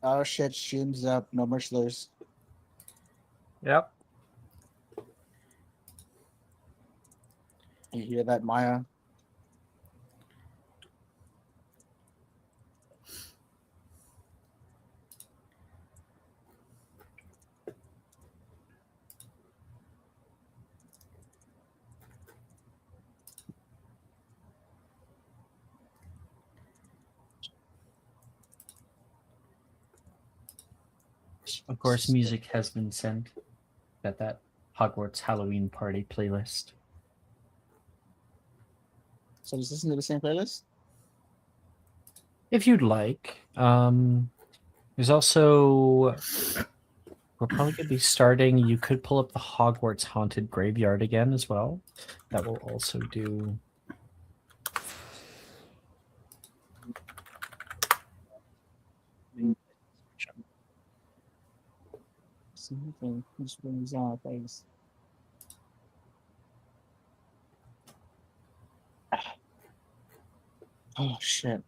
Oh shit, stream's up. No more slurs. Yep. You hear that, Maya? Of course, music has been sent. That Hogwarts Halloween party playlist. So does this listen to the same playlist? If you'd like. There's also... We're probably going to be starting... You could pull up the Hogwarts Haunted Graveyard again as well. That will also do... Something just brings out things. Oh shit.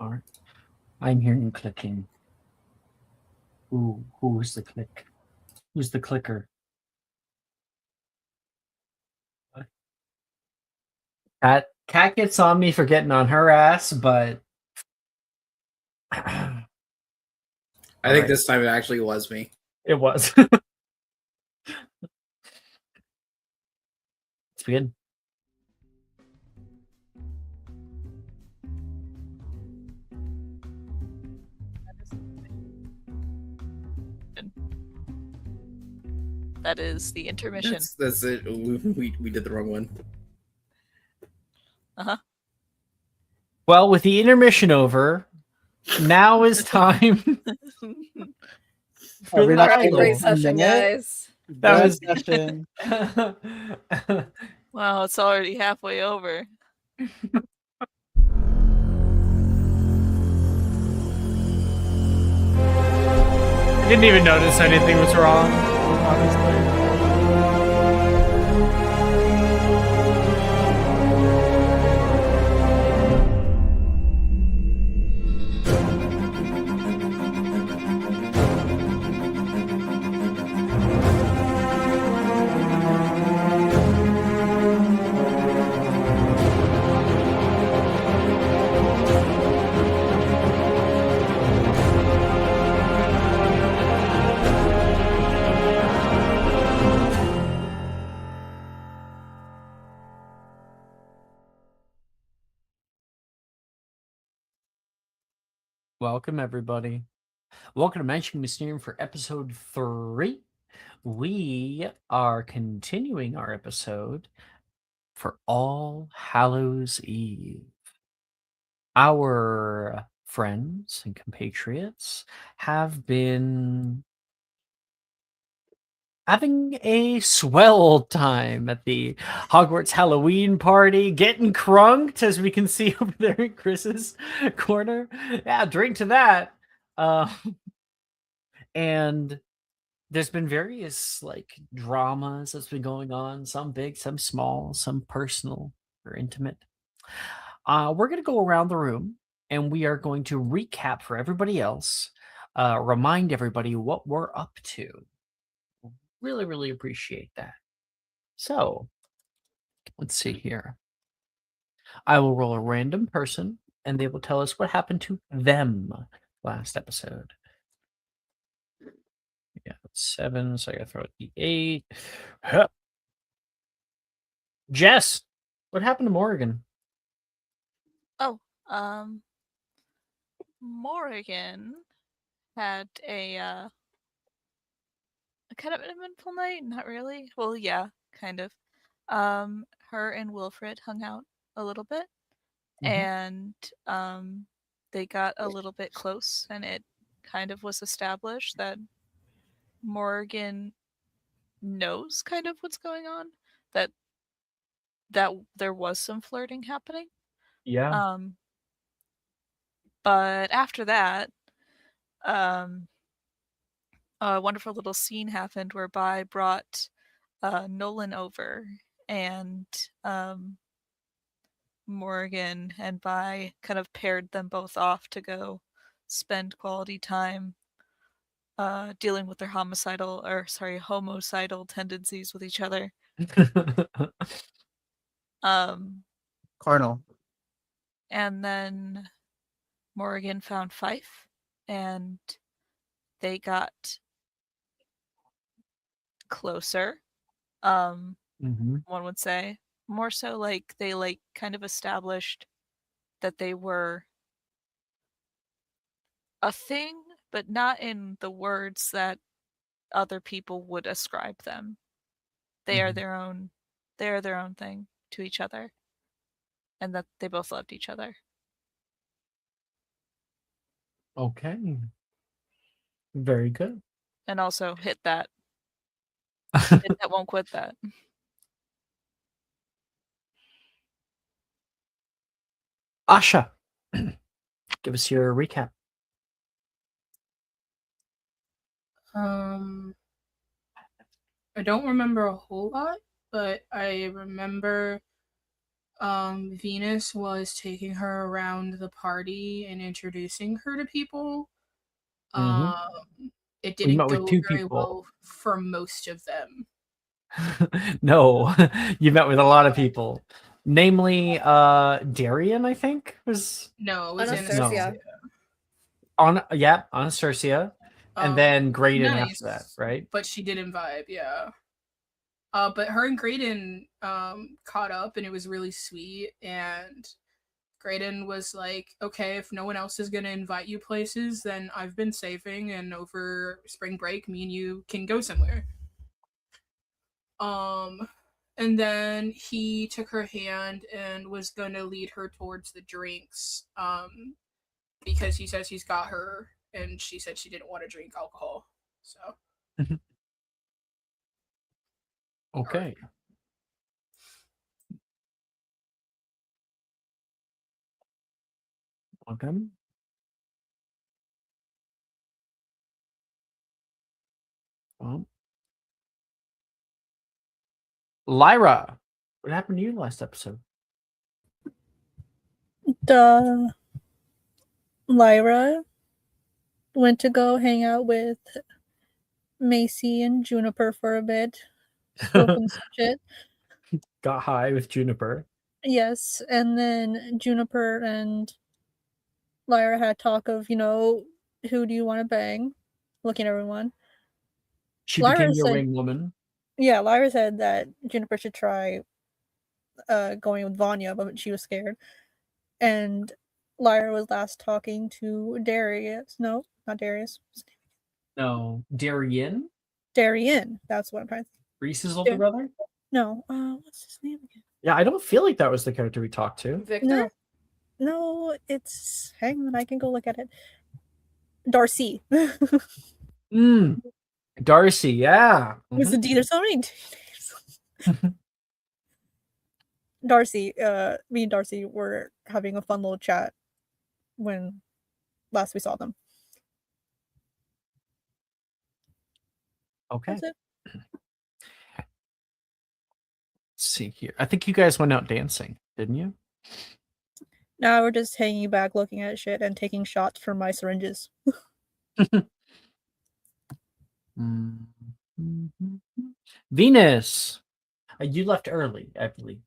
Alright. I'm hearing clicking. Ooh, who's the click? Who's the clicker? Cat gets on me for getting on her ass, but I think this time it actually was me. It was. Let's begin. That is the intermission. That's it. We did the wrong one. Uh-huh. Well, with the intermission over, now is time. Are we All not right, able great to session, minute? guys. That was session. Wow, it's already halfway over. I didn't even notice anything was wrong, honestly. Welcome, everybody. Welcome to Mentioning Mysterium for episode 3. We are continuing our episode for All Hallows Eve. Our friends and compatriots have been having a swell old time at the Hogwarts Halloween party, getting crunked, as we can see over there in Chris's corner. Yeah, drink to that. And there's been various like dramas that's been going on, some big, some small, some personal or intimate. We're going to go around the room and we are going to recap for everybody else, remind everybody what we're up to. Really, really appreciate that. So, let's see here. I will roll a random person and they will tell us what happened to them last episode. Yeah, 7, so I gotta throw the 8. Jess, what happened to Morgan? Oh, Morrigan had a kind of an eventful night. Not really. Well, yeah, kind of. Her and Wilfred hung out a little bit, and they got a little bit close, and it kind of was established that Morgan knows kind of what's going on. That there was some flirting happening. Yeah. But after that, a wonderful little scene happened whereby brought Nolan over and Morgan and Vi kind of paired them both off to go spend quality time dealing with their homicidal tendencies with each other. Cardinal. And then Morgan found Fife and they got closer. One would say. More so like they like kind of established that they were a thing, but not in the words that other people would ascribe them. They are their own thing to each other. And that they both loved each other. Okay. Very good. And also hit that won't quit that. Asha, give us your recap. I don't remember a whole lot, but I remember Venus was taking her around the party and introducing her to people. It didn't met with go 2 very people. well for most of them. No, you met with a lot of people. Namely, Darian, I think, was... No, it was Anastasia. Anastasia. And then Graydon after that, right? But she didn't vibe, yeah. But her and Graydon caught up and it was really sweet, and Graydon was like, okay, if no one else is gonna invite you places, then I've been saving, and over spring break me and you can go somewhere. And then he took her hand and was gonna lead her towards the drinks, because he says he's got her and she said she didn't want to drink alcohol. So okay. Welcome. Well, Lyra, what happened to you last episode? Lyra went to go hang out with Macy and Juniper for a bit. Smoking some shit. Got high with Juniper. Yes, and then Juniper and Lyra had talk of, who do you want to bang? Looking at everyone. She Lyra became your said- wing woman. Yeah, Lyra said that Juniper should try going with Vanya, but she was scared. And Lyra was last talking to Darius. No, not Darius. No, Darian? Darian. That's what I'm trying to think. Reese's older brother? No, what's his name again? Yeah, I don't feel like that was the character we talked to. Victor? No, it's... Hang on, I can go look at it. Darcy. Darcy, yeah. What's the D? There's so many names. Darcy, me and Darcy were having a fun little chat when last we saw them. Okay. That's it. Let's see here. I think you guys went out dancing, didn't you? Now we're just hanging back, looking at shit, and taking shots from my syringes. Venus, you left early, I believe.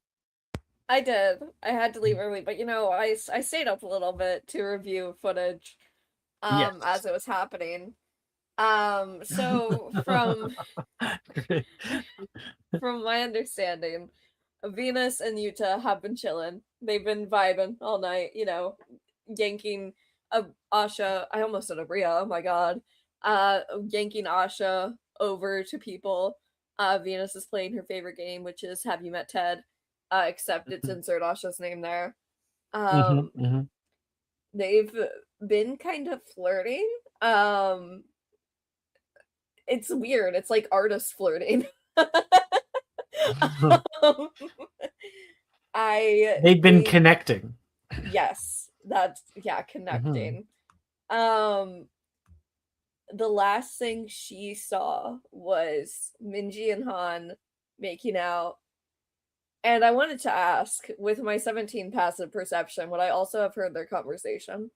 I did. I had to leave early, but I stayed up a little bit to review footage Yes. as it was happening. So from my understanding, Venus and Yuta have been chilling. They've been vibing all night, yanking Asha. I almost said Abria, oh my god. Yanking Asha over to people. Venus is playing her favorite game, which is Have You Met Ted? Except it's insert Asha's name there. They've been kind of flirting. It's weird. It's like artists flirting. They've been connecting. Yes, that's connecting. The last thing she saw was Minji and Han making out. And I wanted to ask, with my 17 passive perception, would I also have heard their conversation?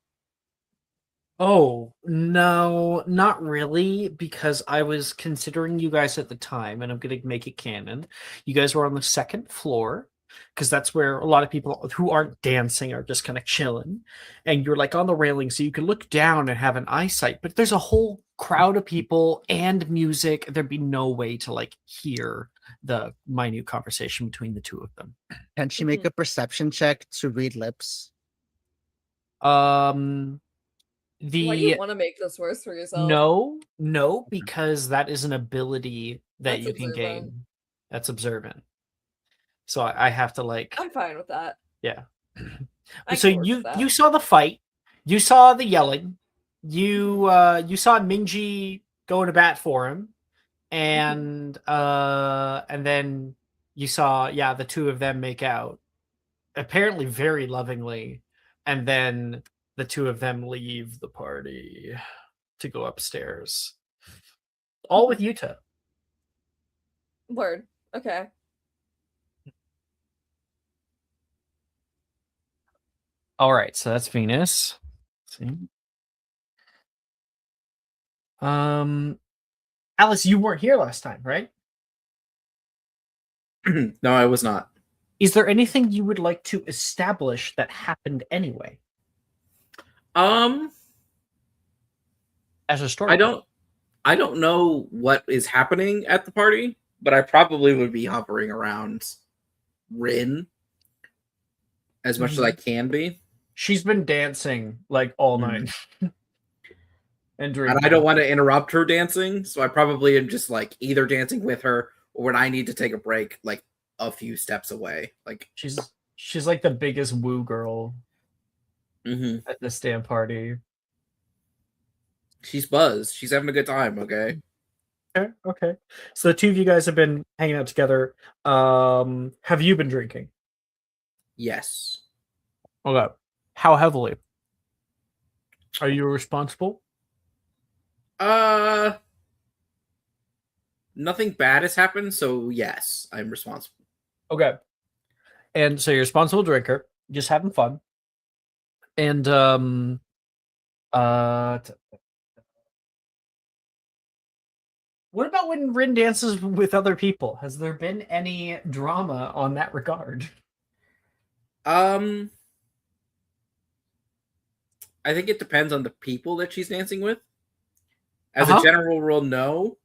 Oh, no, not really, because I was considering you guys at the time, and I'm going to make it canon. You guys were on the second floor, because that's where a lot of people who aren't dancing are just kind of chilling. And you're like on the railing, so you can look down and have an eyesight, but there's a whole crowd of people and music. There'd be no way to like hear the minute conversation between the two of them. Can she make a perception check to read lips? Why do you want to make this worse for yourself? No, because that is an ability that That's you can observant. gain. That's observant. So I have to like. I'm fine with that. Yeah. I So can work with that. you saw the fight. You saw the yelling. You saw Minji going to bat for him, and then you saw the two of them make out, apparently very lovingly, and then the two of them leave the party to go upstairs. All with Yuta. Word. Okay. All right, so that's Venus. Let's see. Alice, you weren't here last time, right? No, I was not. Is there anything you would like to establish that happened anyway? As a story. I don't know what is happening at the party, but I probably would be hovering around Rin as much as I can be. She's been dancing like all night. And drinking. And I don't want to interrupt her dancing, so I probably am just like either dancing with her or when I need to take a break, like a few steps away. Like she's like the biggest woo girl at this damn party. She's buzzed. She's having a good time, okay? Okay. So the two of you guys have been hanging out together. Have you been drinking? Yes. Okay. How heavily? Are you responsible? Nothing bad has happened, so yes, I'm responsible. Okay. And so you're a responsible drinker, just having fun. And what about when Rin dances with other people? Has there been any drama on that regard? I think it depends on the people that she's dancing with. As a general rule, no.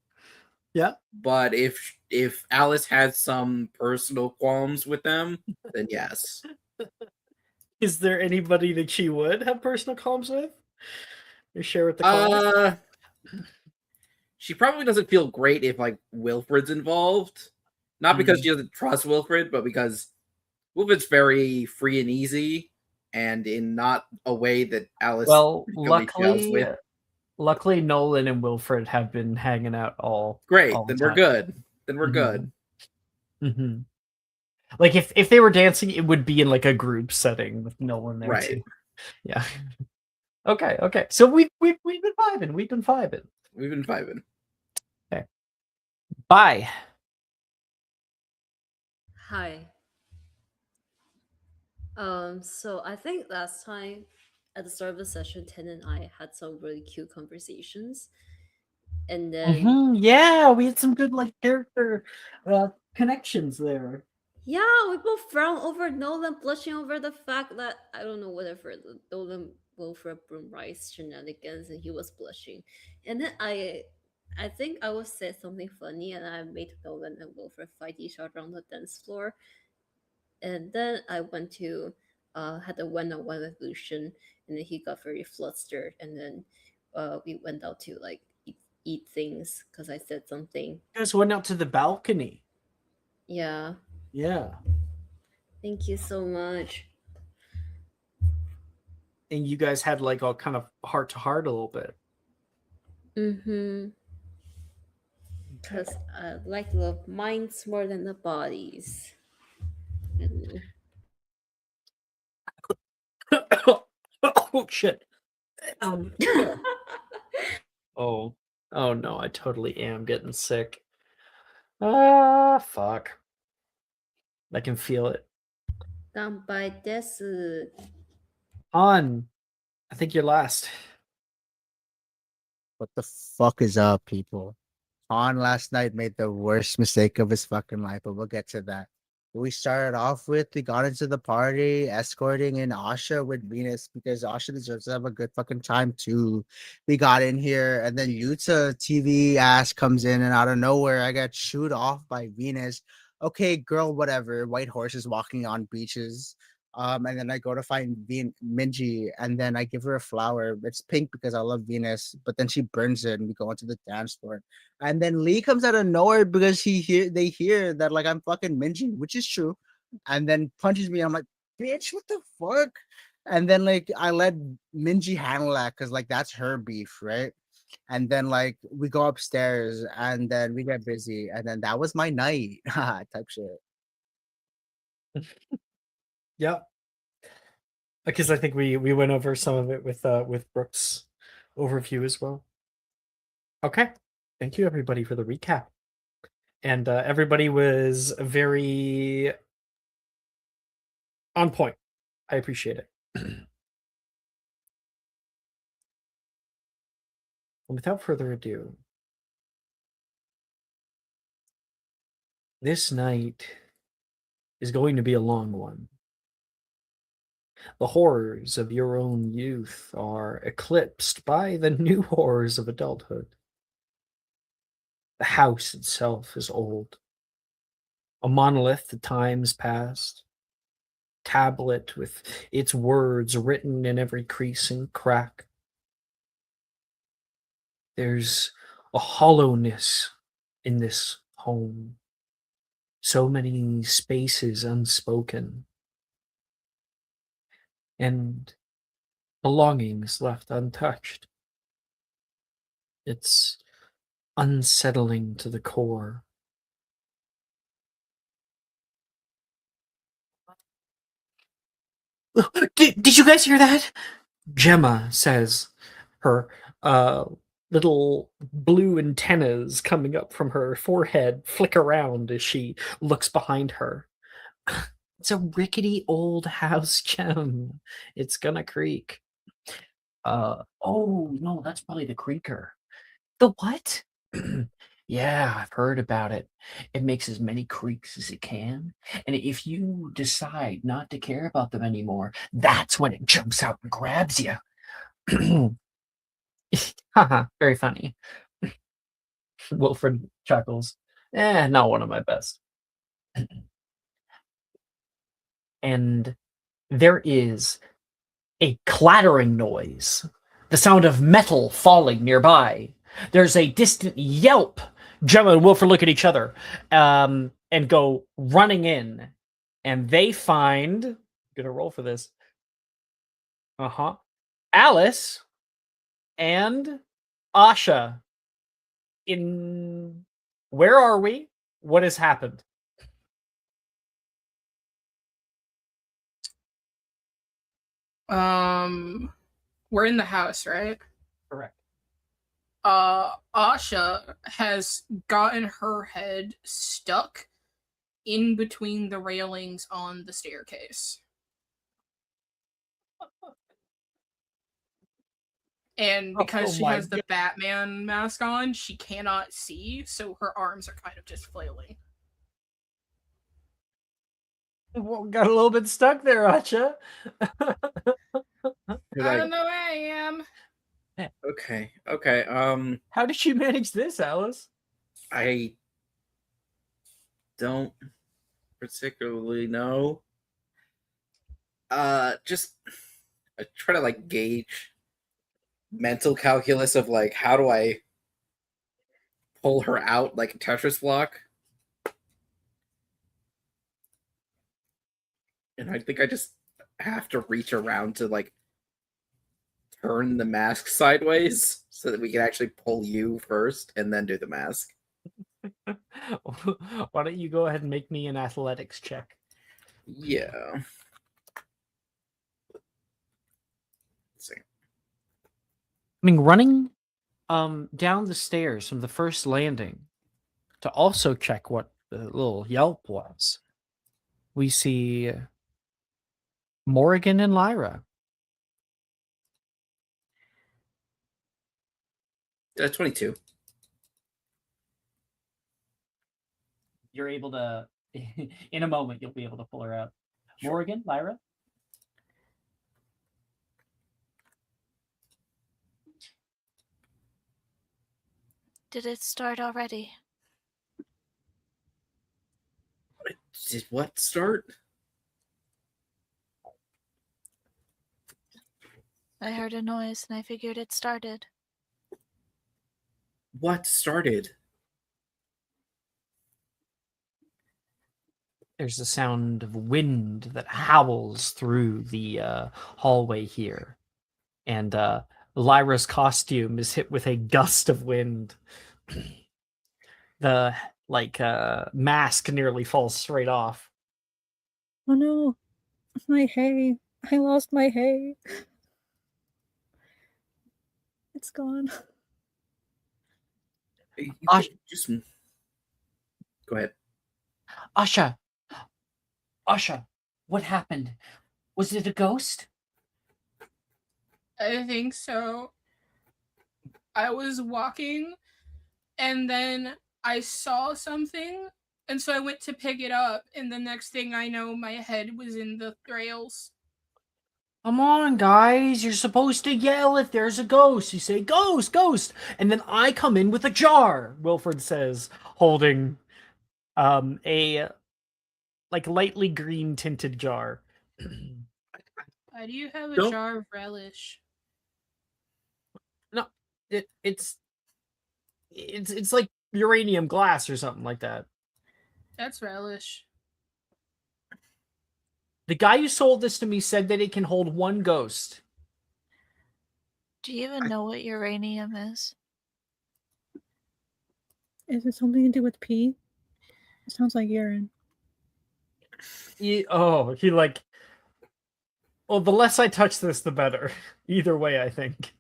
Yeah. But if Alice has some personal qualms with them, then yes. Is there anybody that she would have personal qualms with? You share with the class? She probably doesn't feel great if like Wilfred's involved. Not because she doesn't trust Wilfred, but because Wilfred's very free and easy, and in not a way that Alice. Well, luckily, Nolan and Wilfred have been hanging out all. Great, all the then time. we're good. Then we're good. Mm-hmm. Like if they were dancing, it would be in like a group setting with Nolan there Right. too. Yeah. Okay. So we've been vibing. We've been vibing. We've been vibing. Okay. Bye. Hi. So I think last time at the start of the session, Ten and I had some really cute conversations. And then Yeah, we had some good like character connections there. yeah, we both frown over Nolan blushing over the fact that I don't know whatever the Nolan Wilfred Broomrise shenanigans and he was blushing. And then I think I was said something funny and I made Nolan and Wilfred fight each other on the dance floor. And then I went to had a one-on-one with Lucian, and then he got very flustered, and then we went out to like eat things because I said something. You guys went out to the balcony. Yeah, Yeah. thank you so much. And you guys had like all kind of heart to heart a little bit. Mm-hmm. Because I like the minds more than the bodies. I don't know. Oh shit. Oh no, I totally am getting sick. Fuck. I can feel it. Danbai desu. Han, I think you're last. What the fuck is up, people? Han last night made the worst mistake of his fucking life, but we'll get to that. We started off with, we got into the party, escorting in Asha with Venus because Asha deserves to have a good fucking time too. We got in here, and then Yuta TV ass comes in, and out of nowhere, I got shooed off by Venus. Okay, girl, whatever. White horses walking on beaches. And then I go to find Minji, and then I give her a flower. It's pink because I love Venus, but then she burns it, and we go into the dance floor. And then Lee comes out of nowhere because they hear that like I'm fucking Minji, which is true, and then punches me. I'm like, bitch, what the fuck? And then like I let Minji handle that because like that's her beef, right? And then like we go upstairs and then we get busy, and then that was my night, type shit. Yep. Because I think we went over some of it with Brooke's overview as well. Okay. Thank you everybody for the recap. And everybody was very on point. I appreciate it. And without further ado, this night is going to be a long one. The horrors of your own youth are eclipsed by the new horrors of adulthood. The house itself is old. A monolith of times past. Tablet with its words written in every crease and crack. There's a hollowness in this home. So many spaces unspoken. And belongings left untouched. It's unsettling to the core. Did you guys hear that? Gemma says, her little blue antennas coming up from her forehead flick around as she looks behind her. It's a rickety old house, Gem. It's gonna creak. Oh no, that's probably the creaker. The what? Yeah, I've heard about it. It makes as many creaks as it can. And if you decide not to care about them anymore, that's when it jumps out and grabs you. Haha, very funny. Wilfred chuckles. Not one of my best. And there is a clattering noise, the sound of metal falling nearby. There's a distant yelp. Gemma and Wilfred look at each other and go running in. And they find... I'm going to roll for this. Alice and Asha. Where are we? What has happened? We're in the house, right? Correct. Asha has gotten her head stuck in between the railings on the staircase. And because Oh she my has the Batman mask on, she cannot see, so her arms are kind of just flailing. Well, got a little bit stuck there, Acha. You're I like, don't know where I am. Okay. How did you manage this, Alice? I don't particularly know. Just I try to like gauge mental calculus of like how do I pull her out like a Tetris block. And I think I just have to reach around to like turn the mask sideways so that we can actually pull you first and then do the mask. Why don't you go ahead and make me an athletics check? Yeah. Let's see. I mean, running down the stairs from the first landing to also check what the little yelp was, we see Morrigan and Lyra. 22. You're able to, in a moment, you'll be able to pull her out. Sure. Morrigan, Lyra? Did it start already? Did what start? I heard a noise and I figured it started. What started? There's the sound of wind that howls through the hallway here. And Lyra's costume is hit with a gust of wind. The mask nearly falls straight off. Oh no, my hay. I lost my hay. It's gone. You Ash- could just go ahead. Asha, what happened? Was it a ghost? I think so. I was walking, and then I saw something, and so I went to pick it up, and the next thing I know, my head was in the rails. Come on, guys. You're supposed to yell if there's a ghost. You say, ghost, ghost. And then I come in with a jar, Wilfred says, holding a like lightly green tinted jar. Why do you have a Don't- jar of relish? No, it's like uranium glass or something like that. That's relish. The guy who sold this to me said that it can hold one ghost. Do you even know what uranium is? Is it something to do with pee? It sounds like urine. He like. Well, the less I touch this, the better. Either way, I think.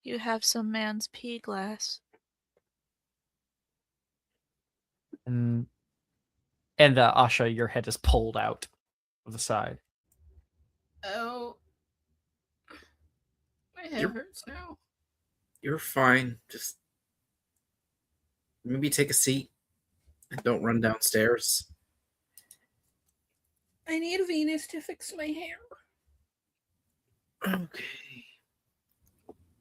You have some man's pee glass. And Asha, your head is pulled out of the side. Oh. My head You're- hurts now. You're fine. Just maybe take a seat and don't run downstairs. I need Venus to fix my hair. Okay.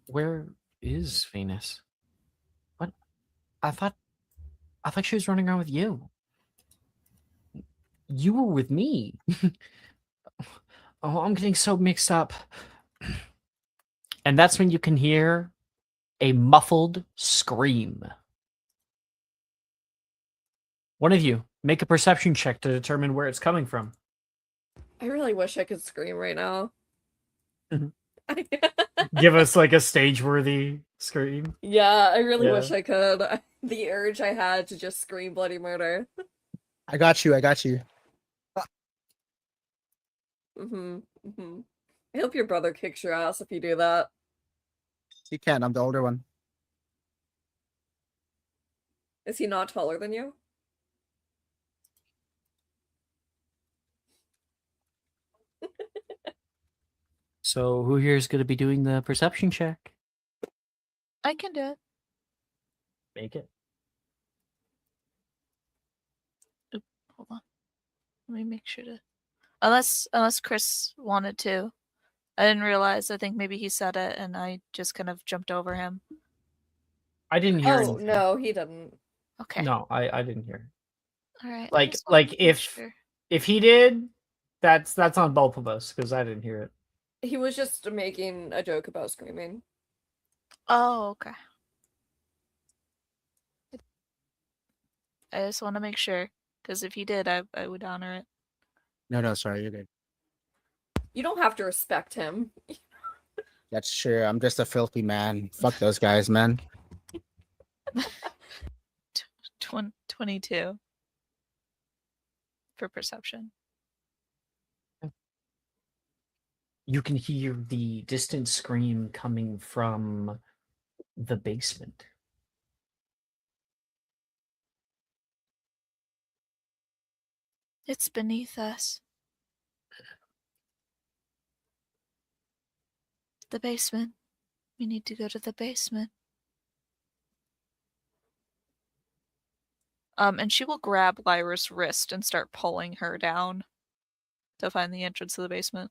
Where is Venus? What? I thought she was running around with you. You were with me. Oh, I'm getting so mixed up. And that's when you can hear a muffled scream. One of you, make a perception check to determine where it's coming from. I really wish I could scream right now. Mhm. Give us like a stage-worthy scream. Yeah, I really Yeah. wish I could. The urge I had to just scream bloody murder. I got you. I hope your brother kicks your ass if you do that. He can. I'm the older one. Is he not taller than you? So who here is going to be doing the perception check? I can do it. Make it. Hold on. Let me make sure to. Unless Chris wanted to. I didn't realize. I think maybe he said it, and I just kind of jumped over him. I didn't hear. Oh anything. no, he didn't. Okay. No, I didn't hear. All right. I Like just wanted to make if sure. if he did, that's on both of us because I didn't hear it. He was just making a joke about screaming. Oh, okay. I just want to make sure, because if he did, I would honor it. No, sorry, you're good. You don't have to respect him. That's true. I'm just a filthy man. Fuck those guys, man. 22 for perception. You can hear the distant scream coming from the basement. It's beneath us. The basement. We need to go to the basement. And she will grab Lyra's wrist and start pulling her down to find the entrance to the basement.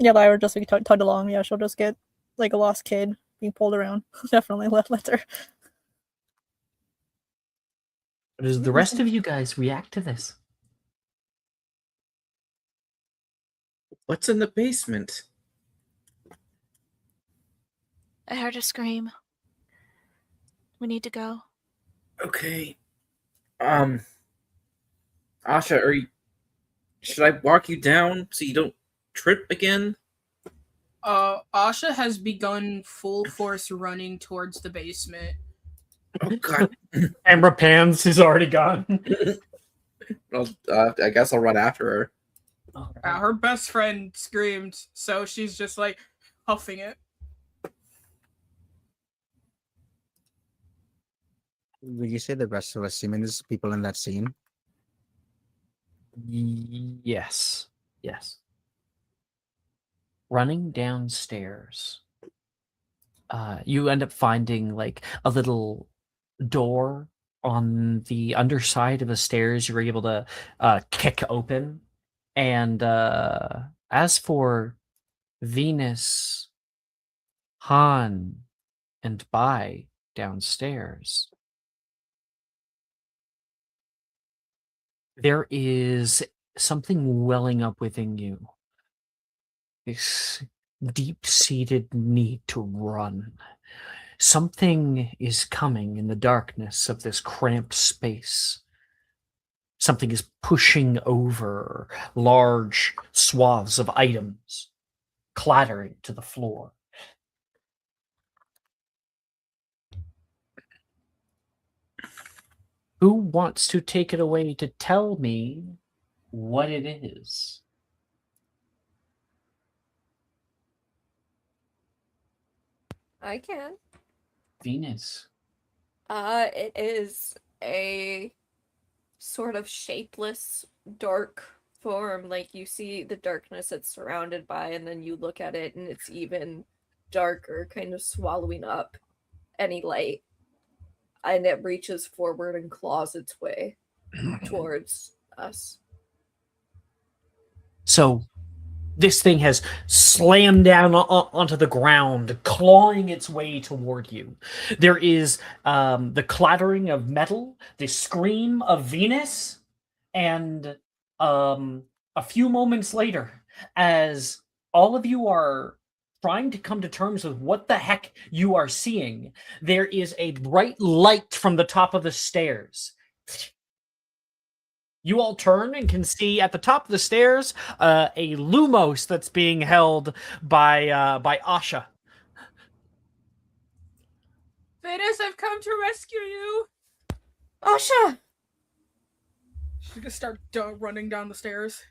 Yeah, Lyra just like tugged along. Yeah, she'll just get like a lost kid being pulled around. Definitely let her. Does the rest of you guys react to this? What's in the basement? I heard a scream. We need to go. Okay. Asha, should I walk you down so you don't trip again? Asha has begun full force running towards the basement. Oh god. And Rapans is already gone. Well, I guess I'll run after her. Her best friend screamed, so she's just like huffing it. Would you say the rest of us, you mean there's people in that scene? Yes. Running downstairs, you end up finding like a little door on the underside of the stairs. You're able to kick open, and as for Venus, Han, and Bai downstairs, there is something welling up within you. This deep-seated need to run. Something is coming in the darkness of this cramped space. Something is pushing over large swaths of items, clattering to the floor. Who wants to take it away to tell me what it is? I can. Venus. It is a sort of shapeless, dark form. Like you see the darkness it's surrounded by, and then you look at it and it's even darker, kind of swallowing up any light. And it reaches forward and claws its way towards us. So this thing has slammed down onto the ground, clawing its way toward you. There is the clattering of metal, the scream of Venus, and a few moments later, as all of you are trying to come to terms with what the heck you are seeing, there is a bright light from the top of the stairs. You all turn and can see at the top of the stairs a Lumos that's being held by Asha. Venus, I've come to rescue you. Asha! She's gonna start running down the stairs.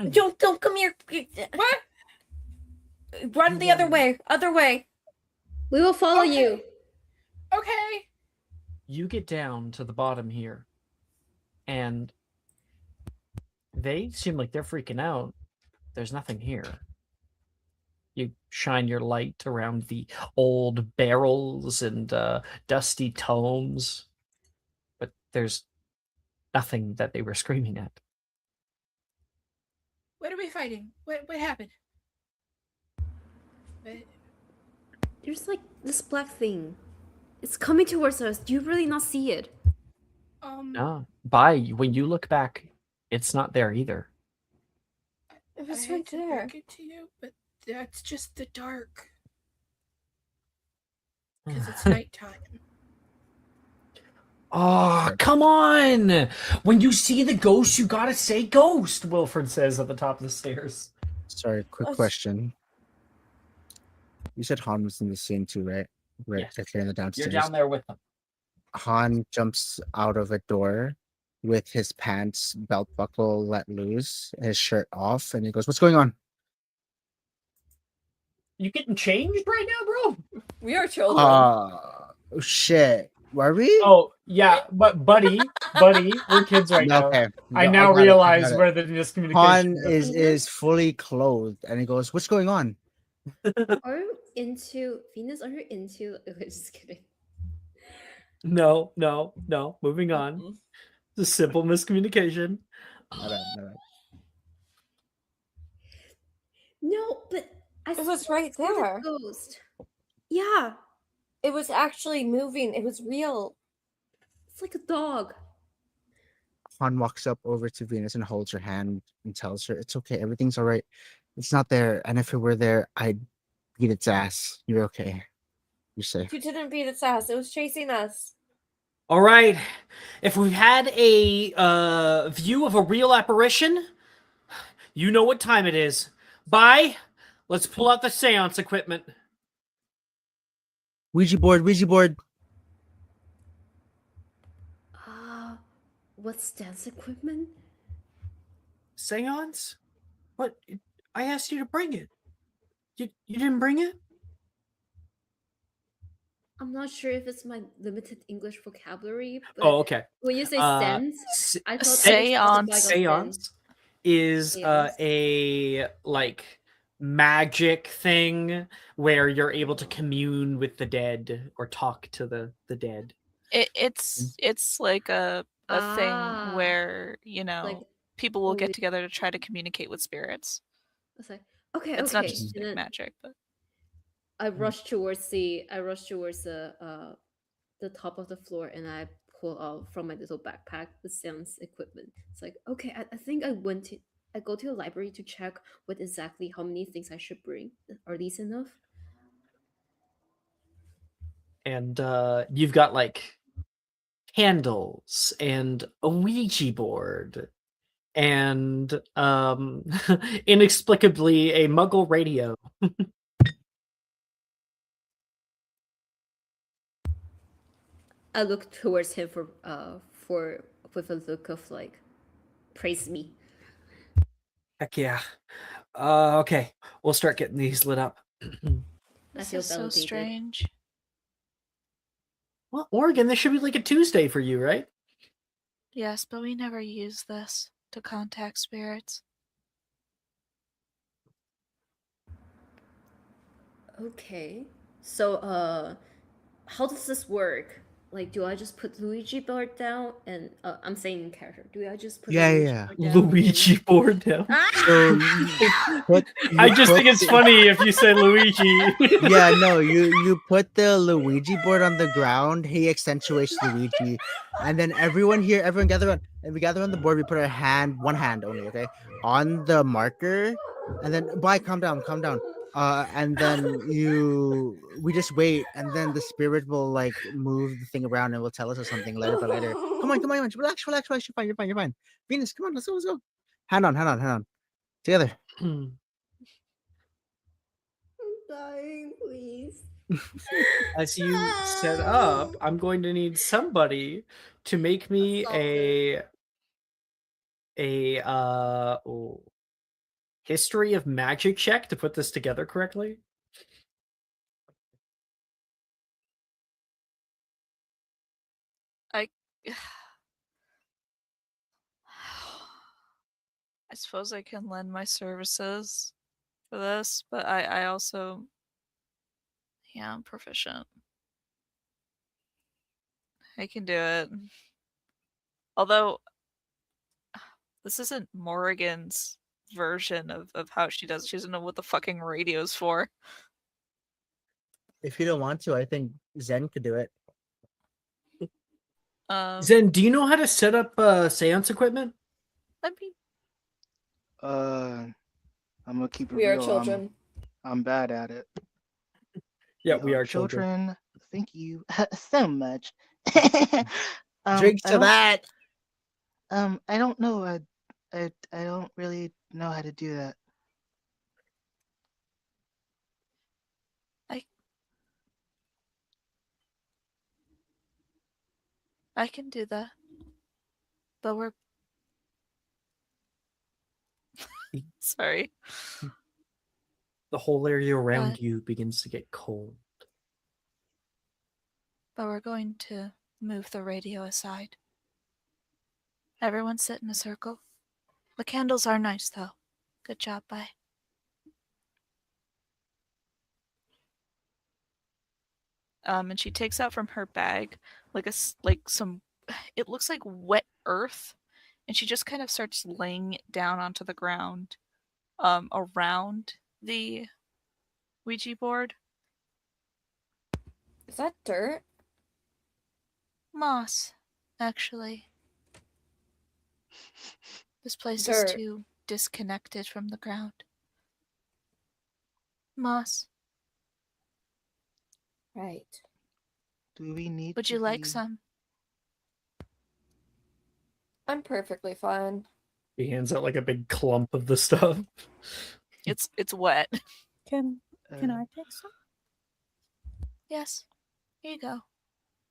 Don't come here. What? Run the other way. Other way. We will follow Okay. you. Okay. You get down to the bottom here, and they seem like they're freaking out. There's nothing here. You shine your light around the old barrels and dusty tomes, but there's nothing that they were screaming at. What are we fighting? What happened? There's like this black thing. It's coming towards us. Do you really not see it? No. When you look back, it's not there either. It was I right hate to there. break it to you, but that's just the dark. Because it's nighttime. Oh, come on! When you see the ghost, you gotta say ghost, Wilfred says at the top of the stairs. Sorry, quick Us. question. You said Han was in the scene too, right? Right, Yes. right there in the downstairs. You're down there with them. Han jumps out of a door with his pants belt buckle let loose, his shirt off, and he goes, "What's going on?" You getting changed right now, bro? We are children. Oh shit. Were we? Oh, yeah, but buddy, we're kids right now. Okay. I No, now got it, realize got it. where the miscommunication Han is. is fully clothed, and he goes, "What's going on?" Are you into Venus? Are you into? Just kidding. No. Moving on. Mhm. It's a simple miscommunication. All right, all right. No, but It was right saw the there. ghost. Yeah, It was actually moving. It was real. it's like a dog. Han walks up over to Venus and holds her hand and tells her, "It's okay. Everything's all right. It's not there. And if it were there, I'd beat its ass. You're okay. You're safe." You didn't beat its ass. It was chasing us. All right. If we had a view of a real apparition, you know what time it is. Bye. Let's pull out the seance equipment. Ouija board, Ouija board. What's dance equipment? Seance? What? I asked you to bring it. You didn't bring it? I'm not sure if it's my limited English vocabulary, but Oh, okay. when you say Uh, sense, I thought Seance. Seance is Seance. a like magic thing where you're able to commune with the dead or talk to the dead. It's like a Ah. thing where, you know, like people will get only- together to try to communicate with spirits. it's like okay, It's not okay. just And like then magic, but I rushed towards the top of the floor, and I pull out from my little backpack the sense equipment. It's like okay, I think I go to the library to check what exactly how many things I should bring. Are these enough? And you've got like candles and a Ouija board and inexplicably a Muggle radio. I look towards him for with a look of like, praise me. Heck yeah. Okay, we'll start getting these lit up. I this feel is so validated. strange. Well, Oregon, this should be like a Tuesday for you, right? Yes, but we never use this to contact spirits. Okay. So how does this work? Like, do I just put Luigi board down and I'm saying in character. Do I just put Yeah, Luigi yeah. board down Luigi board down. So I just think it's funny if you say Luigi. Yeah, no, you put the Luigi board on the ground. He accentuates Luigi, and then everyone gather on, and we gather on the board. We put one hand only, okay, on the marker, and then calm down. And then we just wait, and then the spirit will like move the thing around and will tell us or something later. Come on, relax. You're fine. Venus, come on, let's go. Hand on. Together. I'm dying, please. As you set up, I'm going to need somebody to make me Assaulted. a history of magic check to put this together correctly. I suppose I can lend my services for this, but I also, yeah, I'm proficient. I can do it. Although this isn't Morrigan's version of how she does. She doesn't know what the fucking radio's for. If you don't want to, I think Zen could do it. Zen, do you know how to set up seance equipment? I mean, I'm gonna keep it We are real. children. I'm bad at it. Yeah, we are children. Thank you so much. Drinks I to don't- that. I don't know. I don't really know how to do that. I can do that. But we're sorry. The whole area around What? you begins to get cold. But we're going to move the radio aside. Everyone sit in a circle. The candles are nice, though. Good job, bye. And she takes out from her bag like some. It looks like wet earth, and she just kind of starts laying it down onto the ground, around the Ouija board. Is that dirt? Moss, actually. This place Dirt. is too disconnected from the ground. Moss, Right. Do we need? would to you like be- some? I'm perfectly fine. He hands out like a big clump of the stuff. It's wet. Can uh, I take some? Yes. Here you go.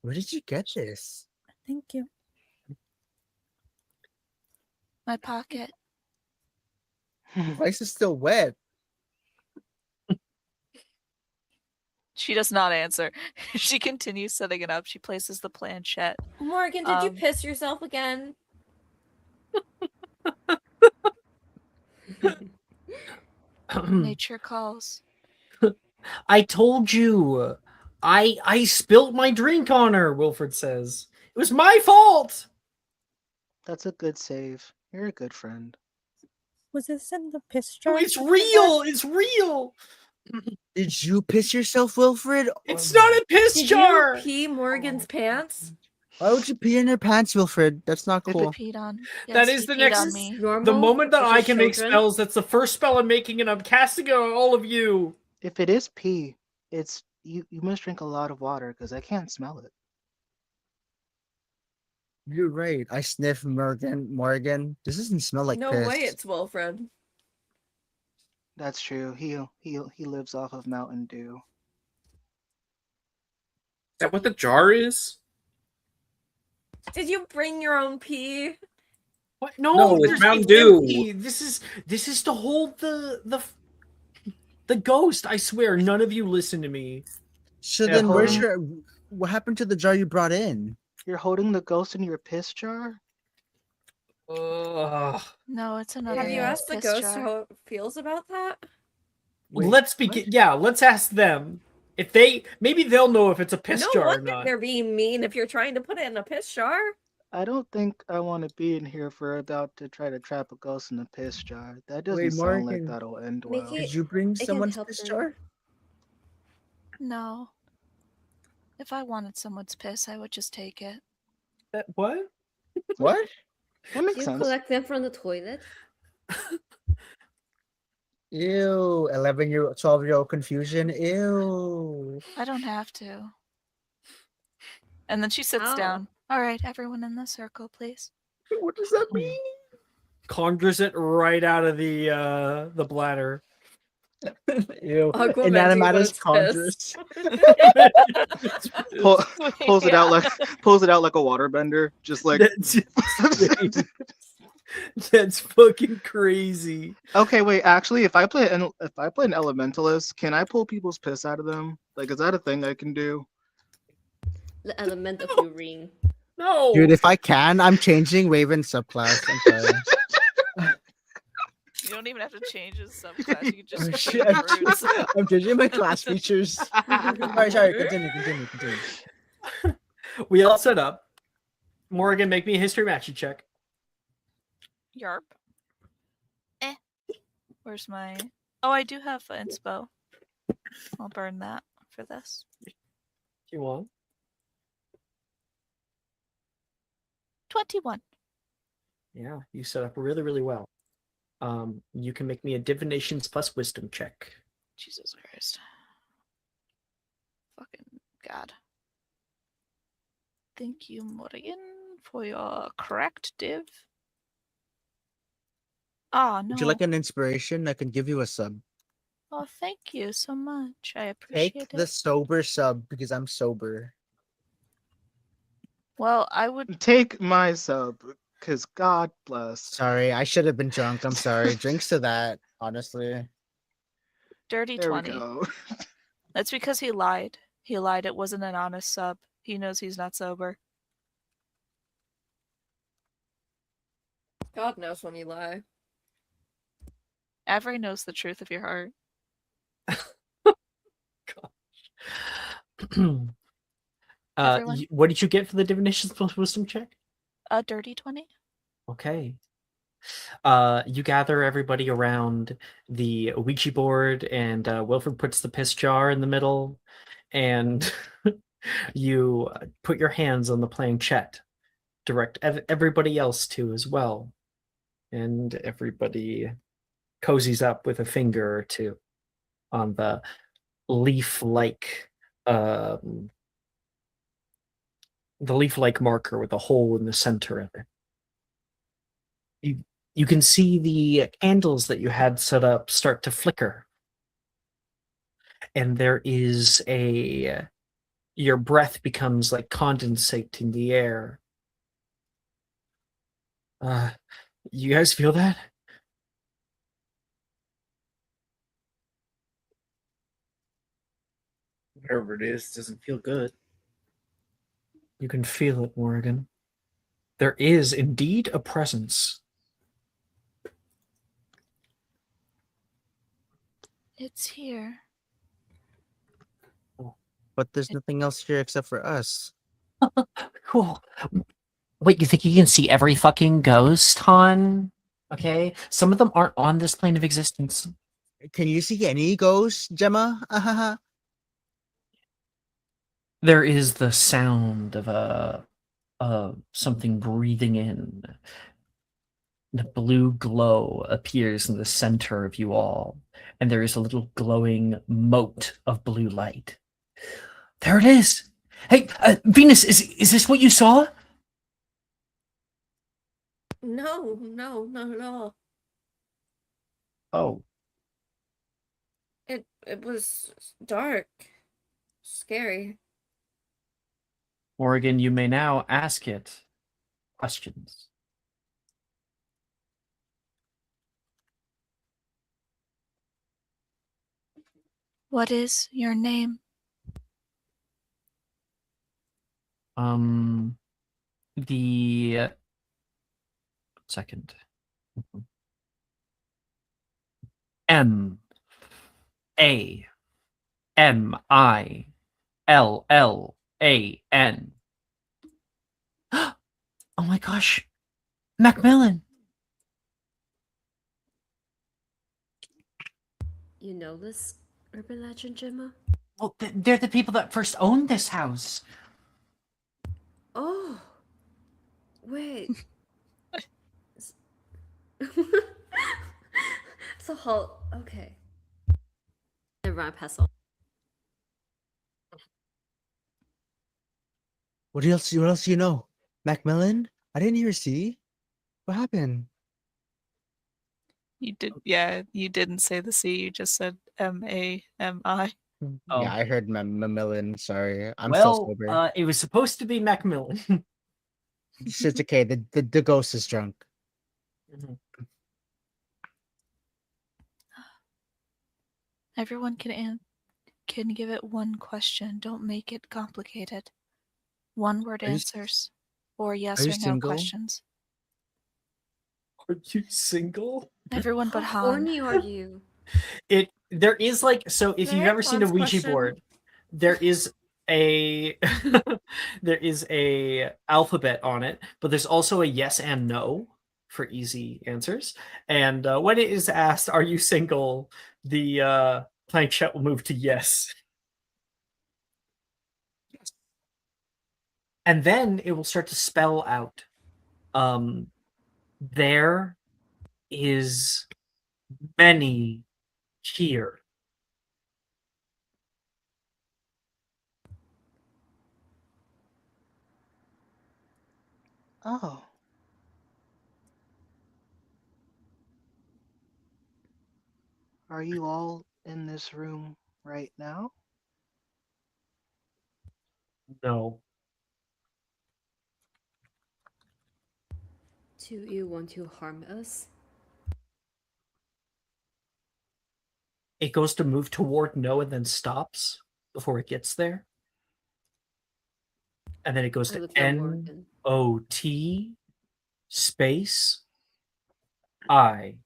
Where did you get this? Thank you. My pocket. The rice is still wet. She does not answer. She continues setting it up. She places the planchette. Morgan, did you Um, piss yourself again? Nature calls. I told you. I spilt my drink on her, Wilfred says. It was my fault. That's a good save. You're a good friend. Was this in the piss No, jar? it's real. It's real. Did you piss yourself, Wilfred? It's not a piss Did jar. you pee Morgan's pants? Why would you pee in your pants, Wilfred? That's not If it- cool. Peed on. That Yes, is he the peed next- on This is me. normal. The moment that This I is can make children. spells, that's the first spell I'm making, and I'm casting it on all of you. If it is pee, it's you. You must drink a lot of water because I can't smell it. You're right. I sniff Morgan. This doesn't smell like no piss. way, it's Wilfred. That's true. He lives off of Mountain Dew. Is that what the jar is? Did you bring your own pee? What? No, No, it's there's Mountain Dew. empty. This is to hold the ghost. I swear, none of you listen to me. So Yeah, then, where's hold your? What happened to the jar you brought in? You're holding the ghost in your piss jar? Ugh. No, it's another. Have you man's asked the piss ghost jar. how it feels about that? Wait, Let's begin. Yeah, let's ask them. If maybe they'll know if it's a piss no jar or wonder not. they're being mean if you're trying to put it in a piss jar. I don't think I want to be in here for about to try to trap a ghost in a piss jar. That doesn't Wait, sound like Morgan, that'll end Make well. it- Did you bring can someone's help piss them. jar? No. If I wanted someone's piss, I would just take it. What? What? That Do makes you sense. collect them from the toilet? Ew. 12-year-old confusion. Ew. I don't have to. And then she sits Ow. down. All right, everyone in the circle, please. What does that mean? Conjures it right out of the bladder. Ew. Aquaman Inanimatus was conjures. Pulls it Yeah. out like a waterbender, just like That's fucking crazy. Okay, wait. Actually, if I play an elementalist, can I pull people's piss out of them? Like, is that a thing I can do? The element of urine. No. Dude, if I can, I'm changing Raven's subclass. I'm sorry. You don't even have to change his subclass. You can just Oh, change shit. roots. I'm changing my class features. Sorry. Continue. We all set up. Morgan, make me a history magic check. Yarp. Where's my... Oh, I do have inspo. I'll burn that for this. If you want. 21. Yeah, you set up really, really well. You can make me a divinations plus wisdom check. Jesus Christ. Fucking God. Thank you, Morgan, for your correct div. Ah, no. Would you like an inspiration? I can give you a sub. Oh, thank you so much. I Take appreciate the it. sober sub because I'm sober. Well, I would... Take my sub, because God bless. Sorry, I should have been drunk. I'm sorry. Drinks to that, honestly. Dirty There 20. we go. That's because he lied. He lied. It wasn't an honest sub. He knows he's not sober. God knows when you lie. Avery knows the truth of your heart. Everyone? What did you get for the divinations plus wisdom check? A dirty 20? Okay. You gather everybody around the Ouija board, and Wilfred puts the piss jar in the middle, and you put your hands on the planchette. Direct everybody else to as well, and everybody cozies up with a finger or two on the leaf-like marker with a hole in the center of it. You can see the candles that you had set up start to flicker. And there is your breath becomes like condensate in the air. You guys feel that? Whatever it is, doesn't feel good. You can feel it, Morgan. There is indeed a presence. It's here. But there's nothing else here except for us. Cool. Wait, you think you can see every fucking ghost, Han? Okay? Some of them aren't on this plane of existence. Can you see any ghosts, Gemma? There is the sound of something breathing in. The blue glow appears in the center of you all, and there is a little glowing mote of blue light. There it is! Hey, Venus, is this what you saw? No, not at all. Oh. It was dark. Scary. Morgan, you may now ask it questions. What is your name? The second. Mamillan. Oh my gosh. Macmillan. You know this urban legend, Gemma? Well, they're the people that first owned this house. Oh. Wait. So how... Okay. Never mind, pass on. What else do you know? Macmillan? I didn't hear C. What happened? You did, yeah, you didn't say the C, you just said M-A-M-I. Oh. Yeah, I heard Macmillan. Sorry. I'm well, still sober. It was supposed to be Macmillan. It's okay. The ghost is drunk. Mhm. Everyone can give it one question. Don't make it complicated. One word Are you answers, or yes you or no single? questions. Are you single? Everyone but How Han. horny are you? There is like, so if Can I you've have ever seen a Han's Ouija question? board, there is a there is a alphabet on it, but there's also a yes and no for easy answers. And when it is asked, "Are you single?" the planchette will move to yes, and then it will start to spell out. There is many here. Oh. Are you all in this room right now? No. Do you want to harm us? It goes to move toward no and then stops before it gets there. And then it goes I to look at Morgan. NOT space I.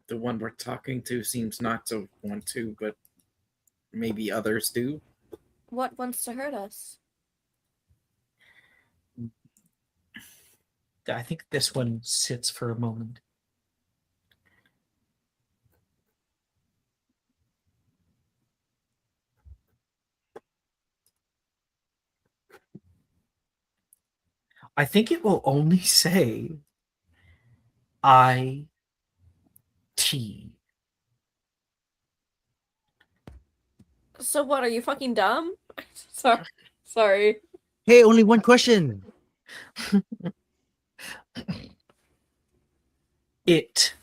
The one we're talking to seems not to want to, but maybe others do. What wants to hurt us? I think this one sits for a moment. I think it will only say IT. So what, are you fucking dumb? Sorry. Hey, only one question. It.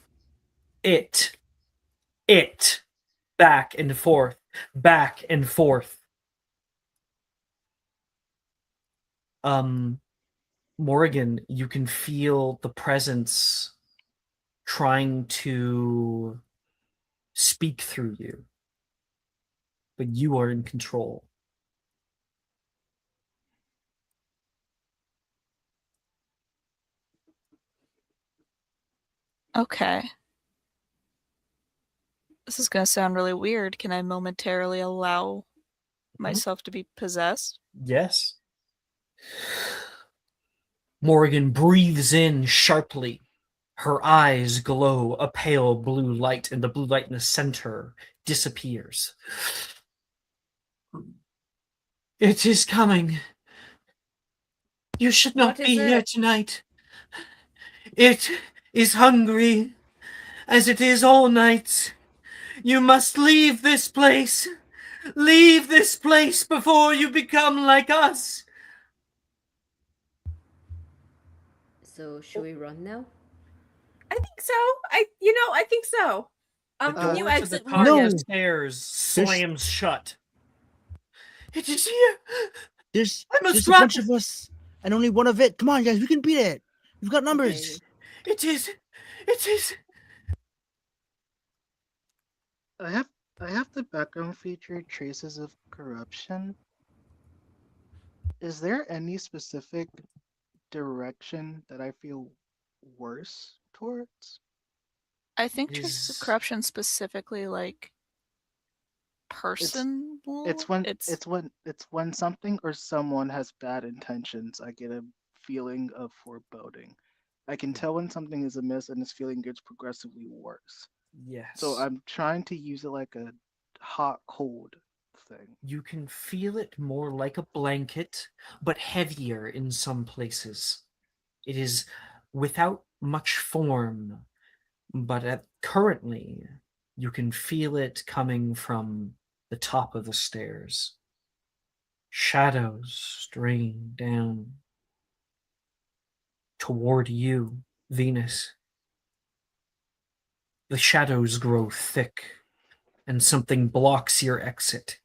Back and forth. Back and forth. Morgan, you can feel the presence trying to speak through you, but you are in control. Okay. This is gonna sound really weird. Can I momentarily allow myself to be possessed? Yes. Morgan breathes in sharply. Her eyes glow a pale blue light, and the blue light in the center disappears. It is coming. You should not What is be here it? tonight. It is hungry, as it is all nights. You must leave this place. Leave this place before you become like us. So should we run now? I think so. I think so. The Can you door to the exit, top of Morgan? the stairs slams shut. It is here. There's I must a run. bunch of us, and only one of it. Come on, guys, we can beat it. We've got numbers. Okay. It is. It is. I have the background feature traces of corruption. Is there any specific direction that I feel worse towards? I think traces of Is- corruption specifically like person. It's when something or someone has bad intentions, I get a feeling of foreboding. I can tell when something is amiss and this feeling gets progressively worse. Yes. So I'm trying to use it like a hot cold thing. You can feel it more like a blanket, but heavier in some places. It is without much form, but currently you can feel it coming from the top of the stairs. Shadows straying down toward you, Venus. The shadows grow thick, and something blocks your exit.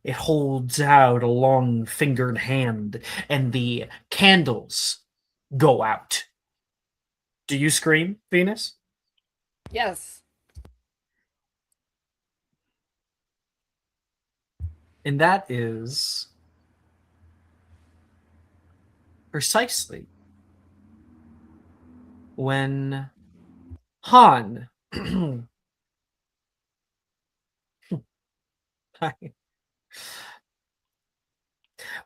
It holds out a long fingered hand, and the candles go out. Do you scream, Venus? Yes. And that is precisely when Han.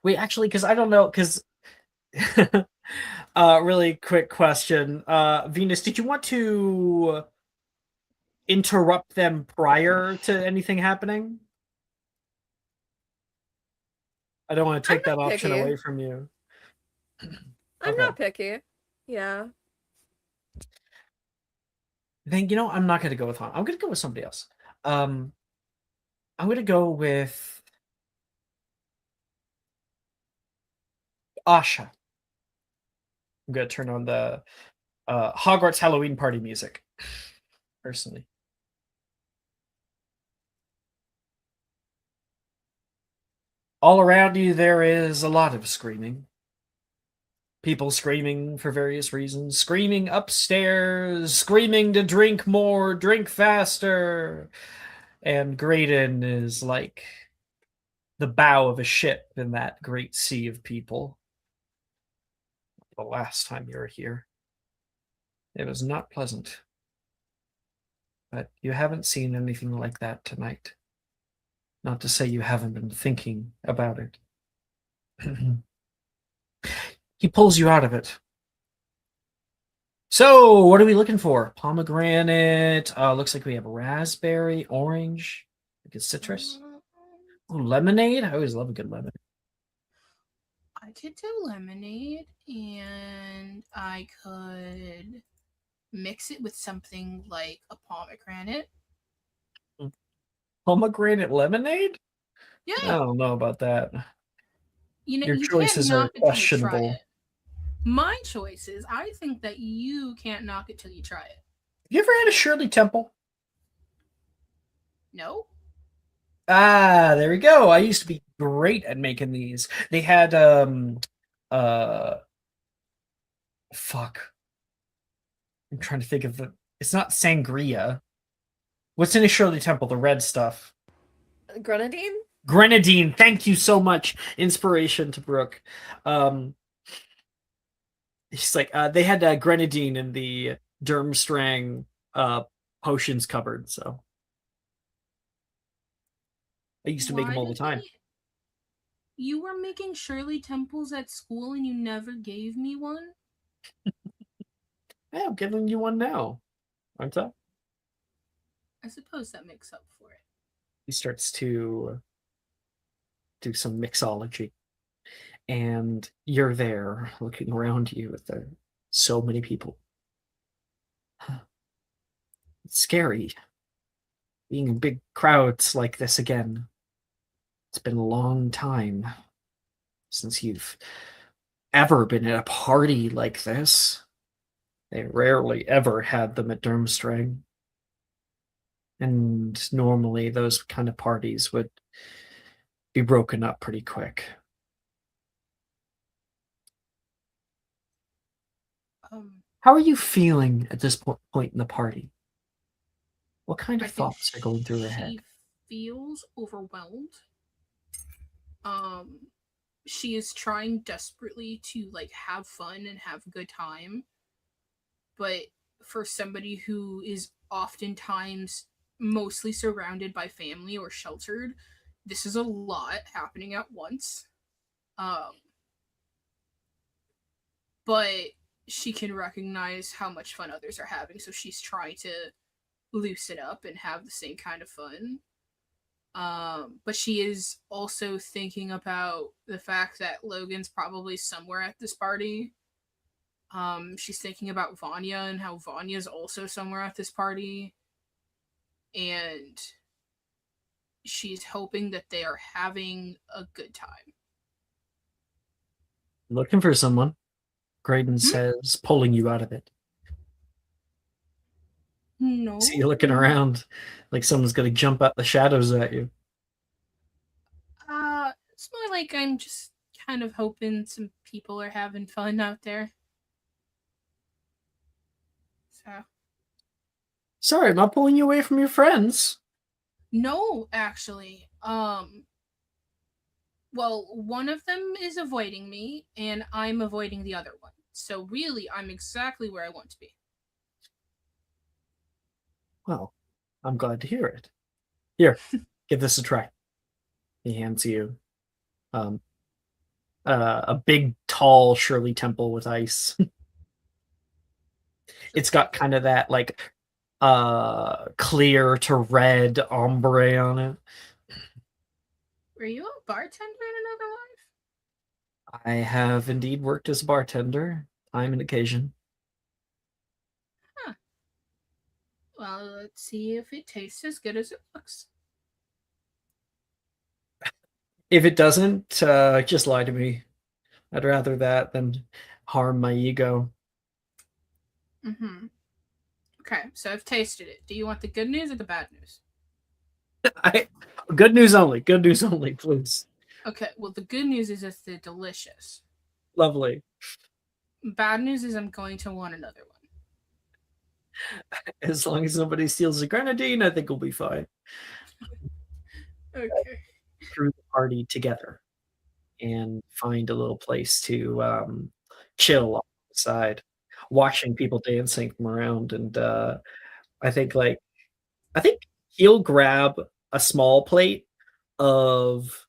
Wait, actually, because I don't know, because really quick question. Venus, did you want to interrupt them prior to anything happening? I don't want to I'm take that not option picky. away from you. I'm Okay. not picky. Yeah. Then I'm not gonna go with Han. I'm gonna go with somebody else. I'm gonna go with Asha. I'm gonna turn on the Hogwarts Halloween party music. Personally. All around you there is a lot of screaming. People screaming for various reasons. Screaming upstairs, screaming to drink more, drink faster. And Graydon is like the bow of a ship in that great sea of people. The last time you were here, it was not pleasant. But you haven't seen anything like that tonight. Not to say you haven't been thinking about it. He pulls you out of it. So, what are we looking for? Pomegranate. Looks like we have raspberry, orange, like it's citrus. Ooh, lemonade. I always love a good lemonade. I could do lemonade, and I could mix it with something like a pomegranate. Pomegranate lemonade? I Yeah, don't know about that. Your you choices can't are knock it till you try questionable. it. My choice is, I think that you can't knock it till you try it. Have you ever had a Shirley Temple? No? Ah, there we go. I used to be great at making these. They had fuck. I'm trying to think of it's not sangria. What's in a Shirley Temple? The red stuff. Grenadine? Grenadine. Thank you so much. Inspiration to Brooke. She's like, they had grenadine in the Durmstrang potions cupboard, so I used to make them all the time. You were making Shirley Temples at school and you never gave me one? Yeah, I'm giving you one now, aren't I? I suppose that makes up for it. He starts to do some mixology, and you're there looking around you with so many people. It's scary being in big crowds like this again. It's been a long time since you've ever been at a party like this. They rarely ever had them at Durmstrang. And normally those kind of parties would be broken up pretty quick. How are you feeling at this point in the party? What kind of thoughts are going through her head? She feels overwhelmed. She is trying desperately to have fun and have a good time. But for somebody who is oftentimes mostly surrounded by family or sheltered, this is a lot happening at once. But she can recognize how much fun others are having, so she's trying to loosen up and have the same kind of fun. But she is also thinking about the fact that Logan's probably somewhere at this party. She's thinking about Vanya and how Vanya's also somewhere at this party. And she's hoping that they are having a good time. Looking for someone, Graydon says, pulling you out of it. No. See you looking around like someone's going to jump out the shadows at you. It's more like I'm just kind of hoping some people are having fun out there. Sorry, I'm not pulling you away from your friends. No, actually. Well, one of them is avoiding me, and I'm avoiding the other one. So really, I'm exactly where I want to be. Well, I'm glad to hear it. Here, give this a try. He hands you a big, tall Shirley Temple with ice. It's got kind of that like clear to red ombre on it. Were you a bartender in another life? I have indeed worked as a bartender, time and occasion. Huh. Well, let's see if it tastes as good as it looks. If it doesn't, just lie to me. I'd rather that than harm my ego. Mm-hmm. Okay, so I've tasted it. Do you want the good news or the bad news? Good news only. Good news only, please. Okay, well, the good news is that they're delicious. Lovely. Bad news is I'm going to want another one. As long as nobody steals the grenadine, I think we'll be fine. Okay. Through the party together and find a little place to chill outside, watching people dancing from around. And I think he'll grab a small plate of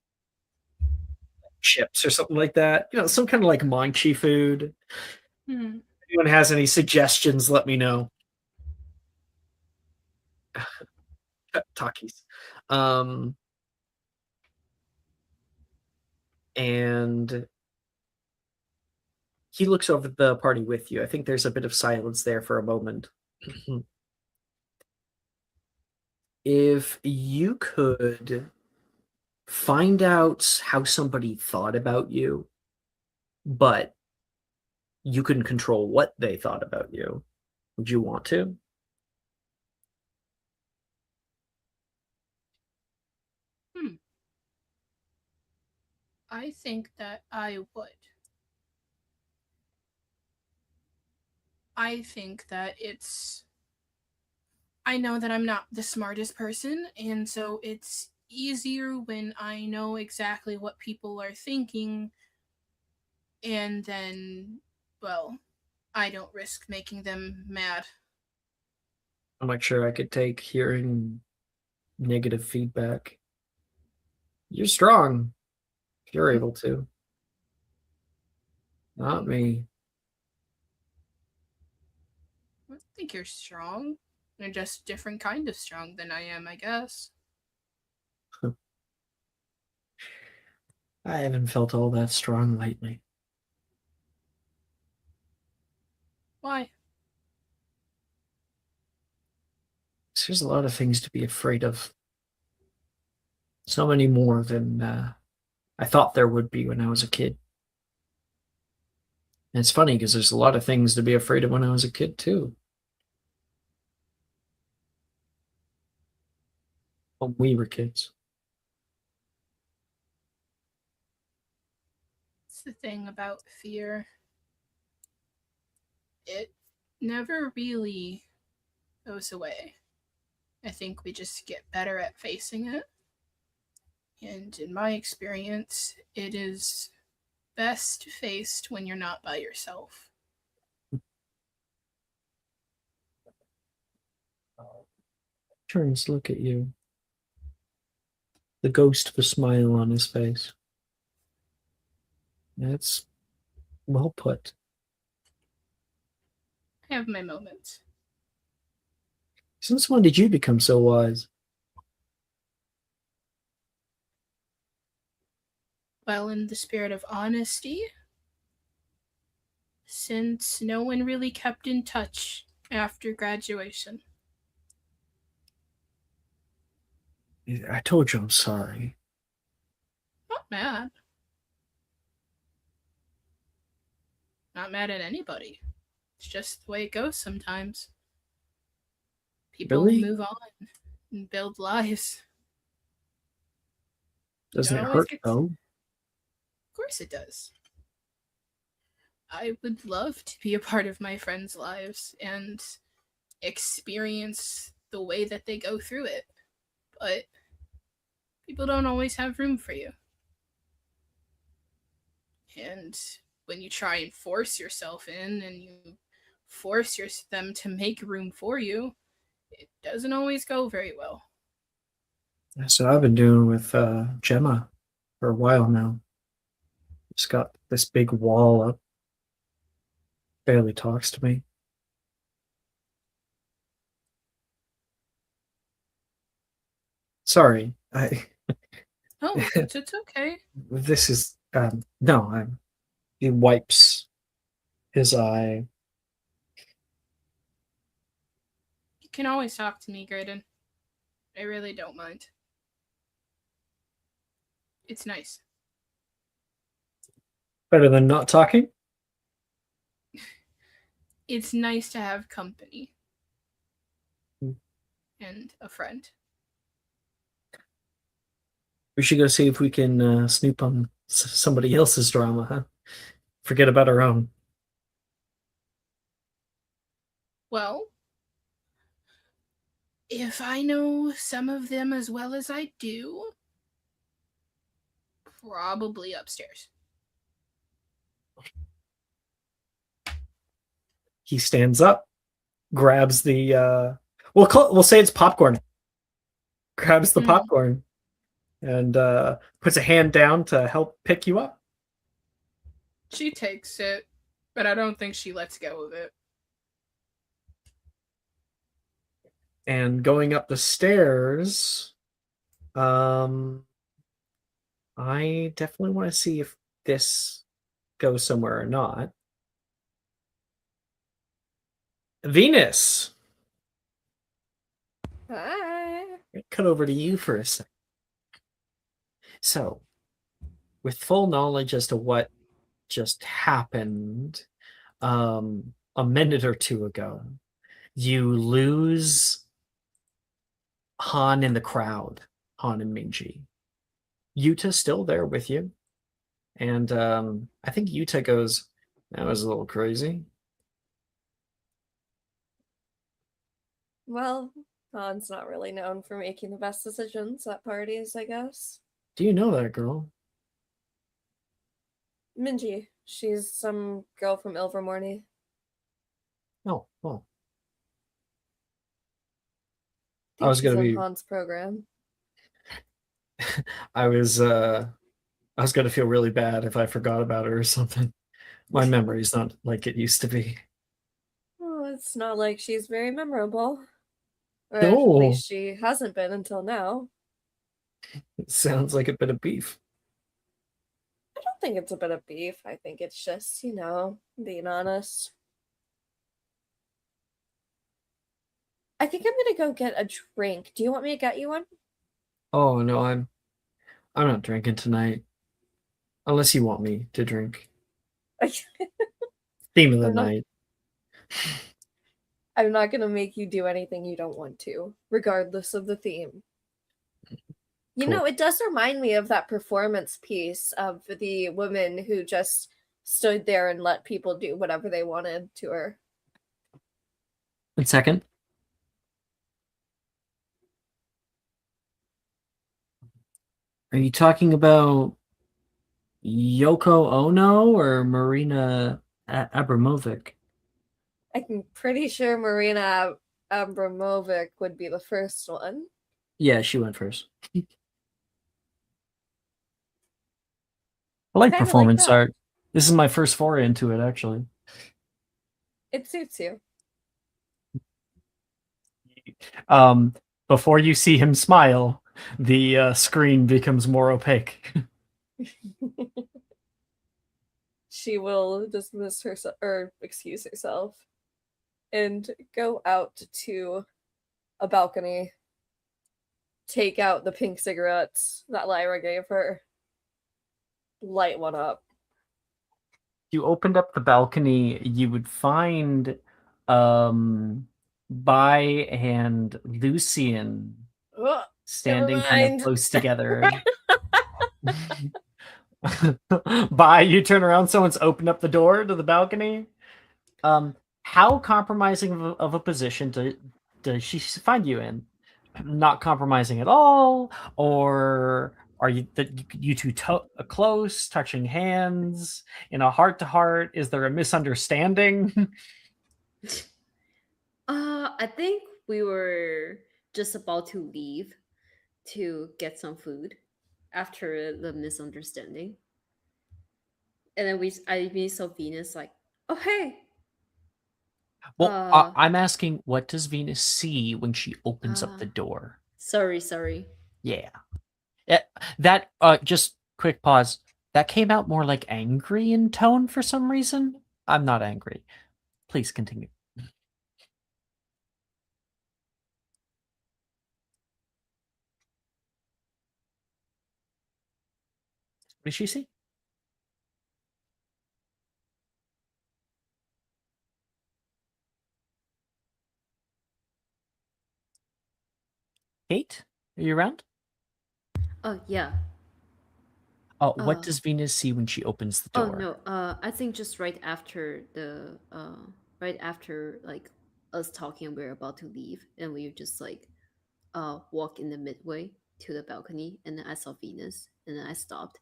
chips or something like that. You know, some kind of like munchy food. Hmm. If anyone has any suggestions, let me know. Takis. And he looks over the party with you. I think there's a bit of silence there for a moment. If you could find out how somebody thought about you, but you couldn't control what they thought about you, would you want to? I think that I would. I think that I know that I'm not the smartest person, and so it's easier when I know exactly what people are thinking, and then, well, I don't risk making them mad. I'm not sure I could take hearing negative feedback. You're strong. If you're able to. Not me. I think you're strong. You're just a different kind of strong than I am, I guess. I haven't felt all that strong lately. Why? There's a lot of things to be afraid of. So many more than I thought there would be when I was a kid. And it's funny because there's a lot of things to be afraid of when I was a kid too. When we were kids. It's the thing about fear. It never really goes away. I think we just get better at facing it. And in my experience, it is best faced when you're not by yourself. Turns to look at you. The ghost of a smile on his face. That's well put. I have my moments. Since when did you become so wise? Well, in the spirit of honesty, since no one really kept in touch after graduation. I told you I'm sorry. Not mad. Not mad at anybody. It's just the way it goes sometimes. People Really? move on and build lives. Doesn't it Don't always hurt get- though? Of course it does. I would love to be a part of my friends' lives, and experience the way that they go through it. But people don't always have room for you. And when you try and force yourself in and you force them to make room for you, it doesn't always go very well. That's what I've been doing with Gemma for a while now. Just got this big wall up. Barely talks to me. Sorry, Oh, it's okay. this is no. He wipes his eye. You can always talk to me, Graydon. I really don't mind. It's nice. Better than not talking. It's nice to have company. Hmm. And a friend. We should go see if we can snoop on somebody else's drama, huh? Forget about our own. Well, if I know some of them as well as I do, probably upstairs. He stands up, grabs the we'll say it's popcorn. Grabs the popcorn and puts a hand down to help pick you up. She takes it, but I don't think she lets go of it. And going up the stairs, I definitely want to see if this goes somewhere or not. Venus, Hi. cut over to you for a second. So, with full knowledge as to what just happened a minute or two ago, you lose Han in the crowd, Han and Minji. Yuta's still there with you. And I think Yuta goes, that was a little crazy. Well, Han's not really known for making the best decisions at parties, I guess. Do you know that girl? Minji. She's some girl from Ilvermorny. Oh, well. I was gonna in be Han's program. I was gonna feel really bad if I forgot about her or something. My memory's not like it used to be. Oh, it's not like she's very memorable. Or No. at least she hasn't been until now. It sounds like a bit of beef. I don't think it's a bit of beef. I think it's just, being honest. I think I'm gonna go get a drink. Do you want me to get you one? Oh no, I'm not drinking tonight. Unless you want me to drink. Theme of the night. I'm not gonna make you do anything you don't want to, regardless of the theme. You know, it does remind me of that performance piece of the woman who just stood there and let people do whatever they wanted to her. One second. Are you talking about Yoko Ono or Marina Abramovic? I'm pretty sure Marina Abramovic would be the first one. Yeah, she went first. I like Kinda performance like that. art. This is my first foray into it, actually. It suits you. Before you see him smile, the screen becomes more opaque. She will dismiss herself or excuse herself and go out to a balcony, take out the pink cigarettes that Lyra gave her, light one up. You opened up the balcony, you would find Bai and Lucian standing kind of close together. Bai, you turn around, someone's opened up the door to the balcony. how compromising of a position does she find you in? Not compromising at all, or are you two close, touching hands in a heart to heart? Is there a misunderstanding? I think we were just about to leave to get some food after the misunderstanding. And then we saw Venus like, oh hey. Well, I'm asking, what does Venus see when she opens up the door? Sorry. Yeah. That just quick pause. That came out more like angry in tone for some reason. I'm not angry. Please continue. What did she see? Kate, are you around? Oh yeah. What does Venus see when she opens the door? Oh no. I think just right after like us talking, we're about to leave, and we just like walk in the midway to the balcony, and then I saw Venus, and then I stopped.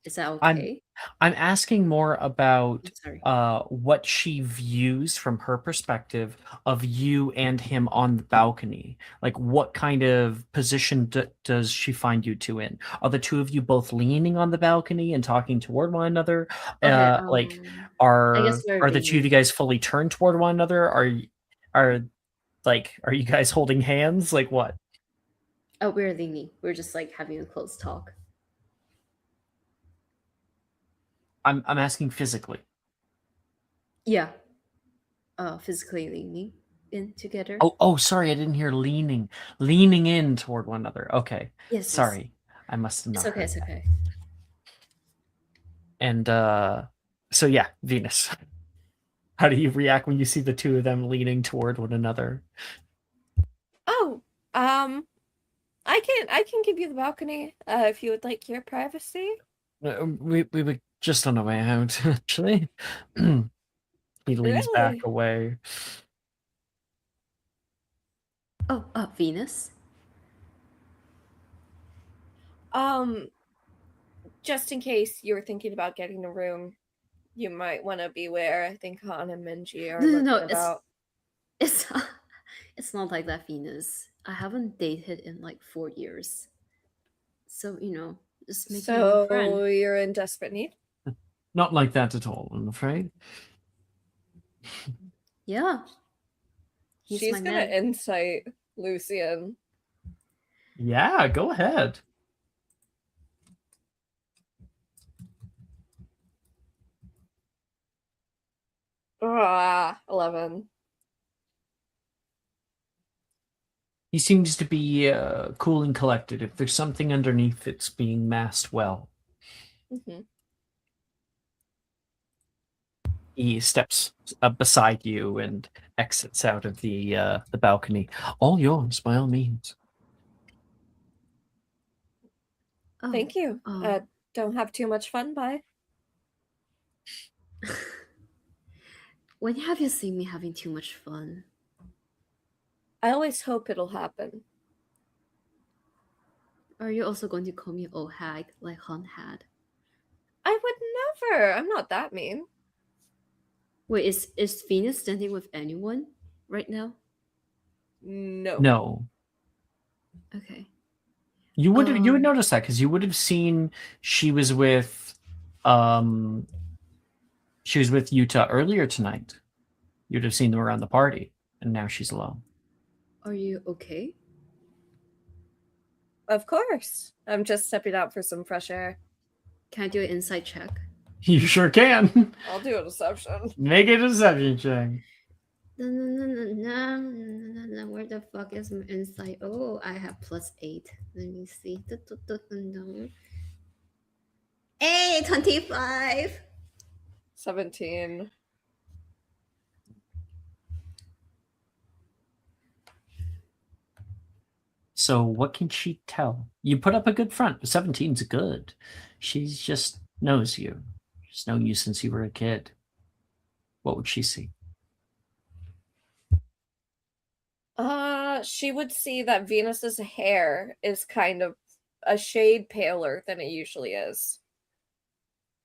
Is that okay? I'm asking more about Sorry. what she views from her perspective of you and him on the balcony. Like, what kind of position does she find you two in? Are the two of you both leaning on the balcony and talking toward one another? Okay, Like, I guess we're are the two of you leaning. guys fully turned toward one another? Are you guys holding hands? Like what? Oh, we're leaning. We're just like having a close talk. I'm asking physically. Yeah. Physically leaning in together. Oh, sorry, I didn't hear leaning. Leaning in toward one another. Okay. Yes. Sorry. I must have not. It's okay. heard It's that. okay. And so yeah, Venus. How do you react when you see the two of them leaning toward one another? Oh, I can give you the balcony if you would like your privacy. We were just on our way out, actually. He leans back Really? away. Oh, Venus. Just in case you were thinking about getting a room, you might want to beware. I think Han and Minji are looking about. It's not like that, Venus. I haven't dated in like 4 years, so just make me a friend. So you're in desperate need? Not like that at all, I'm afraid. Yeah. She's my gonna man. insight Lucian. Yeah, go ahead. Ah, 11. He seems to be cool and collected. If there's something underneath, it's being masked well. Mm-hmm. He steps beside you and exits out of the balcony. All yours, by all means. Oh, Thank you. Don't have too much fun, bye. When have you seen me having too much fun? I always hope it'll happen. Are you also going to call me old hag like Han had? I would never. I'm not that mean. Wait, is Venus standing with anyone right now? No. No. Okay. You would notice that because you would have seen she was with Yuta earlier tonight. You'd have seen them around the party, and now she's alone. Are you okay? Of course. I'm just stepping out for some fresh air. Can I do an insight check? You sure can. I'll do a deception. Make a deception check. No. Where the fuck is my insight? Oh, I have +8. Let me see. Hey, 25. 17. So what can she tell? You put up a good front. 17's good. She just knows you. She's known you since you were a kid. what would she see? She would see that Venus's hair is kind of a shade paler than it usually is.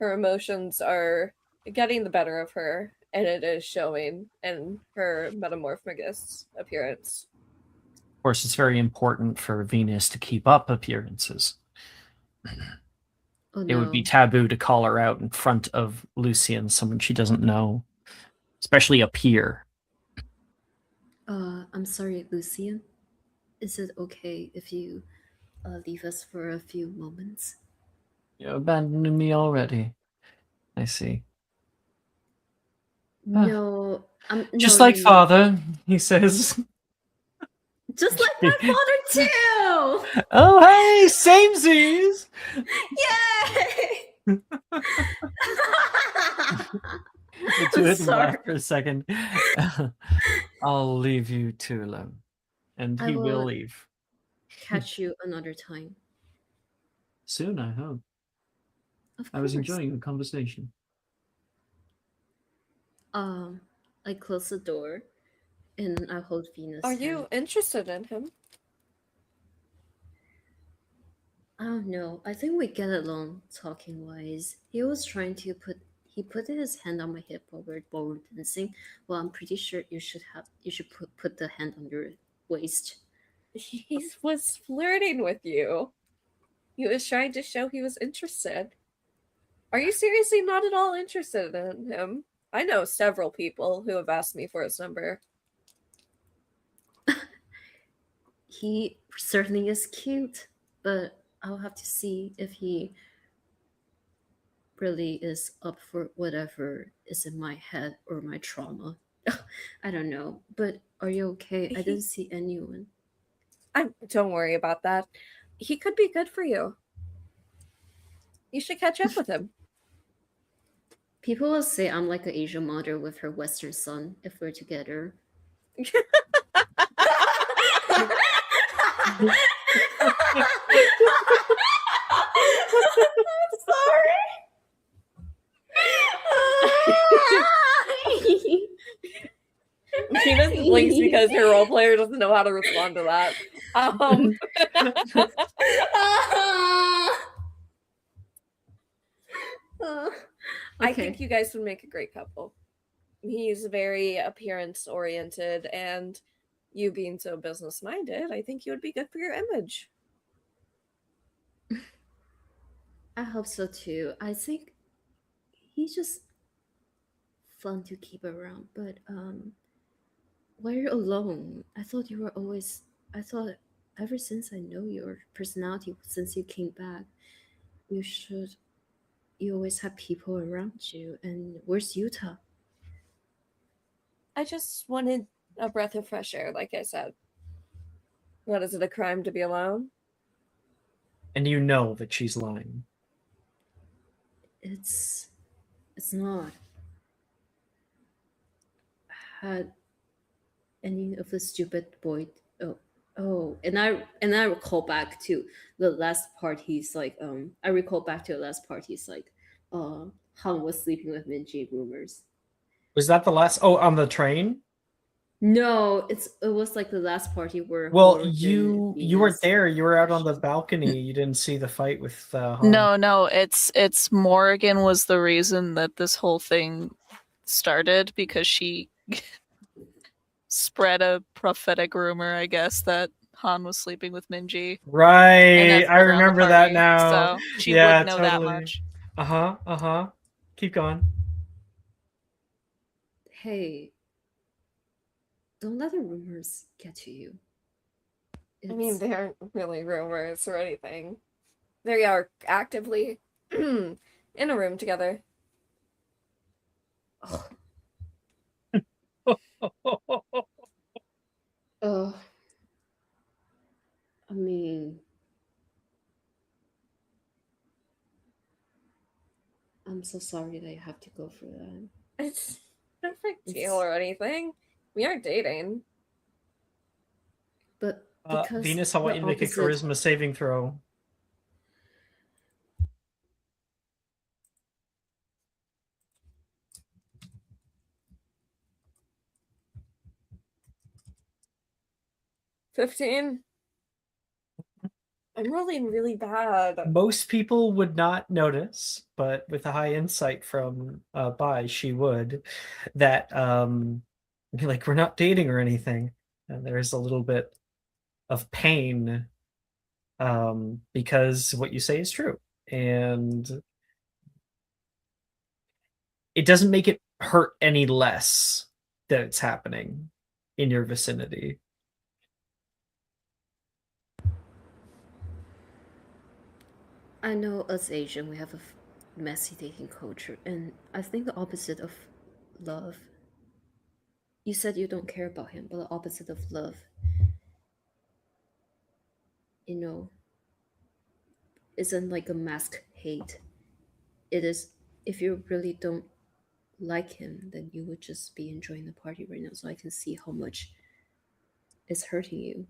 Her emotions are getting the better of her, and it is showing in her metamorphosis appearance. Of course, it's very important for Venus to keep up appearances. Oh It would be no. taboo to call her out in front of Lucian, someone she doesn't know, especially a peer. I'm sorry, Lucian. Is it okay if you leave us for a few moments? You abandoned me already. I see. No, no, Just no, like no. father, he says. Just like my father too. Oh, hey, samesies! Yay! The two I'm of them sorry. laugh for a second. I'll leave you two alone. And I he will will leave. catch you another time. Soon, I hope. Of I was course. enjoying the conversation. I close the door and I hold Venus. Are you hand. interested in him? I don't know. I think we get along talking wise. He was trying to put his hand on my hip while we're dancing. Well, I'm pretty sure you should put the hand on your waist. He was flirting with you. He was trying to show he was interested. Are you seriously not at all interested in him? I know several people who have asked me for his number. He certainly is cute, but I'll have to see if he really is up for whatever is in my head or my trauma. I don't know. But are you okay? I didn't see anyone. Don't worry about that. He could be good for you. You should catch up with him. People will say I'm like an Asian mother with her Western son if we're together. Sorry. Venus blinks because her role player doesn't know how to respond to that. I think you guys would make a great couple. He's very appearance oriented, and you being so business minded, I think you would be good for your image. I hope so too. I think he's just fun to keep around, but why are you alone? I thought ever since I know your personality since you came back, you always have people around you. And where's Utah? I just wanted a breath of fresh air, like I said. What, is it a crime to be alone? And you know that she's lying. It's not. Had any of the stupid boy and I recall back to the last part. He's like I recall back to the last part. He's like Han was sleeping with Minji rumors. Was that the last? Oh, on the train? No, it was like the last party where. Well, Morgan, you Venus, weren't there. You were out on the balcony. You didn't see the fight with Han. No, it's Morgan was the reason that this whole thing started because she spread a prophetic rumor, I guess, that Han was sleeping with Minji. Right, I around the remember that party, now. So she Yeah, would know that totally. much. Uh-huh. Keep going. Hey, don't let the rumors get to you. I mean, they aren't really rumors or anything. They are actively in a room together. I mean, I'm so sorry that you have to go through that. It's no big deal or anything. We aren't dating. But because Venus, I want you to make a charisma saving throw. 15. I'm rolling really bad. Most people would not notice, but with a high insight from Bai, she would. That like we're not dating or anything. And there is a little bit of pain because what you say is true, and it doesn't make it hurt any less that it's happening in your vicinity. I know as Asian we have a messy dating culture, and I think the opposite of love. You said you don't care about him, but the opposite of love, you know, isn't like a mask hate. It is, if you really don't like him, then you would just be enjoying the party right now. So I can see how much it's hurting you.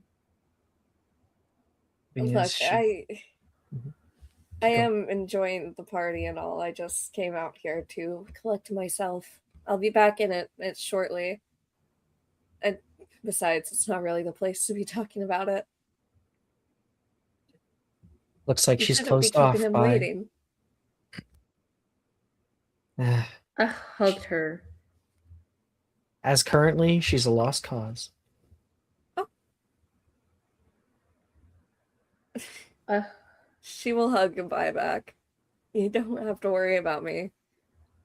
Look, I Mhm. am enjoying the party and all. I just came out here to collect myself. I'll be back in it shortly. And besides, it's not really the place to be talking about it. Looks like You she's shouldn't be closed off keeping him by. waiting. I hugged her. As currently, she's a lost cause. She will hug and buy back. You don't have to worry about me.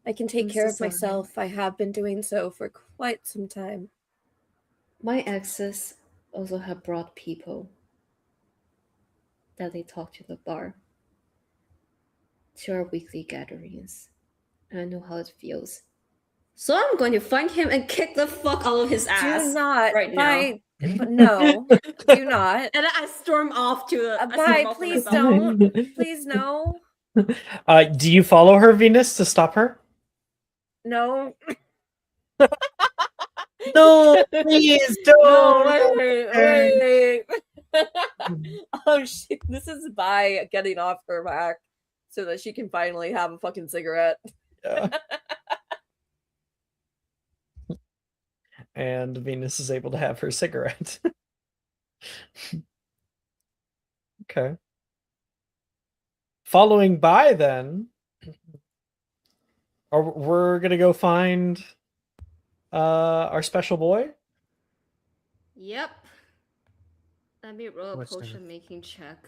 I can take I'm care so of sorry. myself. I have been doing so for quite some time. My exes also have brought people that they talk to the bar, to our weekly gatherings. And I know how it feels. So I'm going to find him and kick the fuck out of his ass. Do not right buy. But no, do not. And then I storm off to the. I storm Bye, off on please the balcony. don't. Please no. Do you follow her, Venus, to stop her? No. No, please No, don't. wait. Oh shit! This is Bai getting off her back so that she can finally have a fucking cigarette. Yeah. And Venus is able to have her cigarette. Okay. Following by then, we're gonna go find our special boy. Yep. Let me roll a What's that? potion making check.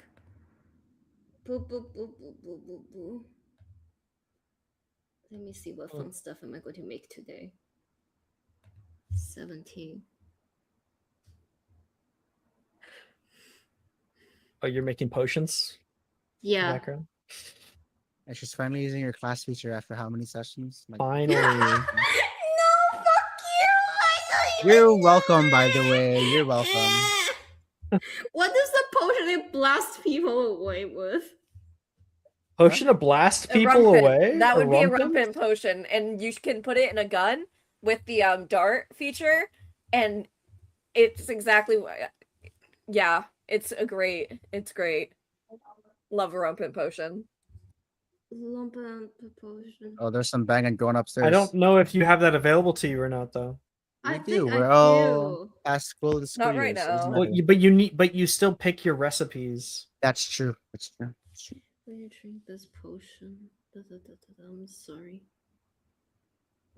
Boo, boo, boo, boo, boo, boo, boo. Let me see what fun stuff am I going to make today. 17. Oh, you're making potions in the Yeah. background? And she's finally using her class feature after how many sessions? Like, Finally. No, fuck you! I don't even you're know welcome, by the it. way. You're welcome. What does the potion they blast people away with? Potion to blast A people rumpin. away? That would be a rumpin? rumpin potion, and you can put it in a gun with the dart feature, and it's exactly what. Yeah, it's great. Love a rumpin potion. Lumpen potion. Oh, there's some banging going upstairs. I don't know if you have that available to you or not, though. We I do. think We're I all do. past school. Not right now. Well, but you still pick your recipes. That's true. That's true. That's true. When you drink this potion. I'm sorry.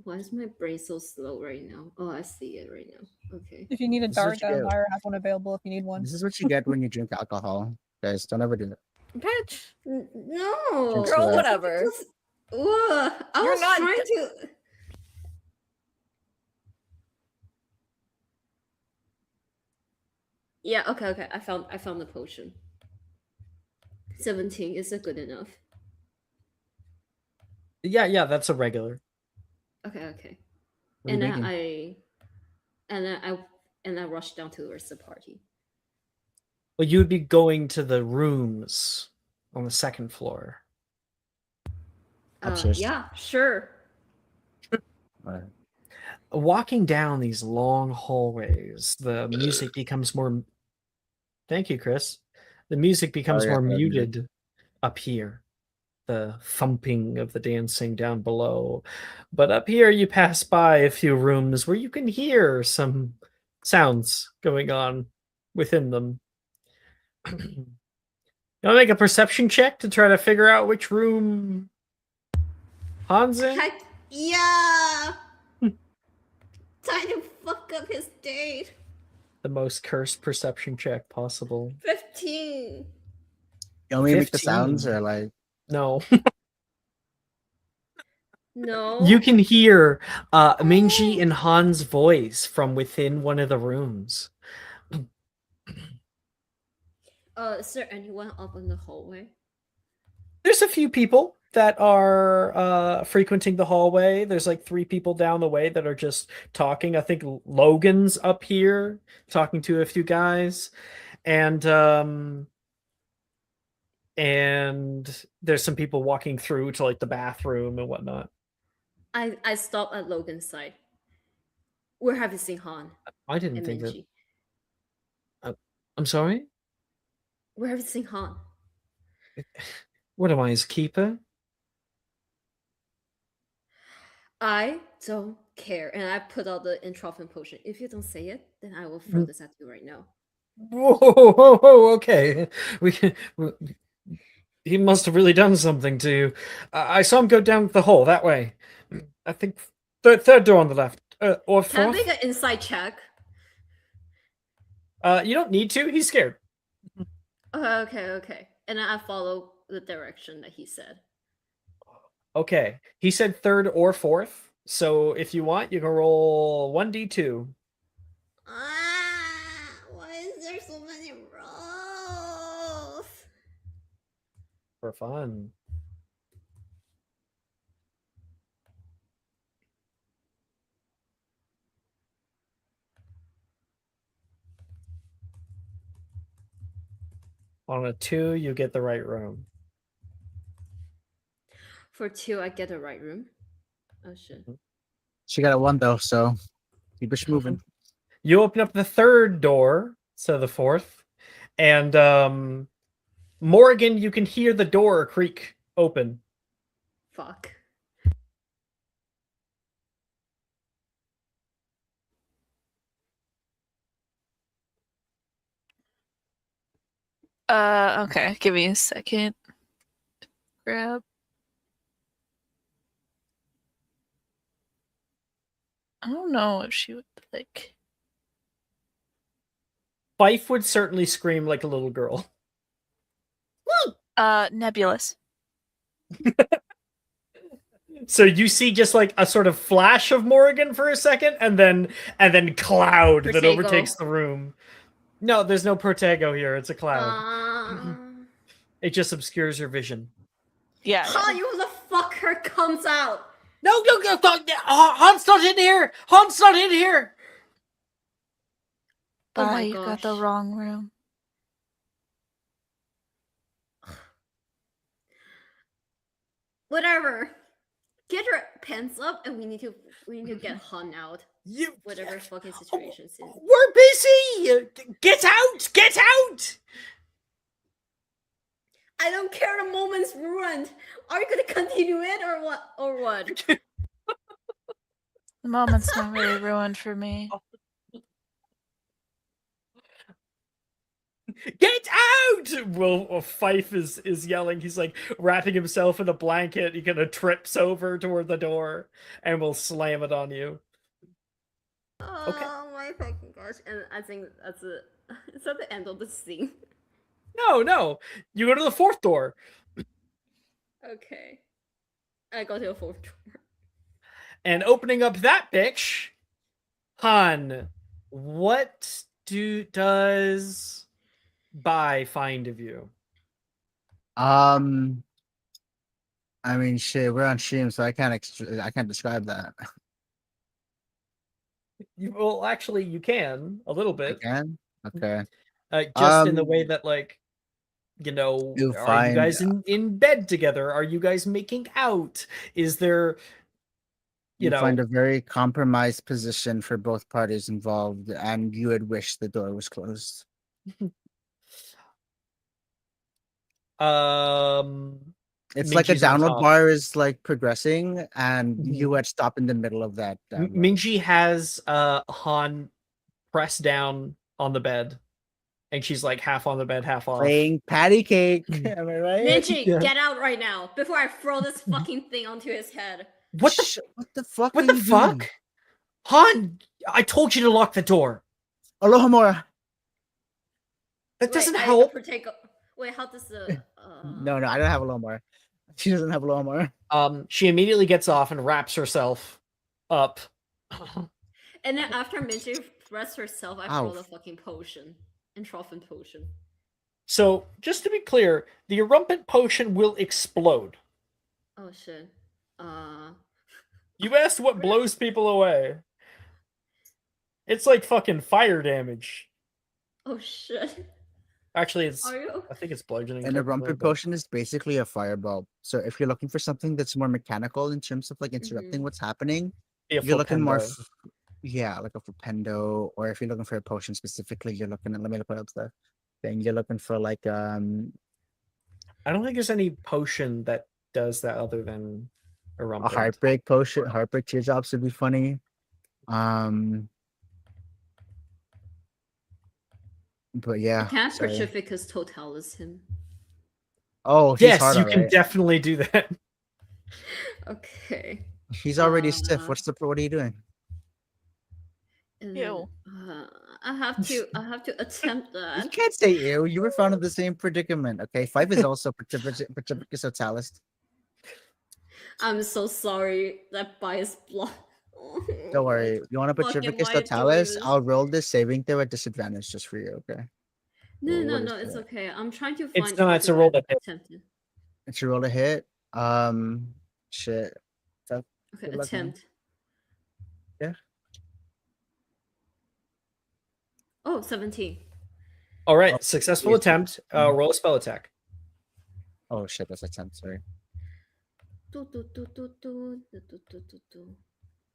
Why is my brain so slow right now? Oh, I see it right now. Okay. If you need a This is dart, what you get. Lyra has one available if you need one. This is what you get when you drink alcohol. Guys, don't ever do that. Bitch. No. Jinx Girl, it. whatever. I You're was not trying to. Yeah. Okay. I found the potion. 17 is it good enough? Yeah, that's a regular. Okay. What are you And making? then I rushed down to the rest of the party. Well, you would be going to the rooms on the second floor. Upstairs. Yeah, sure. Alright. Walking down these long hallways, the music becomes more. Thank you, Chris. The music becomes yeah, more yeah. muted up here. The thumping of the dancing down below. But up here, you pass by a few rooms where you can hear some sounds going on. within them. You want to make a perception check to try to figure out which room Han's in? Heck yeah! Time to fuck up his date. The most cursed perception check possible. 15. You want me to make the 15. sounds or like? No. No. You can hear Minji and Han's voice from within one of the rooms. Is there anyone up in the hallway? There's a few people that are frequenting the hallway. There's like 3 people down the way that are just talking. I think Logan's up here talking to a few guys. And there's some people walking through to like the bathroom and whatnot. I stop at Logan's side. Where have you seen Han I didn't and think Minji? that. I'm sorry? Where have you seen Han? What am I, his keeper? I don't care. And I put out the entropy potion. If you don't say it, then I will throw this at you right now. Whoa, okay. He must have really done something to you. I saw him go down the hall that way. I think third door on the left. Or Can I fourth. make an inside check? You don't need to. He's scared. Okay. And I follow the direction that he said. Okay. He said third or fourth. So if you want, you can roll 1d2. Why is there so many rolls? For fun. On a 2, you get the right room. For 2, I get the right room. Oh shit. She got a 1 though, so keep it moving. You open up the third door, so the fourth, and Morgan, you can hear the door creak open. Fuck. Okay, give me a second. Grab. I don't know if she would like. Fife would certainly scream like a little girl. Nebulous. So you see just like a sort of flash of Morgan for a second, and then cloud that Protego. overtakes the room. No, there's no Protego here. It's a cloud. It just obscures your vision. Yeah. Han, you the fucker comes out. No, Han's not in here. Han's not in here. Oh my You got the gosh. wrong room. Whatever. Get your pants up, and we need to get Han out. You. Whatever fucking situation it's in. We're busy. Get out. Get out. I don't care. The moment's ruined. Are you gonna continue it or what? Or what? The moment's not really ruined for me. Get out! Well, Fife is yelling. He's like wrapping himself in a blanket. He kind of trips over toward the door and will slam it on you. Okay. Oh my fucking gosh! And I think that's it. Is that the end of the scene? No. You go to the fourth door. Okay. I go to the fourth door. And opening up that bitch, Han, what does Bai find of you? I mean, shit, we're on stream, so I can't describe that. Well, actually, you can a little I bit. can. Okay. Just in the way that, like, you know, You are find- you guys in bed together? Are you guys making out? Is there, you know, find a very compromised position for both parties involved, and you would wish the door was closed. It's like a Minji's on downward top. bar is like progressing, and Mhm. you would stop in the middle of that. Minji has Han pressed down on the bed, and she's like half on the bed, half off. Playing patty cake. Am I right? Minchi, Yeah. get out right now before I throw this fucking thing onto his head. What the What the fuck? what are the you fuck? doing? Han, I told you to lock the door. Aloha Mora. That doesn't Wait, help. Wait, how does the No, I don't have Aloha Mora. She doesn't have Aloha Mora. She immediately gets off and wraps herself up. And then after Minchi rests herself, I Ow. throw the fucking potion. Entrophin potion. So, just to be clear, the erumpent potion will explode. Oh shit. You asked what blows people away. It's like fucking fire damage. Oh shit. Actually, it's Are you? I think it's bludgeoning. And a technically, rumpet but- potion is basically a fireball. So if you're looking for something that's more mechanical in terms of like interrupting Mhm. what's happening, Be a you're looking more, flipendo. yeah, like a flipendo. Or if you're looking for a potion specifically, you're looking at. Let me put up the thing. You're looking for like I don't think there's any potion that does that other than a a rumpet. heartbreak potion. Heartbreak teardrops would be funny. But I yeah. can't sorry. Pacificus Totalis him. Oh, he's Yes, hard, you can alright. definitely do that. Okay. He's already stiff. Uh, What are you doing? And Ew. I have to attempt You that. can't say ew. You were found in the same predicament. Okay, 5 is also Pacificus Totalis. I'm so sorry that bias block. Don't worry. You want to Fucking Pacificus why I do Totalis? this? I'll roll this saving throw at disadvantage just for you. Okay. No, Well, no, what no, is it's that? okay. I'm trying to It's find. not, how it's to a roll that hit. attempt it. It's a roll to hit. Shit. Tough. Okay, Good luck, man. attempt. Yeah. Oh, 17. All right, Oh, successful yes. attempt. Roll a spell attack. Oh shit, that's a 10. Sorry. Do, do, do, do, do, do, do, do, do, do.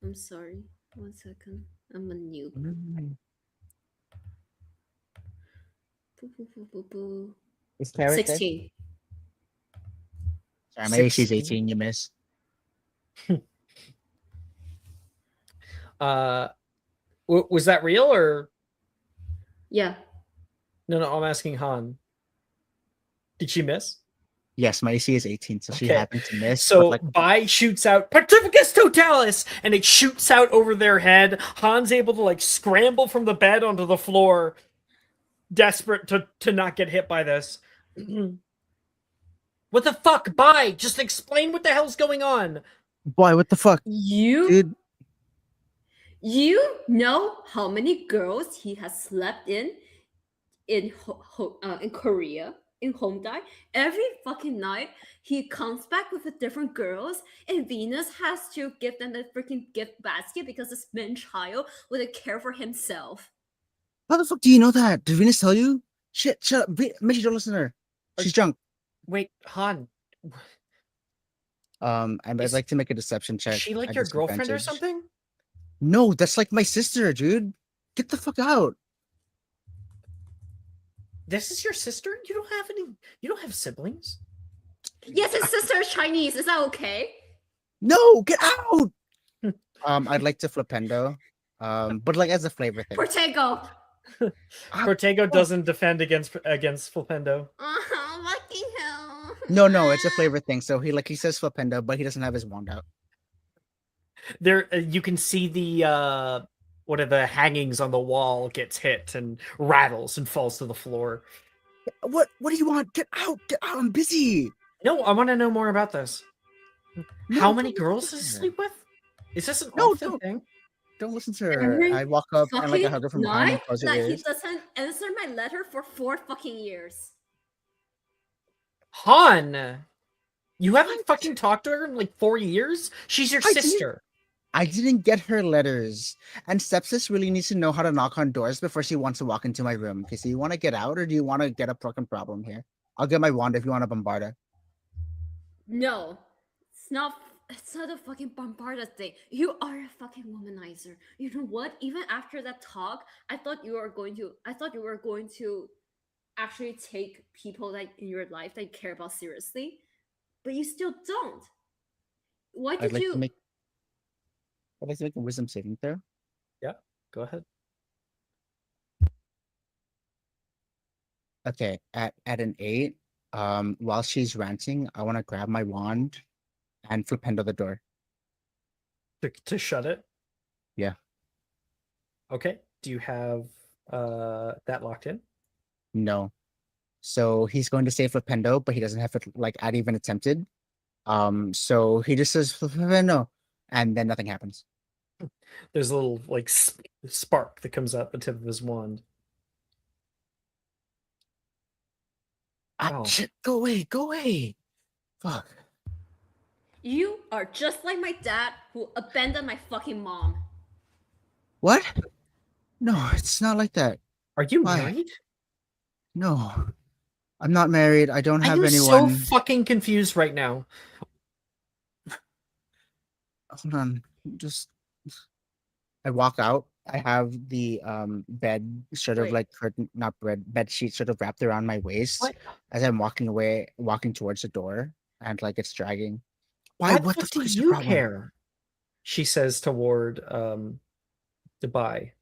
I'm sorry. 1 second. I'm a noob. Boo, boo, boo, boo, boo. Is character? 16. Sorry, my AC is 16. 18. You miss. Was that real or Yeah. no? I'm asking Han. Did she miss? Yes, my AC is 18, so she Okay. happened to miss. So but like, Bai shoots out Pacificus Totalis, and it shoots out over their head. Han's able to like scramble from the bed onto the floor, desperate to not get hit by this. What the fuck, Bai? Just explain what the hell's going on. boy, what the fuck, You dude? you know how many girls he has slept in in Korea, in Hongdae? Every fucking night he comes back with the different girls, and Venus has to give them the freaking gift basket because this man child wouldn't care for himself. How the fuck do you know that? Did Venus tell you? Shit, shut up. Mitchie, don't listen to her. She's drunk. Wait, Han, I'd Is- like to make a deception check. is she like at your girlfriend or disadvantage. something? No, that's like my sister, dude. Get the fuck out. This is your sister? You don't have any. You don't have siblings. Yes, his sister is Chinese. Is that okay? No, get out. I'd like to flipendo. But like as a flavor thing. Protego. Protego doesn't defend against Flipendo. Fucking hell. No, it's a flavor thing. So he says flipendo, but he doesn't have his wand out. There, you can see the one of the hangings on the wall gets hit and rattles and falls to the floor. What do you want? Get out! Get out! I'm busy. No, I want to know more about this. No, How many don't girls listen does he to her. sleep with? Is this an No, often don't. thing? Don't listen to her. Every I walk up and like I fucking hug her from behind and night close her that he ears. doesn't answer my letter for 4 fucking years. Han, you haven't fucking talked to her in like 4 years. She's your I did. sister. I didn't get her letters. And Sepsis really needs to know how to knock on doors before she wants to walk into my room. Okay, so you want to get out or do you want to get a fucking problem here? I'll get my wand if you want to bombard her. No, it's not. It's not a fucking bombarda thing. You are a fucking womanizer. You know what? Even after that talk, I thought you were going to. I thought you were going to actually take people that in your life that you care about seriously, but you still don't. Why I'd did like you? to make a wisdom saving throw. Go ahead. Okay, at an 8, while she's ranting, I want to grab my wand and flipendo the door. To shut it. Yeah. Okay. Do you have that locked in? No. So he's going to say flipendo, but he doesn't have it like at even attempted. So he just says flipendo, and then nothing happens. There's a little like spark that comes out the tip of his wand. Ah, Oh. shit, go away, go away. Fuck. You are just like my dad who abandoned my fucking mom. What? No, it's not like that. Are you Why? married? No. I'm not married. I don't have I'm anyone. so fucking confused right now. Hold on. Just I walk out. I have the bed sort of Wait. like curtain, not bed sheet sort of wrapped around my waist What? as I'm walking towards the door, and like it's dragging. Why Why? the What the fuck do fuck is your you problem? care? She says toward Dubai.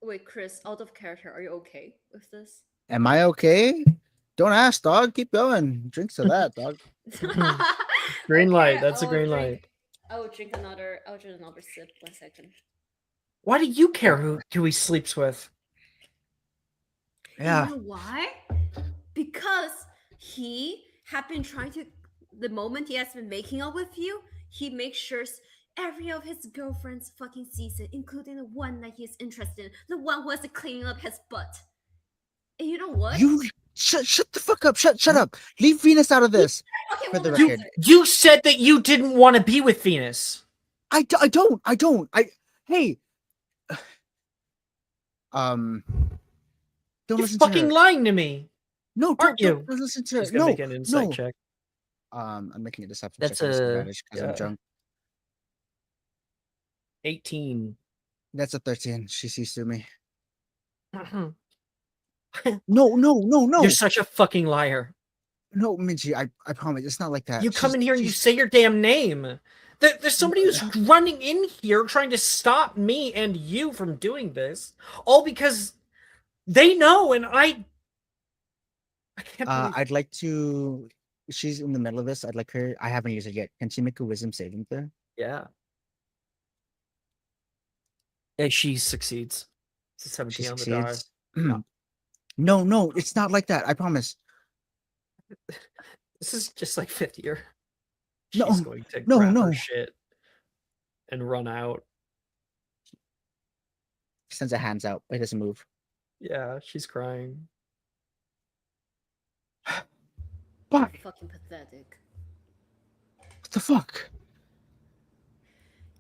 Wait, Chris, out of character, are you okay with this? Am I okay? Don't ask, dog. Keep going. Drinks to that, dog. Green light. Okay, That's a I will green drink- light. I will drink another. I'll drink another sip. 1 second. Why do you care who he sleeps with? Yeah. You know why? Because he had been trying to. The moment he has been making out with you, he makes sure every of his girlfriends fucking sees it, including the one that he's interested in, the one who has to clean up his butt. And you know what? You shut the fuck up. Shut up. Leave Venus out of this. Okay, For well, the then record. answer. You said that you didn't want to be with Venus. I don't. Hey. Don't You're listen to fucking her. lying to me. No, Aren't you? don't listen to her. She's gonna No, make an insight no. check. I'm making a deception That's check at a disadvantage because I'm yeah. drunk. 18. That's a 13. She sees through me. You're No. such a fucking liar. No, Minji, I promise it's not like that. You come She's- in here and you she's- say your damn name. There's somebody who's running in here trying to stop me and you from doing this, all because they know, and I can't believe. I'd like to. She's in the middle of this. I'd like her. I haven't used it yet. Can she make a wisdom saving throw? Yeah. And she succeeds. It's a 17 She on the die. succeeds. No, it's not like that. I promise. This is just like fifth year. No, She's going to no, grab no. her shit and run out. Sends her hands out. It doesn't move. Yeah, she's crying. Why? Fucking pathetic. What the fuck?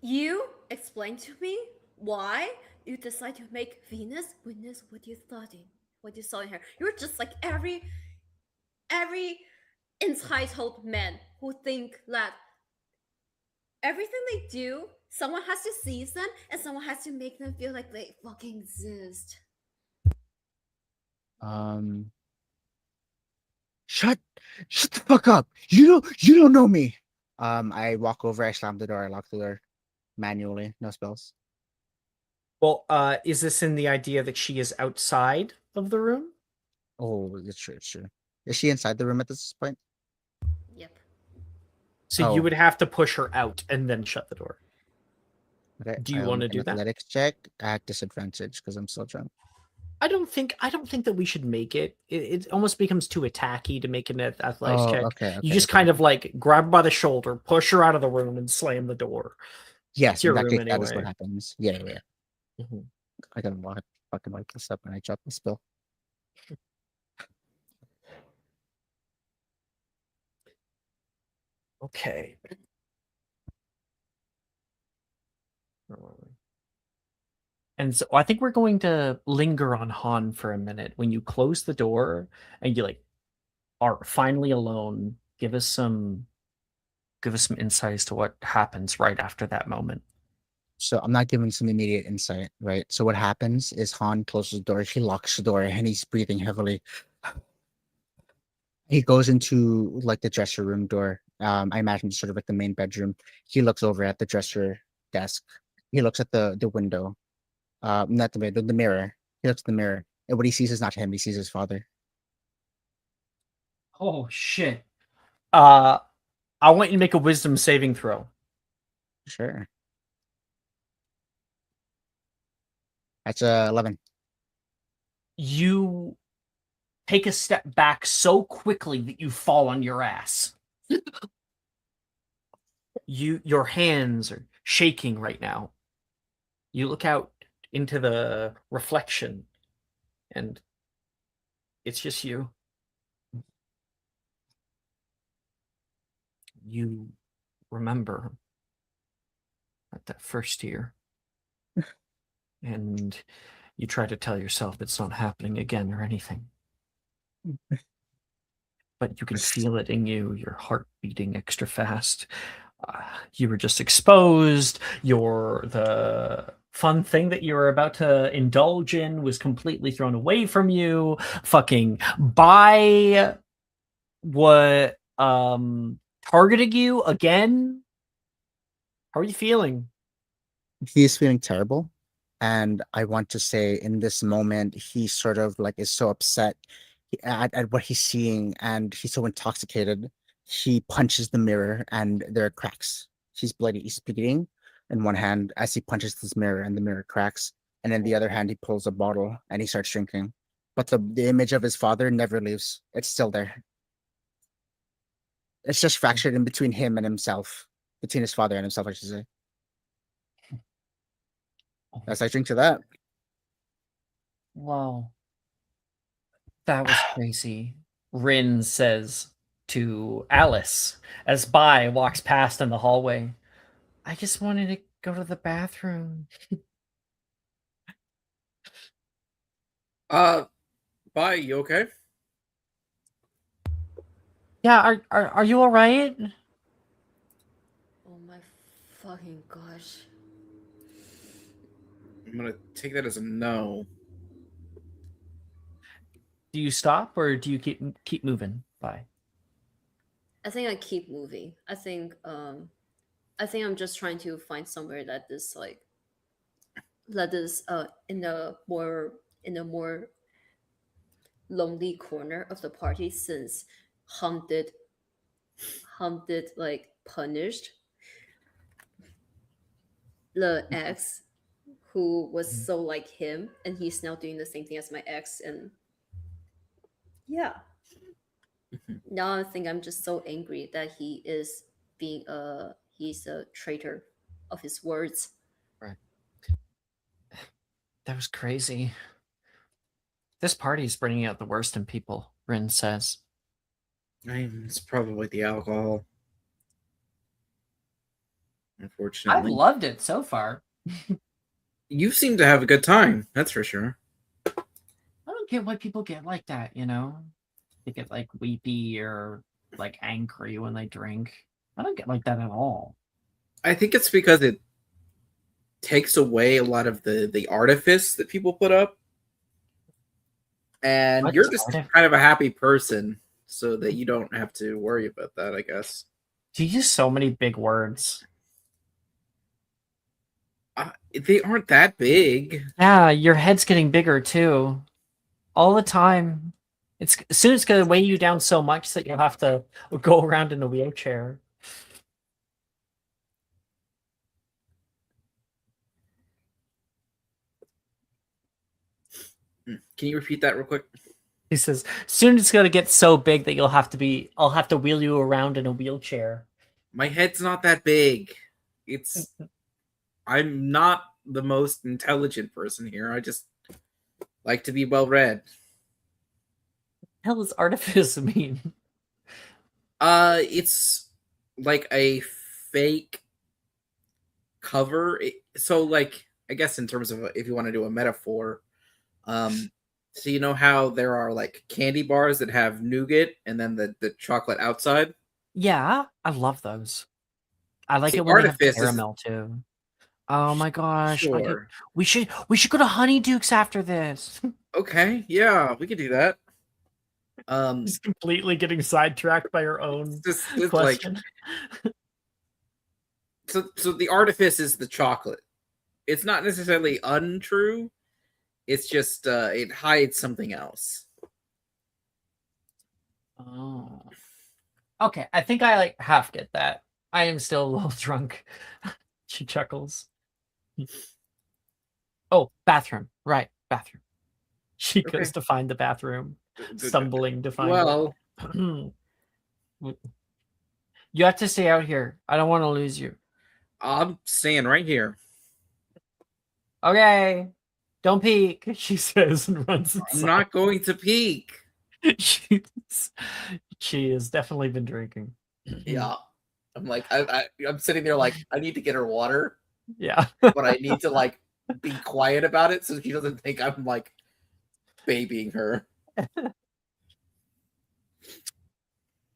You explain to me why you decide to make Venus witness what you thought in, what you saw in her. You're just like every entitled man who think that everything they do, someone has to see them and someone has to make them feel like they fucking exist. Shut the fuck up. You don't know me. I walk over, I slam the door, I lock the door manually, no spells. Well, is this in the idea that she is outside of the room? Oh, it's true. Is she inside the room at this point? Yep. So Oh. you would have to push her out and then shut the door. Okay. Do you I'll wanna make an do that? Athletics check at disadvantage because I'm still drunk. I don't think that we should make it. It almost becomes too attacky to make an athletics check. Okay. You just kind of like grab her by the shoulder, push her out of the room, and slam the door. Yes, your in that room case, that is what anyway. happens. Yeah. Mhm. I gotta fucking wipe this up and I drop the spill. Okay. And so I think we're going to linger on Han for a minute. When you close the door and you like are finally alone, give us some insight as to what happens right after that moment. So I'm not giving some immediate insight, right? So what happens is Han closes the door, he locks the door, and he's breathing heavily. He goes into like the dresser room door. I imagine sort of like the main bedroom. He looks over at the dresser desk. He looks at the window. Not the window, the mirror. He looks at the mirror. And what he sees is not him, he sees his father. Oh shit. I want you to make a wisdom saving throw. Sure. That's 11. You take a step back so quickly that you fall on your ass. Your hands are shaking right now. You look out into the reflection, and it's just you. You remember at that first year, and you try to tell yourself it's not happening again or anything. But you can feel it in you, your heart beating extra fast. You were just exposed. The fun thing that you were about to indulge in was completely thrown away from you. Fucking by what targeting you again. How are you feeling? He's feeling terrible. And I want to say in this moment, he sort of like is so upset at what he's seeing, and he's so intoxicated. He punches the mirror and there are cracks. He's bloody. He's bleeding in one hand as he punches this mirror, and the mirror cracks. And in the other hand, he pulls a bottle and he starts drinking. But the image of his father never leaves. It's still there. It's just fractured in between him and himself. Between his father and himself, I should say. As I drink to that. Wow. That was crazy. Rin says to Alice as Bai walks past in the hallway. I just wanted to go to the bathroom. Bai, you okay? Yeah, are you all right? Oh my fucking gosh. I'm gonna take that as a no. Do you stop or do you keep moving? Bye. I think I keep moving. I think I'm just trying to find somewhere that is like in a more lonely corner of the party, since Hunted like punished the ex who was so like him, and he's now doing the same thing as my ex. And yeah, now I think I'm just so angry that he's a traitor of his words. Right. That was crazy. This party is bringing out the worst in people, Rin says. It's probably the alcohol. I've Unfortunately. loved it so far. You seem to have a good time, that's for sure. I don't get why people get like that, you know? They get like weepy or like angry when they drink. I don't get like that at all. I think it's because it takes away a lot of the artifice that people put up. And What you're just artifice? kind of a happy person, so that you don't have to worry about that, I guess. You use so many big words. They aren't that big. Yeah, your head's getting bigger too. All the time. Soon it's gonna weigh you down so much that you'll have to go around in a wheelchair. Can you repeat that real quick? He says, soon it's gonna get so big that I'll have to wheel you around in a wheelchair. My head's not that big. I'm not the most intelligent person here. I just like to be well read. What the hell does artifice mean? It's like a fake cover. So, like, I guess in terms of if you want to do a metaphor, so you know how there are like candy bars that have nougat and then the chocolate outside? Yeah, I love those. I like See, it when they have artifice is- caramel too. Oh my gosh! Sure. We should go to Honeydukes after this. Okay, yeah, we could do that. Just completely getting sidetracked by our own it's question. So the artifice is the chocolate. It's not necessarily untrue. It's just it hides something else. Oh. Okay, I think I like half get that. I am still a little drunk. She chuckles. Oh, bathroom. Right, bathroom. She goes to find the bathroom, stumbling to find Well, it. You have to stay out here. I don't want to lose you. I'm staying right here. Okay. Don't peek, she says and runs I'm inside. not going to peek. She has definitely been drinking. Yeah. I'm like, I'm sitting there like, I need to get her water, Yeah. but I need to like be quiet about it so she doesn't think I'm like babying her.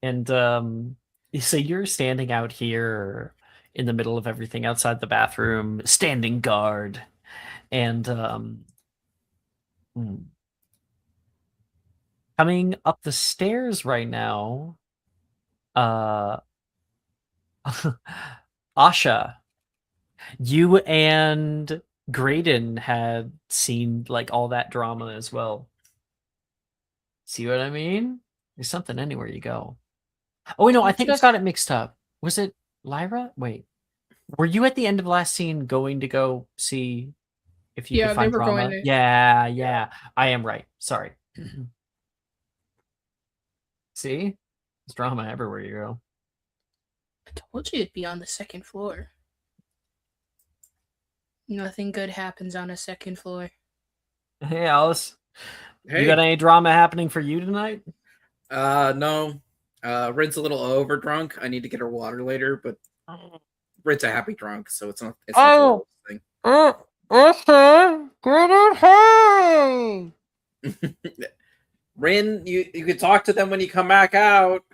And so you're standing out here in the middle of everything outside the bathroom, standing guard. And coming up the stairs right now, Asha, you and Graydon had seen like all that drama as well. See what I mean? There's something anywhere you go. Oh wait, no, I think I got it mixed up. Was it Lyra? Wait, were you at the end of last scene going to go see if you could find drama? Yeah, I am right. Sorry. See, there's drama everywhere you go. I told you it'd be on the second floor. Nothing good happens on a second floor. Hey, Alice. Hey. You got any drama happening for you tonight? No. Rin's a little over drunk. I need to get her water later, but Rin's a happy drunk, so it's not the worst thing. Okay. Hey. Rin, you can talk to them when you come back out.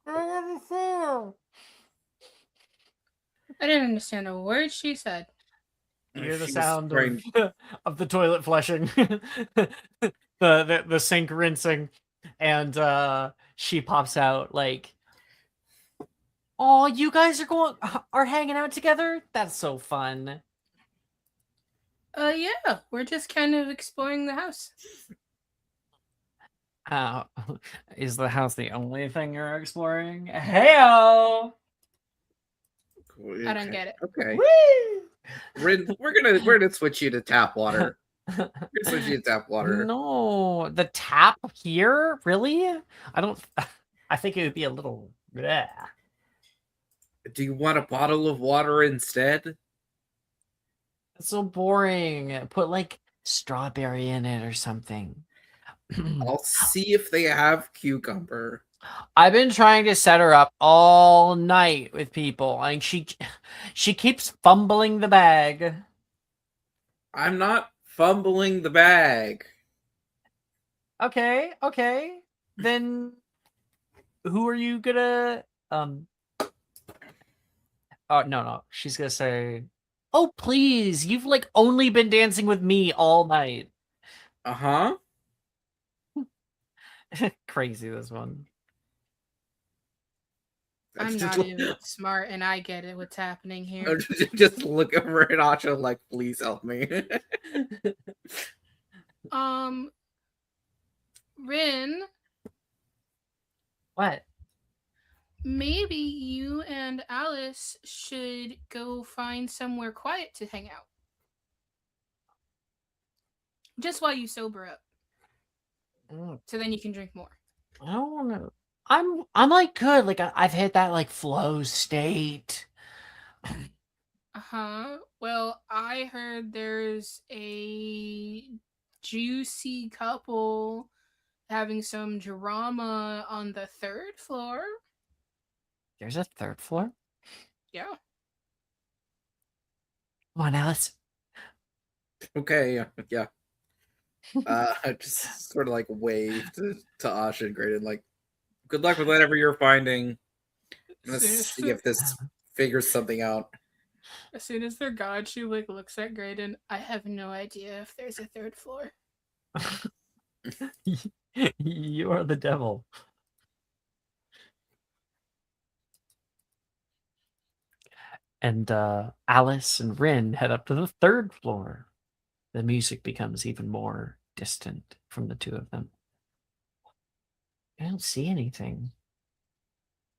I didn't understand a word she said. You hear the She was sound wearing- of the toilet flushing, the sink rinsing, and she pops out like, "Oh, you guys are hanging out together? That's so fun." Yeah, we're just kind of exploring the house. Is the house the only thing you're exploring? Heyo! I don't get it. Okay. Whee! Rin, we're gonna switch you to tap water. We're gonna switch you to tap water. No, the tap here? Really? I don't. I think it would be a little. Bleh. Do you want a bottle of water instead? It's so boring. Put like strawberry in it or something. I'll see if they have cucumber. I've been trying to set her up all night with people, and she keeps fumbling the bag. I'm not fumbling the bag. Okay. Then who are you gonna Oh no. She's gonna say, "Oh please, you've like only been dancing with me all night." Uh-huh. Crazy this one. I'm not even smart, and I get it. What's happening here? Just look over at Asha like, please help me. Rin, What? maybe you and Alice should go find somewhere quiet to hang out. Just while you sober up. So then you can drink more. I don't want to. I'm like good. Like I've hit that like flow state. Uh-huh. Well, I heard there's a juicy couple having some drama on the third floor. There's a third floor? Yeah. Come on, Alice. Okay, yeah. I just sort of like waved to Asha and Graydon, like, good luck with whatever you're finding. Let's see if this figures something out. As soon as they're gone, she like looks at Graydon. I have no idea if there's a third floor. You are the devil. And Alice and Rin head up to the third floor. The music becomes even more distant from the two of them. don't see anything.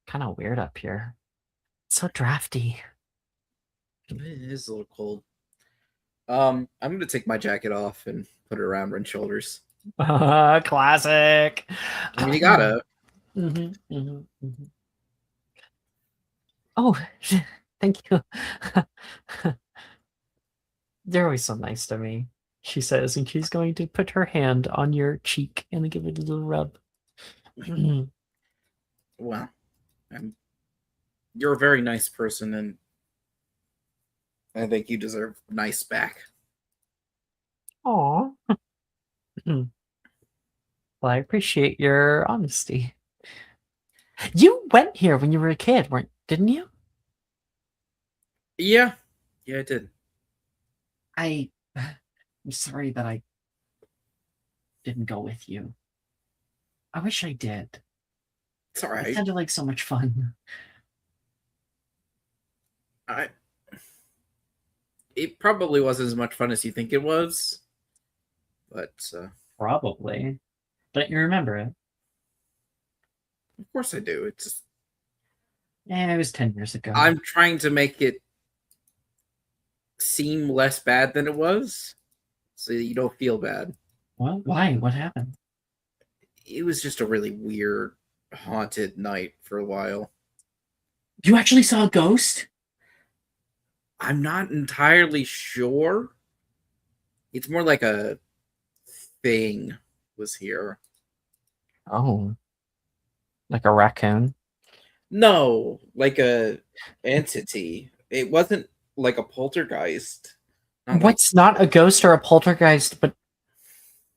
Kind of weird up here. It's so drafty. It is a little cold. I'm gonna take my jacket off and put it around Ren's shoulders. Classic. I mean, you gotta. Oh, thank you. You're always so nice to me, she says, and she's going to put her hand on your cheek and give it a little rub. Well, you're a very nice person, and I think you deserve nice back. Aw. Well, I appreciate your honesty. You went here when you were a kid, didn't you? Yeah, I did. I'm sorry that I didn't go with you. I wish I did. It's all right. It sounded like so much fun. It probably wasn't as much fun as you think it was, but Probably. Don't you remember it? of course I do. It's just, It was 10 years ago. I'm trying to make it seem less bad than it was, so that you don't feel bad. Well, why? What happened? It was just a really weird, haunted night for a while. You actually saw a ghost? I'm not entirely sure. It's more like a thing was here. Oh. Like a raccoon? No, like a entity. It wasn't like a poltergeist. Not like- What's not a ghost or a poltergeist, but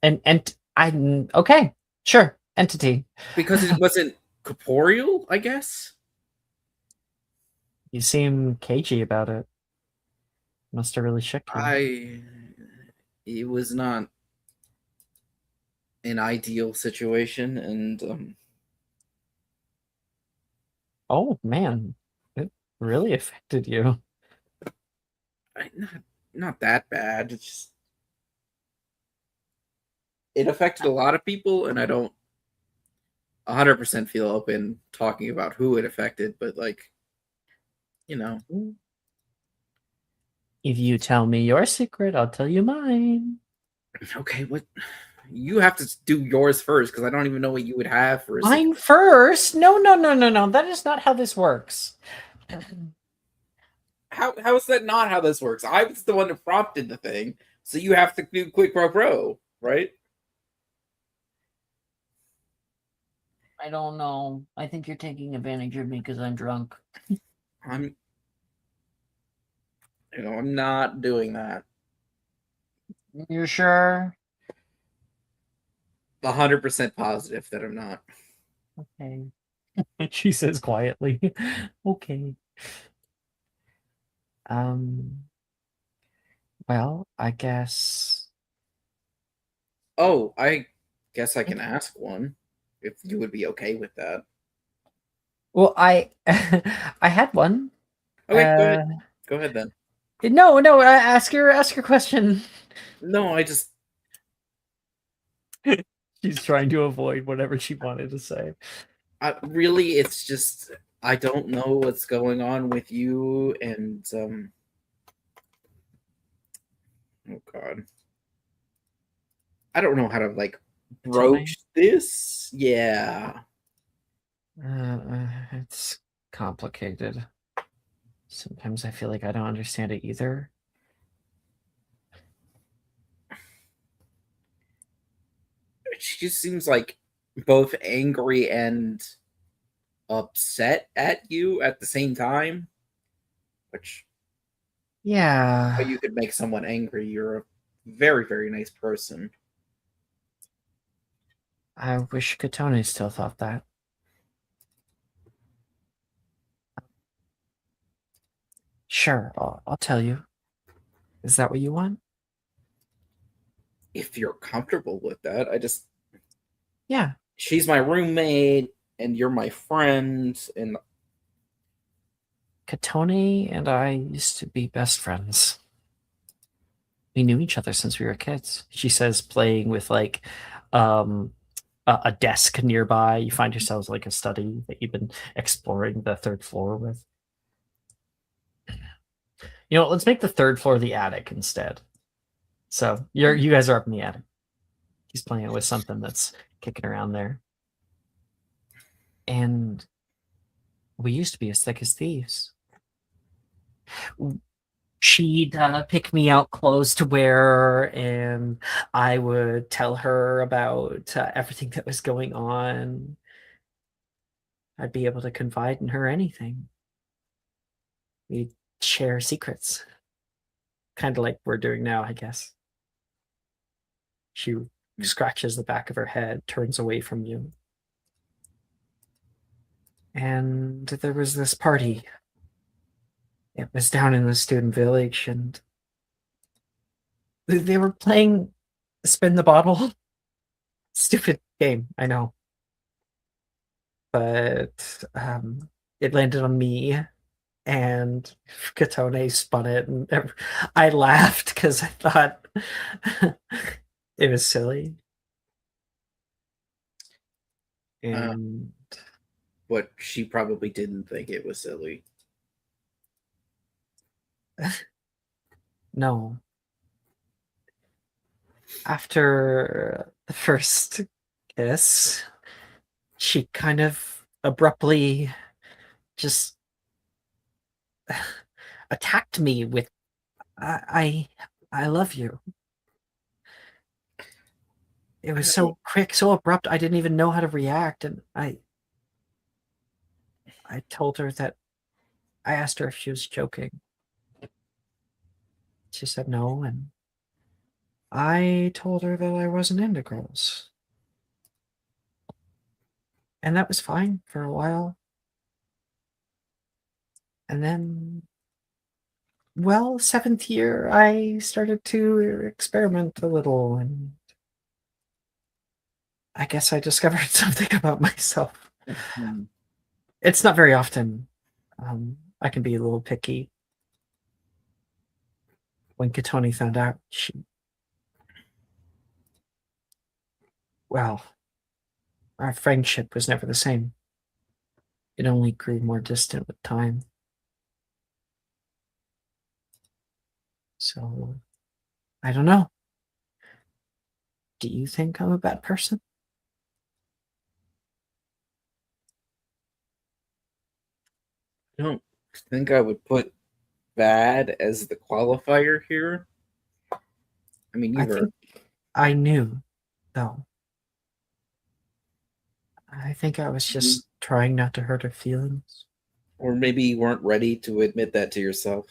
okay, sure, entity. because it wasn't corporeal, I guess. You seem cagey about it. Must have really shook you. It was not an ideal situation, and Oh man, it really affected you. not that bad. It's just it affected a lot of people, and I don't 100% feel open talking about who it affected, but like, you know. If you tell me your secret, I'll tell you mine. Okay, what you have to do yours first because I don't even know what you would have for a Mine first? No. That is not how this works. How is that not how this works? I was the one who prompted the thing, so you have to do quid pro quo, right? I don't know. I think you're taking advantage of me because I'm drunk. I'm not doing that. You sure? 100% positive that I'm not. Okay. She says quietly. Okay. Well, I guess. Oh, I guess I can ask one if you would be okay with that. Well, I had one. Okay, go ahead. Go ahead then. No, ask your question. No, I just She's trying to avoid whatever she wanted to say. really, it's just I don't know what's going on with you, and oh god, I don't know how to like broach this. Yeah, It's complicated. Sometimes I feel like I don't understand it either. she just seems like both angry and upset at you at the same time. Which, Yeah. you could make someone angry. You're a very, very nice person. I wish Katone still thought that. Sure, I'll tell you. Is that what you want? If you're comfortable with that, Yeah. She's my roommate, and you're my friend, and Katone and I used to be best friends. We knew each other since we were kids. She says, playing with like a desk nearby. You find yourselves like a study that you've been exploring the third floor with. You know what, let's make the third floor the attic instead. So you guys are up in the attic. He's playing with something that's kicking around there. And we used to be as thick as thieves. She'd pick me out clothes to wear, and I would tell her about everything that was going on. I'd be able to confide in her anything. We'd share secrets. Kind of like we're doing now, I guess. She scratches the back of her head, turns away from you. And there was this party. It was down in the student village, and they were playing Spin the Bottle. Stupid game, I know. But it landed on me, and Katone spun it, and I laughed because I thought it was silly. And But she probably didn't think it was silly. no. After the first kiss, she kind of abruptly just attacked me with I love you. It was so quick, so abrupt, I didn't even know how to react, and I told her that I asked her if she was joking. She said no, and I told her that I wasn't into girls. And that was fine for a while. And then, well, 7th year, I started to experiment a little, and I guess I discovered something about myself. It's not very often. I can be a little picky. When Katoni found out, well, our friendship was never the same. It only grew more distant with time. So, I don't know. Do you think I'm a bad person? I don't think I would put bad as the qualifier here. I mean, I think I knew, though. I think I was just trying not to hurt her feelings. Or maybe you weren't ready to admit that to yourself.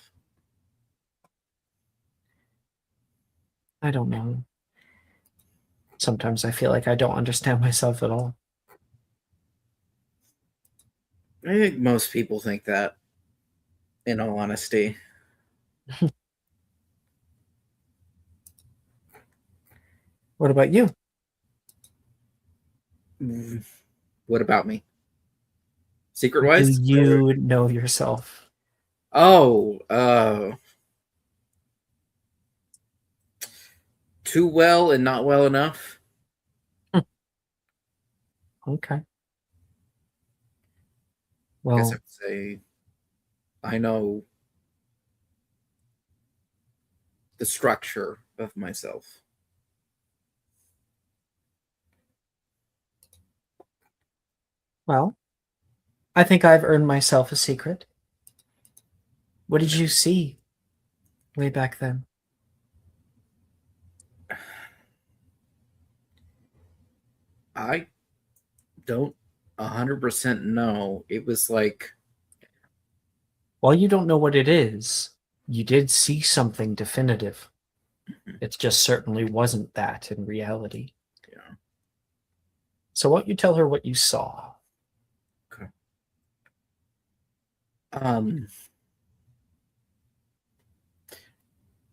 I don't know. Sometimes I feel like I don't understand myself at all. I think most people think that, in all honesty. What about you? What about me? Secret-wise? Do you know yourself? Oh, too well and not well enough. Okay. I guess Well, I would say I know the structure of myself. well, I think I've earned myself a secret. What did you see way back then? I don't 100% know. It was like, While you don't know what it is, you did see something definitive. It just certainly wasn't that in reality. yeah. So why don't you tell her what you saw? Okay.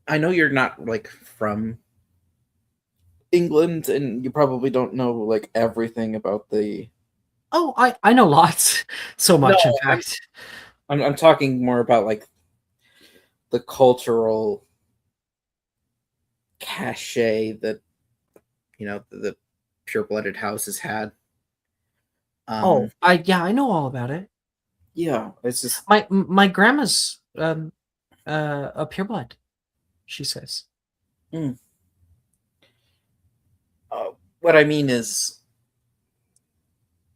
I know you're not like from England, and you probably don't know like everything about the. Oh, I know lots. So much, No, in fact. I'm talking more about like the cultural cachet that the pure-blooded houses had. Oh, I know all about it. Yeah, it's just My grandma's a pureblood, she says. what I mean is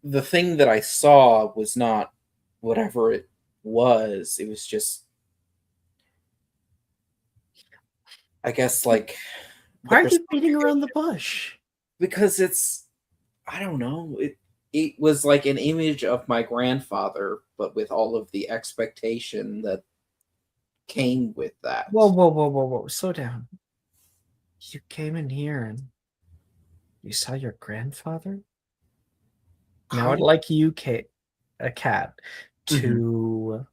the thing that I saw was not whatever it was. It was just, I guess, like Why are you beating around the bush? because I don't know. It was like an image of my grandfather, but with all of the expectation that came with that. Whoa. Slow down. You came in here and you saw your grandfather? Now I'd like you, a cat, to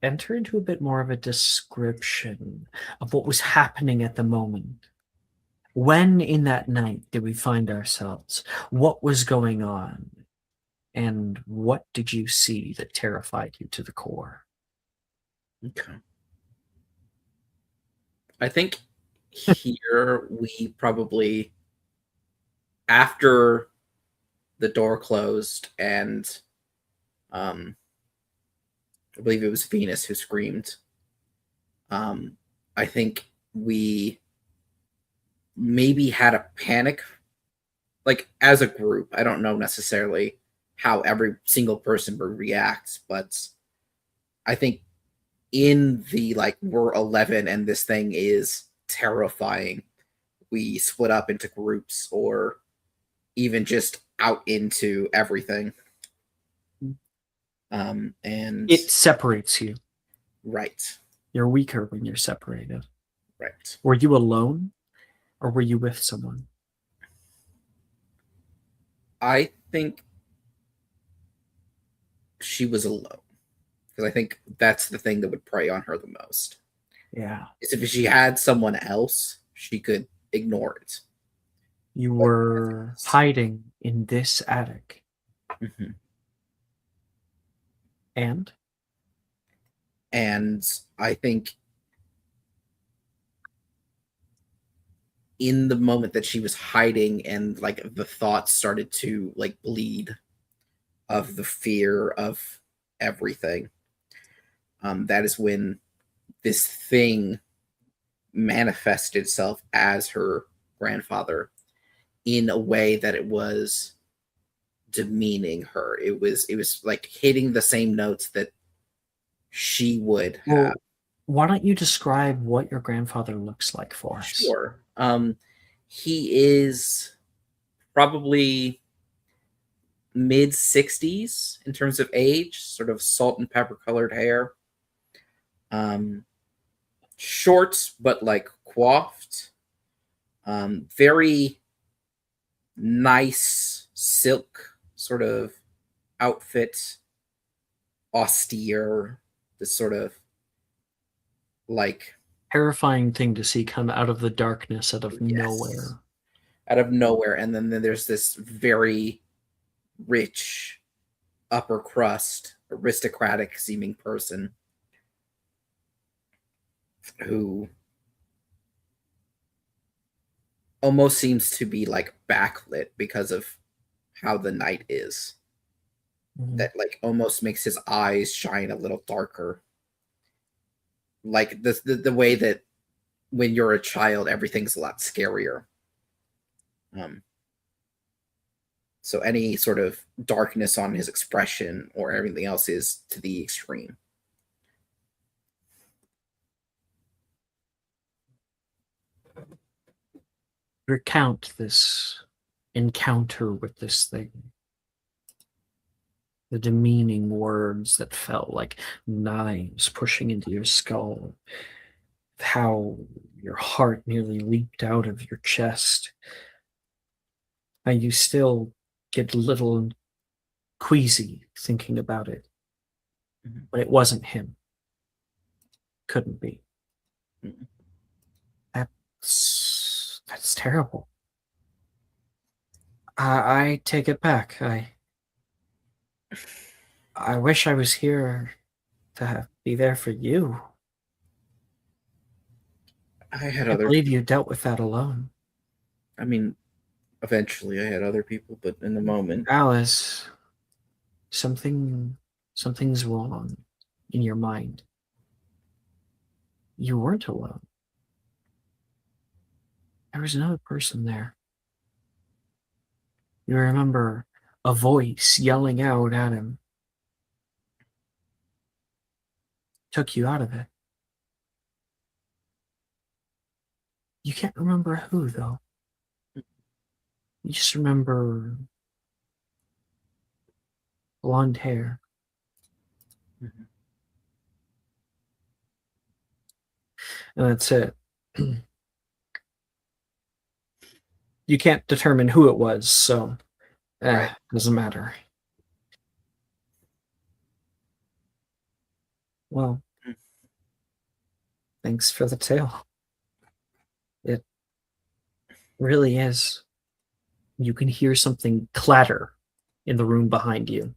enter into a bit more of a description of what was happening at the moment. When in that night did we find ourselves? What was going on? And what did you see that terrified you to the core? Okay. I think here we probably, after the door closed and I believe it was Venus who screamed. I think we maybe had a panic, like as a group. I don't know necessarily how every single person would react, but I think in the like we're 11 and this thing is terrifying, we split up into groups or even just out into everything. And it separates you. Right. You're weaker when you're separated. Right. Were you alone or were you with someone? I think she was alone because I think that's the thing that would prey on her the most. Yeah. Is if she had someone else, she could ignore it. You were hiding in this attic. And I think in the moment that she was hiding and like the thoughts started to like bleed of the fear of everything, that is when this thing manifested itself as her grandfather in a way that it was demeaning her. It was like hitting the same notes that she would have. well, why don't you describe what your grandfather looks like for us? Sure. He is probably mid 60s in terms of age, sort of salt and pepper colored hair. Short but like coiffed. Very nice silk sort of outfit, austere, this sort of like terrifying thing to see come out of the darkness out of nowhere. Out of nowhere. And then there's this very rich upper crust, aristocratic seeming person who almost seems to be like backlit because of how the night is. That like almost makes his eyes shine a little darker. Like the way that when you're a child, everything's a lot scarier. So any sort of darkness on his expression or everything else is to the extreme. Recount this encounter with this thing. The demeaning words that felt like knives pushing into your skull. How your heart nearly leaped out of your chest. And you still get a little queasy thinking about it. But it wasn't him. Couldn't be. That's terrible. I take it back. I wish I was here to be there for you. I believe you dealt with that alone. I mean, Eventually, I had other people, but in the moment, Alice, something's wrong in your mind. You weren't alone. There was another person there. You remember a voice yelling out at him. Took you out of it. You can't remember who, though. You just remember blonde hair. Mhm. And that's it. You can't determine who it was, so Right. doesn't matter. Well, Mm. thanks for the tale. It really is. You can hear something clatter in the room behind you.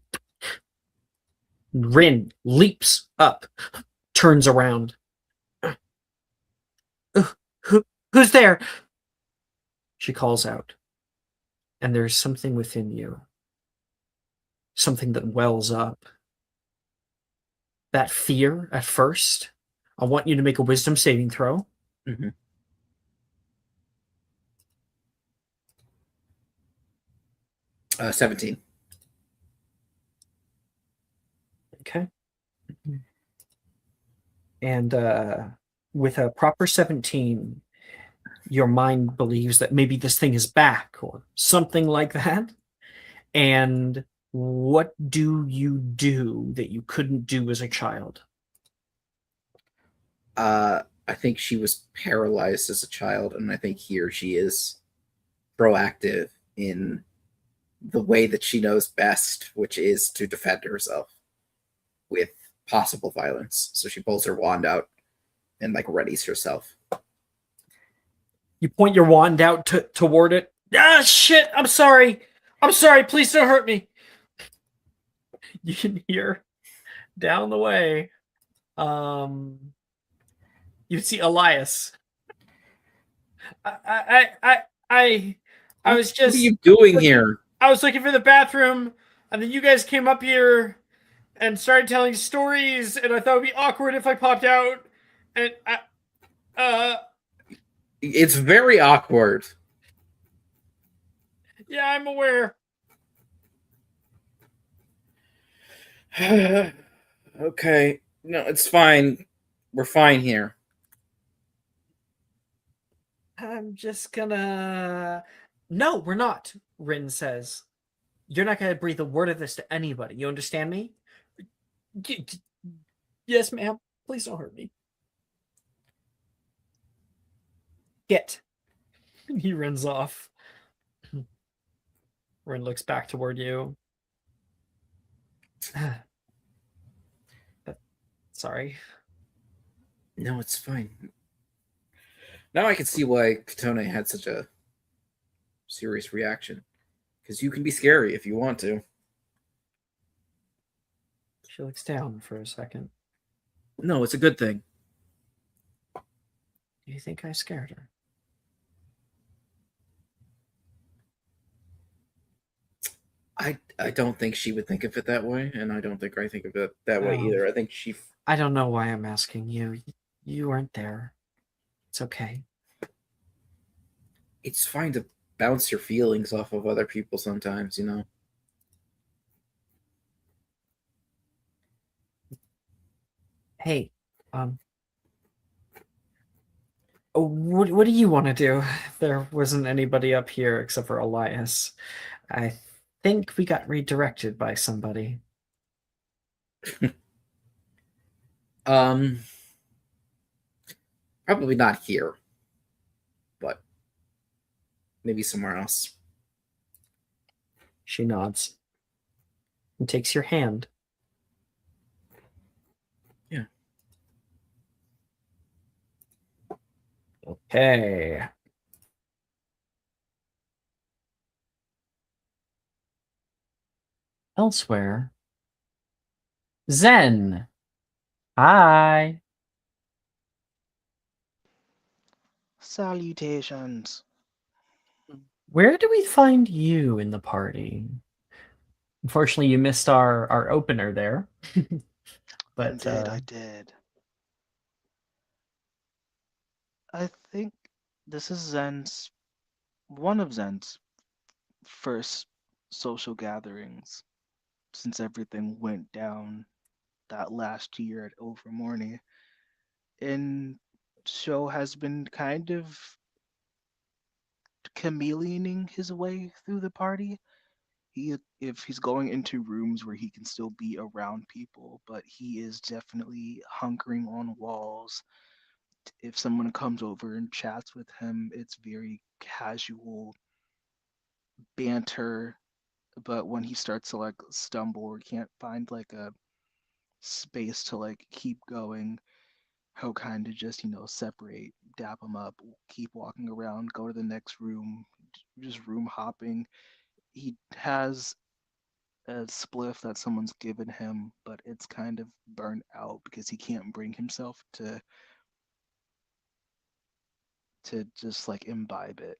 Rin leaps up, turns around. Who's there? She calls out. And there's something within you. Something that wells up. That fear at first. I want you to make a wisdom saving throw. Mhm. 17. Okay. And with a proper 17, your mind believes that maybe this thing is back or something like that. And what do you do that you couldn't do as a child? I think she was paralyzed as a child, and I think here she is proactive in the way that she knows best, which is to defend herself with possible violence. So she pulls her wand out and like readies herself. You point your wand out toward it. Ah, shit! I'm sorry. I'm sorry. Please don't hurt me. You can hear down the way. You see Elias. I was just. What are you doing here? I was looking for the bathroom, and then you guys came up here and started telling stories, and I thought it would be awkward if I popped out. And It's very awkward. yeah, I'm aware. Okay. No, it's fine. We're fine here. I'm just gonna. No, we're not, Rin says. You're not gonna breathe a word of this to anybody. You understand me? Yes, ma'am. Please don't hurt me. Get. He runs off. Rin looks back toward you. Sorry. No, it's fine. Now I can see why Katone had such a serious reaction. Because you can be scary if you want to. She looks down for a second. No, it's a good thing. Do you think I scared her? I don't think she would think of it that way, and I don't think I think of it that way either. I think she. I don't know why I'm asking you. You weren't there. It's okay. It's fine to bounce your feelings off of other people sometimes, you know. Hey, what do you want to do? There wasn't anybody up here except for Elias. I think we got redirected by somebody. Probably not here, but maybe somewhere else. She nods and takes your hand. Yeah. Okay. Elsewhere. Zen. Hi. Salutations. Where do we find you in the party? Unfortunately, you missed our opener there. But I did. I think this is one of Zen's first social gatherings since everything went down that last year at Overmorning. And Show has been kind of chameleoning his way through the party. If he's going into rooms where he can still be around people, but he is definitely hunkering on walls. If someone comes over and chats with him, it's very casual banter. But when he starts to like stumble or can't find like a space to like keep going, he'll kind of just separate, dap him up, keep walking around, go to the next room, just room hopping. He has a spliff that someone's given him, but it's kind of burnt out because he can't bring himself to just like imbibe it.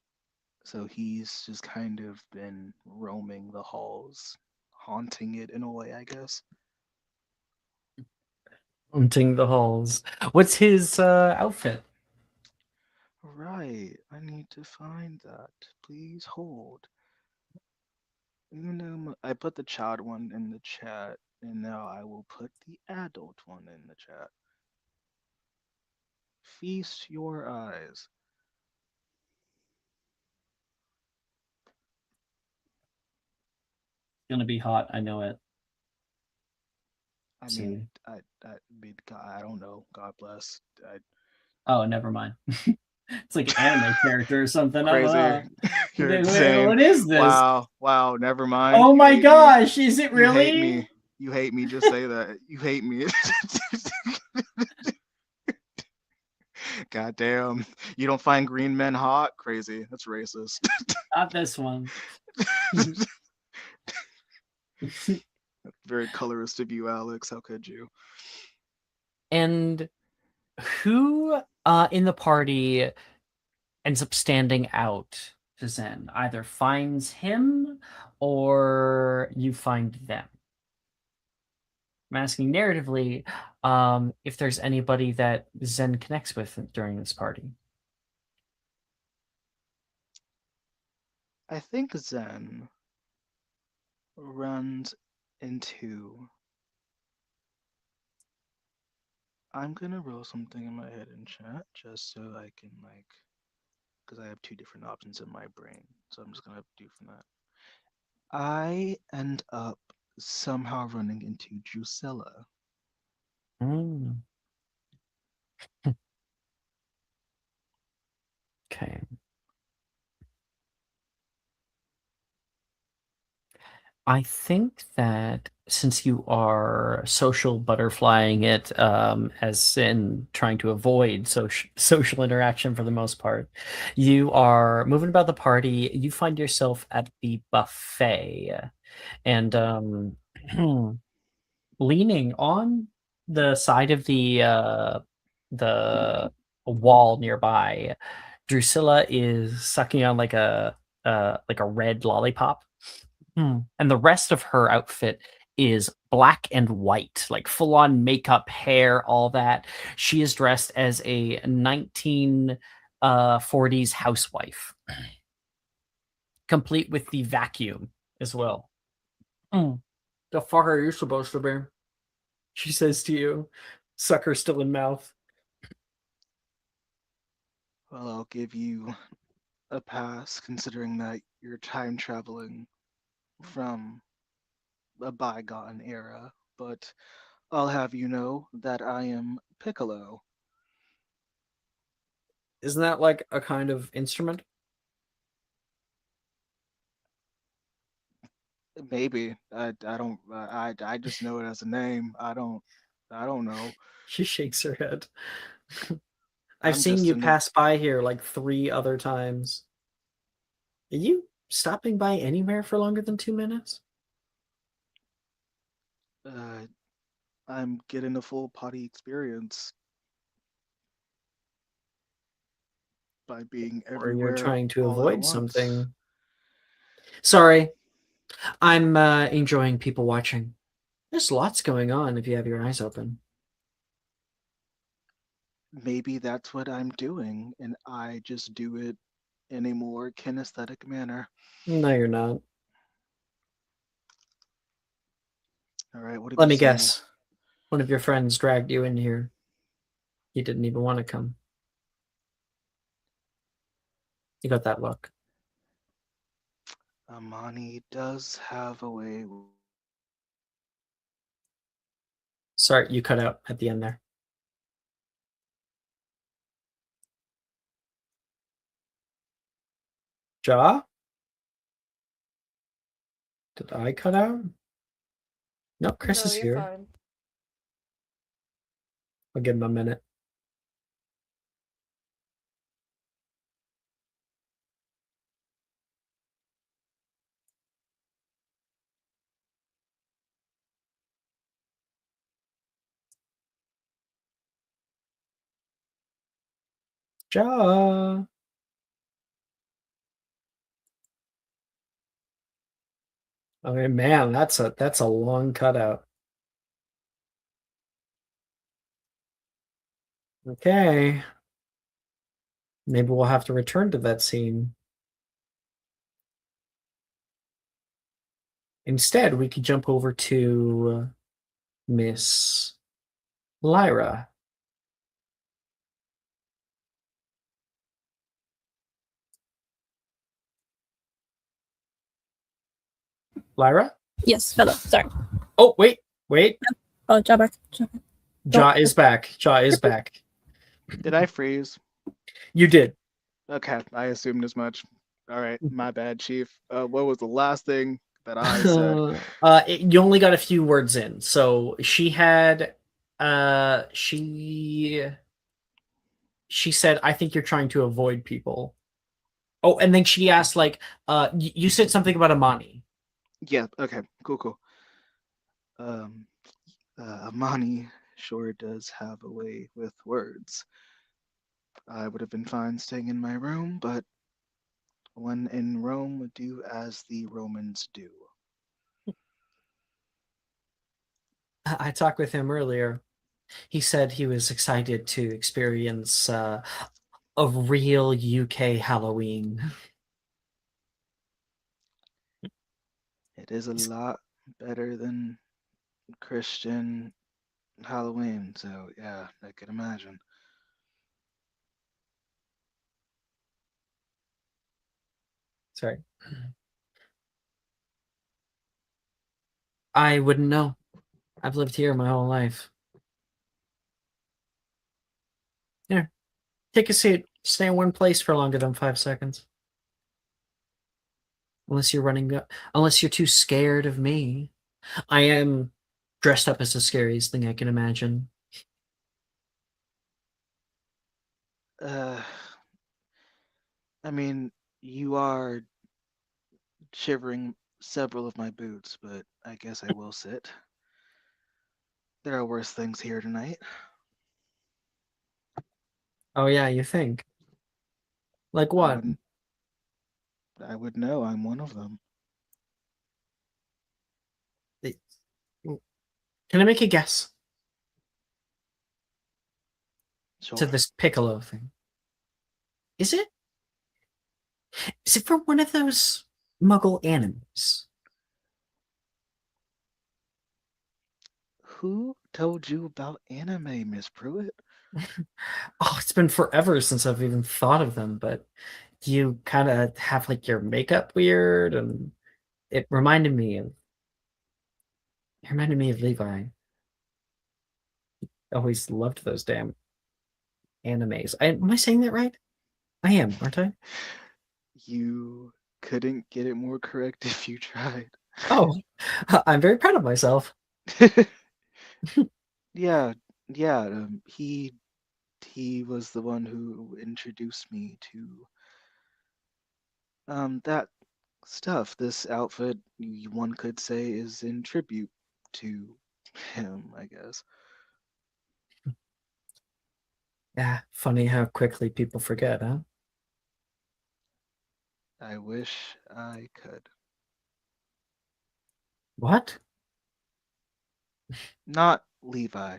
So he's just kind of been roaming the halls, haunting it in a way, I guess. haunting the halls. What's his outfit? Right, I need to find that. Please hold. I put the child one in the chat, and now I will put the adult one in the chat. Feast your eyes. It's gonna be hot. I know it. I See. mean, I don't know. God bless. Oh, never mind. It's like an anime character or something. Crazy. You're Wait, insane. what is this? Wow. Never mind. Oh You my hate me. gosh, is it You hate really? me. You hate me. Just say that. You hate me. God damn. You don't find green men hot? Crazy. That's racist. Not this one. Very colorist of you, Alex. How could you? And who in the party ends up standing out to Zen? Either finds him or you find them. I'm asking narratively if there's anybody that Zen connects with during this party. I think Zen runs into. I'm gonna roll something in my head in chat just so I can because I have two different options in my brain. So I'm just gonna do from that. I end up somehow running into Drusilla. Mm. Okay. I think that since you are social butterflying it, as in trying to avoid social interaction for the most part, you are moving about the party. You find yourself at the buffet, and leaning on the side of the wall nearby, Drusilla is sucking on like a red lollipop. And the rest of her outfit is black and white, like full on makeup, hair, all that. She is dressed as a 1940s housewife, complete with the vacuum as well. The fuck are you supposed to be? She says to you, sucker still in mouth. Well, I'll give you a pass considering that you're time traveling from a bygone era, but I'll have you know that I am Piccolo. Isn't that like a kind of instrument? Maybe I don't I just know it as a name. I don't know. She shakes her head. I've I'm seen just you an pass by here like 3 other times. Are you stopping by anywhere for longer than 2 minutes? I'm getting a full potty experience by being Or you're everywhere trying to all at avoid once. something? Sorry, I'm enjoying people watching. There's lots going on if you have your eyes open. Maybe that's what I'm doing, and I just do it in a more kinesthetic manner. No, you're not. All right, what have Let you me seen? guess. One of your friends dragged you in here. You didn't even want to come. You got that look. Amani does have a way. Sorry, you cut out at the end there. Ja? Did I cut out? No, Chris No, is you're here. fine. I'll give him a minute. Ja. I mean, man, that's a long cutout. Okay. Maybe we'll have to return to that scene. Instead, we could jump over to Miss Lyra. Lyra? Yes, hello. Sorry. Oh, wait. Oh, job back. Ja is back. Ja is back. Did I freeze? You did. Okay, I assumed as much. All right, my bad, Chief. What was the last thing that I said? You only got a few words in. So she had, she said, "I think you're trying to avoid people." Oh, and then she asked, like, you said something about Amani. Yeah. Okay. Cool. Um, Amani sure does have a way with words. I would have been fine staying in my room, but when in Rome, do as the Romans do. I talked with him earlier. He said he was excited to experience a real UK Halloween. It is a lot better than Christian Halloween, so yeah, I can imagine. Sorry. I wouldn't know. I've lived here my whole life. Here, take a seat. Stay in one place for longer than 5 seconds. Unless unless you're too scared of me. I am dressed up as the scariest thing I can imagine. Uh, I mean, you are shivering several of my boots, but I guess I will sit. There are worse things here tonight. Oh yeah, you think? Like I what? wouldn't. I would know. I'm one of them. Can I make a guess Sure. to this piccolo thing? Is it? Is it from one of those Muggle animes? Who told you about anime, Miss Pruitt? Oh, it's been forever since I've even thought of them, but you kind of have like your makeup weird, and it reminded me of Levi. Always loved those damn animes. Am I saying that right? I am, aren't I? You couldn't get it more correct if you tried. Oh, I'm very proud of myself. Yeah, yeah. He was the one who introduced me to that stuff. This outfit, one could say, is in tribute to him, I guess. Yeah, funny how quickly people forget, huh? I wish I could. What? Not Levi.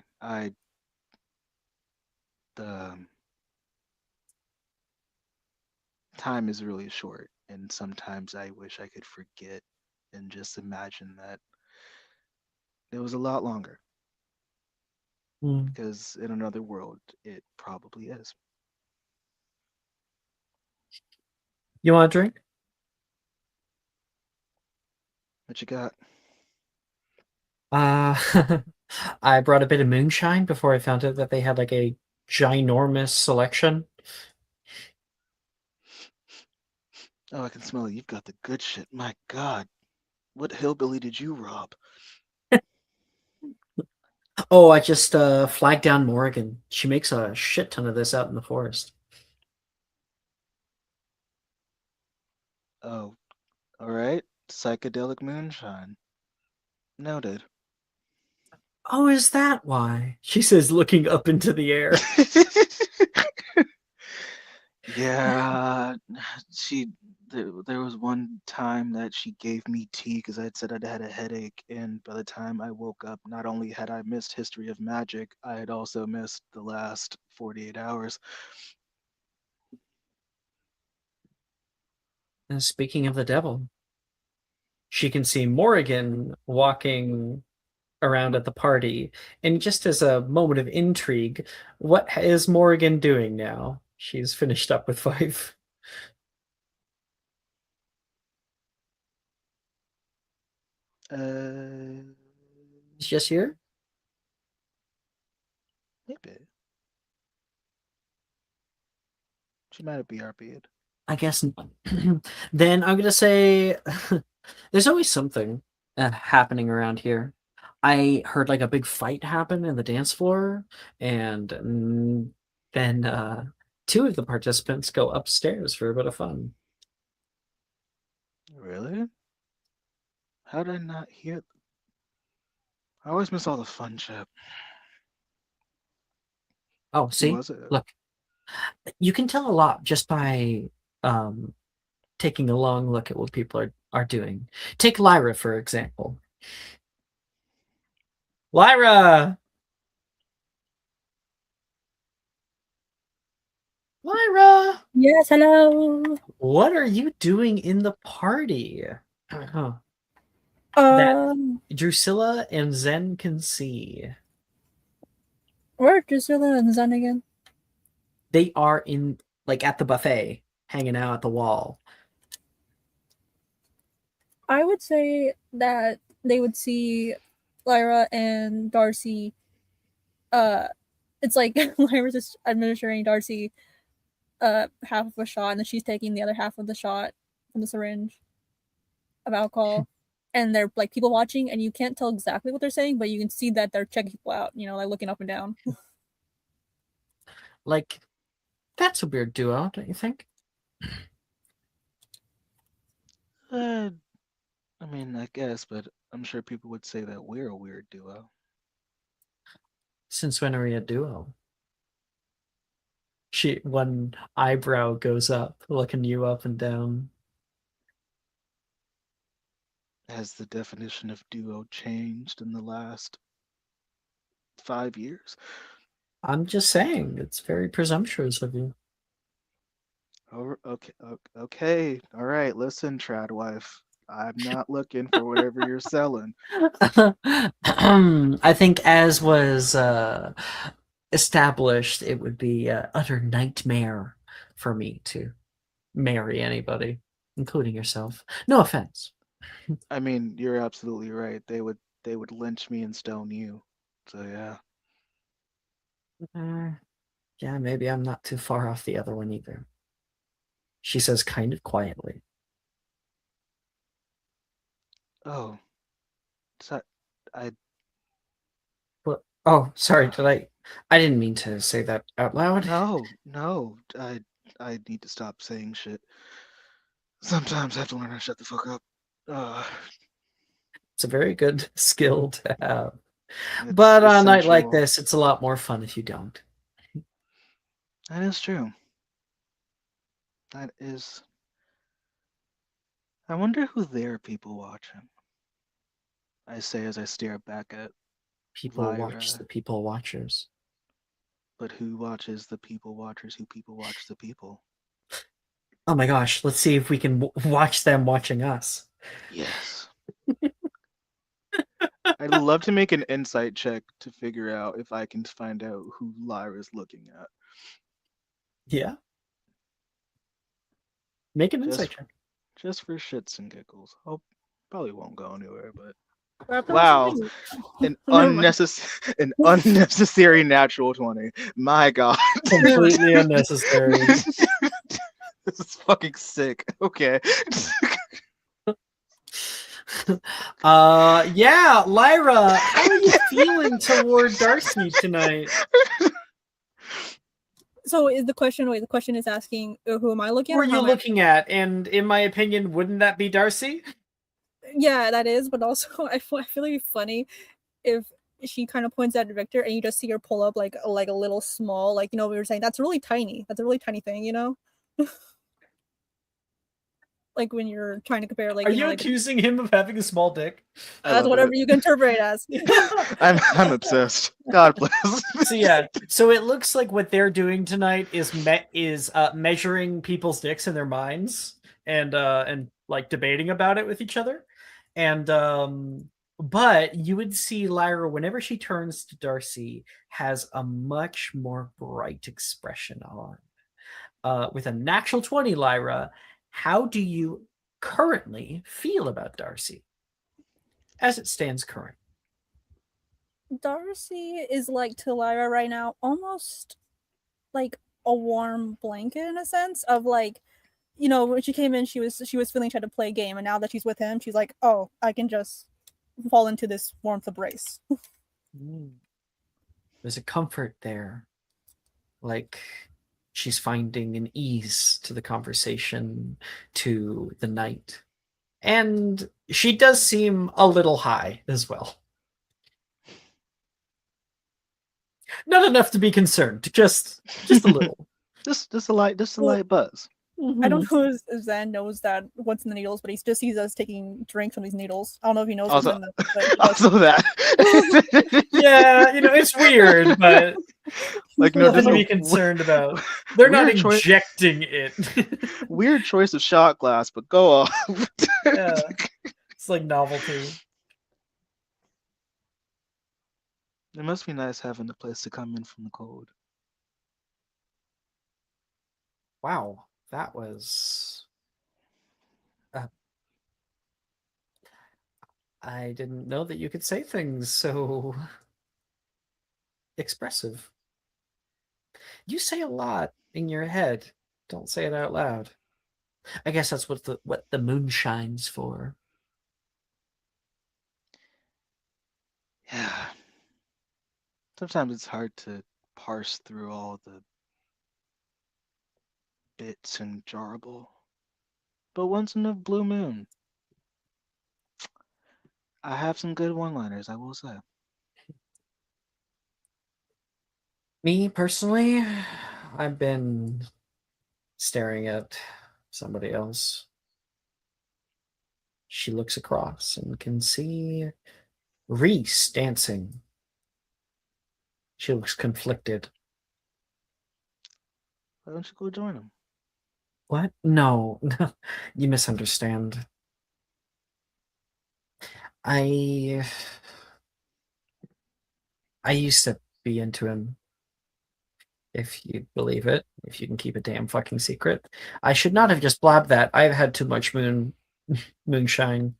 The time is really short, and sometimes I wish I could forget and just imagine that it was a lot longer. Hmm. Because in another world, it probably is. You want a drink? What you got? Uh, I brought a bit of moonshine before I found out that they had like a ginormous selection. Oh, I can smell it. You've got the good shit. My God, what hillbilly did you rob? Oh, I just flagged down Morrigan. She makes a shit ton of this out in the forest. Oh, all right. Psychedelic moonshine. Noted. Oh, is that why? She says, looking up into the air. Yeah, she. There was one time that she gave me tea because I'd said I'd had a headache, and by the time I woke up, not only had I missed History of Magic, I had also missed the last 48 hours. And speaking of the devil, she can see Morrigan walking around at the party. And just as a moment of intrigue, what is Morrigan doing now? She's finished up with 5. Uh, It's just here? maybe she might have BRB'd. I guess not. Then I'm gonna say there's always something happening around here. I heard like a big fight happen in the dance floor, and then 2 of the participants go upstairs for a bit of fun. Really? How did I not hear? I always miss all the fun shit. Oh, Who see, was it? look, you can tell a lot just by um, taking a long look at what people are doing. Take Lyra for example. Lyra, Lyra. Yes, hello. What are you doing in the party? Huh. That Um, Drusilla and Zen can see. where are Drusilla and Zen again? They are in like at the buffet, hanging out at the wall. I would say that they would see Lyra and Darcy. Uh, it's like Lyra's just administering Darcy half of a shot, and then she's taking the other half of the shot from the syringe of alcohol. And they're like people watching, and you can't tell exactly what they're saying, but you can see that they're checking people out. You know, like looking up and down. Like that's a weird duo, don't you think? Uh, I mean, I guess, but I'm sure people would say that we're a weird duo. Since when are we a duo? She one eyebrow goes up, looking you up and down. Has the definition of duo changed in the last 5 years? I'm just saying, it's very presumptuous of you. Oh, okay, okay, all right. Listen, Tradwife, I'm not looking for whatever you're selling. I think, as was established, it would be an utter nightmare for me to marry anybody, including yourself. No offense. I mean, you're absolutely right. They would lynch me and stone you. So yeah. Uh, yeah, maybe I'm not too far off the other one either. She says kind of quietly. Oh, so I But, oh, sorry, did I didn't mean to say that out loud. no. I need to stop saying shit. Sometimes I have to learn how to shut the fuck up. Uh, It's a very good skill to have. it's But on a night like essential. this, it's a lot more fun if you don't. That is true. That is. I wonder who there are people watching. I say as I stare back at People watch Lyra. the people watchers. But who watches the people watchers who people watch the people? Oh my gosh, let's see if we can watch them watching us. Yes. I'd love to make an insight check to figure out if I can find out who Lyra's looking at. Yeah. Make an insight check. Just for shits and giggles. Oh, probably won't go anywhere, but Wrapped up wow, something- an Never mind. unnecessary natural 20. My God. Completely unnecessary. This is fucking sick. Okay. Yeah, Lyra, how are you feeling toward Darcy tonight? So is the question? Wait, the question is asking, who am I looking Who at? are or how you am I- looking at? And in my opinion, wouldn't that be Darcy? Yeah, that is. But also, I feel it'd be funny if she kind of points at Victor, and you just see her pull up like a little small, like, we were saying that's really tiny. That's a really tiny thing. Like when you're trying to compare, like, Are you accusing him of having a small dick? that's whatever you can interpret it as. I'm obsessed. God bless. So yeah, so it looks like what they're doing tonight is measuring people's dicks in their minds and like debating about it with each other, and but you would see Lyra whenever she turns to Darcy has a much more bright expression on. With a natural 20, Lyra, how do you currently feel about Darcy as it stands current? Darcy is like to Lyra right now, almost like a warm blanket in a sense of like, when she came in, she was feeling she had to play a game, and now that she's with him, she's like, oh, I can just fall into this warmth embrace. There's a comfort there, like she's finding an ease to the conversation, to the night, and she does seem a little high as well. Not enough to be concerned, just a little. Just a light buzz. I don't know if Zan knows that what's in the needles, but he just sees us taking drinks from these needles. I don't know if he knows Also, what's in them. But also that. Yeah, it's weird, but like no, nothing just to be concerned about. They're not injecting it. Weird choice of shot glass, but go off. Yeah, it's like novelty. It must be nice having a place to come in from the cold. Wow, that was. I didn't know that you could say things so expressive. You say a lot in your head. Don't say it out loud. I guess that's what the moon shines for. Yeah. Sometimes it's hard to parse through all the bits and jarble. But once in a blue moon, I have some good one-liners, I will say. Me personally, I've been staring at somebody else. She looks across and can see Reese dancing. She looks conflicted. Why don't you go join him? What? No, you misunderstand. I used to be into him. If you believe it, if you can keep a damn fucking secret. I should not have just blabbed that. I've had too much moonshine.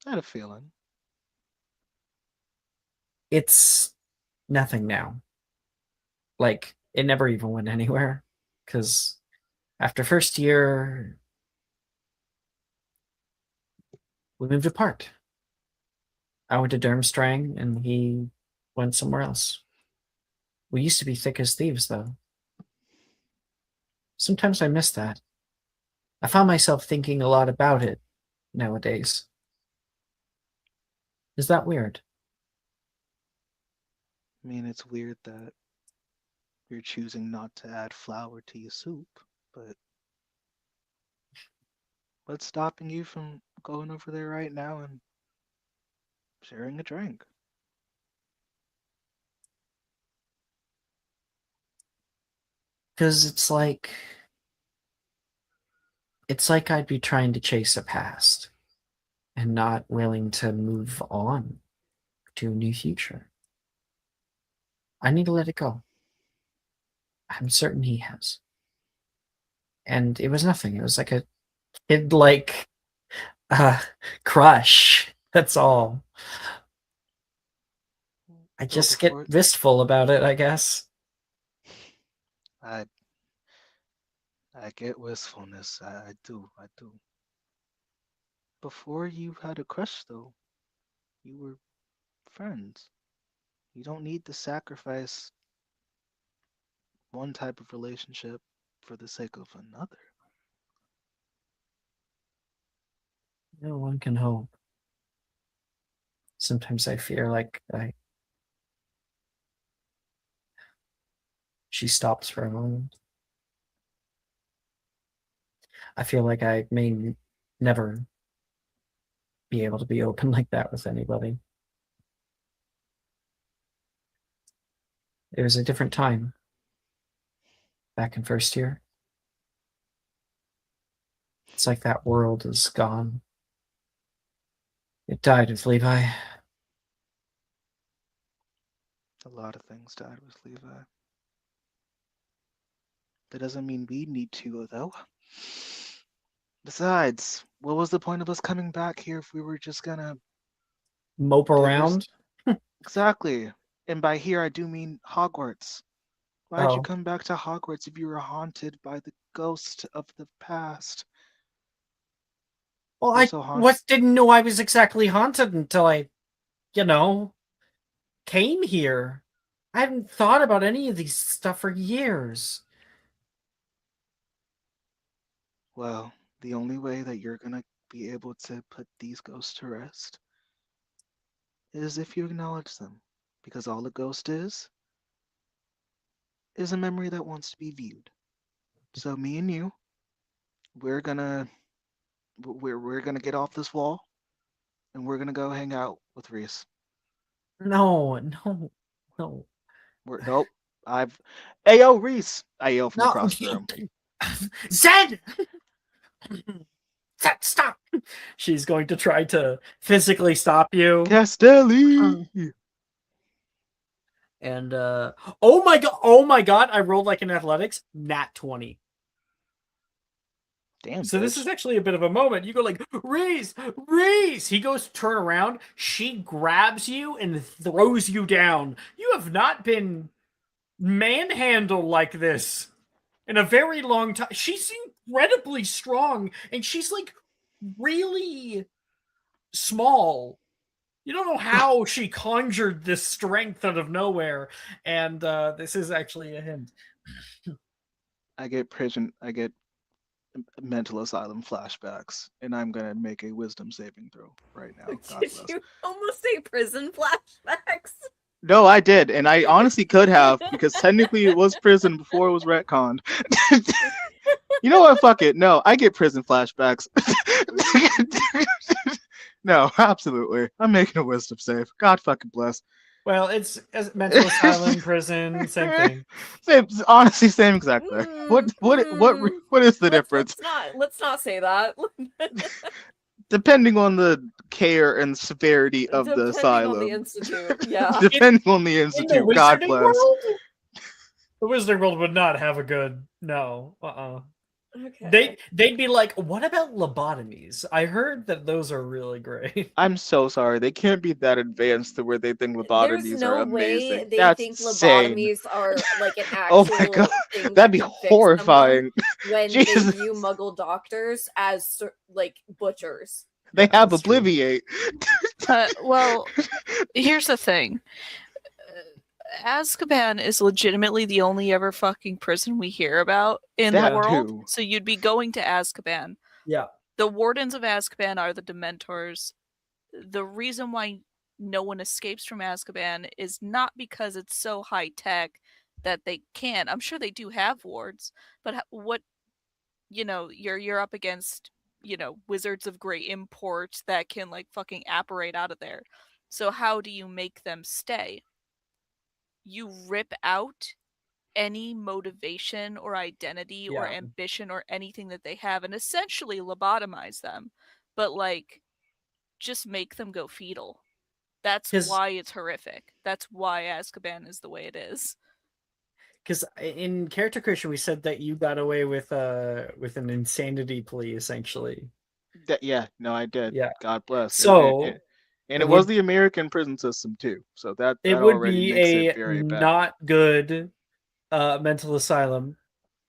I had a feeling. It's nothing now. Like, it never even went anywhere. Because after first year, we moved apart. I went to Durmstrang and he went somewhere else. We used to be thick as thieves, though. Sometimes I miss that. I found myself thinking a lot about it nowadays. Is that weird? I mean, it's weird that you're choosing not to add flour to your soup, but What's stopping you from going over there right now and sharing a drink? Because it's like I'd be trying to chase a past and not willing to move on to a new future. I need to let it go. I'm certain he has. And it was nothing. It was like a kid crush. That's all. I Well, just get wistful about it, I guess. I get wistfulness. I do. Before you had a crush, though, you were friends. You don't need to sacrifice one type of relationship for the sake of another. No one can hope. Sometimes I fear like she stops for a moment. I feel like I may never be able to be open like that with anybody. It was a different time back in first year. It's like that world is gone. It died with Levi. A lot of things died with Levi. That doesn't mean we need to, though. Besides, what was the point of us coming back here if we were just gonna Mope around? Exactly. And by here, I do mean Hogwarts. Why'd you Oh. come back to Hogwarts if you were haunted by the ghost of the past? Well, You're I so haunted. didn't know I was exactly haunted until I, came here. I hadn't thought about any of these stuff for years. Well, the only way that you're gonna be able to put these ghosts to rest is if you acknowledge them. Because all a ghost is a memory that wants to be viewed. So me and you, we're gonna we're gonna get off this wall and we're gonna go hang out with Reese. No. Nope. Ayo, Reese! I yell from No. across the room. Zed! Zed, stop! She's going to try to physically stop you. Castelli! And oh my god, I rolled like in athletics, nat 20. Damn. So this is actually a bit of a moment. You go like, Reese! He goes to turn around. She grabs you and throws you down. You have not been manhandled like this in a very long time. She's incredibly strong, and she's like really small. You don't know how she conjured this strength out of nowhere, and this is actually a hint. I get mental asylum flashbacks, and I'm gonna make a wisdom saving throw right now. God Did bless. you almost say prison flashbacks? No, I did, and I honestly could have, because technically it was prison before it was retconned. You know what? Fuck it. No, I get prison flashbacks. No, absolutely. I'm making a wisdom save. God fucking bless. Well, it's mental asylum, prison, same thing. Honestly, same exact thing. What is the difference? Let's not say that. Depending on the care and severity of the asylum. Depending on the institute, yeah. Depending on the institute, In the God Wizarding bless. World? The Wizarding World would not have a good Okay. They'd be like, what about lobotomies? I heard that those are really great. I'm so sorry. They can't be that advanced to where they think lobotomies There's are no amazing. way they That's think insane. lobotomies are like an actual Oh my god, thing that'd be that can fix horrifying. someone when Jesus. they view Muggle doctors as like butchers. They have that's true. Obliviate. Well, here's the thing. Azkaban is legitimately the only ever fucking prison we hear about in That the world. too. So you'd be going to Azkaban. Yeah. The wardens of Azkaban are the Dementors. The reason why no one escapes from Azkaban is not because it's so high tech that they can't. I'm sure they do have wards, but what you're up against wizards of great import that can like fucking apparate out of there. So how do you make them stay? You rip out any motivation or identity or Yeah. ambition or anything that they have and essentially lobotomize them, but like just make them go fetal. That's 'Cause- why it's horrific. That's why Azkaban is the way it is. Because in character creation, we said that you got away with an insanity plea, essentially. Yeah, no, I did. Yeah. God bless. So and it it was would- the American prison system too. So that it that would already be makes a it very bad. not good mental asylum.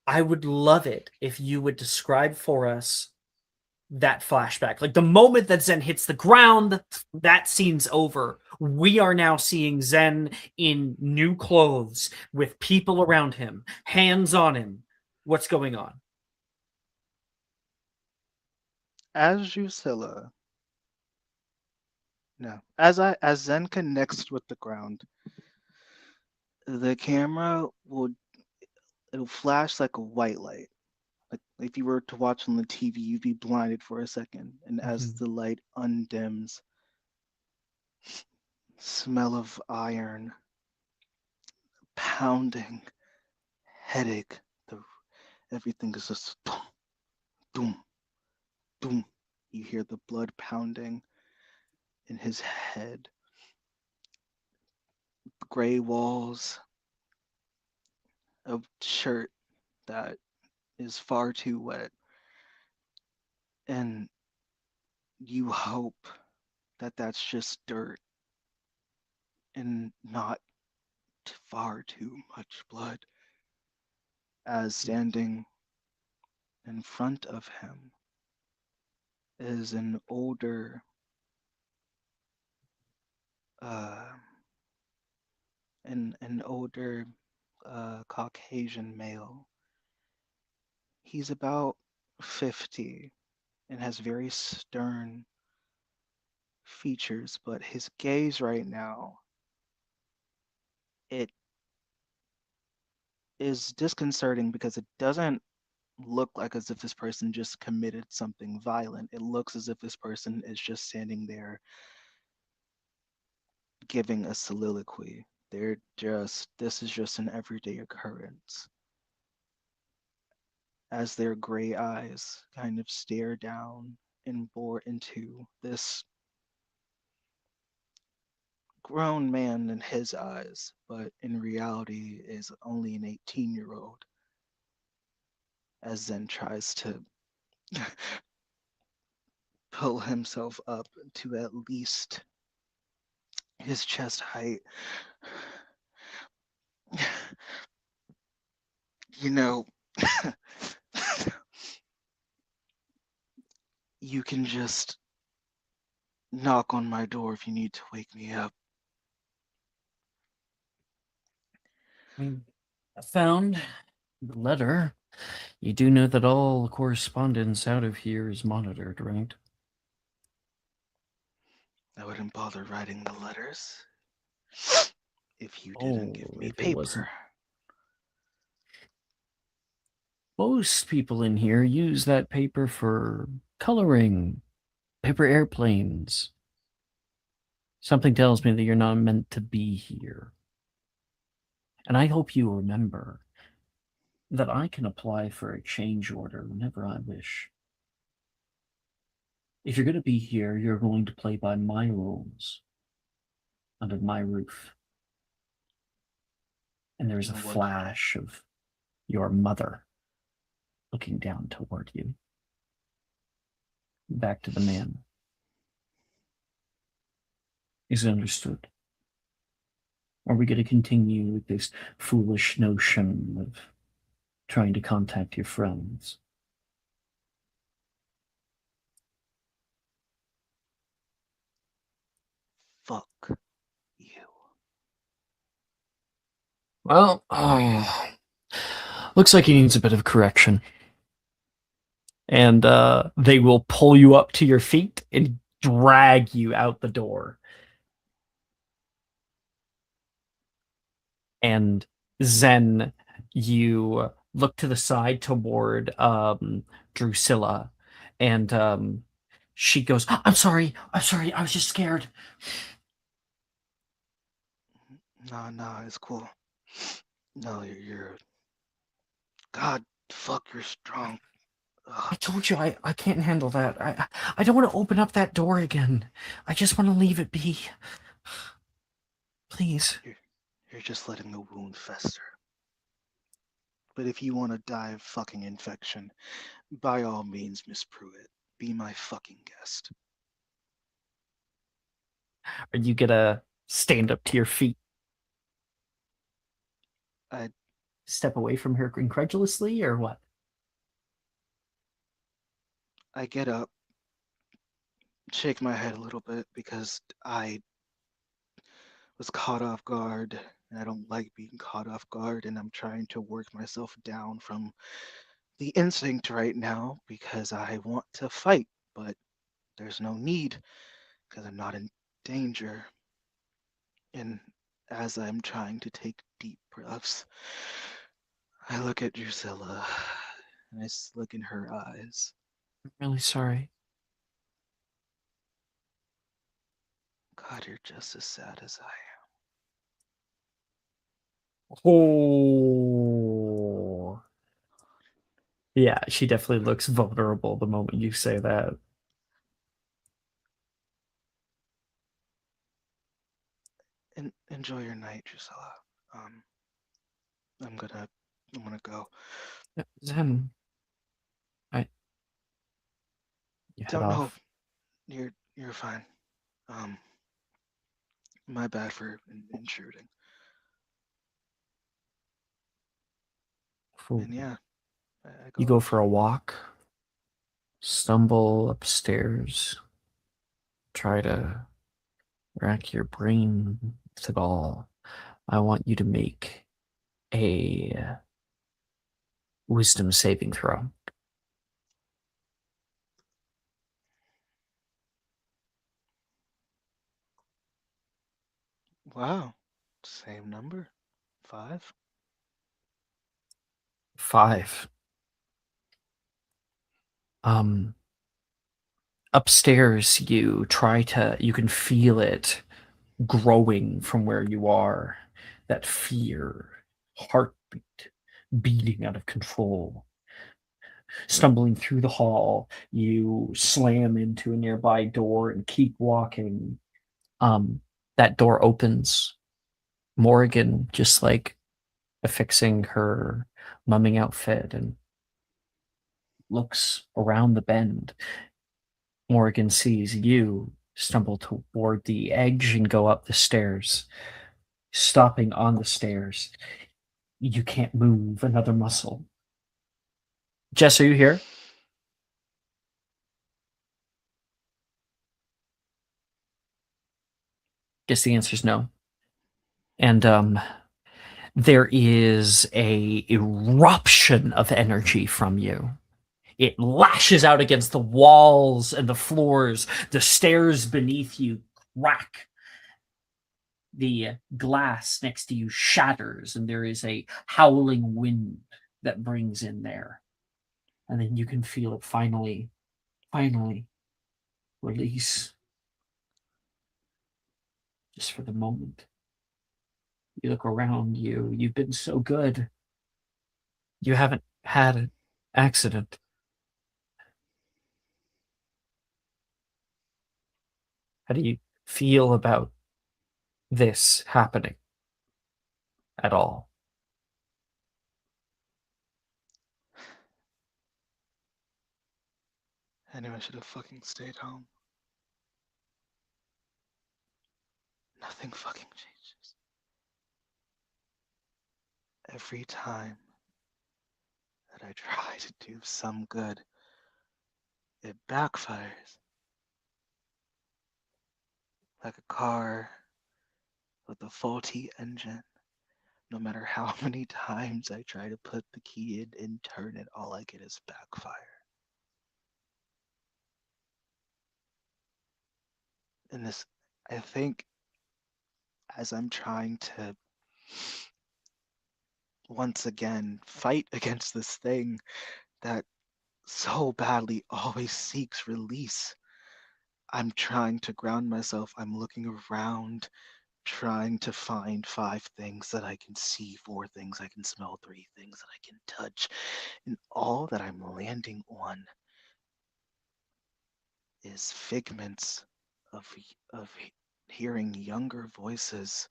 I would love it if you would describe for us that flashback. Like the moment that Zen hits the ground, that scene's over. We are now seeing Zen in new clothes with people around him, hands on him. What's going on? As Drusilla, no, as Zen connects with the ground, the camera it'll flash like a white light. Like if you were to watch on the TV, you'd be blinded for a second, and as the light undims, smell of iron, pounding, headache, everything is just boom, boom, boom. You hear the blood pounding in his head. Gray walls, a shirt that is far too wet, and you hope that that's just dirt and not far too much blood. As standing in front of him is an older an older Caucasian male. He's about 50 and has very stern features, but his gaze right now, it is disconcerting because it doesn't look like as if this person just committed something violent. It looks as if this person is just standing there giving a soliloquy. This is just an everyday occurrence. As their gray eyes kind of stare down and bore into this grown man in his eyes, but in reality is only an 18-year-old, as Zen tries to pull himself up to at least his chest height. You know, you can just knock on my door if you need to wake me up. I found the letter. You do know that all correspondence out of here is monitored, right? I wouldn't bother writing the letters if you didn't give me if it paper. wasn't. Most people in here use that paper for coloring, paper airplanes. Something tells me that you're not meant to be here. And I hope you remember that I can apply for a change order whenever I wish. If you're going to be here, you're going to play by my rules, under my roof. And there's a flash of your mother looking down toward you. Back to the man. Is it understood? Are we going to continue with this foolish notion of trying to contact your friends? Fuck you. Well, looks like he needs a bit of correction. And they will pull you up to your feet and drag you out the door. And Zen, you look to the side toward Drusilla, And she goes, I'm sorry, I was just scared. Nah, it's cool. No, you're. God, fuck, you're strong. I Ugh. told you I can't handle that. I don't want to open up that door again. I just want to leave it be. Please. You're just letting the wound fester. But if you want to die of fucking infection, by all means, Miss Pruitt, be my fucking guest. Are you gonna stand up to your feet? I Step away from her incredulously, or what? I get up, shake my head a little bit because I was caught off guard, and I don't like being caught off guard, and I'm trying to work myself down from the instinct right now because I want to fight, but there's no need because I'm not in danger. And as I'm trying to take deep breaths, I look at Drusilla and I look in her eyes. I'm really sorry. God, you're just as sad as I am. Oh. Yeah, she definitely looks vulnerable the moment you say that. Enjoy your night, Drusilla. Um, I'm gonna go. Zen, you head Don't know. off. You're fine. Um, my bad for intruding. Ooh. And yeah, I You go off. for a walk, stumble upstairs, try to rack your brain with it all. I want you to make a wisdom saving throw. Wow, same number, 5. 5. Upstairs, you can feel it growing from where you are. That fear, heartbeat, beating out of control. Stumbling through the hall, you slam into a nearby door and keep walking. That door opens. Morrigan, just like affixing her mumming outfit, and looks around the bend. Morrigan sees you stumble toward the edge and go up the stairs, stopping on the stairs. You can't move another muscle. Jess, are you here? Guess the answer is no. And there is a eruption of energy from you. It lashes out against the walls and the floors. The stairs beneath you crack. The glass next to you shatters, and there is a howling wind that brings in there. And then you can feel it finally release. Just for the moment. You look around you. You've been so good. You haven't had an accident. How do you feel about this happening at all? I knew I should have fucking stayed home. Nothing fucking changes. Every time that I try to do some good, it backfires. Like a car with a faulty engine. No matter how many times I try to put the key in and turn it, all I get is backfire. And this, I think, as I'm trying to once again fight against this thing that so badly always seeks release. I'm trying to ground myself. I'm looking around, trying to find 5 things that I can see, 4 things I can smell, 3 things that I can touch. And all that I'm landing on is figments of hearing younger voices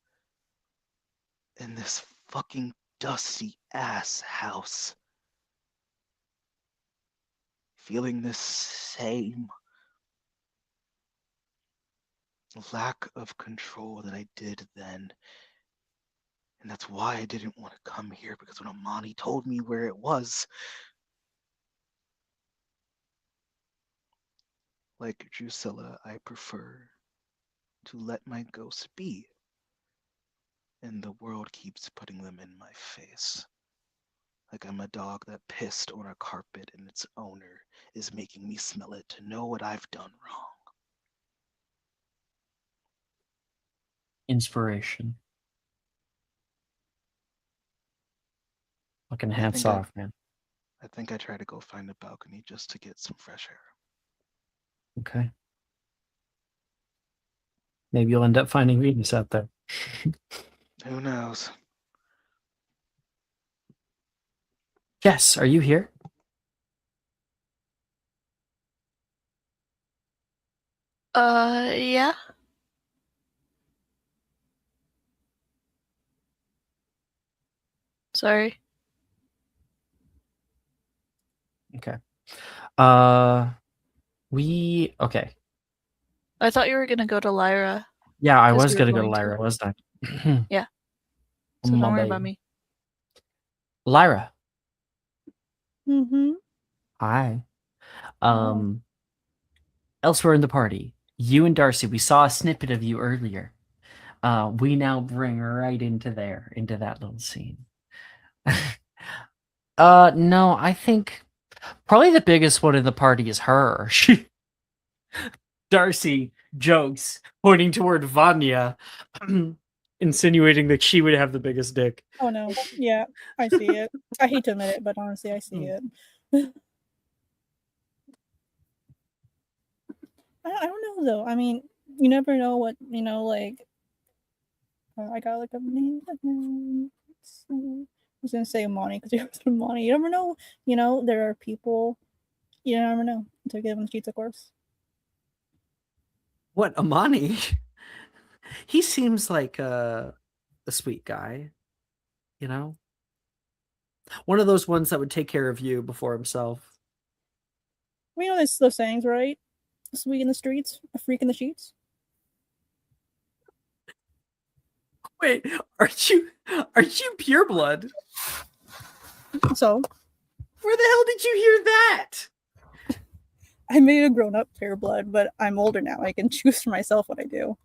in this fucking dusty ass house. Feeling this same lack of control that I did then. And that's why I didn't want to come here, because when Amani told me where it was, like Drusilla, I prefer to let my ghosts be. And the world keeps putting them in my face. Like I'm a dog that pissed on a carpet and its owner is making me smell it to know what I've done wrong. Inspiration. Fucking I hats think I- off, man. I think I try to go find a balcony just to get some fresh air. Okay. Maybe you'll end up finding Venus out there. Who knows? Jess, are you here? Yeah. Sorry. Okay. Okay. I thought you were gonna go to Lyra. Yeah, I 'Cause was we were gonna go to going to. Lyra, wasn't I? Yeah. So My don't worry about baby. me. Lyra. Mm-hmm. Hi. Oh. Elsewhere in the party, you and Darcy, we saw a snippet of you earlier. We now bring right into that little scene. No, I think probably the biggest one in the party is her. Darcy jokes, pointing toward Vanya, insinuating that she would have the biggest dick. Oh no. Yeah, I see it. I hate to admit it, but honestly, I see it. I don't know though. I mean, you never know what like. I got like a name. I was gonna say Monty because you was Monty. You never know. There are people. You never know until you get on the streets, of course. What, Amani? He seems like a sweet guy, you know? One of those ones that would take care of you before himself. We know this those sayings, right? A sweet in the streets, a freak in the sheets. Wait, aren't you pureblood? So Where the hell did you hear that? I made a grown up pure blood, but I'm older now. I can choose for myself what I do.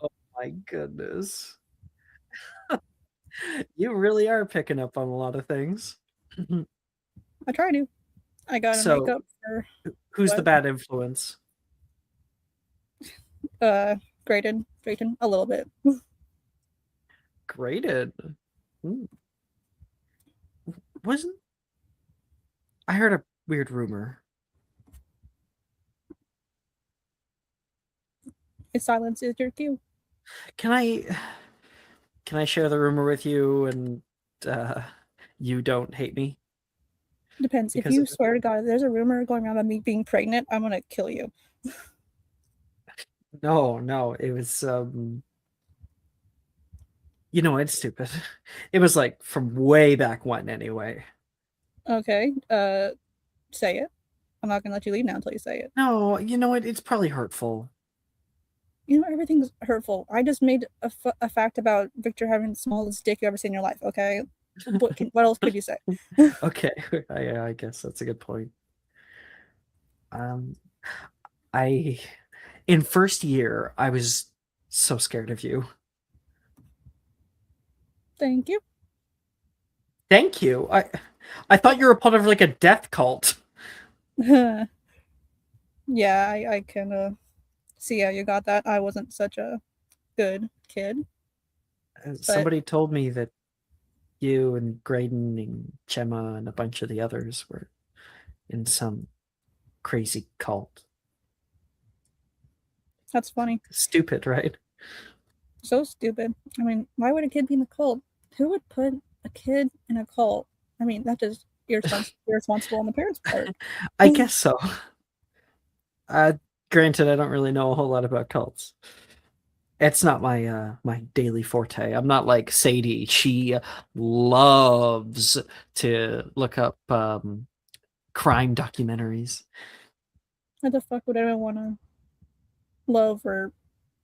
Oh my goodness. You really are picking up on a lot of things. I try to. I gotta So, make up for who's the what? bad influence? Drayton, a little bit. Graded. Ooh. Wasn't I heard a weird rumor. His silence is your cue. Can I share the rumor with you and you don't hate me? Depends. If Because you swear to God, if there's a rumor going around about me being pregnant, I'm gonna kill you. no, it was it's stupid. It was like from way back when anyway. Okay. Say it. I'm not gonna let you leave now until you say it. No, it's probably hurtful. Everything's hurtful. I just made a fact about Victor having the smallest dick you ever seen in your life. Okay. What else could you say? Okay, I guess that's a good point. I in first year I was so scared of you. Thank you. Thank you. I thought you were part of like a death cult. Yeah, I can see how you got that. I wasn't such a good kid. Somebody told me that you and Graydon and Gemma and a bunch of the others were in some crazy cult. That's funny. Stupid, right? So stupid. I mean, why would a kid be in a cult? Who would put a kid in a cult? I mean, that's just irresponsible on the parents' part. I guess so. Granted, I don't really know a whole lot about cults. It's not my my daily forte. I'm not like Sadie. She loves to look up crime documentaries. Why the fuck would anyone want to love or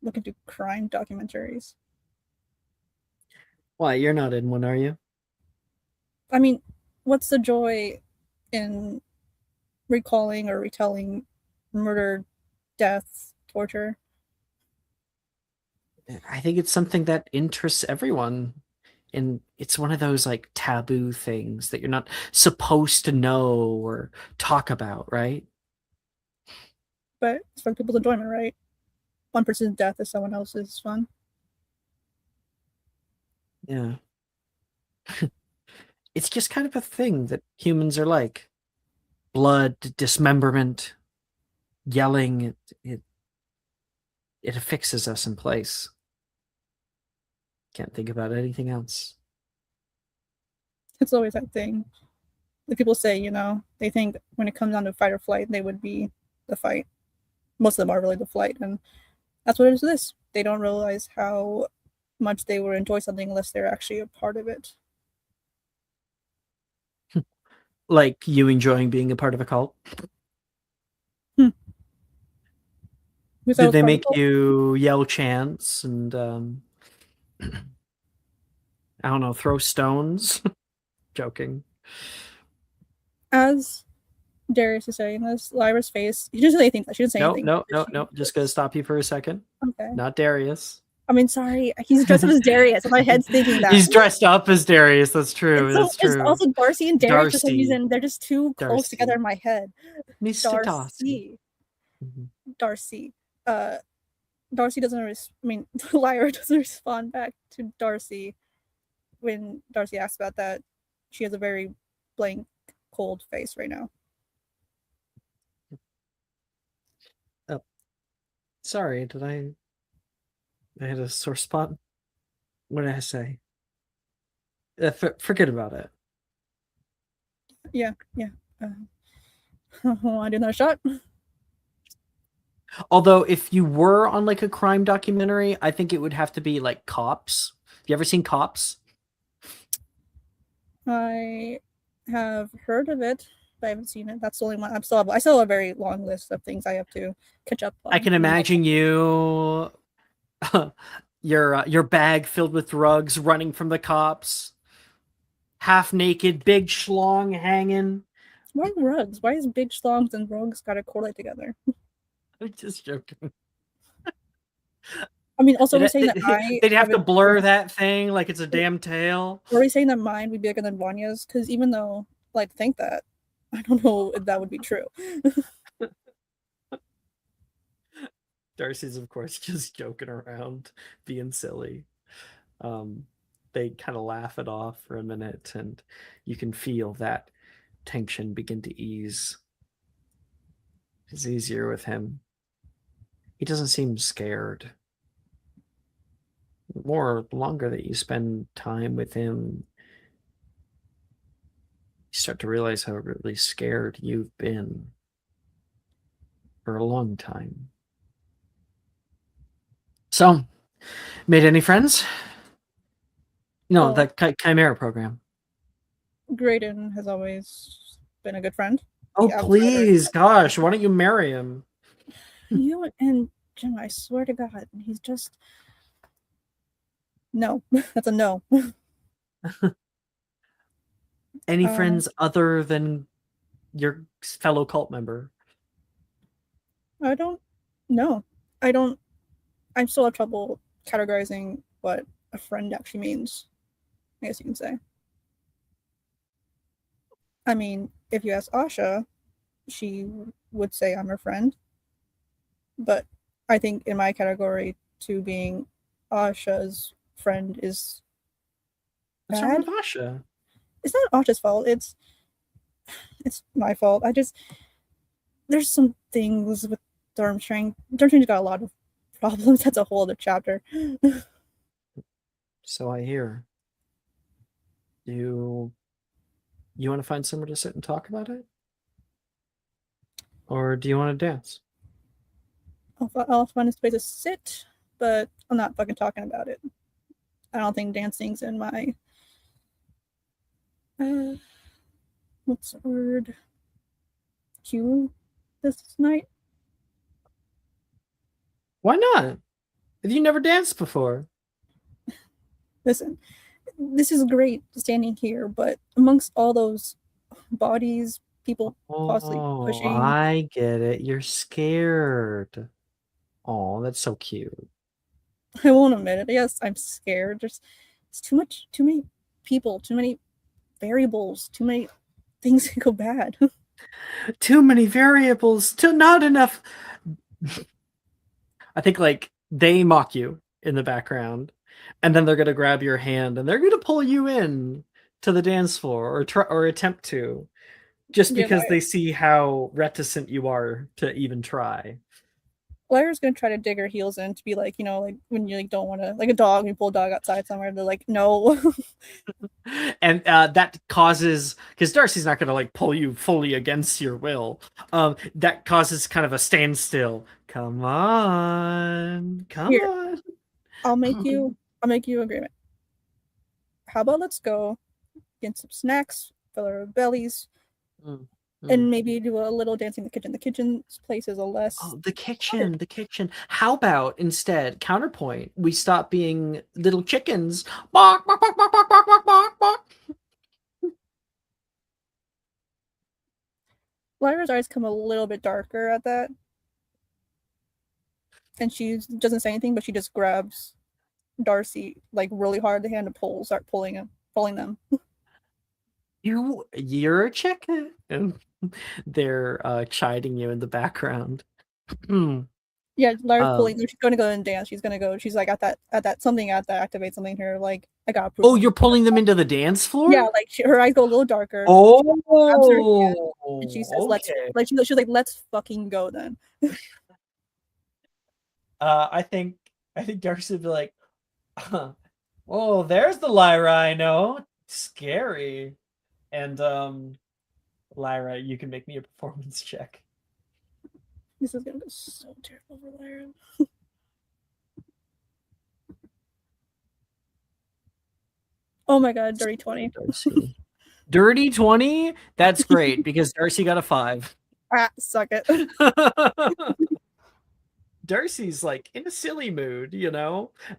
look into crime documentaries? Why, you're not in one, are you? I mean, what's the joy in recalling or retelling murder, death, torture? I think it's something that interests everyone. And it's one of those like taboo things that you're not supposed to know or talk about, right? But it's for people's enjoyment, right? One person's death is someone else's fun. Yeah. It's just kind of a thing that humans are like. Blood, dismemberment, yelling, it affixes us in place. Can't think about anything else. It's always that thing. Like people say, you know, they think when it comes down to fight or flight, they would be the fight. Most of them are really the flight, and that's what it is. This they don't realize how much they will enjoy something unless they're actually a part of it. Like you enjoying being a part of a cult? Did they make you yell chants and I don't know, throw stones? Joking. As Darius is saying this, Lyra's face, she doesn't say anything. She doesn't say anything. No. Just gonna stop you for a second. Okay. Not Darius. I mean, sorry, he's dressed up as Darius. My head's thinking that. He's dressed up as Darius. That's true. It's That's true. It's also Darcy and Darius. For some Darcy. reason, they're just too close together in my head. Mr. Darcy. Darcy. Darcy doesn't. I mean, Lyra doesn't respond back to Darcy when Darcy asks about that. She has a very blank, cold face right now. Oh, sorry. Did I had a sore spot? What did I say? Forget about it. Yeah. Want to do another shot? Although, if you were on like a crime documentary, I think it would have to be like Cops. You ever seen Cops? I have heard of it, but I haven't seen it. That's the only one. I still have a very long list of things I have to catch up on. I can imagine you, your bag filled with drugs, running from the cops, half naked, big schlong hanging. Why rugs? Why is big schlongs and rugs gotta correlate together? I'm just joking. I mean, also we're saying that they'd have to blur that thing like it's a damn tail. Are we saying that mine would be bigger than Vanya's? Because even though I like to think that, I don't know if that would be true. Darcy's, of course, just joking around, being silly. They kind of laugh it off for a minute, and you can feel that tension begin to ease. It's easier with him. He doesn't seem scared. The longer that you spend time with him, you start to realize how really scared you've been for a long time. So, made any friends? No, the Chimera program. Graydon has always been a good friend. Oh, please, gosh, why don't you marry him? You and Jim, I swear to God, he's just... No, that's a no. Any friends other than your fellow cult member? I don't know. I still have trouble categorizing what a friend actually means, I guess you can say. I mean, if you ask Asha, she would say I'm her friend. But I think in my category, to being Asha's friend is What's wrong with Asha? It's not Asha's fault. It's my fault. there's some things with Durmstrang. Durmstrang's got a lot of problems. That's a whole other chapter. So I hear. You want to find somewhere to sit and talk about it? Or do you want to dance? I'll find a space to sit, but I'm not fucking talking about it. I don't think dancing's in my what's the word? Queue this night. Why not? Have you never danced before? Listen, this is great standing here, but amongst all those bodies, people possibly pushing. I get it. You're scared. Oh, that's so cute. I won't admit it. Yes, I'm scared. There's it's too many people, too many variables, too many things can go bad. Too many variables, not enough. I think like they mock you in the background, and then they're gonna grab your hand and they're gonna pull you in to the dance floor or try or attempt to, just because they see how reticent you are to even try. Lyra's gonna try to dig her heels in to be like, like when you like don't want to, like a dog, you pull a dog outside somewhere, they're like, no. And that causes, because Darcy's not gonna like pull you fully against your will. That causes kind of a standstill. Come on. I'll make you agreement. How about let's go get some snacks, fill our bellies, and maybe do a little dancing in the kitchen. The kitchen's place is a less. Oh, the kitchen. How about instead, counterpoint, we stop being little chickens. Bark, bark, bark, bark, bark, bark, bark, bark, bark. Lyra's eyes come a little bit darker at that. And she doesn't say anything, but she just grabs Darcy like really hard the hand and start pulling them. You're a chicken. And they're chiding you in the background. Yeah, Lyra's pulling. She's gonna go and dance. She's gonna go. She's like at that something at that activate something here. Like I got. Oh, you're pulling them into the dance floor? Yeah, like her eyes go a little darker. Oh, and she says, "Let's." Like she's like, "Let's fucking go then." I think Darcy would be like, "Oh, there's the Lyra I know. Scary." And Lyra, you can make me a performance check. This is gonna go so terrible for Lyra. Oh my god, dirty 20. Dirty 20? That's great because Darcy got a 5. Suck it. Darcy's like in a silly mood,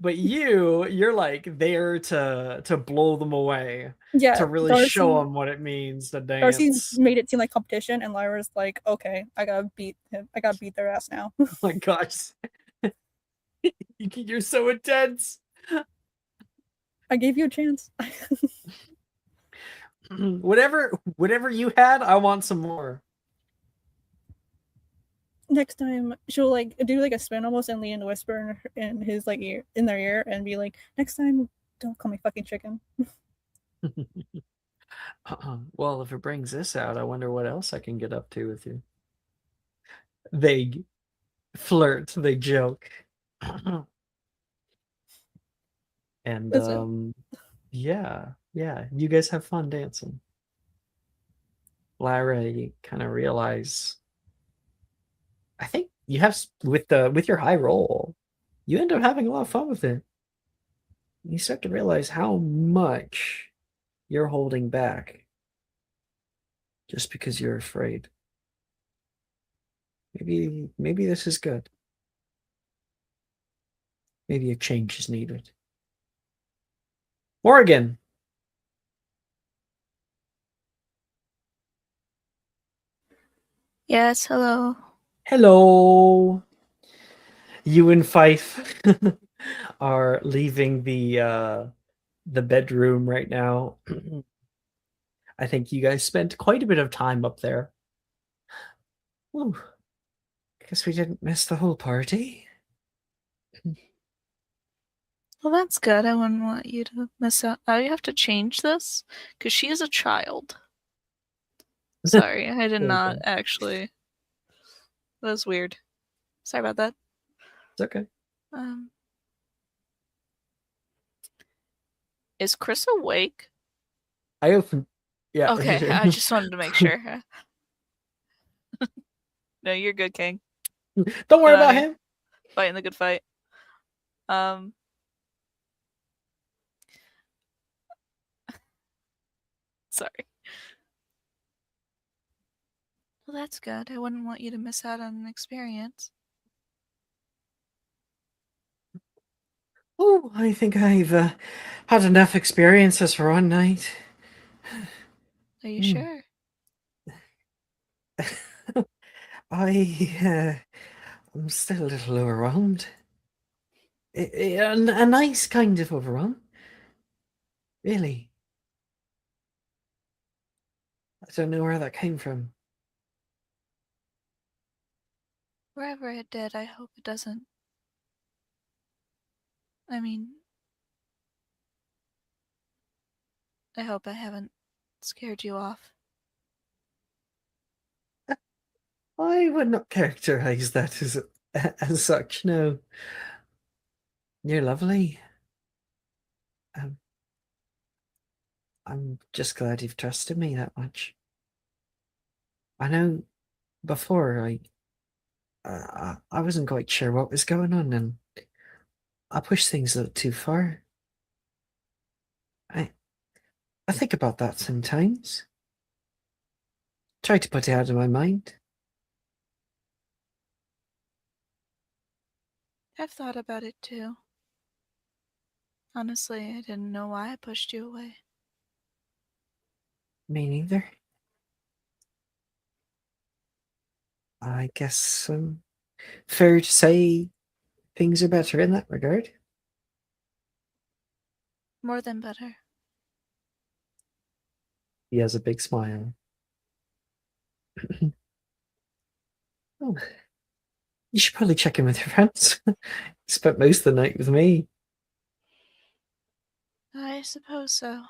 but you're like there to blow them away. Yeah, to really show them what it means to dance. Darcy's made it seem like competition, and Lyra's like, okay, I gotta beat him. I gotta beat their ass now. Oh my gosh. You're so intense. I gave you a chance. Whatever you had, I want some more. Next time she'll like do like a spin almost and lean and whisper in his like ear, in their ear, and be like, next time don't call me fucking chicken. Well, if it brings this out, I wonder what else I can get up to with you. They flirt, they joke. And yeah, you guys have fun dancing. Lyra, you kind of realize, I think you have with your high roll, you end up having a lot of fun with it. You start to realize how much you're holding back just because you're afraid. Maybe this is good. Maybe a change is needed. Morgan. Yes, hello. Hello. You and Fife are leaving the bedroom right now. I think you guys spent quite a bit of time up there. Ooh. Guess we didn't miss the whole party. Well, that's good. I wouldn't want you to miss out. I have to change this because she is a child. Sorry, I did not actually. That was weird. Sorry about that. It's okay. Is Chris awake? I opened. Yeah. Okay, I just wanted to make sure. No, you're good, King. Don't worry about Bye. him. Fighting the good fight. Sorry. Well, that's good. I wouldn't want you to miss out on an experience. Oh, I think I've had enough experiences for one night. Are you sure? I'm still a little overwhelmed. A nice kind of overwhelm. Really. I don't know where that came from. Wherever it did, I hope it doesn't. I mean, I hope I haven't scared you off. I would not characterize that as such, no. You're lovely. I'm just glad you've trusted me that much. I know before I wasn't quite sure what was going on, and I pushed things a little too far. I think about that sometimes. Try to put it out of my mind. I've thought about it too. Honestly, I didn't know why I pushed you away. Me neither. I guess fair to say things are better in that regard. More than better. He has a big smile. Oh, you should probably check in with your friends. You spent most of the night with me. I suppose so.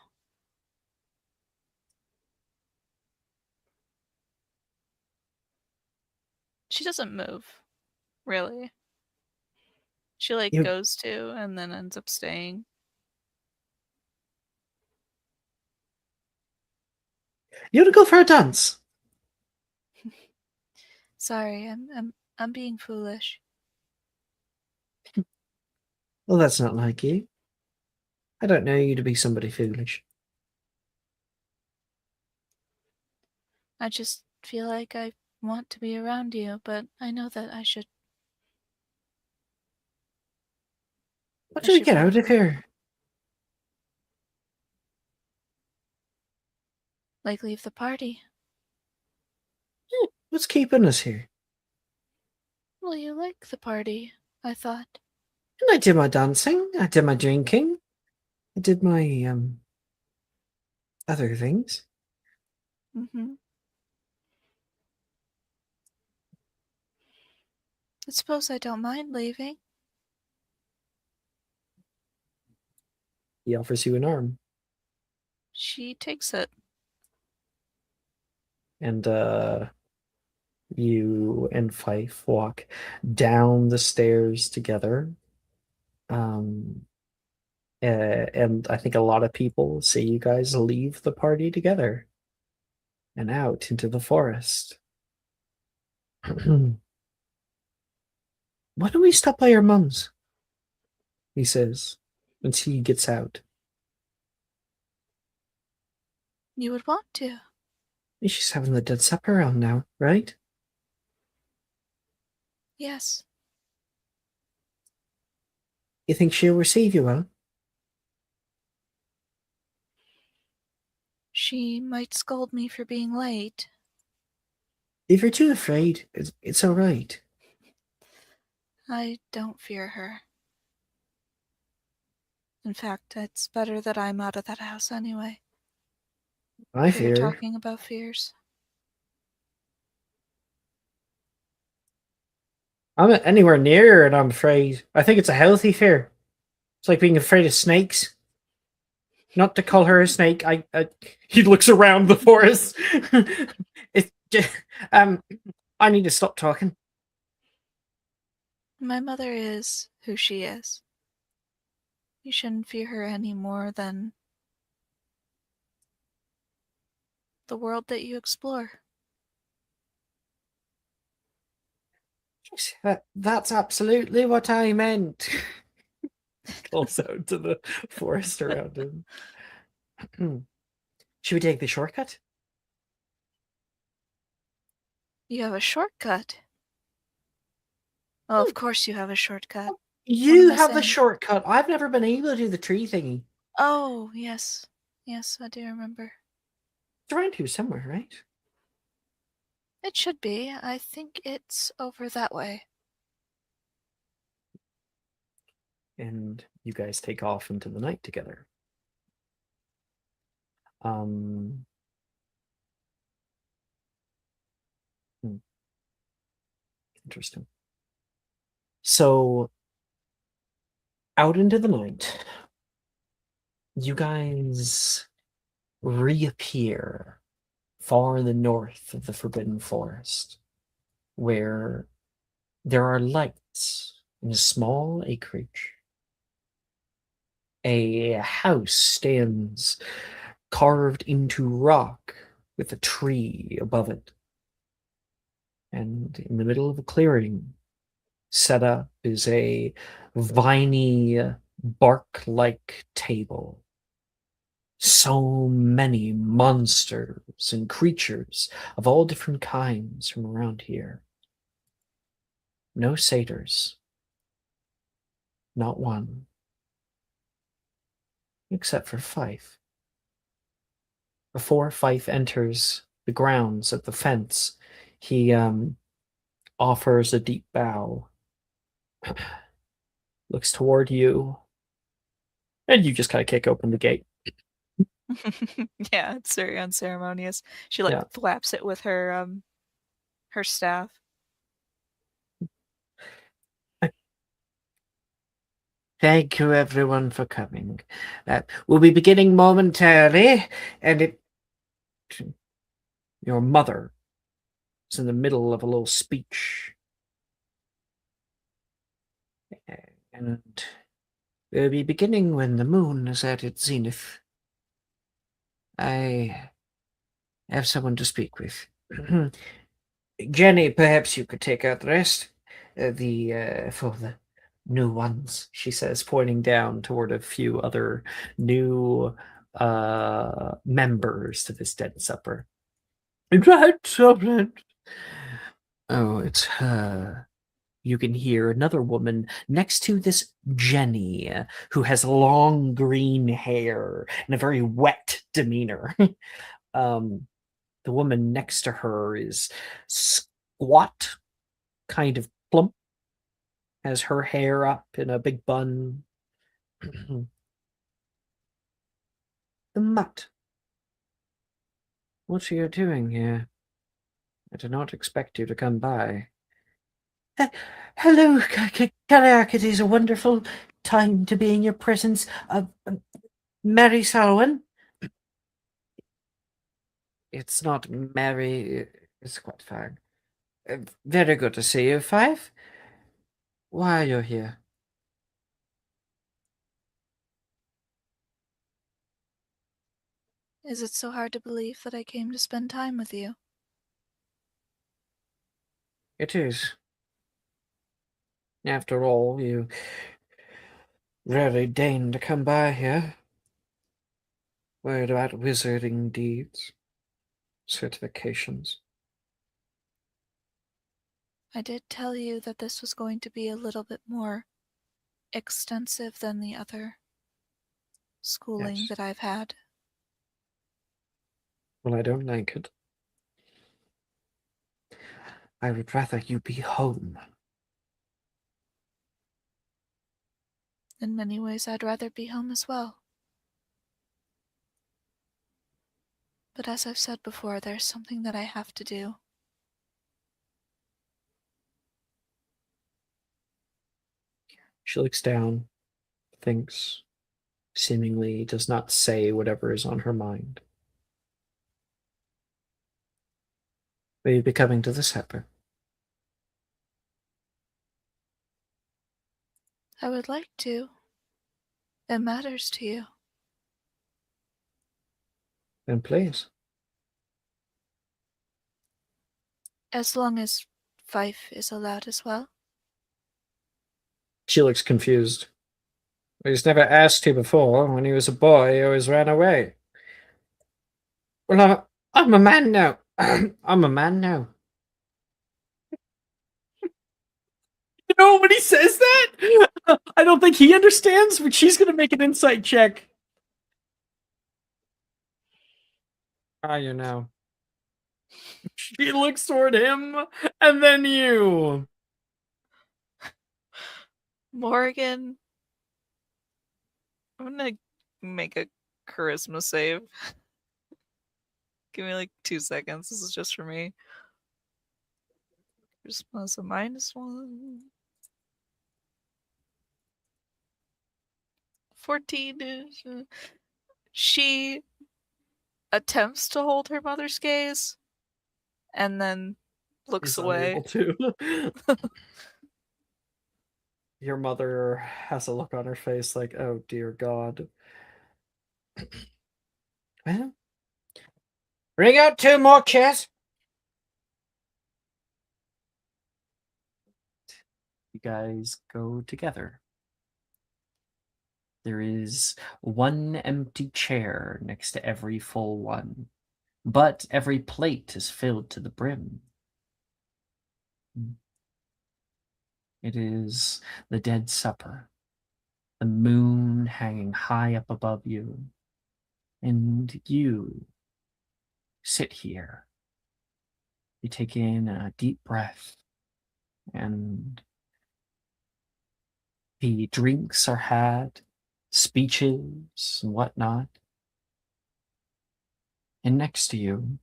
She doesn't move, really. She You- goes to and then ends up staying. You want to go for a dance? Sorry, I'm being foolish. Well, that's not like you. I don't know you to be somebody foolish. I just feel like I want to be around you, but I know that I should. What I do we should get out of probably- here? Like leave the party. What's keeping us here? Well, you like the party, I thought. And I did my dancing. I did my drinking. I did my other things. Mm-hmm. I suppose I don't mind leaving. He offers you an arm, She takes it. and you and Fife walk down the stairs together. And I think a lot of people see you guys leave the party together and out into the forest. Why don't we stop by your mum's? He says, once he gets out. You would want to. She's having the dead supper on now, right? Yes. You think she'll receive you well? She might scold me for being late. If you're too afraid, it's all right. I don't fear her. In fact, it's better that I'm out of that house anyway. I We were fear. talking about fears. I'm not anywhere near her, and I'm afraid. I think it's a healthy fear. It's like being afraid of snakes. Not to call her a snake. He looks around the forest. It's just, I need to stop talking. My mother is who she is. You shouldn't fear her any more than the world that you explore. That's absolutely what I meant. Calls out to the forest around him. Should we take the shortcut? You have a shortcut. Oh, of course you have a shortcut. You am I have the saying? shortcut. I've never been able to do the tree thingy. Oh, yes. Yes, I do remember. It's around here somewhere, right? It should be. I think it's over that way. And you guys take off into the night together. Interesting. So, out into the night, you guys reappear far in the north of the Forbidden Forest, where there are lights in a small acreage. A house stands carved into rock with a tree above it. And in the middle of a clearing, set up is a viney, bark-like table. So many monsters and creatures of all different kinds from around here. No satyrs. Not one. Except for Fife. Before Fife enters the grounds of the fence, he offers a deep bow, looks toward you, and you just kind of kick open the gate. Yeah, it's very unceremonious. She like Yeah. flaps it with her her staff. Thank you, everyone, for coming. We'll be beginning momentarily, and your mother is in the middle of a little speech. And we'll be beginning when the moon is at its zenith. I have someone to speak with. Jenny, perhaps you could take out the rest. For the new ones, she says, pointing down toward a few other new members to this dead supper. Right, Sovereign. Oh, it's her. You can hear another woman next to this Jenny, who has long green hair and a very wet demeanor. The woman next to her is squat, kind of plump, has her hair up in a big bun. The mutt. What are you doing here? I did not expect you to come by. Hello, Kariak. It is a wonderful time to be in your presence. Mary Sarwin. It's not Mary. It's quite fine. Very good to see you, Five. Why are you here? Is it so hard to believe that I came to spend time with you? It is. After all, you rarely deign to come by here. Worried about wizarding deeds, certifications. I did tell you that this was going to be a little bit more extensive than the other schooling Yes. that I've had. Well, I don't like it. I would rather you be home. In many ways, I'd rather be home as well. But as I've said before, there's something that I have to do. She looks down, thinks, seemingly does not say whatever is on her mind. Will you be coming to the supper? I would like to. It matters to you. Then please. As long as Fife is allowed as well. She looks confused. He's never asked you before. When he was a boy, he always ran away. Well, I'm a man now. I'm a man now. You know, when he says that, I don't think he understands, but she's going to make an insight check. You know. She looks toward him, and then you. Morgan, I'm gonna make a charisma save. Give me like 2 seconds. This is just for me. Charisma's a -1. 14. She attempts to hold her mother's gaze and then looks He's away. unable to. Your mother has a look on her face like, oh dear God. Well, bring out 2 more chairs. You guys go together. There is 1 empty chair next to every full one, but every plate is filled to the brim. It is the Dead Supper, the moon hanging high up above you, and you sit here. You take in a deep breath, and the drinks are had, speeches and whatnot. And next to you,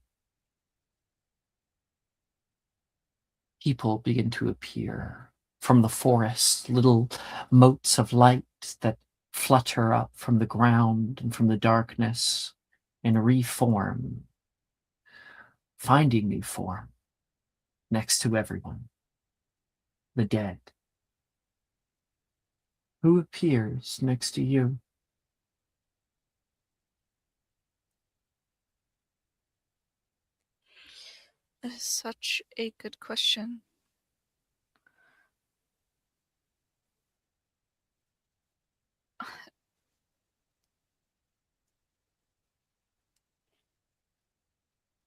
people begin to appear from the forest, little motes of light that flutter up from the ground and from the darkness and reform, finding new form next to everyone. The dead. Who appears next to you? That is such a good question.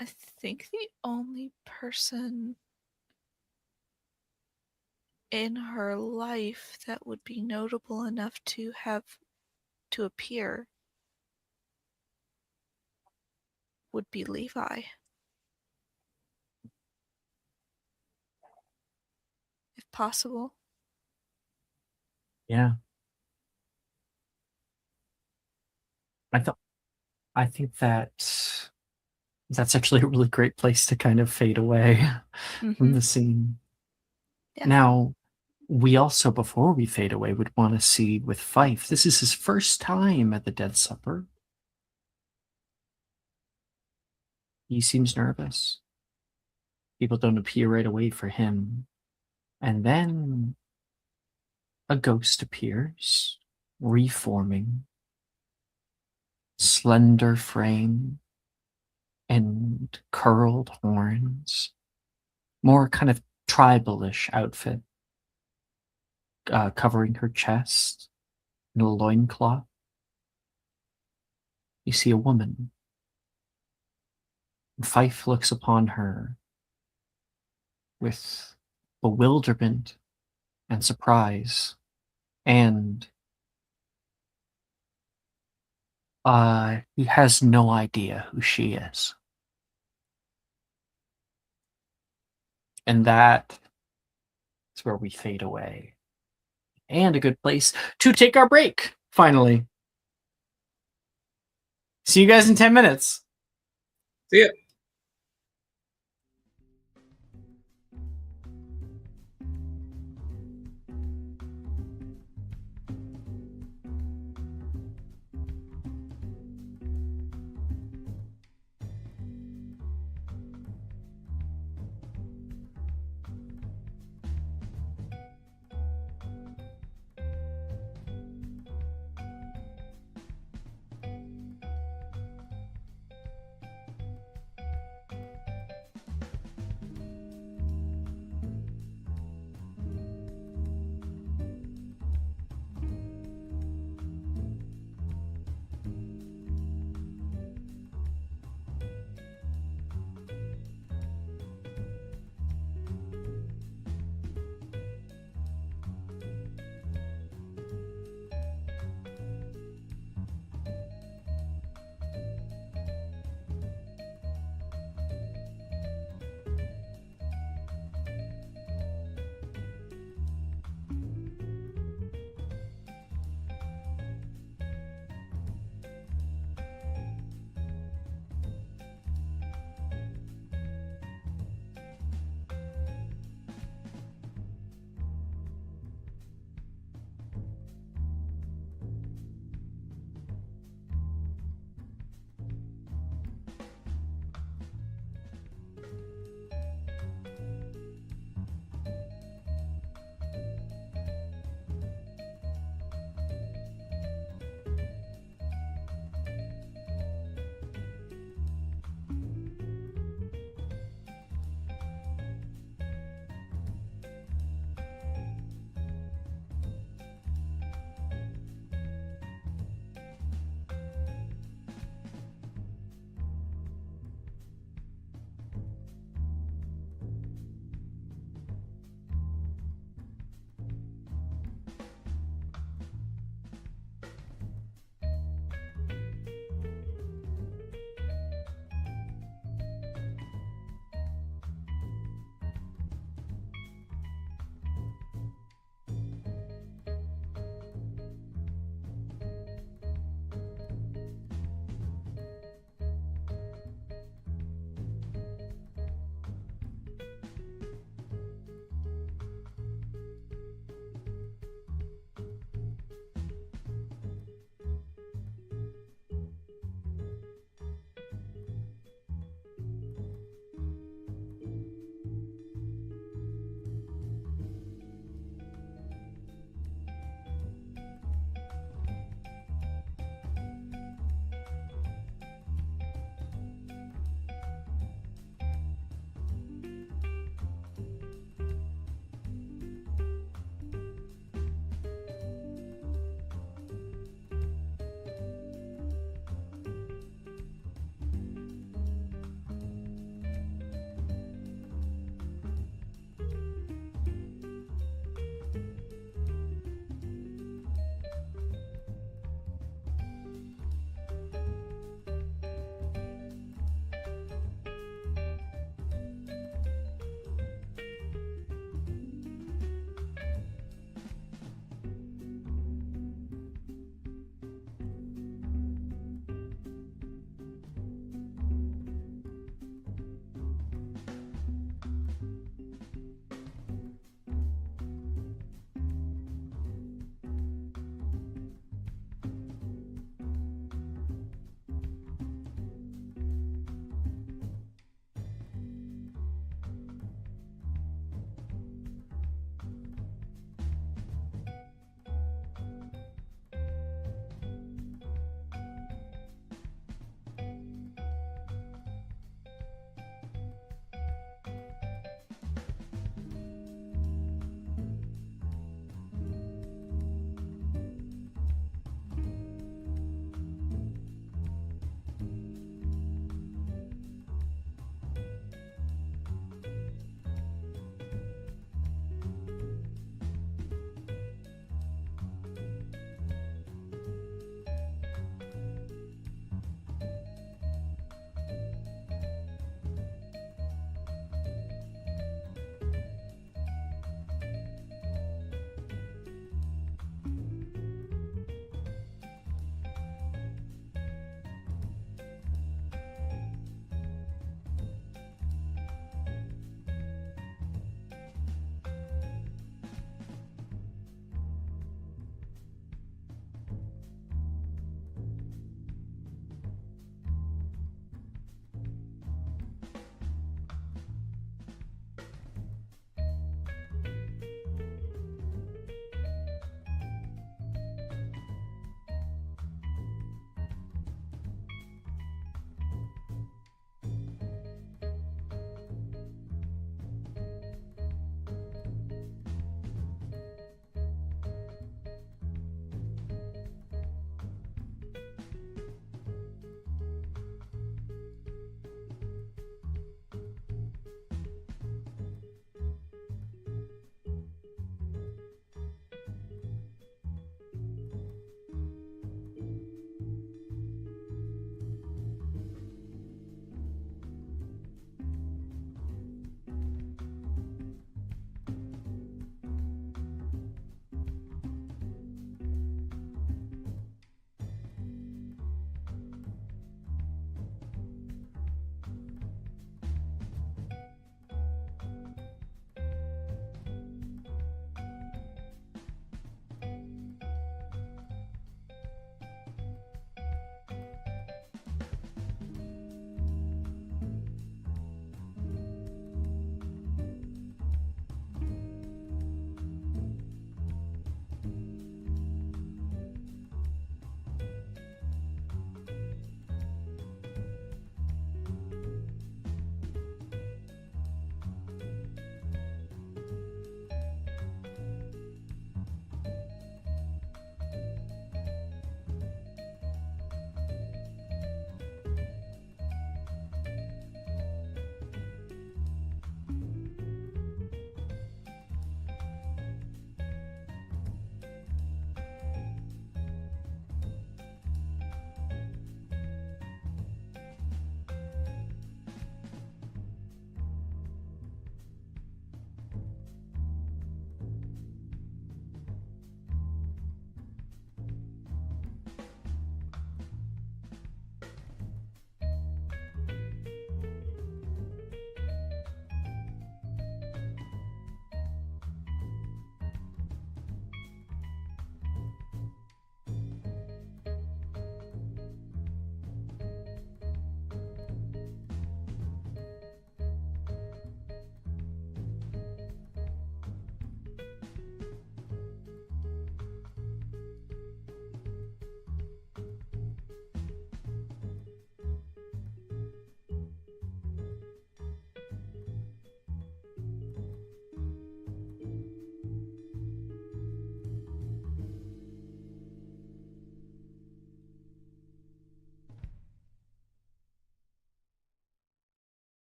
I think the only person in her life that would be notable enough to have to appear would be Levi. If possible. Yeah. I think that's actually a really great place to kind of fade away from the scene. Yeah. Now, we also, before we fade away, would want to see with Fife. This is his first time at the Dead Supper. He seems nervous. People don't appear right away for him. And then a ghost appears, reforming, slender frame and curled horns, more kind of tribalish outfit, covering her chest in a loincloth. You see a woman. Fife looks upon her with bewilderment and surprise, and he has no idea who she is. And that is where we fade away. And a good place to take our break, finally. See you guys in 10 minutes. See ya.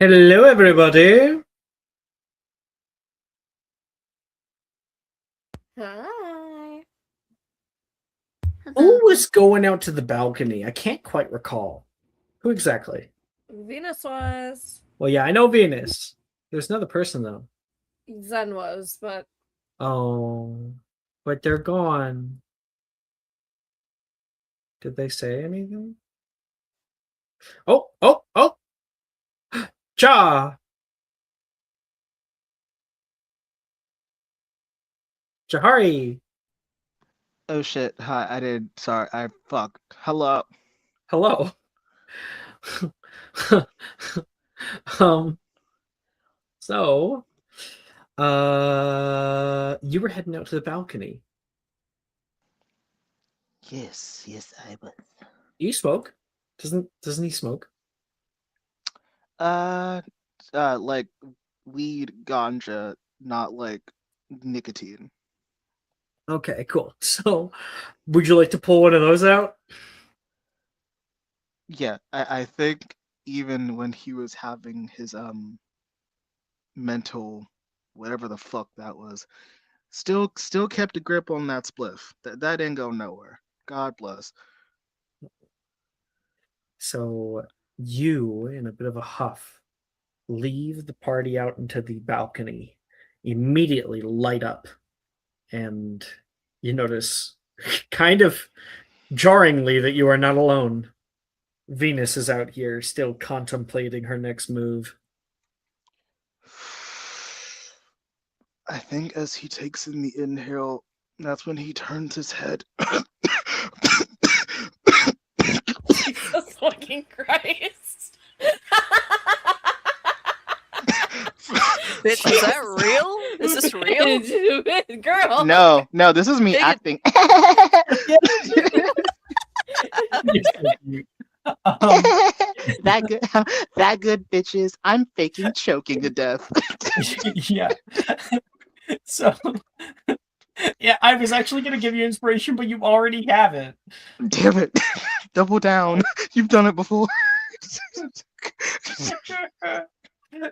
Hello, everybody. Hi. Who was going out to the balcony? I can't quite recall. Who exactly? Venus was. Well, yeah, I know Venus. There's another person, though. Zen was, but Oh, but they're gone. Did they say anything? Oh! Ja! Jahari! Oh shit. Hi, I did. Sorry, I fuck. Hello. Hello. um, so, you were heading out to the balcony. Yes, I was. You smoke? Doesn't he smoke? Like weed, ganja, not like nicotine. Okay, cool. So, would you like to pull one of those out? Yeah, I think even when he was having his mental whatever the fuck that was, still kept a grip on that spliff. That didn't go nowhere. God bless. So, you, in a bit of a huff, leave the party out into the balcony, immediately light up, and you notice, kind of jarringly, that you are not alone. Venus is out here, still contemplating her next move. I think as he takes in the inhale, that's when he turns his head. Jesus fucking Christ. Bitch, is that real? Is this real? Girl. No, this is me Take it- acting. That good, bitches. I'm faking choking to death. Yeah. So, yeah, I was actually going to give you inspiration, but you already have it. Damn it. Double down. You've done it before.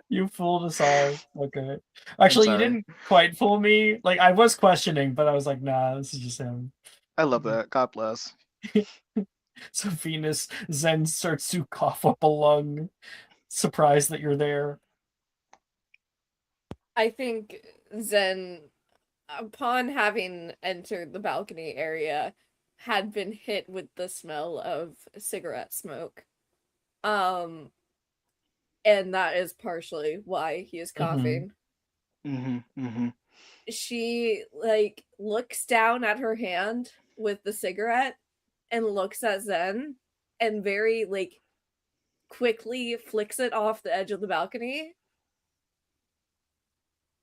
You fooled us all. Okay. Actually, you sorry. didn't quite fool me. Like, I was questioning, but I was like, nah, this is just him. I love that. God bless. So Venus Zen starts to cough up a lung, surprised that you're there. I think Zen, upon having entered the balcony area, had been hit with the smell of cigarette smoke. And that is partially why he is coughing. She like looks down at her hand with the cigarette and looks at Zen and very like quickly flicks it off the edge of the balcony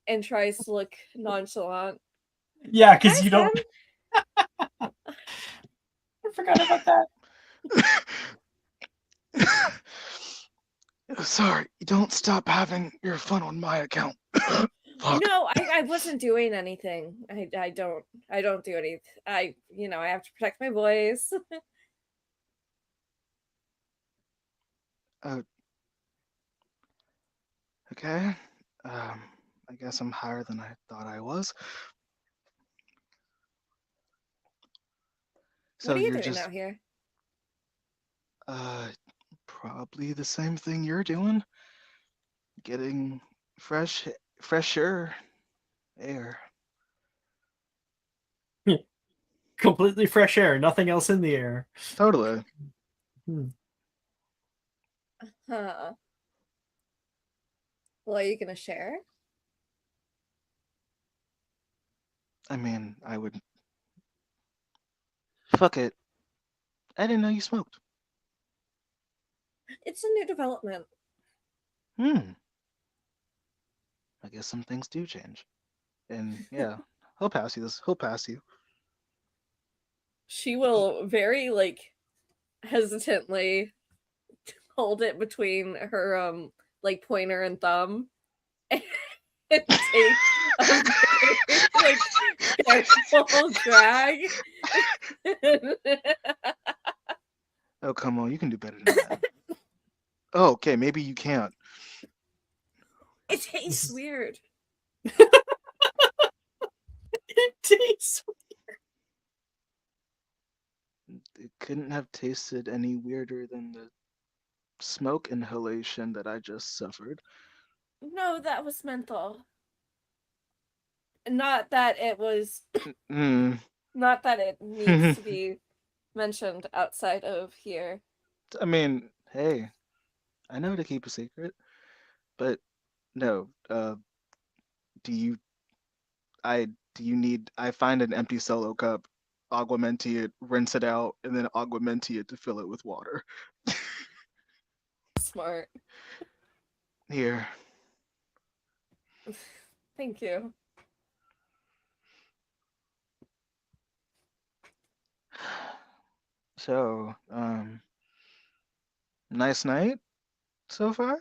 and tries to look nonchalant. Yeah, because Hi, you don't. Zen. I forgot about that. Sorry, don't stop having your fun on my account. Fuck. No, I wasn't doing anything. I don't do anything. I have to protect my voice. Okay. I guess I'm higher than I thought I was. So What are you you're doing just out here? probably the same thing you're doing. Getting fresher air. Completely fresh air, nothing else in the air. Totally. Huh. Well, are you gonna share? I mean, I would. Fuck it. I didn't know you smoked. It's a new development. I guess some things do change. And yeah, he'll pass you this. He'll pass you. She will very like hesitantly hold it between her like pointer and thumb and take a very like careful drag. Oh, come on. You can do better than that. Oh, okay. Maybe you can't. It tastes weird. It tastes. It couldn't have tasted any weirder than the smoke inhalation that I just suffered. No, that was menthol. Not that it was. Mm. Not that it needs to be mentioned outside of here. I mean, hey, I know how to keep a secret, but no. Do you? Do you need? I find an empty solo cup, augmenti it, rinse it out, and then augmenti it to fill it with water. Smart. Here. Thank you. So, nice night so far?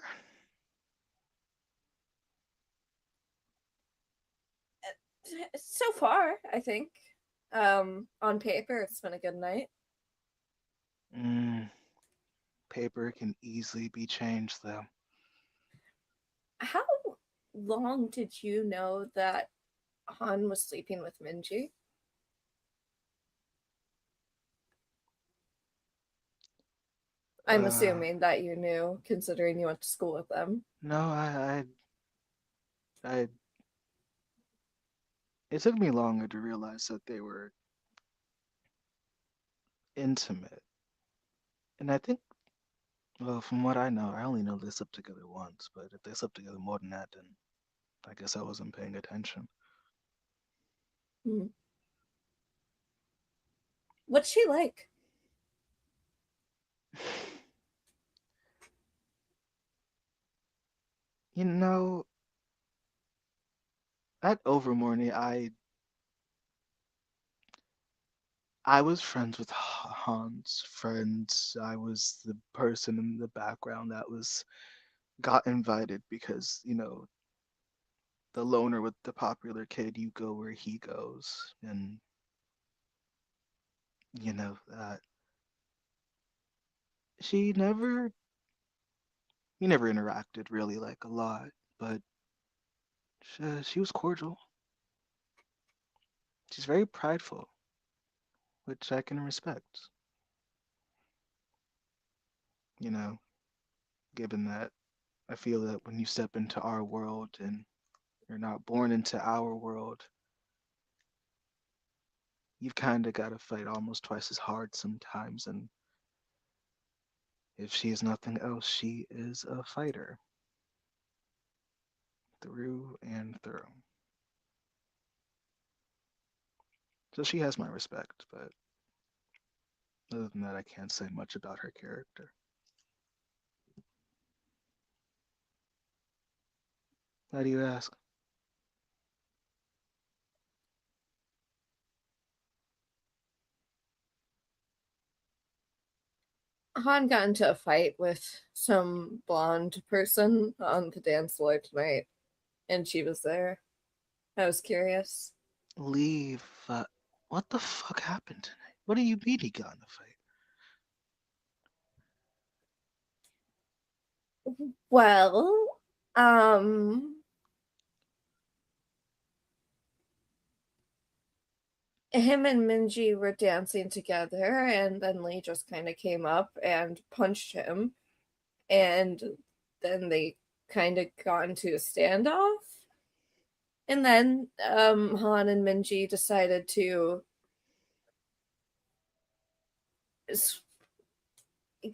So far, I think. On paper, it's been a good night. Paper can easily be changed, though. How long did you know that Han was sleeping with Minji? I'm assuming that you knew, considering you went to school with them. No, it took me longer to realize that they were intimate. And I think, well, from what I know, I only know they slept together once, but if they slept together more than that, then I guess I wasn't paying attention. What's she like? You know, at Overmorning, I was friends with Han's friends. I was the person in the background that got invited because, the loner with the popular kid, you go where he goes. And, that she never, we never interacted really like a lot, but she was cordial. She's very prideful, which I can respect. You know, given that I feel that when you step into our world and you're not born into our world, you've kind of got to fight almost twice as hard sometimes. And if she is nothing else, she is a fighter through and through. So she has my respect, but other than that, I can't say much about her character. How do you ask? Han got into a fight with some blonde person on the dance floor tonight, and she was there. I was curious. Leave. What the fuck happened tonight? What do you mean he got in a fight? Well, him and Minji were dancing together, and then Lee just kind of came up and punched him, and then they kind of got into a standoff. And then Han and Minji decided to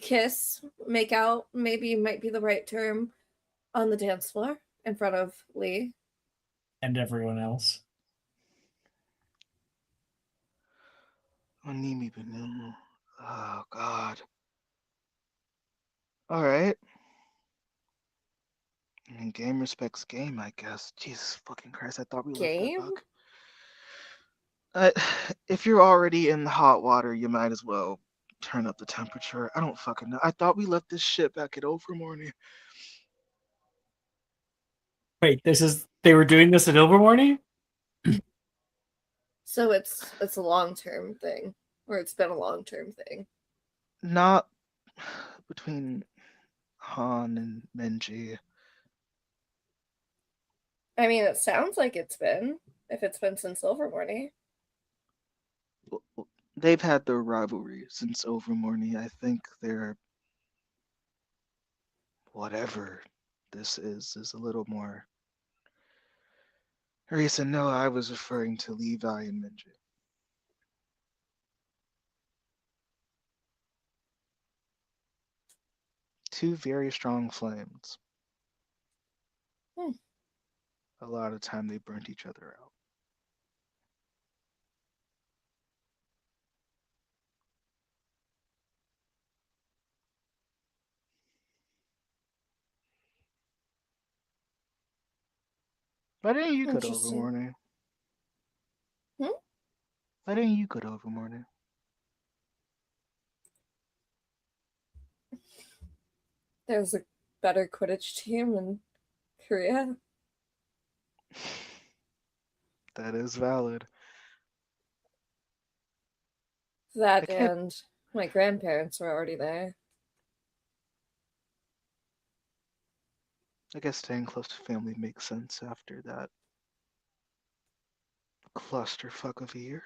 kiss, make out, maybe might be the right term, on the dance floor in front of Lee. And everyone else. Oh, God. Alright. I mean, game respects game, I guess. Jesus fucking Christ, I thought we left that Game? bug. If you're already in the hot water, you might as well turn up the temperature. I don't fucking know. I thought we left this shit back at Overmorning. Wait, they were doing this at Ilvermorny? So it's a long-term thing, or it's been a long-term thing. Not between Han and Minji. I mean, it sounds like it's been. If it's been since Silvermorning. They've had their rivalry since Overmorning. I think they're whatever this is a little more recent. No, I was referring to Levi and Minji. Two very strong flames. A lot of time they burnt each other out. Why didn't you go to Interesting. Overmorning? Hmm? Why didn't you go to Overmorning? There's a better Quidditch team in Korea. That is valid. That I can't- and my grandparents were already there. I guess staying close to family makes sense after that clusterfuck of a year.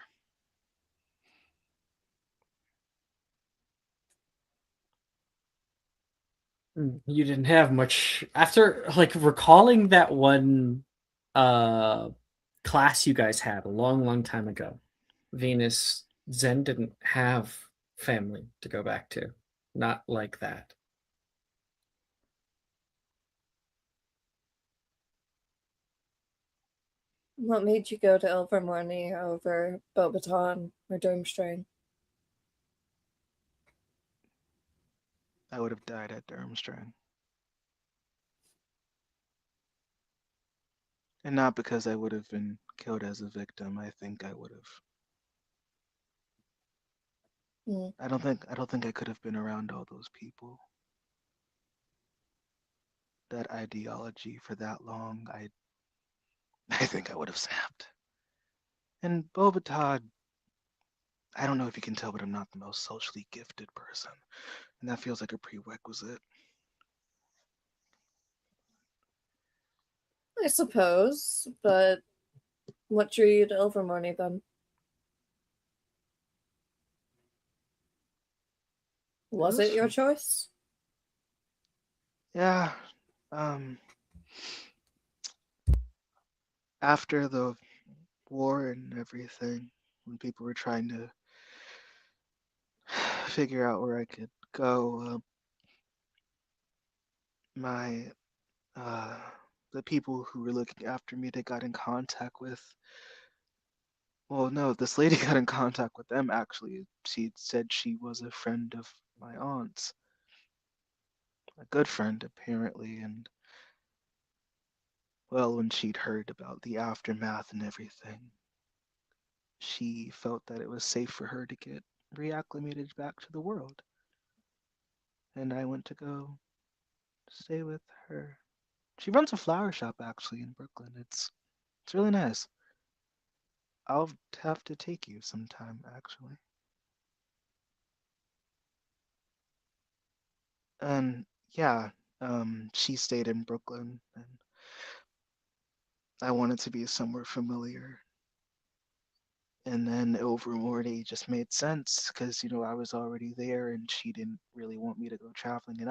You didn't have much after, like, recalling that one class you guys had a long time ago. Venus, Zen didn't have family to go back to. Not like that. What made you go to Ilvermorny over Bobaton or Durmstrang? I would have died at Durmstrang. And not because I would have been killed as a victim. I think I would have. I don't think I could have been around all those people. That ideology for that long. I think I would have snapped. And Bobatod, I don't know if you can tell, but I'm not the most socially gifted person. And that feels like a prerequisite. I suppose, but what drew you to Ilvermorny then? Was it your choice? Yeah. After the war and everything, when people were trying to figure out where I could go, the people who were looking after me, they got in contact with. Well, no, this lady got in contact with them actually. She said she was a friend of my aunt's. A good friend, apparently, and well, when she'd heard about the aftermath and everything, she felt that it was safe for her to get reacclimated back to the world. And I went to go stay with her. She runs a flower shop actually in Brooklyn. It's really nice. I'll have to take you sometime actually. And yeah, she stayed in Brooklyn and I wanted to be somewhere familiar. And then Overmorty just made sense because, I was already there and she didn't really want me to go traveling. And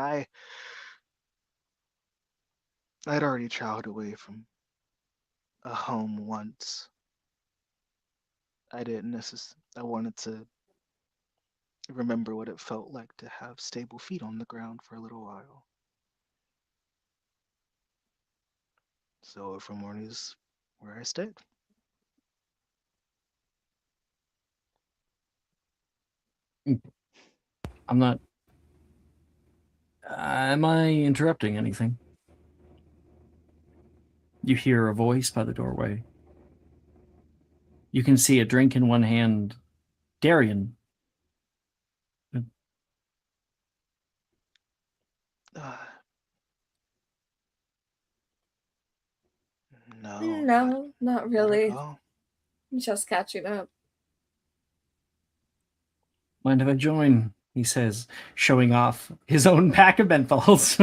I'd already traveled away from a home once. I didn't necessarily, I wanted to remember what it felt like to have stable feet on the ground for a little while. So Overmorty is where I stayed. I'm not. Am I interrupting anything? You hear a voice by the doorway. You can see a drink in one hand. Darian. No, No, not really. Not at all. Just catching up. Mind if I join? He says, showing off his own pack of menthols.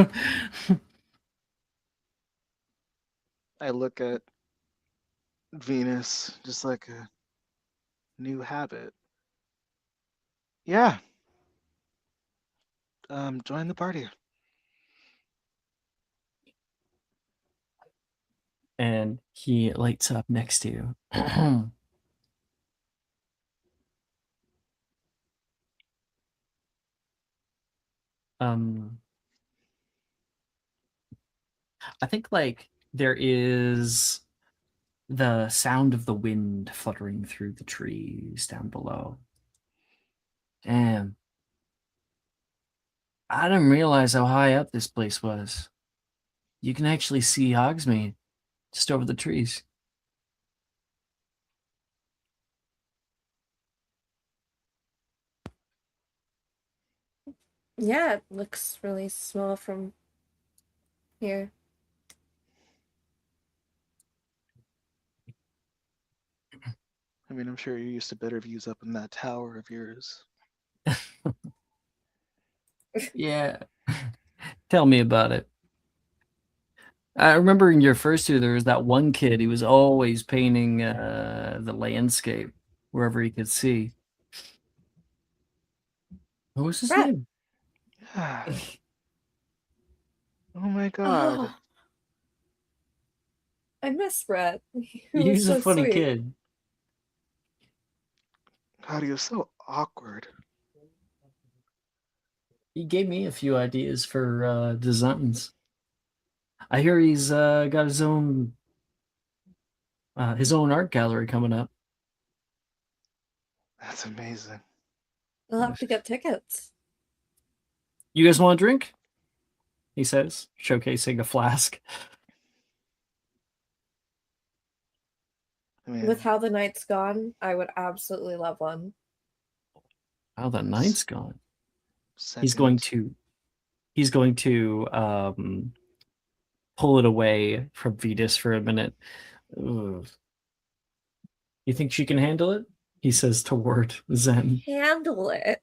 I look at Venus just like a new habit. Yeah. Join the party. And he lights up next to you. I think like there is the sound of the wind fluttering through the trees down below. Damn. I didn't realize how high up this place was. You can actually see Hogsmeade just over the trees. Yeah, it looks really small from here. I mean, I'm sure you're used to better views up in that tower of yours. Yeah. Tell me about it. I remember in your first two, there was that one kid. He was always painting the landscape wherever he could see. What was his Brett. name? Oh my god. Oh, I miss Brett. He He was was a so funny sweet. kid. God, he was so awkward. He gave me a few ideas for designs. I hear he's got his own art gallery coming up. That's amazing. I'll have to get tickets. You guys want a drink? He says, showcasing a flask. I mean, With how the night's gone, I would absolutely love one. Oh, the night's gone. second. He's going to pull it away from Vetus for a minute. Ugh. You think she can handle it? He says toward Zen. Handle it.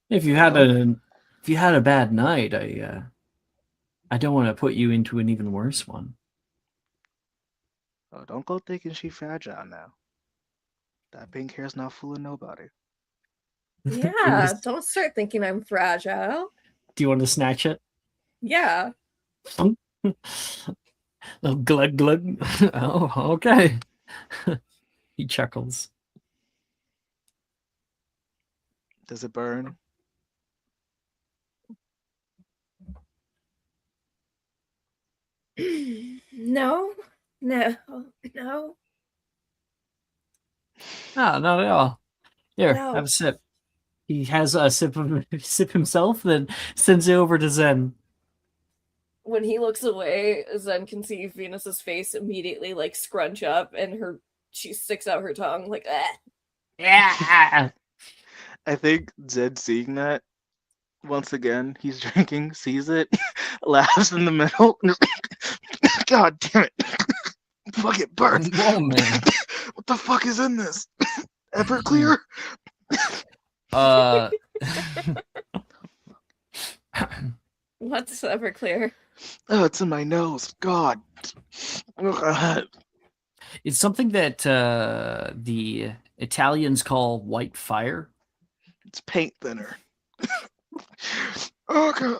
If you had a bad night, I don't want to put you into an even worse one. Oh, don't go thinking she fragile now. That pink hair's not fooling nobody. Yeah, don't start thinking I'm fragile. Do you want to snatch it? Yeah. Oh, glug glug. Oh, okay. He chuckles. Does it burn? No. No. No. Ah, not at all. Here, No. have a sip. He has a sip himself, then sends it over to Zen. When he looks away, Zen can see Venus's face immediately like scrunch up and she sticks out her tongue like eh. Yeah. I think Zed seeing that, once again, he's drinking, sees it, laughs in the middle. God damn it. Fuck, it burns. Oh, man. What the fuck is in this? Everclear? What's Everclear? Oh, it's in my nose. God. It's something that the Italians call white fire. It's paint thinner. Oh god.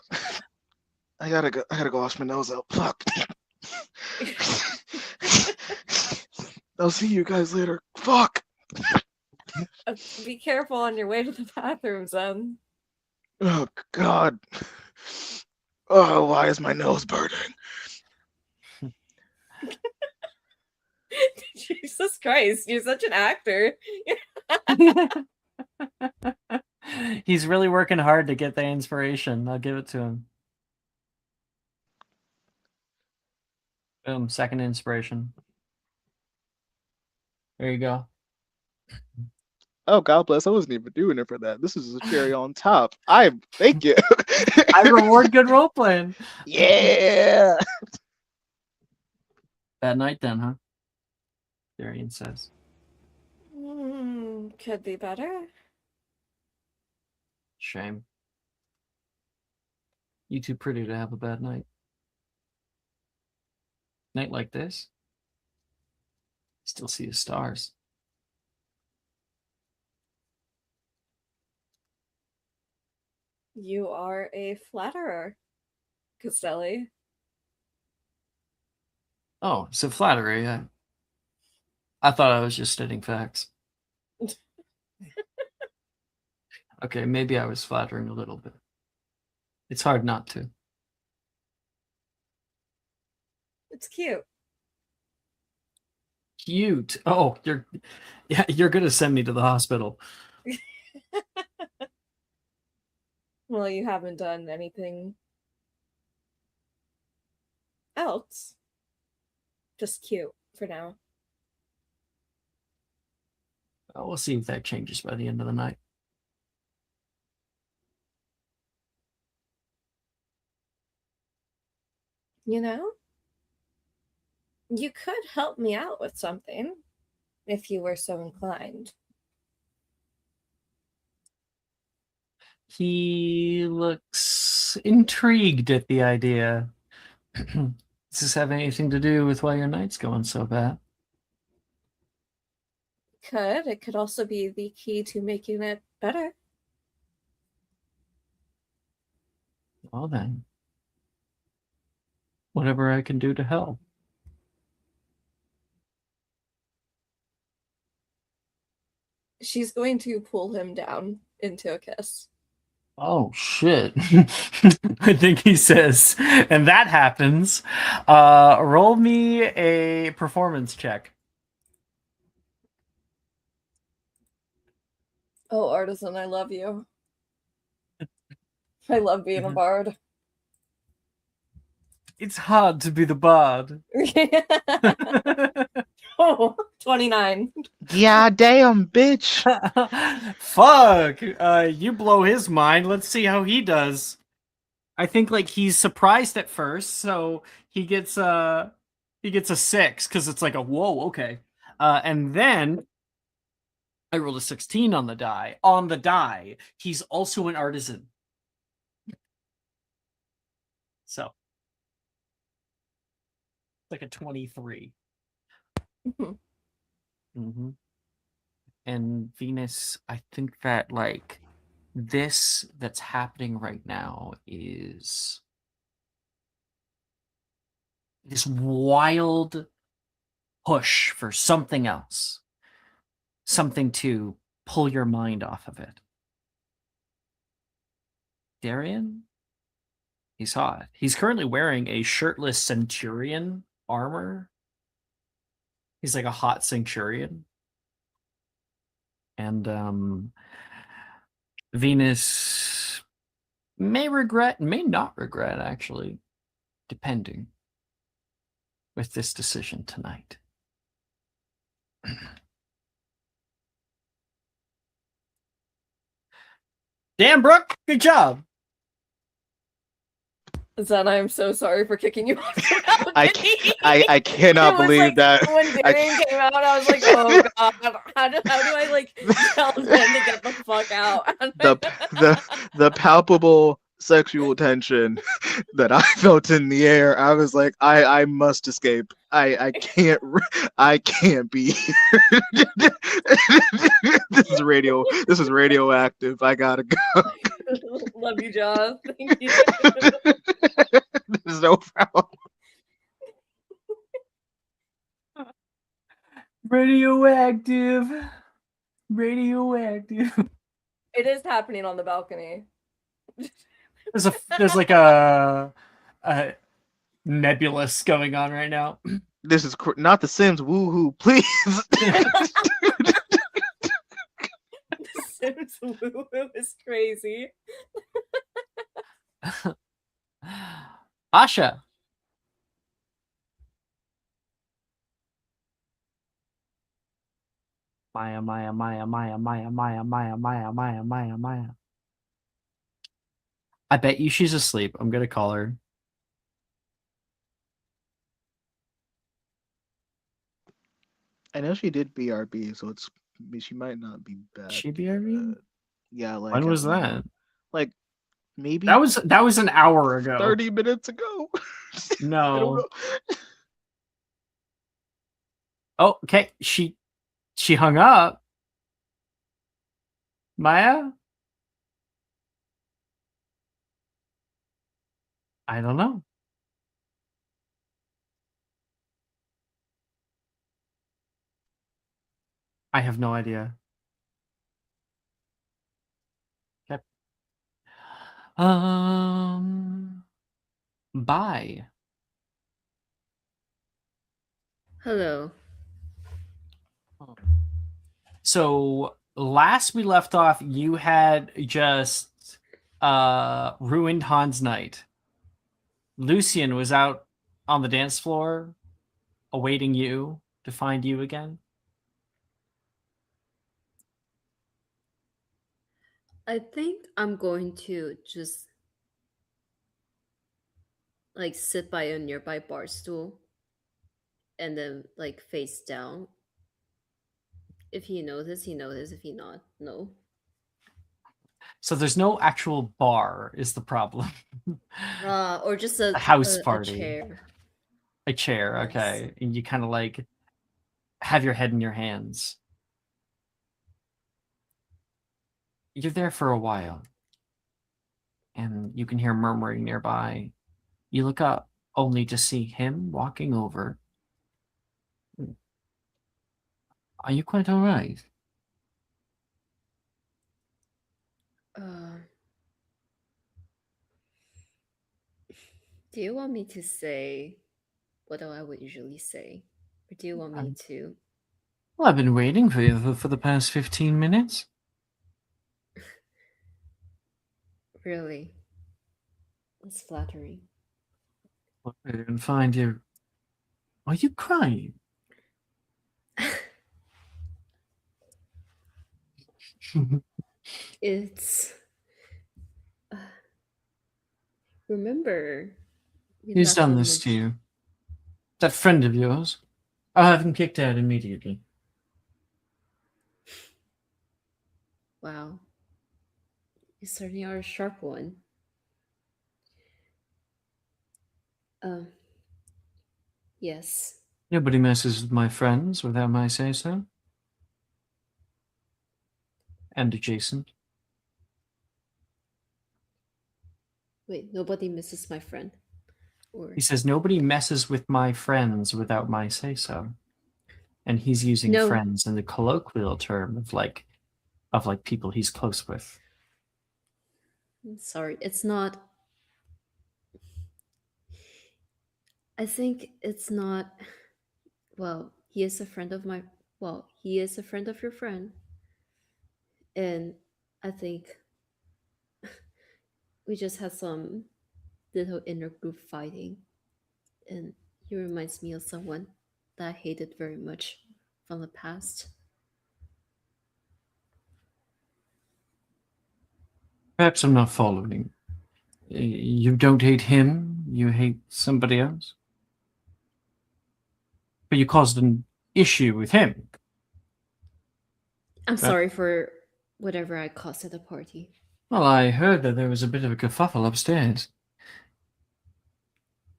I gotta go wash my nose out. Fuck. I'll see you guys later. Fuck. Be careful on your way to the bathroom, Zen. Oh god. Oh, why is my nose burning? Jesus Christ, you're such an actor. He's really working hard to get the inspiration. I'll give it to him. Boom, second inspiration. There you go. Oh, God bless. I wasn't even doing it for that. This is a cherry on top. Thank you. I reward good role playing. Yeah. Bad night then, huh? Darian says. Could be better. Shame. You too pretty to have a bad night. Night like this, still see the stars. You are a flatterer, Costelli. Oh, so flattery. I thought I was just stating facts. Okay, maybe I was flattering a little bit. It's hard not to. It's cute. Cute. Oh, you're gonna send me to the hospital. Well, you haven't done anything else. Just cute for now. We'll see if that changes by the end of the night. You know? You could help me out with something if you were so inclined. He looks intrigued at the idea. Does this have anything to do with why your night's going so bad? It could also be the key to making it better. Well then, whatever I can do to help. She's going to pull him down into a kiss. Oh shit. I think he says, and that happens. Roll me a performance check. Oh, Artisan, I love you. I love being a bard. It's hard to be the bard. Oh, 29. Yeah, damn, bitch. Fuck. You blow his mind. Let's see how he does. I think like he's surprised at first, so he gets a 6 because it's like a whoa, okay. And then I rolled a 16 on the die. On the die, he's also an artisan. So like a 23. Mm-hmm. And Venus, I think that like this that's happening right now is this wild push for something else, something to pull your mind off of it. Darian, he's hot. He's currently wearing a shirtless centurion armor. He's like a hot centurion. And Venus may regret, may not regret, actually, depending with this decision tonight. Damn, Brooke, good job. Zen, I am so sorry for kicking you off. I cannot believe like, that. When Darian came out, I was like, oh god, how do I like tell Zen to get the fuck out? the palpable sexual tension that I felt in the air. I was like, I must escape. I can't be here. This is radioactive. I gotta go. Love you, John. Thank you. There's no problem. Radioactive. It is happening on the balcony. There's like a nebulous going on right now. This is not The Sims. Woohoo, please. Sims woo-woo is crazy. Asha. Maya. I bet you she's asleep. I'm gonna call her. I know she did BRB, so she might not be back. She BRB? Yeah, like when was that? Like maybe that was an hour ago. 30 minutes ago. No. Oh, okay. She hung up. Maya? I don't know. I have no idea. Okay. Bye. Hello. So last we left off, you had just ruined Han's night. Lucian was out on the dance floor awaiting you to find you again. I think I'm going to just like sit by a nearby bar stool and then like face down. If he notices, he notices. If he not, no. So there's no actual bar is the problem. Or just A house a party. chair. A chair, Yes. okay. And you kind of like have your head in your hands. You're there for a while. And you can hear murmuring nearby. You look up only to see him walking over. Are you quite all right? Uh, do you want me to say what I would usually say? Or do you want me to? Well, I've been waiting for you for the past 15 minutes. Really? That's flattering. I didn't find you. Are you crying? It's. Remember, we Who's left done on this the to you? That friend of yours? I'll have him kicked out immediately. Wow. You certainly are a sharp one. Um. Yes. Nobody messes with my friends without my say-so. And adjacent. Wait, nobody misses my friend. Or He says nobody messes with my friends without my say-so. And he's using No. friends in the colloquial term of like people he's close with. I'm sorry, it's not. I think it's not. Well, he is a friend of my. Well, he is a friend of your friend. And I think we just had some little inner group fighting. And he reminds me of someone that I hated very much from the past. Perhaps I'm not following. You don't hate him, you hate somebody else. But you caused an issue with him. I'm Right. sorry for whatever I caused at the party. Well, I heard that there was a bit of a kerfuffle upstairs.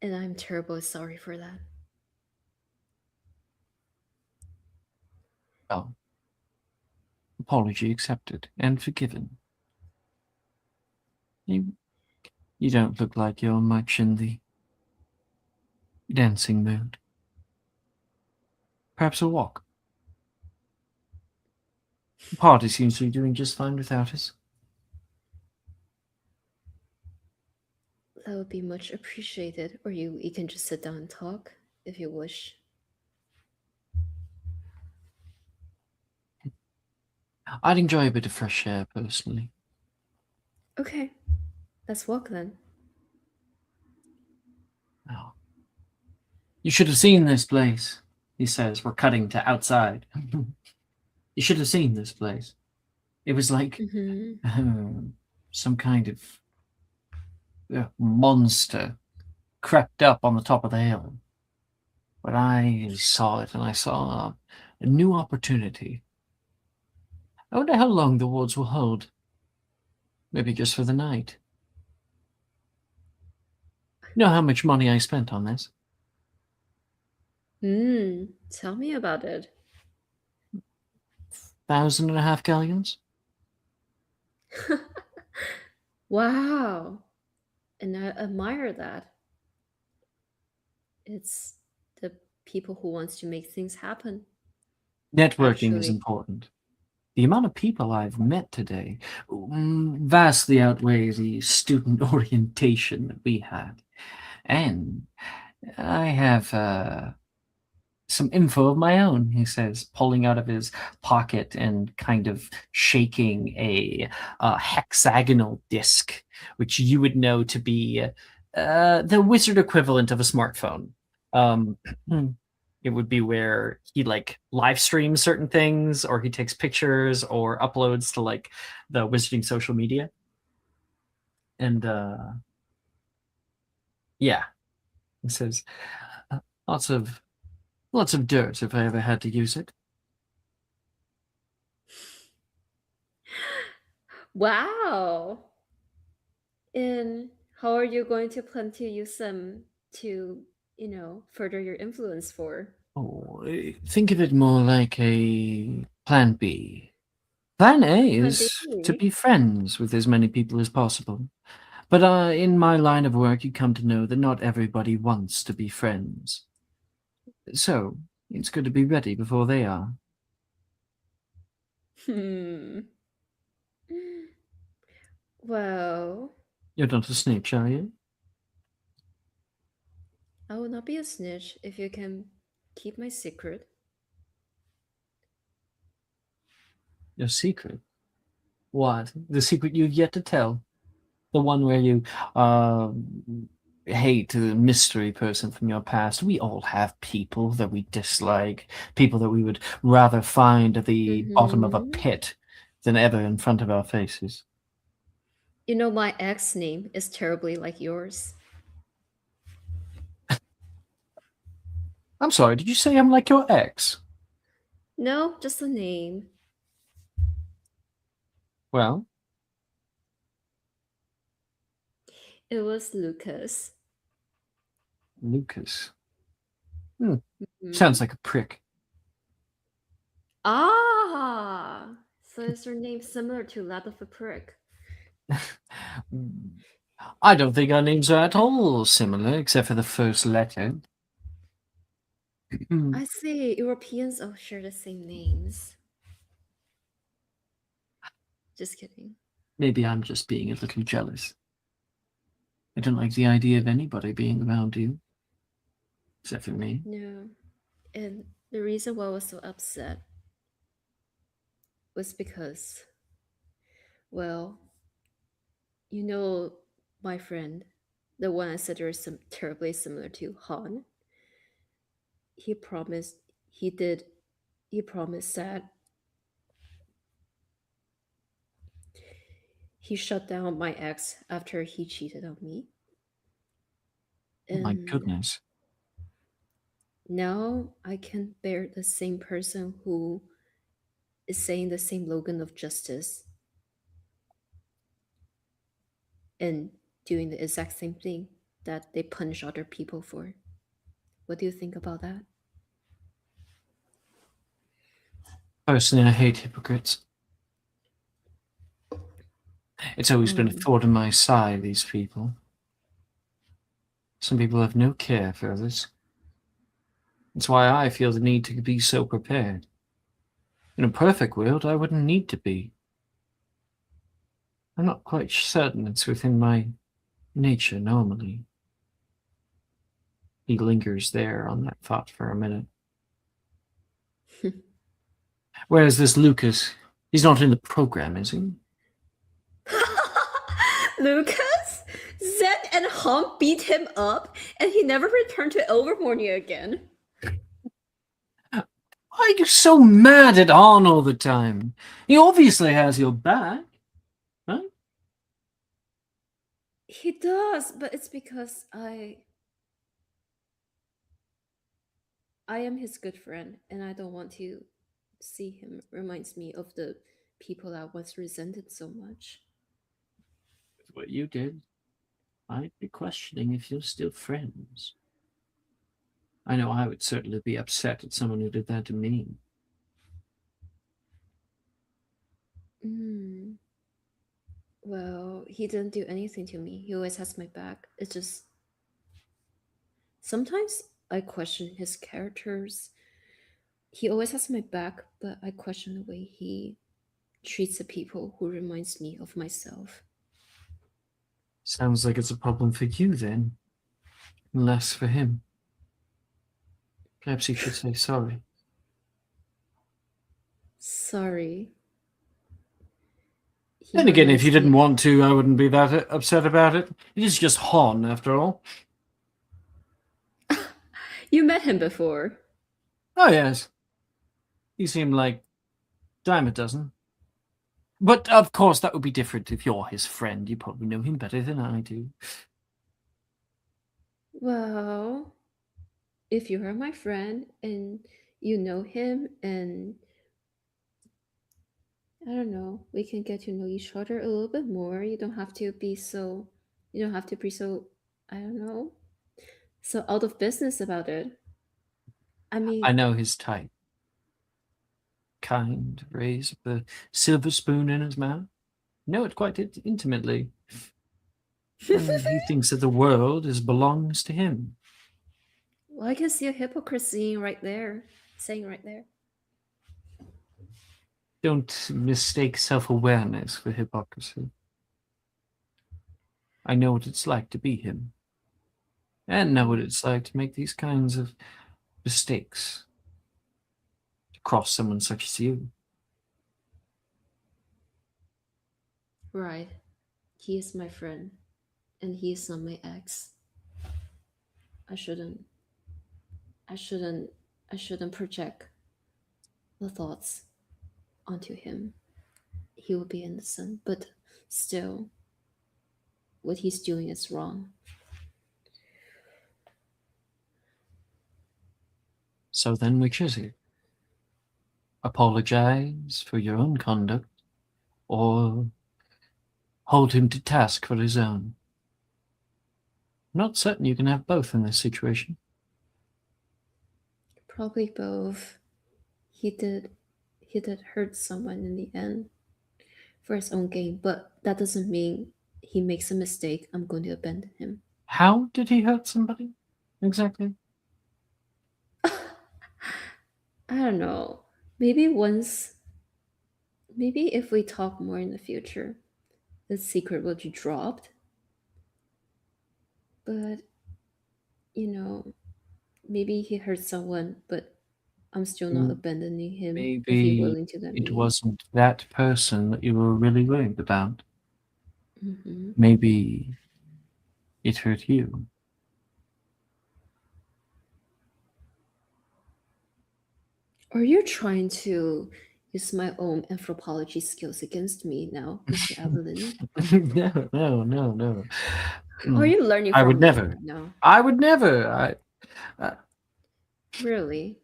And I'm terribly sorry for that. Well, apology accepted and forgiven. You don't look like you're much in the dancing mood. Perhaps a walk. The party seems to be doing just fine without us. That would be much appreciated. Or you can just sit down and talk if you wish. I'd enjoy a bit of fresh air, personally. Okay, let's walk then. Oh. You should have seen this place, he says. We're cutting to outside. You should have seen this place. It was like Mm-hmm. some kind of monster crept up on the top of the hill. But I saw it, and I saw a new opportunity. I wonder how long the woods will hold. Maybe just for the night. You know how much money I spent on this? Tell me about it. 1,500 galleons. Wow. And I admire that. It's the people who wants to make things happen. Networking is Actually. important. The amount of people I've met today vastly outweigh the student orientation that we had. And I have some info of my own, he says, pulling out of his pocket and kind of shaking a hexagonal disc, which you would know to be the wizard equivalent of a smartphone. It would be where he like live streams certain things, or he takes pictures or uploads to like the wizarding social media. And yeah, he says lots of dirt if I ever had to use it. Wow. And how are you going to plan to use them to, further your influence for? Oh, think of it more like a plan B. Plan A Plan is to B? be friends with as many people as possible. But in my line of work, you come to know that not everybody wants to be friends. So, it's good to be ready before they are. Hmm. Well, You're not a snitch, are you? I will not be a snitch if you can keep my secret. Your secret? What? The secret you've yet to tell? The one where you hate the mystery person from your past. We all have people that we dislike, people that we would rather find at the bottom of a Mm-hmm. pit than ever in front of our faces. You know, my ex name is terribly like yours. I'm sorry, did you say I'm like your ex? No, just a name. Well, It was Lucas. Lucas. Mhm. Sounds like a prick. Ah, so is your name similar to that of a prick? I don't think our names are at all similar, except for the first letter. I see. Europeans all share the same names. Just kidding. Maybe I'm just being a little jealous. I don't like the idea of anybody being around you, except for me. No. And the reason why I was so upset was because, well, you know, my friend, the one I said you're terribly similar to, Han, he promised, he promised that he shut down my ex after he cheated on me. Oh my And goodness. now I can bear the same person who is saying the same slogan of justice and doing the exact same thing that they punish other people for. What do you think about that? Personally, I hate hypocrites. It's always been a thorn in my side, these people. Some people have no care for others. That's why I feel the need to be so prepared. In a perfect world, I wouldn't need to be. I'm not quite certain it's within my nature normally. He lingers there on that thought for a minute. Whereas this Lucas, he's not in the program, is he? Lucas? Zed and Hump beat him up, and he never returned to Overmorning again. Why are you so mad at Han all the time? He obviously has your back, right? He does, but it's because I am his good friend, and I don't want to see him reminds me of the people I once resented so much. With what you did, I'd be questioning if you're still friends. I know I would certainly be upset at someone who did that to me. Well, he didn't do anything to me. He always has my back. It's just sometimes I question his characters. He always has my back, but I question the way he treats the people who reminds me of myself. Sounds like it's a problem for you then, less for him. Perhaps you should say sorry. Sorry. He Then again, if reminds you didn't me- want to, I wouldn't be that upset about it. It is just Han, after all. You met him before. Oh, yes. You seem like dime a dozen. But, of course, that would be different if you're his friend. You probably know him better than I do. Well, if you are my friend and you know him and I don't know, we can get to know each other a little bit more. You don't have to be so I don't know, so out of business about it. I mean, I know his type. Kind, raised with a silver spoon in his mouth. Know it quite intimately. And he thinks that the world belongs to him. well, I can see a hypocrisy right there, saying right there. Don't mistake self-awareness for hypocrisy. I know what it's like to be him. And know what it's like to make these kinds of mistakes. To cross someone such as you. Right. He is my friend, and he is not my ex. I shouldn't. I shouldn't. I shouldn't project the thoughts onto him. He will be innocent, but still, what he's doing is wrong. So then which is it? Apologize for your own conduct, or hold him to task for his own? I'm not certain you can have both in this situation. Probably both. He did. He did hurt someone in the end for his own gain, but that doesn't mean he makes a mistake. I'm going to abandon him. How did he hurt somebody? Exactly. I don't know. Maybe once. Maybe if we talk more in the future, the secret will be dropped. But maybe he hurt someone, but I'm still not Mm, abandoning him if he's Maybe willing to let it me. wasn't that person that you were really worried about. Hmm. Maybe it hurt you. Are you trying to use my own anthropology skills against me now, Mr. Evelyn? No. Are Mm, you learning I from would me never. right now? I would never. Really?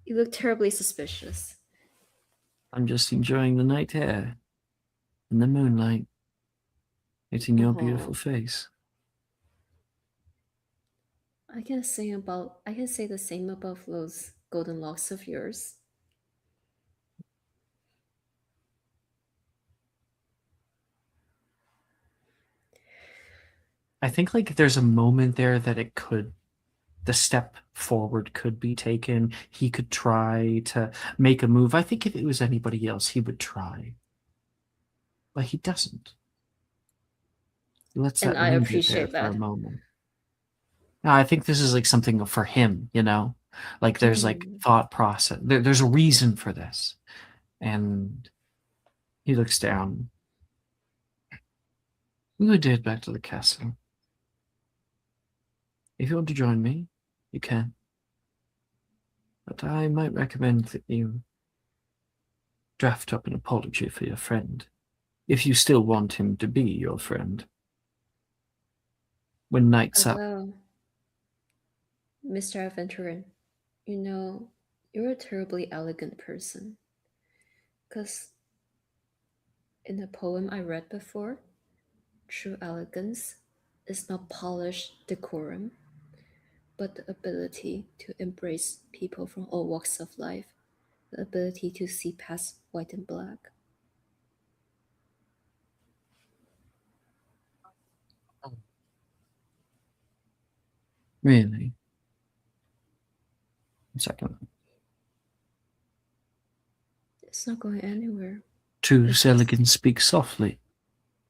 You look terribly suspicious. I'm just enjoying the night air and the moonlight hitting your beautiful Oh, face. I can say the same about those golden locks of yours. I think like there's a moment there that the step forward could be taken. He could try to make a move. I think if it was anybody else, he would try. But he doesn't. He lets And that I linger there appreciate for a that. moment. Now, I think this is like something for him, you know? Like there's like Mm. thought process. There's a reason for this. And he looks down. We would head back to the castle. If you want to join me, you can. But I might recommend that you draft up an apology for your friend, if you still want him to be your friend. When night's up, Well, Mr. Aventurin, you're a terribly elegant person. Because in a poem I read before, true elegance is not polished decorum, but the ability to embrace people from all walks of life, the ability to see past white and black. Really? One second. It's not going anywhere. Truth's elegance speaks softly.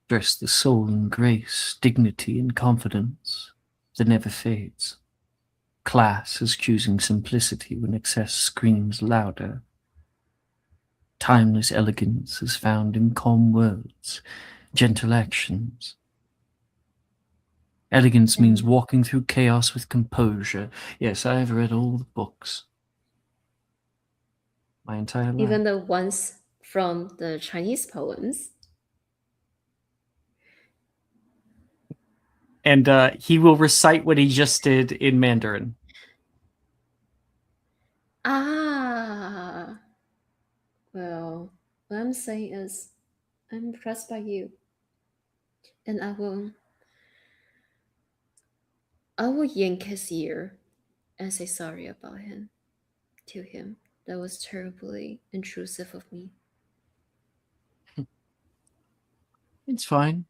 Dress the soul in grace, dignity, and confidence that never fades. Class is choosing simplicity when excess screams louder. Timeless elegance is found in calm words, gentle actions. Elegance means And- walking through chaos with composure. Yes, I have read all the books. My entire life. Even the ones from the Chinese poems. And he will recite what he just did in Mandarin. Ah. Well, what I'm saying is, I'm impressed by you. And I will yank his ear and say sorry about him to him. That was terribly intrusive of me. It's fine.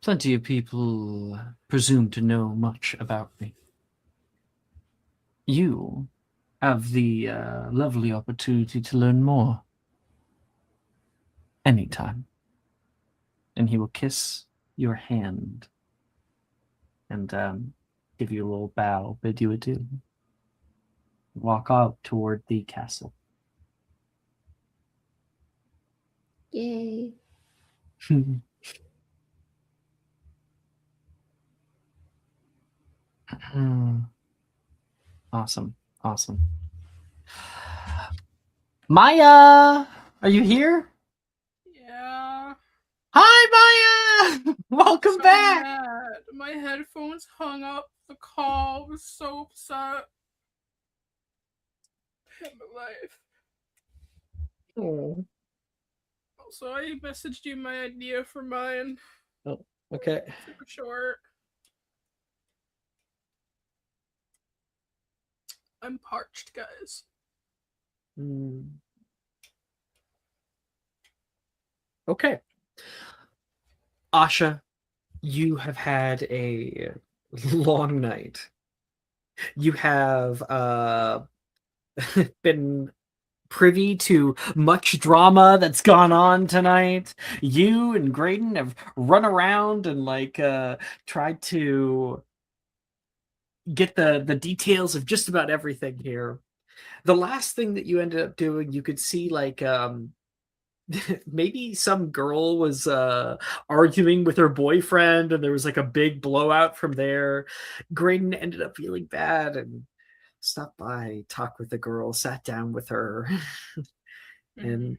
Plenty of people presume to know much about me. You have the lovely opportunity to learn more. Anytime. And he will kiss your hand and give you a little bow, bid you adieu. Walk out toward the castle. Yay. Awesome. Awesome. Maya! Are you here? Yeah. Hi, Maya! Welcome So back! mad. My headphones hung up the call. I was so upset. Hit my life. Oh. Also, I messaged you my idea for mine. Oh, okay. Super short. I'm parched, guys. Okay. Asha, you have had a long night. You have been privy to much drama that's gone on tonight. You and Graydon have run around and tried to get the details of just about everything here. The last thing that you ended up doing, you could see maybe some girl was arguing with her boyfriend and there was like a big blowout from there. Graydon ended up feeling bad and stopped by, talked with the girl, sat down with her. And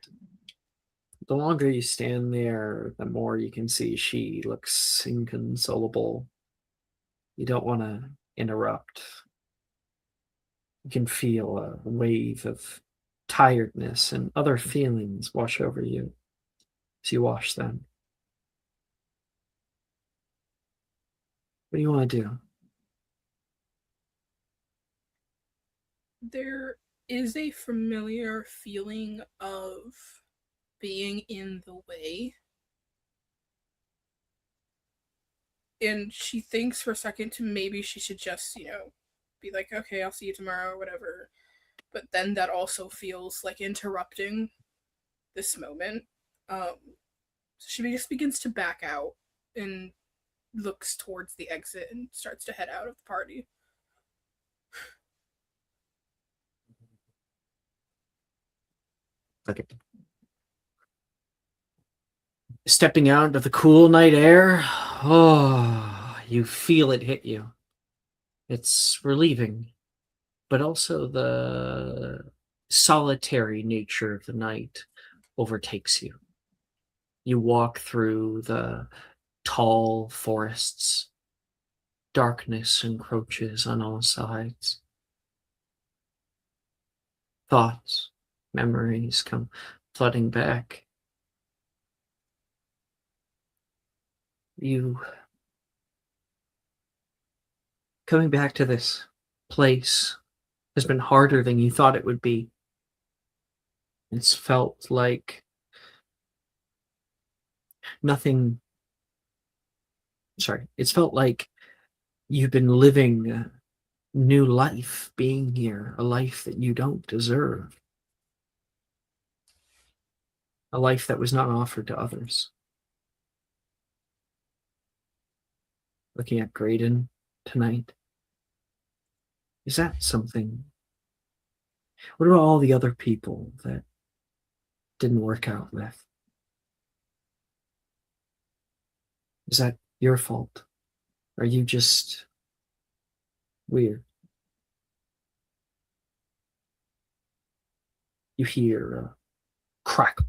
the longer you stand there, the more you can see she looks inconsolable. You don't want to interrupt. You can feel a wave of tiredness and other feelings wash over you as you watch them. What do you want to do? There is a familiar feeling of being in the way. And she thinks for a second to maybe she should just, be like, okay, I'll see you tomorrow or whatever. But then that also feels like interrupting this moment. So she just begins to back out and looks towards the exit and starts to head out of the party. Okay. Stepping out of the cool night air, you feel it hit you. It's relieving, but also the solitary nature of the night overtakes you. You walk through the tall forests. Darkness encroaches on all sides. Thoughts, memories come flooding back. You coming back to this place has been harder than you thought it would be. It's felt like nothing. Sorry, it's felt like you've been living a new life being here, a life that you don't deserve, a life that was not offered to others. Looking at Graydon tonight, is that something? What about all the other people that didn't work out with? Is that your fault? Are you just weird? You hear a crackle,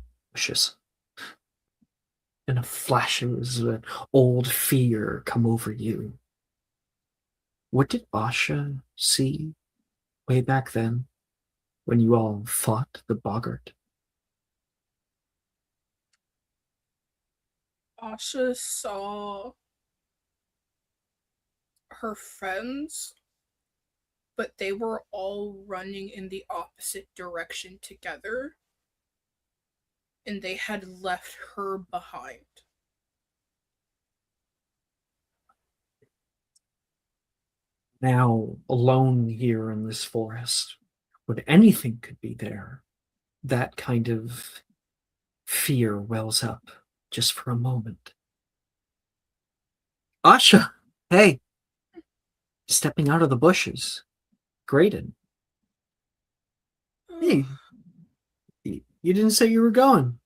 and a flashes of an old fear come over you. What did Asha see way back then when you all fought the boggart? Asha saw her friends, but they were all running in the opposite direction together, and they had left her behind. Now, alone here in this forest, when anything could be there, that kind of fear wells up just for a moment. Asha, hey, stepping out of the bushes. Graydon. Hey, you didn't say you were going.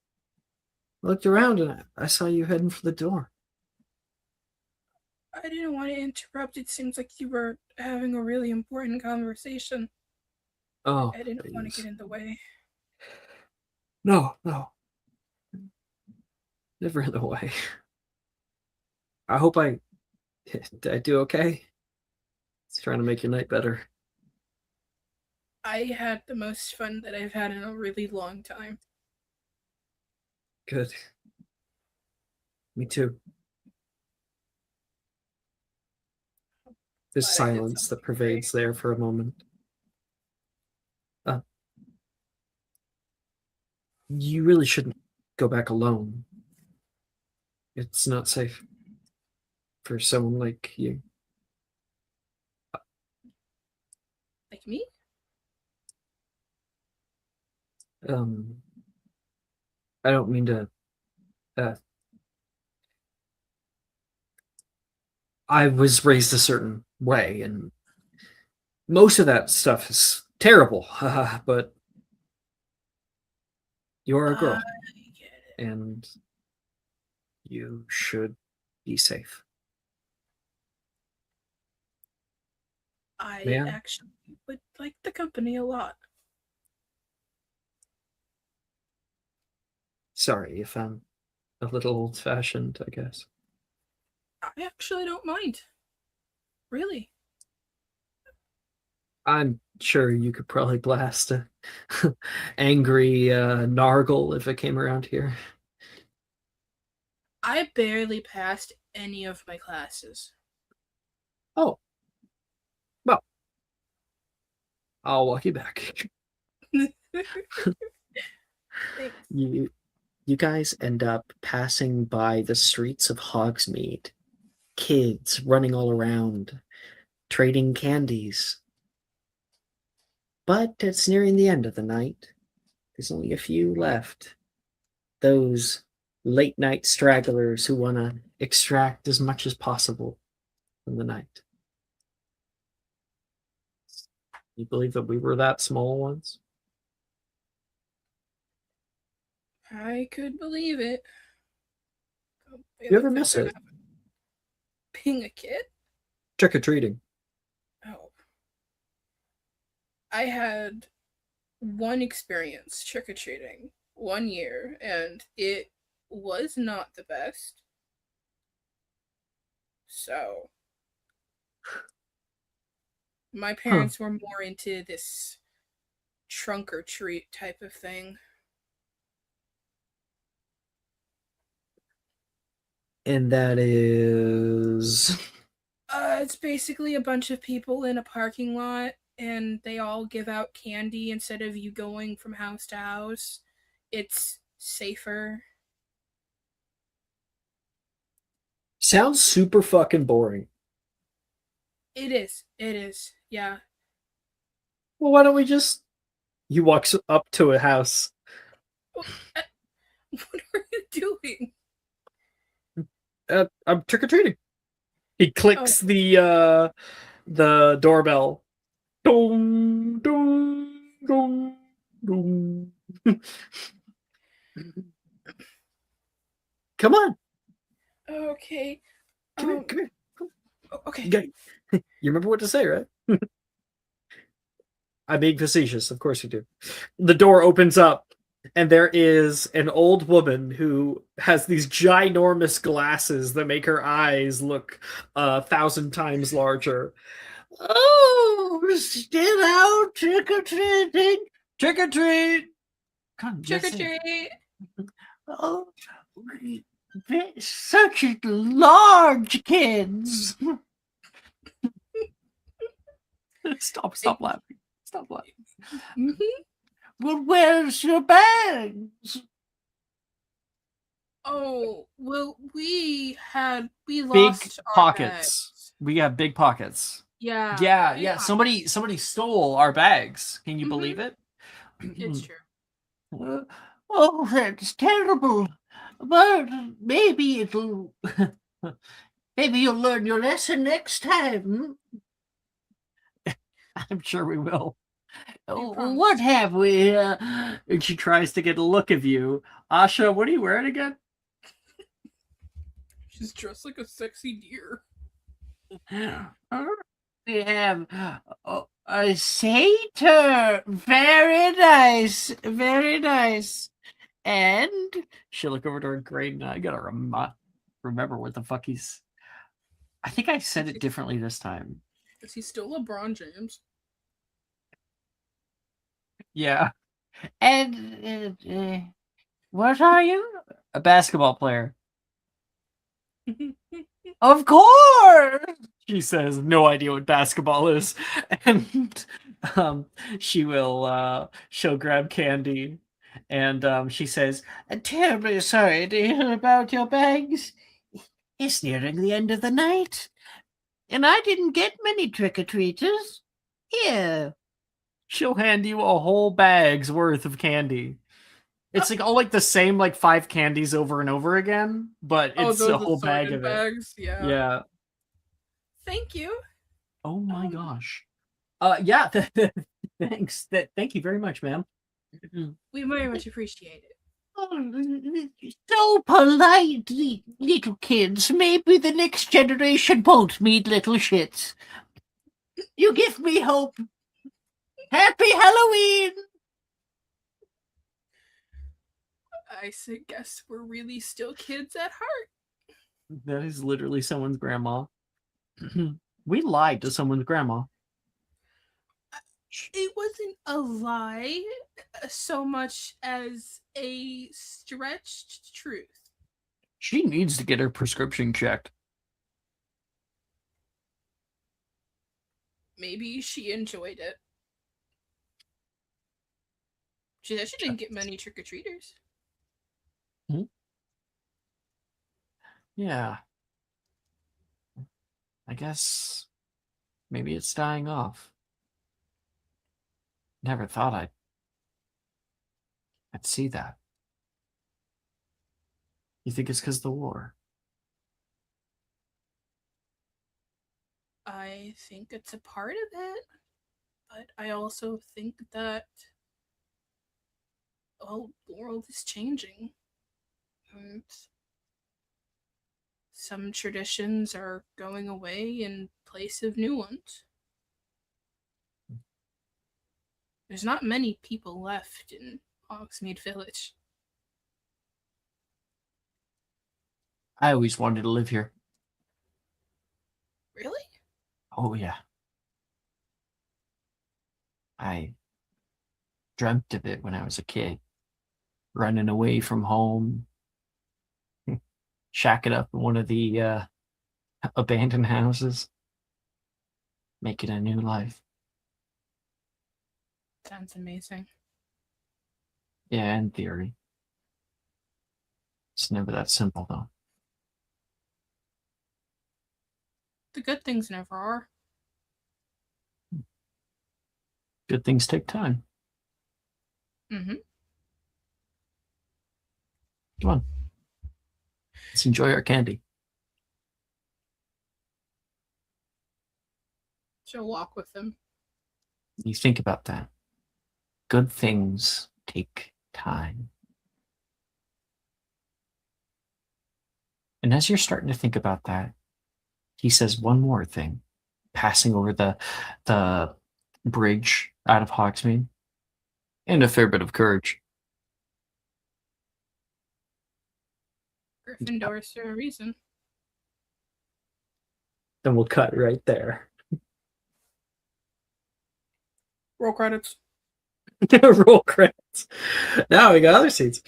I looked around and I saw you heading for the door. I didn't want to interrupt. It seems like you were having a really important conversation. Oh, I didn't want to please. get in the way. No. Never in the way. I hope did I do okay? It's trying to make your night better. I had the most fun that I've had in a really long time. Good. Me too. There's Glad I did silence that something pervades great. there for a moment. You really shouldn't go back alone. It's not safe for someone like you. Like me? I don't mean to. I was raised a certain way, and most of that stuff is terrible. But you're a girl, I get it. and you should be safe. I Yeah. actually would like the company a lot. Sorry if I'm a little old-fashioned, I guess. I actually don't mind. Really. I'm sure you could probably blast a angry Nargle if it came around here. I barely passed any of my classes. Oh. Well. I'll walk you back. Thanks. You guys end up passing by the streets of Hogsmeade. Kids running all around, trading candies. But it's nearing the end of the night. There's only a few left. Those late night stragglers who want to extract as much as possible from the night. You believe that we were that small once? I could believe it. You ever miss it? Being a kid? Trick-or-treating. Oh. I had one experience trick-or-treating 1 year, and it was not the best. So, my parents were more into this trunk or treat type of thing. And that is... It's basically a bunch of people in a parking lot, and they all give out candy instead of you going from house to house. It's safer. Sounds super fucking boring. It is. It is. Yeah. Well, why don't we just... He walks up to a house. What are you doing? I'm trick-or-treating. He clicks the doorbell. Dong, dong, dong, dong. Come on. Okay. Come here, come here. Okay. You remember what to say, right? I'm being facetious, of course you do. The door opens up, and there is an old woman who has these ginormous glasses that make her eyes look 1,000 times larger. Oh, still out trick-or-treating. Trick-or-treat. Come, Trick or treat. Oh, such large kids. Stop laughing. Stop laughing. Mm-hmm. Well, where's your bags? Oh, well, we Big lost our pockets. bags. We got big pockets. Yeah. Yeah, big yeah. pockets. Somebody stole our bags. Can you Mhm. believe it? It's true. Oh, that's terrible. But maybe it'll. Maybe you'll learn your lesson next time. I'm sure we will. promise. What have we? And she tries to get a look of you. Asha, what are you wearing again? She's dressed like a sexy deer. We have a satyr. Very nice. Very nice. And she'll look over to her grade, and I gotta remember what the fuck he's. I think I said it differently this time. Is he still LeBron James? Yeah. And what are you? A basketball player. Of course, she says, no idea what basketball is. And she will she'll grab candy, and she says, I'm terribly sorry to hear about your bags. It's nearing the end of the night, and I didn't get many trick-or-treaters. Here. She'll hand you a whole bag's worth of candy. It's like all like the same like 5 candies over and over again, but it's a whole bag of bags. it. Yeah. Yeah. Thank you. Oh my gosh. Yeah. Thanks. Thank you very much, ma'am. We very much appreciate it. Oh, so polite, little kids. Maybe the next generation won't meet little shits. You give me hope. Happy Halloween! I guess we're really still kids at heart. That is literally someone's grandma. We lied to someone's grandma. It wasn't a lie so much as a stretched truth. She needs to get her prescription checked. Maybe she enjoyed it. She said she didn't get many trick-or-treaters. Yeah. I guess maybe it's dying off. Never thought I'd see that. You think it's because of the war? I think it's a part of it, but I also think that the world is changing, and some traditions are going away in place of new ones. There's not many people left in Hogsmeade Village. I always wanted to live here. Really? Oh, yeah. I dreamt of it when I was a kid. Running away from home. Shacking up in one of the abandoned houses. make it a new life. Sounds amazing. Yeah, in theory. It's never that simple, though. The good things never are. Good things take time. Mm-hmm. Come on. Let's enjoy our candy. She'll walk with him. You think about that. Good things take time. And as you're starting to think about that, he says one more thing, passing over the bridge out of Hogsmeade, and a fair bit of courage. Gryffindor's for a reason. Then we'll cut right there. Roll credits. Roll credits. Now we got other seats.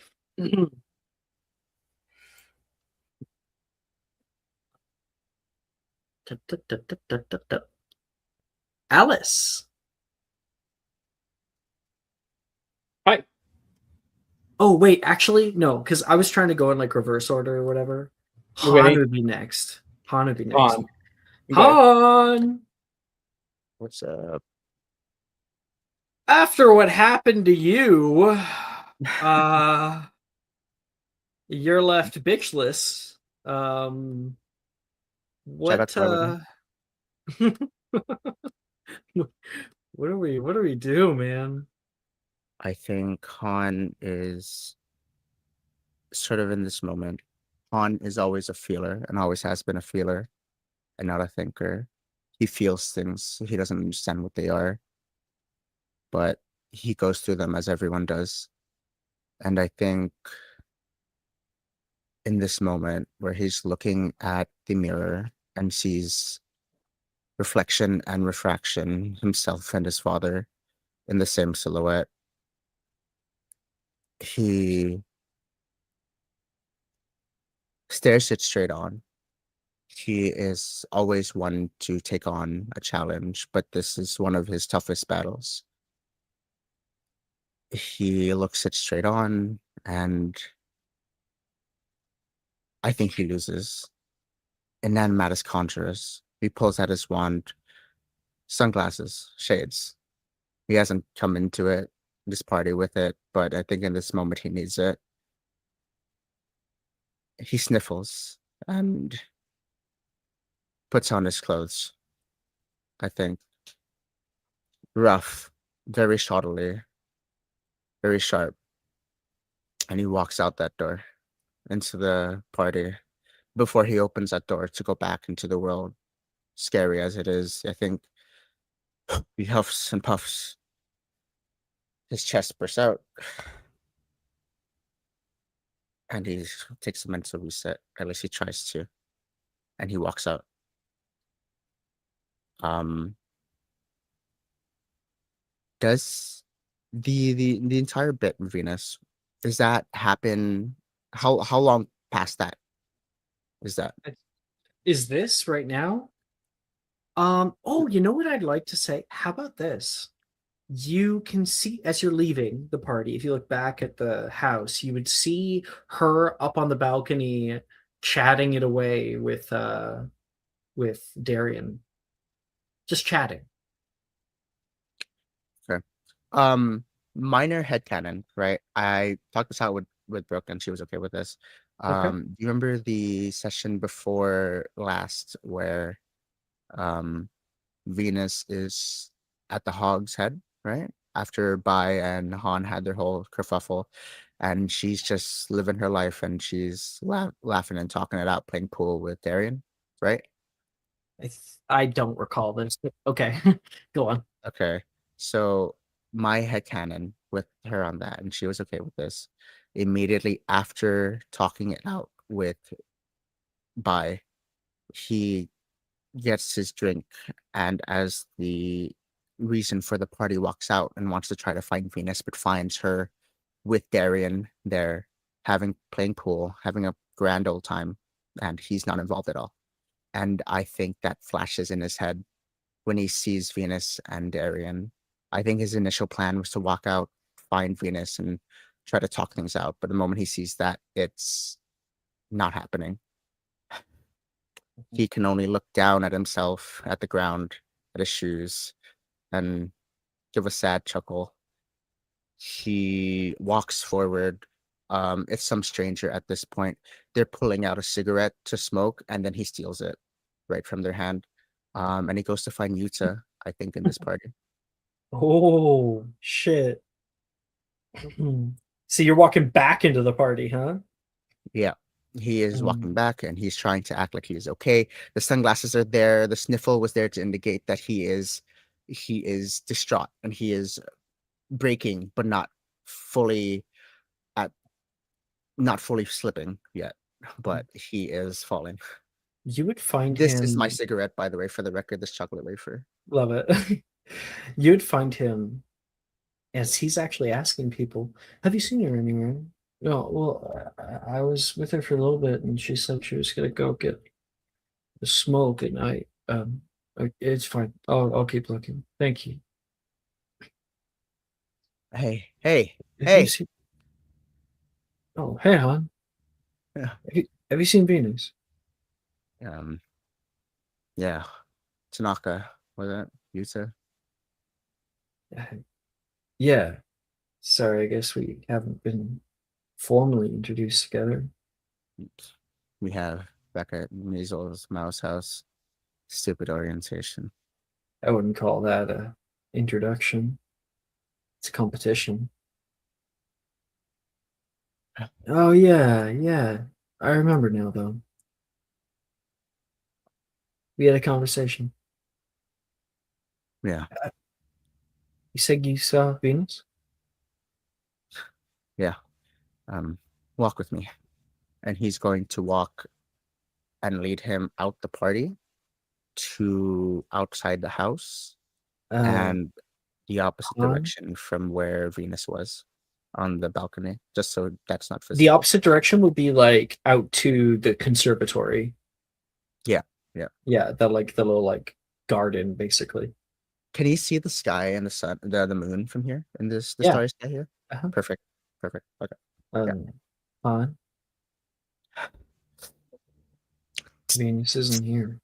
Alice. Hi. Oh, wait, actually, no, because I was trying to go in like reverse order or whatever. Han Okay. would be next. Han would be next. Han. Okay. Han! What's up? After what happened to you, you're left bitchless. What Cologne. what do we do, man? I think Han is sort of in this moment. Han is always a feeler and always has been a feeler and not a thinker. He feels things. He doesn't understand what they are, but he goes through them as everyone does. And I think in this moment where he's looking at the mirror and sees reflection and refraction, himself and his father in the same silhouette, he stares it straight on. He is always one to take on a challenge, but this is one of his toughest battles. He looks it straight on, and I think he loses. And then Mattis conjures. He pulls out his wand, sunglasses, shades. He hasn't come into this party with it, but I think in this moment he needs it. He sniffles and puts on his clothes. I think rough, very shoddily, very sharp. And he walks out that door into the party before he opens that door to go back into the world. Scary as it is, I think he huffs and puffs. His chest bursts out. And he takes a mental reset. At least he tries to. And he walks out. Does the entire bit in Venus, does that happen? How long past that is that? Is this right now? Oh, you know what I'd like to say? How about this? You can see as you're leaving the party, if you look back at the house, you would see her up on the balcony chatting it away with Darian. Just chatting. Okay. Minor headcanon, right? I talked this out with Brooke and she was okay with this. Okay. Do you remember the session before last where Venus is at the Hog's Head, right? After Bai and Han had their whole kerfuffle, and she's just living her life and she's laughing and talking it out, playing pool with Darian, right? I don't recall this. Okay, go on. Okay, so my headcanon with her on that, and she was okay with this. Immediately after talking it out with Bai, he gets his drink, and as the reason for the party walks out and wants to try to find Venus, but finds her with Darian there, playing pool, having a grand old time, and he's not involved at all. And I think that flashes in his head when he sees Venus and Darian. I think his initial plan was to walk out, find Venus, and try to talk things out. But the moment he sees that, it's not happening. He can only look down at himself, at the ground, at his shoes, and give a sad chuckle. He walks forward. It's some stranger at this point. They're pulling out a cigarette to smoke, and then he steals it right from their hand. And he goes to find Yuta, I think, in this party. Oh shit. So you're walking back into the party, huh? Yeah. He is walking back and he's trying to act like he is okay. The sunglasses are there. The sniffle was there to indicate that he is distraught and he is breaking, but fully at not fully slipping yet. But he is falling. You would find This him. is my cigarette, by the way, for the record, this chocolate wafer. Love it. You would find him as he's actually asking people, "Have you seen her anywhere?" No, well, I was with her for a little bit, and she said she was gonna go get a smoke, and it's fine. I'll keep looking. Thank you. Hey. Have you seen- Oh, hey, hon. Yeah. Have you seen Venus? Yeah. Tanaka, was it? Yuta? Yeah. Sorry, I guess we haven't been formally introduced together. We have back at Measles Mouse House. Stupid orientation. I wouldn't call that a introduction. It's a competition. Oh yeah. I remember now though. We had a conversation. Yeah. You said you saw Venus? Yeah. Walk with me. And he's going to walk and lead him out the party to outside the house and the opposite direction from where Venus was on the balcony, just so that's not visible. The opposite direction would be like out to the conservatory. Yeah. Yeah, the little like garden basically. Can you see the sky and the sun, the moon from here? And the Yeah. starry sky here? Uh-huh. Perfect. Okay. Fine. Venus isn't here.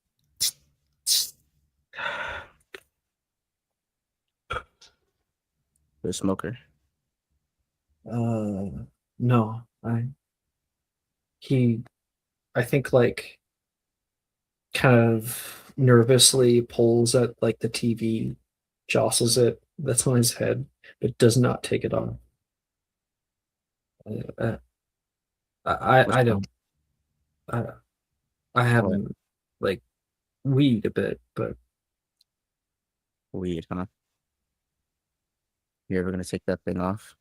The smoker. No. I think like kind of nervously pulls at like the TV, jostles it. That's on his head, but does not take it off. I don't. I haven't like weed a bit, but weed, huh? You ever gonna take that thing off?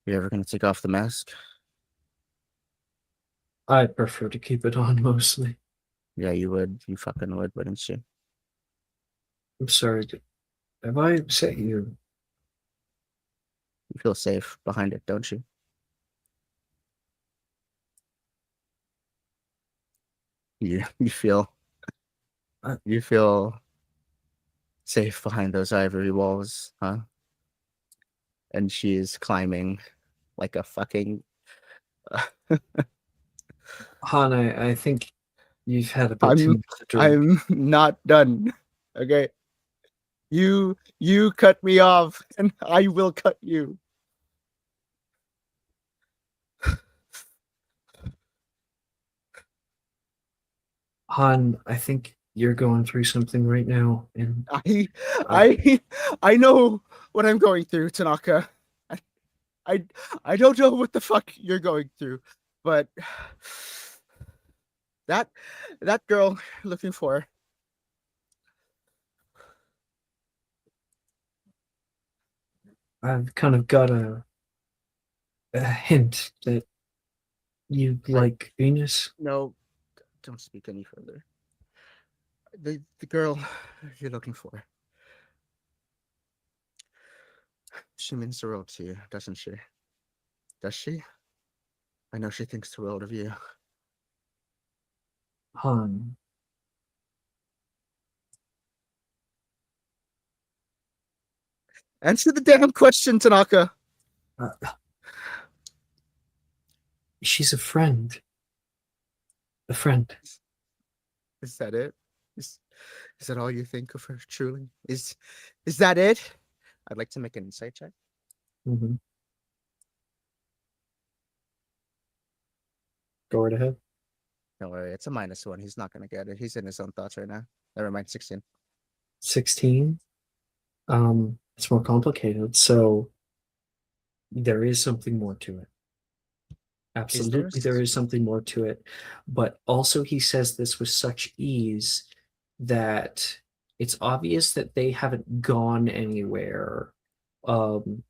You ever gonna take off the mask? I prefer to keep it on mostly. Yeah, you would. You fucking would, wouldn't you? I'm sorry. Have I upset you? You feel safe behind it, don't you? You feel safe behind those ivory walls, huh? And she's climbing like a fucking Han, I think you've had a bit too much to drink. I'm not done. Okay. You cut me off and I will cut you. Han, I think you're going through something right now, and I know what I'm going through, Tanaka. I don't know what the fuck you're going through, but that girl you're looking for. I've kind of got a hint that you like Venus. No, don't speak any further. The girl you're looking for. She means the world to you, doesn't she? Does she? I know she thinks the world of you. Han, Answer the damn question, Tanaka. She's a friend. A friend. Is that it? Is that all you think of her? Truly, is that it? I'd like to make an insight check. Mm-hmm. Go right ahead. Don't worry, it's a -1. He's not gonna get it. He's in his own thoughts right now. Never mind, 16. 16. It's more complicated. So there is something more to it. Absolutely, there is something more to it. But also, he says this with such ease that it's obvious that they haven't gone anywhere. And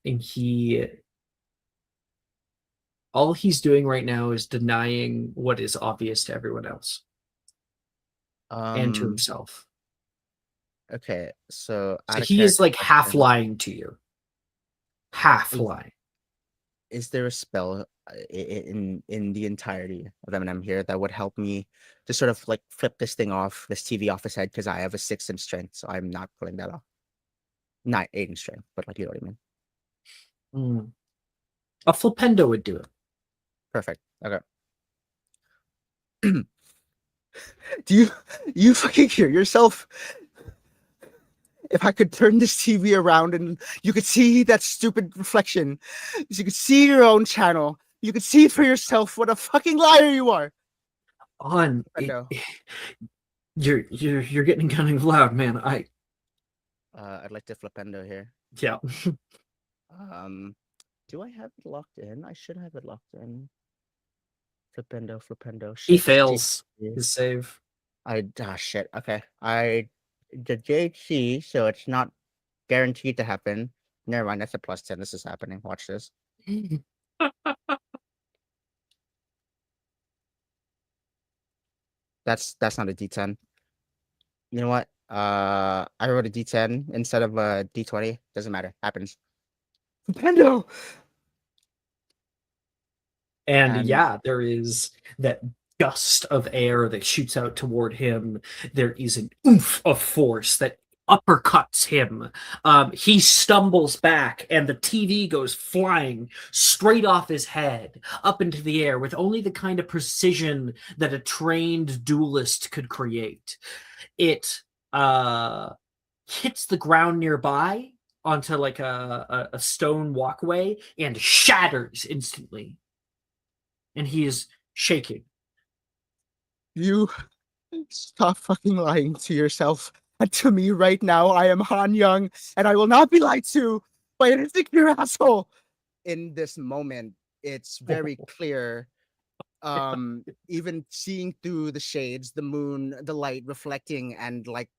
all he's doing right now is denying what is obvious to everyone else and to himself. Okay, so So he is like half lying to you. Half lying. Is there a spell in the entirety of M&M here that would help me to sort of like flip this thing off, this TV off his head? Because I have a 6 in strength, so I'm not pulling that off. Not 8 in strength, but like, you know what I mean. A flipendo would do it. Perfect. Okay. Do you fucking hear yourself? If I could turn this TV around and you could see that stupid reflection, you could see your own channel, you could see for yourself what a fucking liar you are. You're getting kind of loud, man. I'd like to flipendo here. Yeah. Do I have it locked in? I should have it locked in. Flipendo. He fails his save. Shit. Okay. The JC, so it's not guaranteed to happen. Never mind, that's a +10. This is happening. Watch this. That's not a D10. You know what? I wrote a D10 instead of a D20. Doesn't matter. Happens. Flipendo! And yeah, there is that gust of air that shoots out toward him. There is an oomph of force that uppercuts him. He stumbles back, and the TV goes flying straight off his head, up into the air, with only the kind of precision that a trained duelist could create. It hits the ground nearby onto like a stone walkway and shatters instantly. And he is shaking. You stop fucking lying to yourself and to me right now. I am Han Young, and I will not be lied to by an insecure asshole. In this moment, it's very clear. Even seeing through the shades, the moon, the light reflecting and like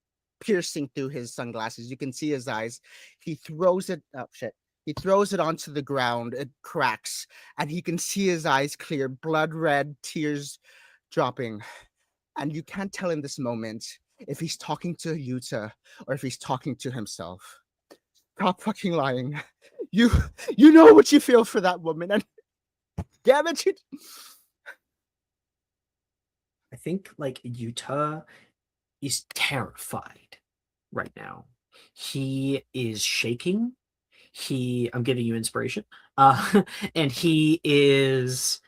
piercing through his sunglasses, you can see his eyes. He throws it. Oh shit. He throws it onto the ground. It cracks, and he can see his eyes clear, blood red, tears dropping. And you can't tell in this moment if he's talking to Yuta or if he's talking to himself. Stop fucking lying. You know what you feel for that woman, and damn it, I think like Yuta is terrified right now. He is shaking. I'm giving you inspiration. And he is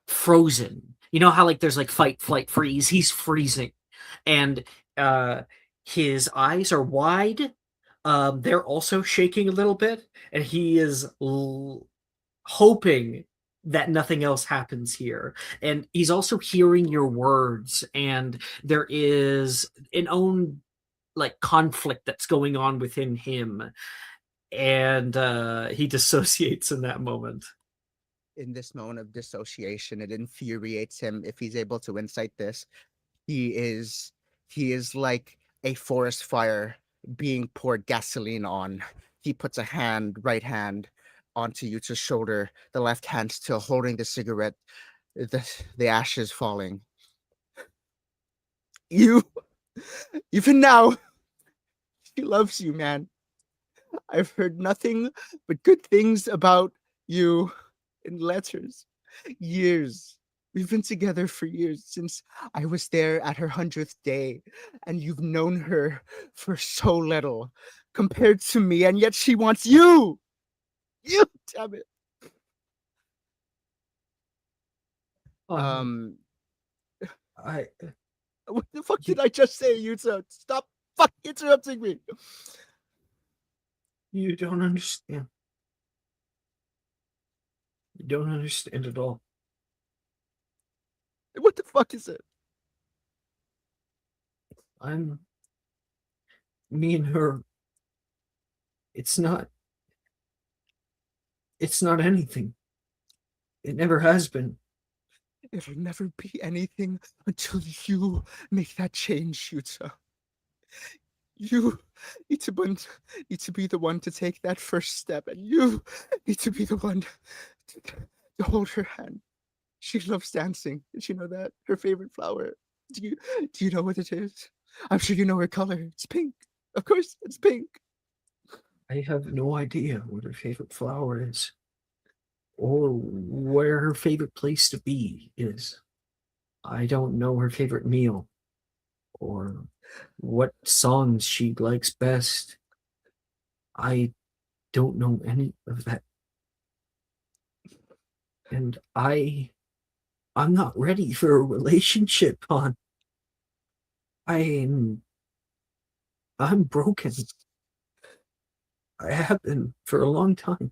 frozen. You know how like there's like fight, flight, freeze? He's freezing. And his eyes are wide. They're also shaking a little bit, and he is hoping that nothing else happens here. And he's also hearing your words, and there is an own like conflict that's going on within him. And he dissociates in that moment. In this moment of dissociation, it infuriates him. If he's able to incite this, he is like a forest fire being poured gasoline on. He puts a right hand onto Yuta's shoulder, the left hand still holding the cigarette, the ashes falling. Even now, he loves you, man. I've heard nothing but good things about you in letters. Years. We've been together for years, since I was there at her 100th day, and you've known her for so little. compared to me, and yet she wants you. You, damn it. I What the fuck did I just say, Yuta? Stop fucking interrupting me. You don't understand. You don't understand at all. What the fuck is it? Me and her. It's not anything. It never has been. It'll never be anything until you make that change, Yuta. You need to be the one to take that first step, and you need to be the one to hold her hand. She loves dancing. Did you know that? Her favorite flower. Do you know what it is? I'm sure you know her color. It's pink. Of course, it's pink. I have no idea what her favorite flower is, or where her favorite place to be is. I don't know her favorite meal, or what songs she likes best. I don't know any of that. And I'm not ready for a relationship, hon. I'm broken. I have been for a long time.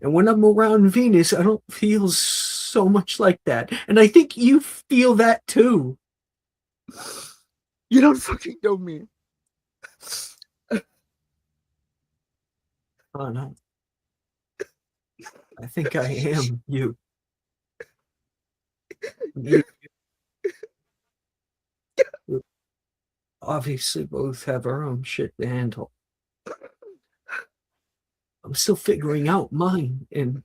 And when I'm around Venus, I don't feel so much like that. And I think you feel that too. You don't fucking know me. Oh no. I think I am you. You obviously both have our own shit to handle. I'm still figuring out mine, and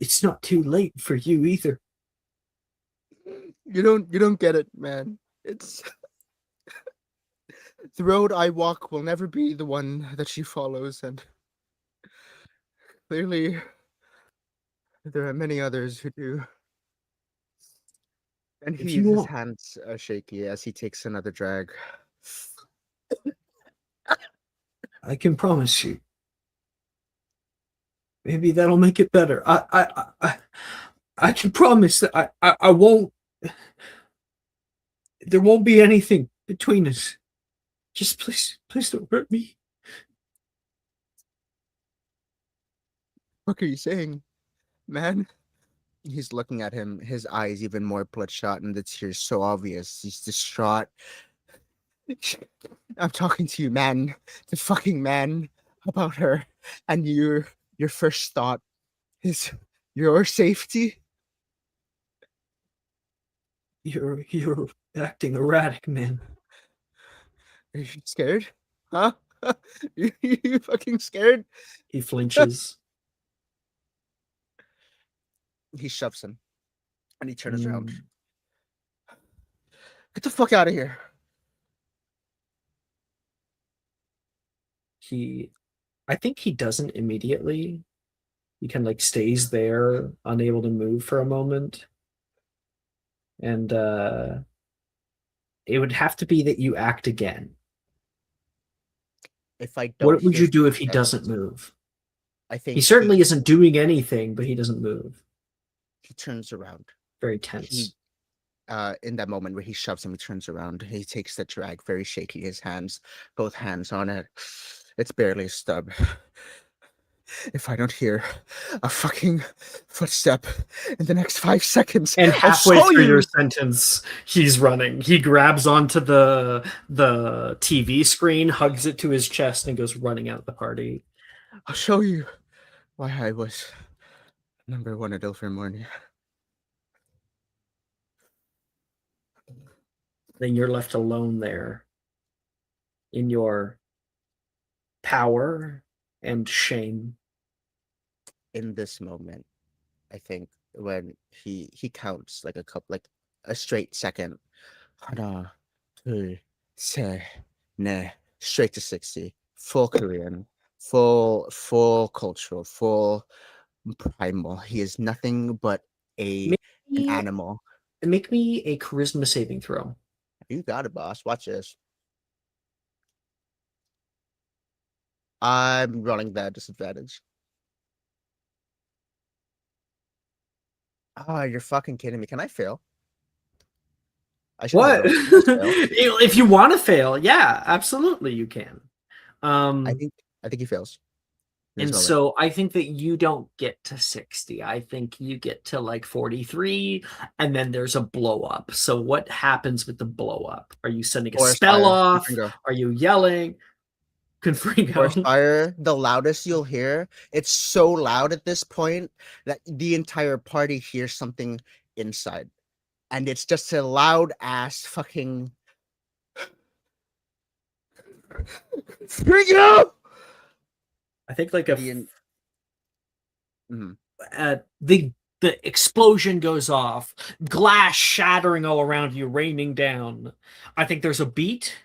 it's not too late for you either. You don't get it, man. It's the road I walk will never be the one that she follows, and clearly there are many others who do. And If his you want- hands are shaky as he takes another drag. I can promise you. Maybe that'll make it better. I can promise that I won't. There won't be anything between us. Just please don't hurt me. What are you saying, man? He's looking at him, his eyes even more bloodshot, and the tears so obvious. He's distraught. I'm talking to you, man. The fucking man about her. And your first thought is your safety. You're acting erratic, man. Are you scared? Huh? You fucking scared? He flinches. He shoves him. And he turns around. Get the fuck out of here. I think he doesn't immediately. He kind of like stays there, unable to move for a moment. And it would have to be that you act again. If I don't, What would you his do if he consent, doesn't move? I think He certainly isn't doing anything, but he doesn't move. he turns around. Very tense. In that moment where he shoves him, he turns around. He takes the drag, very shaky, his hands, both hands on it. It's barely a stub. If I don't hear a fucking footstep in the next 5 seconds, And I'll halfway show through you. your sentence, he's running. He grabs onto the TV screen, hugs it to his chest, and goes running out of the party. I'll show you why I was number one at Ilvermorny. Then you're left alone there in your power and shame. In this moment, I think when he counts like a straight second. Hana, two, se, ne, straight to 60. Full Korean, full cultural, full primal. He is nothing but an animal. Make me a charisma saving throw. You got it, boss. Watch this. I'm rolling that disadvantage. Oh, you're fucking kidding me. Can I fail? I should What? have rolled. Can I fail? If you want to fail, yeah, absolutely you can. I think he fails. There's And no way. so I think that you don't get to 60. I think you get to like 43, and then there's a blow up. So what happens with the blow up? Are you sending a Forest spell fire. off? Confringo. Are you yelling? Forest Confringo. fire, the loudest you'll hear. It's so loud at this point that the entire party hears something inside. And it's just a loud ass fucking Confringo! I think like a Mhm. the explosion goes off, glass shattering all around you, raining down. I think there's a beat.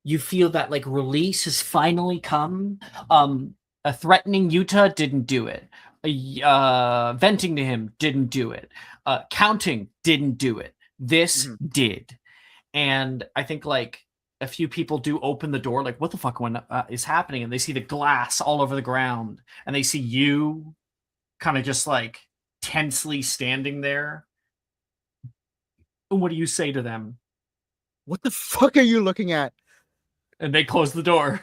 You feel that like release has finally come. A threatening Yuta didn't do it. Venting to him didn't do it. Counting didn't do it. This did. And I think like a few people do open the door, like, what the fuck is happening? And they see the glass all over the ground, and they see you kind of just like tensely standing there. And what do you say to them? What the fuck are you looking at? And they close the door.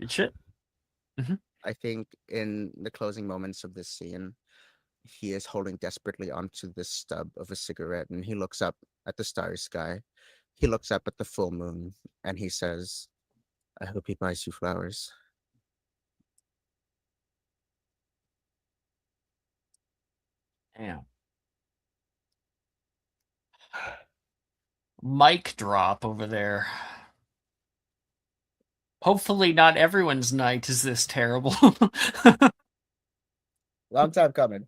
Good shit. I think in the closing moments of this scene, he is holding desperately onto this stub of a cigarette, and he looks up at the starry sky. He looks up at the full moon, and he says, I hope he buys you flowers. Damn. Mic drop over there. Hopefully not everyone's night is this terrible. Long time coming.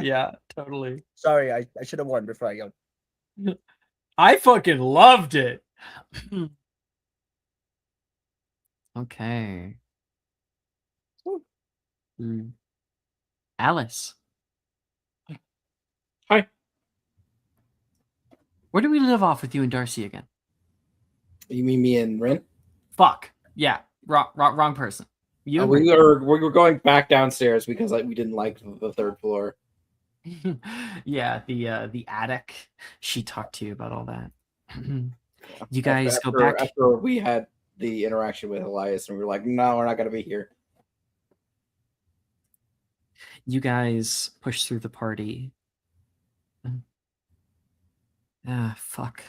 Yeah, totally. Sorry, I should have warned before I yelled. I fucking loved it. Okay. Alice. Hi. Where do we live off with you and Darcy again? You mean me and Rin? Fuck. Yeah. Wrong person. You and we were going back downstairs because we didn't like the third floor. Yeah, the attic. She talked to you about all that. You guys go back after we had the interaction with Elias, and we were like, no, we're not gonna be here. You guys push through the party. Fuck.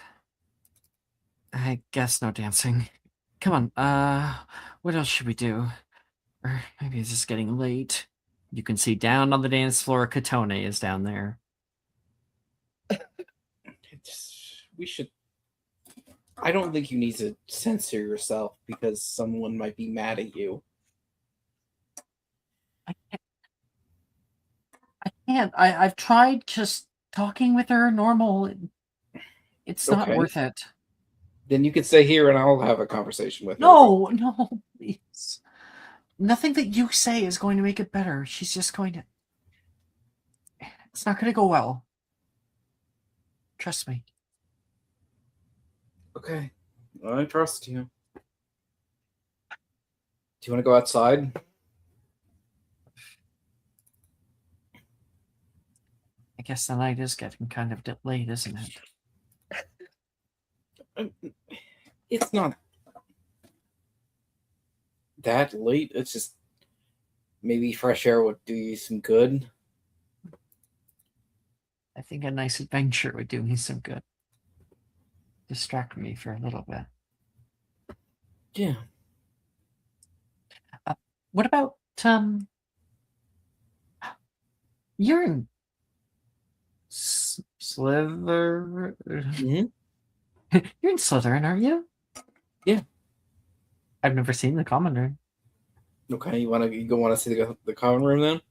I guess no dancing. Come on, what else should we do? Or maybe it's just getting late. You can see down on the dance floor, Katone is down there. We should... I don't think you need to censor yourself because someone might be mad at you. I can't. I've tried just talking with her normal. It's not worth it. Then you can stay here and I'll have a conversation with her. No, please. Nothing that you say is going to make it better. She's just going to... It's not going to go well. Trust me. Okay. I trust you. Do you want to go outside? I guess the night is getting kind of late, isn't it? It's not that late. It's just maybe fresh air would do you some good. I think a nice adventure would do me some good. Distract me for a little bit. Yeah. What about you're in Slytherin? You're in Slytherin, aren't you? Yeah. I've never seen the common room. Okay, you want to see the common room then?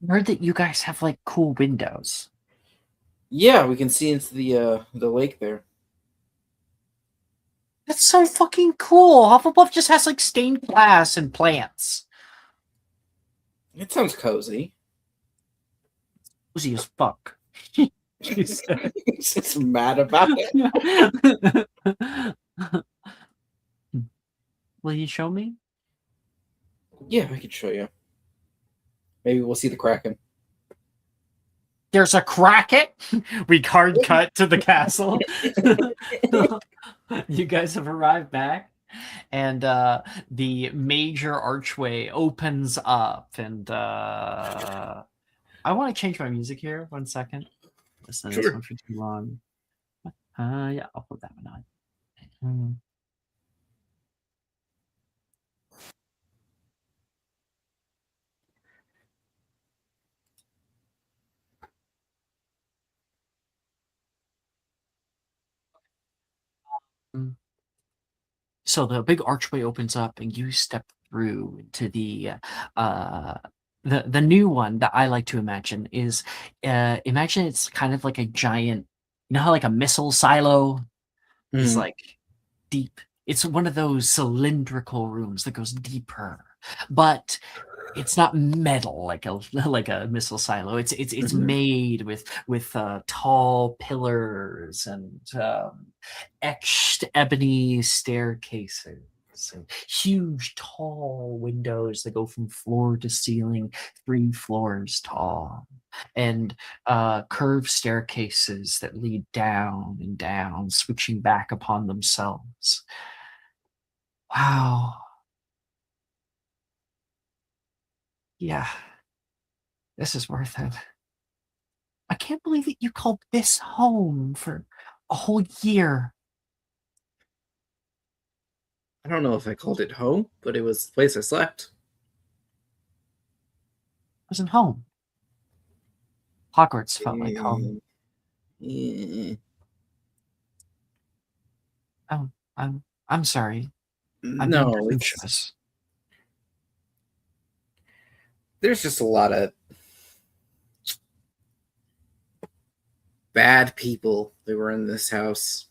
I heard that you guys have like cool windows. Yeah, we can see into the lake there. That's so fucking cool. Hufflepuff just has like stained glass and plants. It sounds cozy. Cozy as fuck. He's just mad about it. Will you show me? Yeah, I can show you. Maybe we'll see the Kraken. There's a Kraken? We hard cut to the castle. You guys have arrived back. And the major archway opens up. And I want to change my music here. 1 second. Listen to this one for too long. Yeah, I'll put that one on. So the big archway opens up, and you step through to the new one that I like to imagine is imagine it's kind of like a giant, you know how like a missile silo is like deep. It's one of those cylindrical rooms that goes deeper, but it's not metal like a missile silo. It's made with tall pillars and etched ebony staircases and huge tall windows that go from floor to ceiling, 3 floors tall, and curved staircases that lead down and down, switching back upon themselves. Wow. Yeah, this is worth it. I can't believe that you called this home for a whole year. I don't know if I called it home, but it was the place I slept. It wasn't home. Hogwarts felt like home. Oh, I'm sorry. I'm being No, presumptuous. there's just a lot of bad people that were in this house.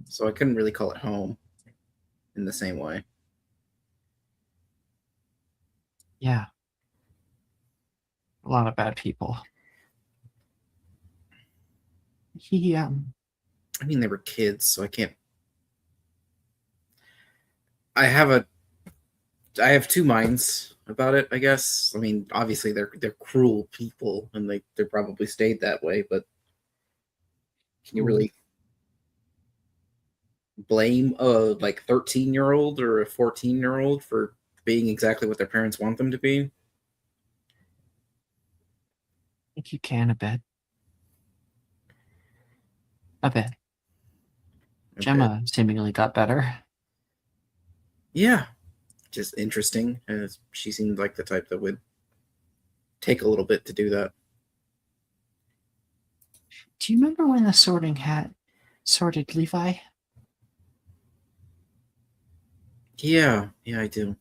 So I couldn't really call it home in the same way. Yeah. A lot of bad people. I mean, they were kids, so I can't. I have 2 minds about it, I guess. I mean, obviously they're cruel people, and they probably stayed that way. But can you really blame a 13-year-old or a 14-year-old for being exactly what their parents want them to be? I think you can a bit. A bit. Gemma seemingly got better. Yeah, just interesting. She seemed like the type that would take a little bit to do that. Do you remember when the Sorting Hat sorted Levi? Yeah, I do. It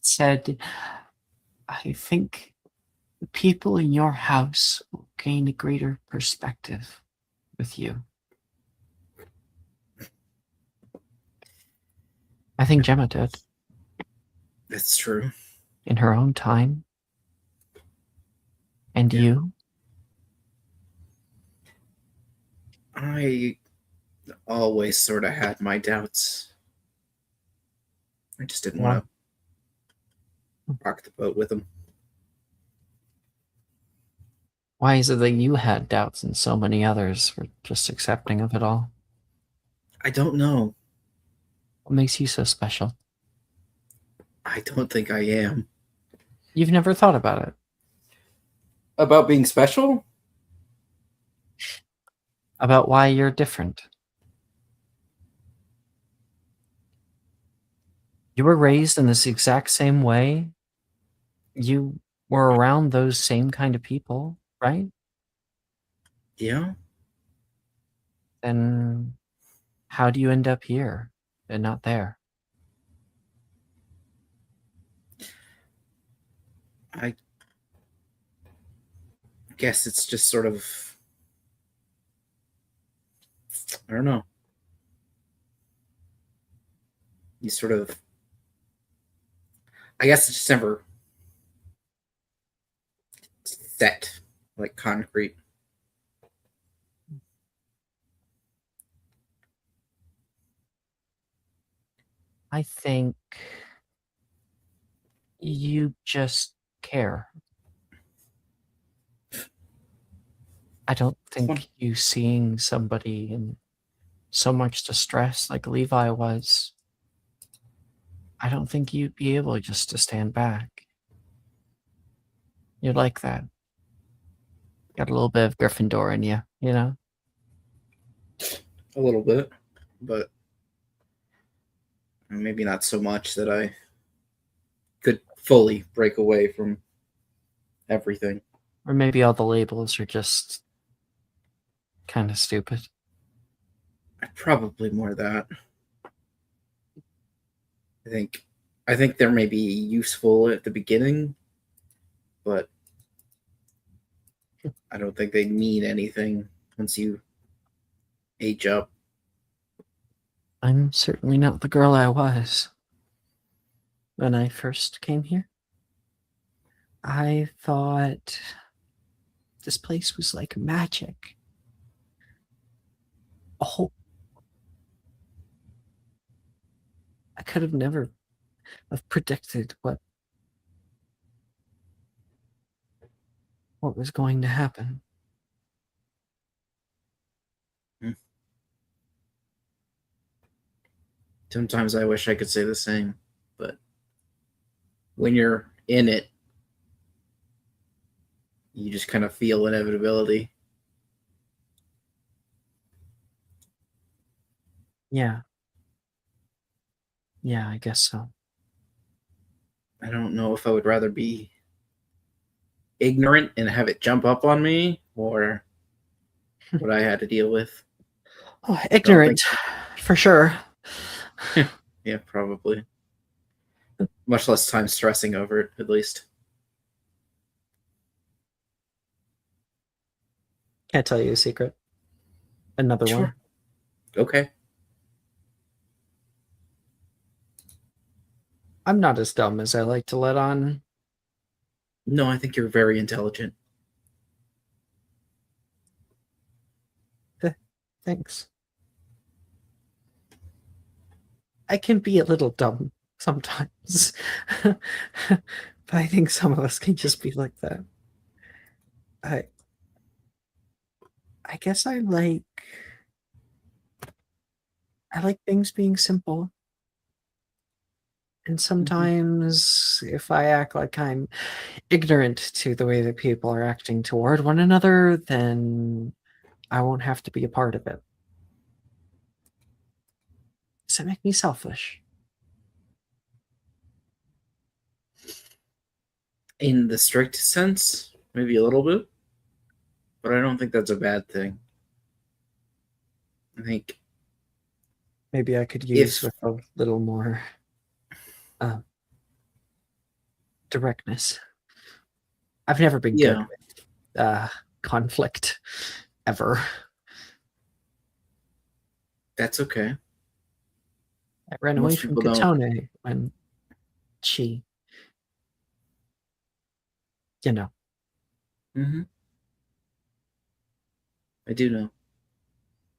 said, I think the people in your house will gain a greater perspective with you. I think Gemma did. That's true. In her own time. And you? I always sort of had my doubts. I just didn't want to rock the boat with him. Why is it that you had doubts and so many others were just accepting of it all? I don't know. What makes you so special? I don't think I am. You've never thought about it? About being special? About why you're different? You were raised in this exact same way. You were around those same kind of people, right? Yeah. Then how do you end up here and not there? I guess it's just sort of, I don't know. You sort of, I guess it's just never set like concrete. I think you just care. I don't fun. think you seeing somebody in so much distress like Levi was, I don't think you'd be able just to stand back. You're like that. Got a little bit of Gryffindor in you, you know? A little bit, but maybe not so much that I could fully break away from everything. Or maybe all the labels are just kind of stupid. Probably more that. I think they may be useful at the beginning, but I don't think they mean anything once you age up. I'm certainly not the girl I was when I first came here. I thought this place was like magic. Oh, I could have never have predicted what was going to happen. Sometimes I wish I could say the same, but when you're in it, you just kind of feel inevitability. Yeah. Yeah, I guess so. I don't know if I would rather be ignorant and have it jump up on me or what I had to deal with. Oh, ignorant, for sure. Yeah, probably. Much less time stressing over it, at least. Can't tell you a secret. Another one. Okay. I'm not as dumb as I like to let on. No, I think you're very intelligent. Thanks. I can be a little dumb sometimes. But I think some of us can just be like that. I guess I like things being simple. And sometimes if I act like I'm ignorant to the way that people are acting toward one another, then I won't have to be a part of it. Does that make me selfish? In the strict sense, maybe a little bit. But I don't think that's a bad thing. I think maybe I could use with a little more directness. I've never been good with conflict ever. That's okay. I ran away from Katone when she, you know. Mm-hmm. I do know.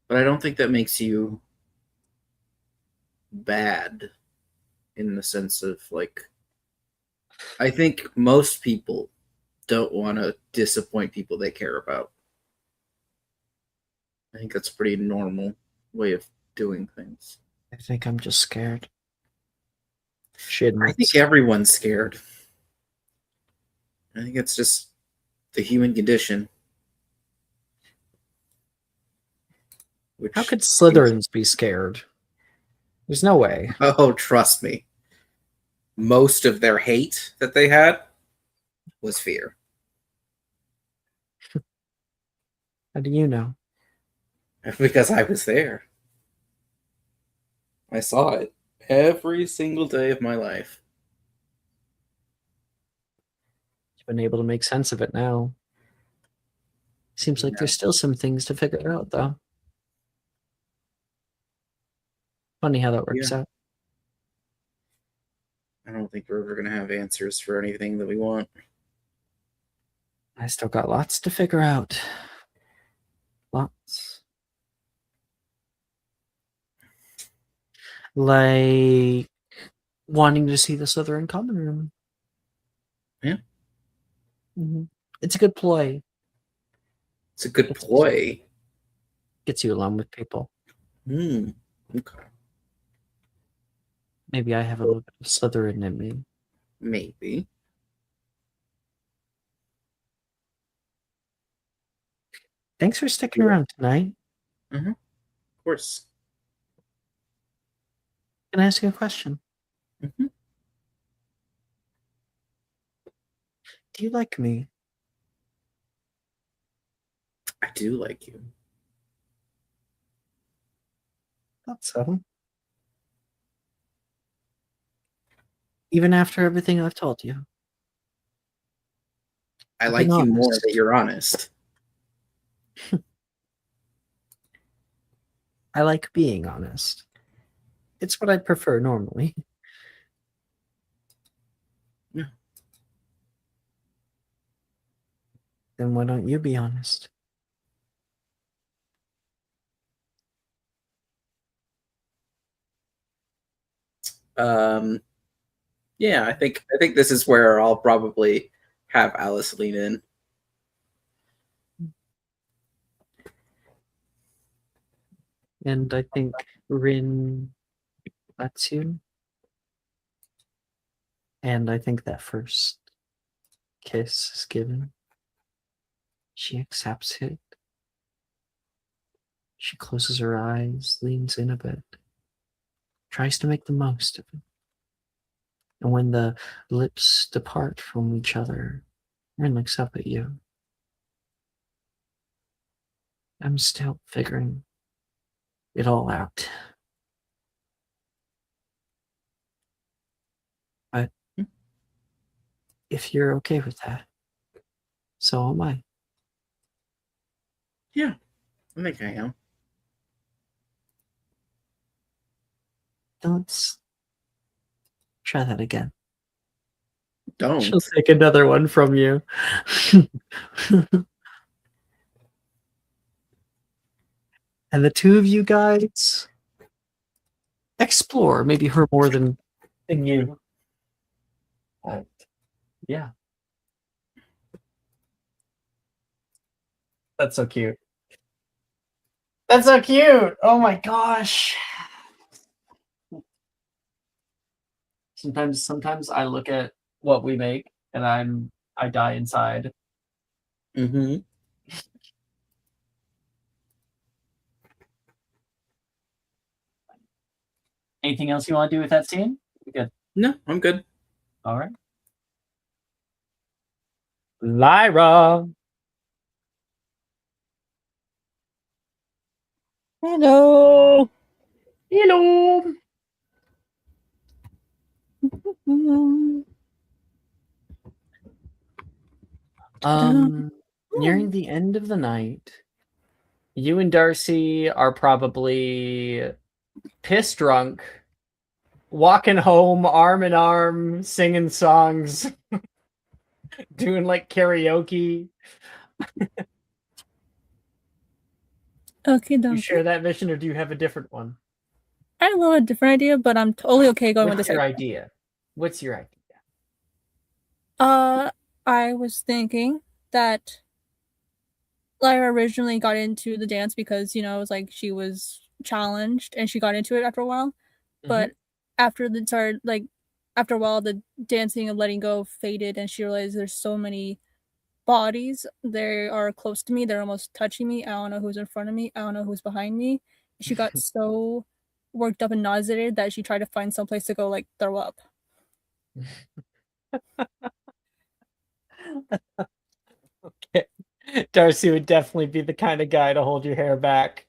But I don't think that makes you bad in the sense of, like, I think most people don't want to disappoint people they care about. I think that's a pretty normal way of doing things. I think I'm just scared. I think everyone's scared. I think it's just the human condition. How could Slytherins be scared? There's no way. Oh, trust me. Most of their hate that they had was fear. How do you know? Because I was there. I saw it every single day of my life. You've been able to make sense of it now. Seems like there's still some things to figure out, though. Funny how that works out. I don't think we're ever going to have answers for anything that we want. I still got lots to figure out. Lots. Like, wanting to see the Slytherin common room. Yeah. It's a good ploy. It's a good ploy. Gets you along with people. Okay. Maybe I have a little bit of Slytherin in me. Maybe. Thanks for sticking around tonight. Of course. Can I ask you a question? Mhm. Do you like me? I do like you. Thought so. Even after everything I've told you. I I've like been you more honest. that you're honest. I like being honest. It's what I prefer normally. Yeah. Then why don't you be honest? Yeah, I think this is where I'll probably have Alice lean in. And I think Rin lets you. And I think that first kiss is given. She accepts it. She closes her eyes, leans in a bit, tries to make the most of it. And when the lips depart from each other, Rin looks up at you. I'm still figuring it all out. But if you're okay with that, so am I. Yeah, I think I am. Then let's try that again. Don't. She'll take another one from you. And the two of you guys explore, maybe her more than you. Yeah. That's so cute. That's so cute. Oh my gosh. Sometimes I look at what we make and I die inside. Mm-hmm. Anything else you want to do with that scene? Good. No, I'm good. All right. Lyra. Hello. Hello. Nearing the end of the night, you and Darcy are probably piss drunk, walking home arm in arm, singing songs, doing like karaoke. Okay, You dokie. share that vision, or do you have a different one? I have a little different idea, but I'm totally okay going with What's this your idea. idea? What's your idea? I was thinking that Lyra originally got into the dance because, you know, it was like she was challenged and she got into it after a while. But after after a while, the dancing and letting go faded, and she realized there's so many bodies. They are close to me. They're almost touching me. I don't know who's in front of me. I don't know who's behind me. She got so worked up and nauseated that she tried to find someplace to go, like, throw up. Okay. Darcy would definitely be the kind of guy to hold your hair back.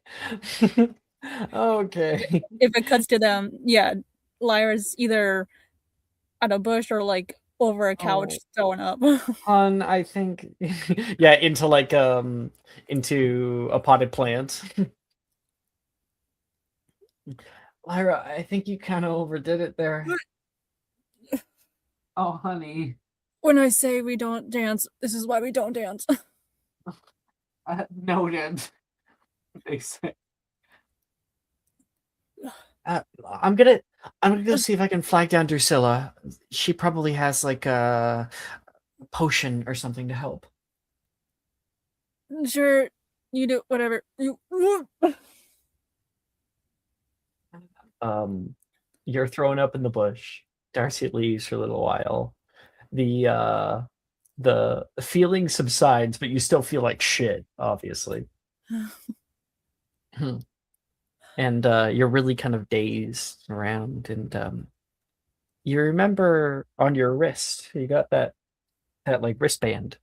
Okay. If it cuts to them, yeah, Lyra's either at a bush or like over a couch throwing up. Hon, I think yeah, into like into a potted plant. Lyra, I think you kind of overdid it there. Oh, honey. When I say we don't dance, this is why we don't dance. Noted. Makes sense. I'm gonna go see if I can flag down Drusilla. She probably has like a potion or something to help. Sure, you do whatever you. You're thrown up in the bush. Darcy leaves for a little while. The feeling subsides, but you still feel like shit, obviously. And you're really kind of dazed around, and you remember on your wrist, you got that like wristband.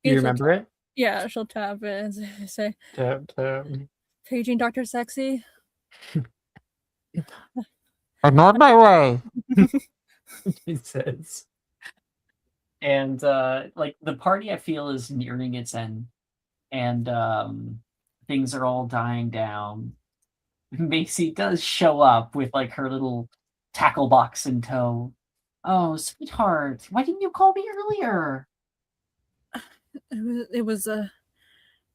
You remember it? Yeah, she'll tap it and say, Tap, tap. "Paging Dr. Sexy." I'm on my way. He says. And like the party, I feel, is nearing its end, and things are all dying down. Macy does show up with like her little tackle box in tow. Oh, sweetheart, why didn't you call me earlier? It was a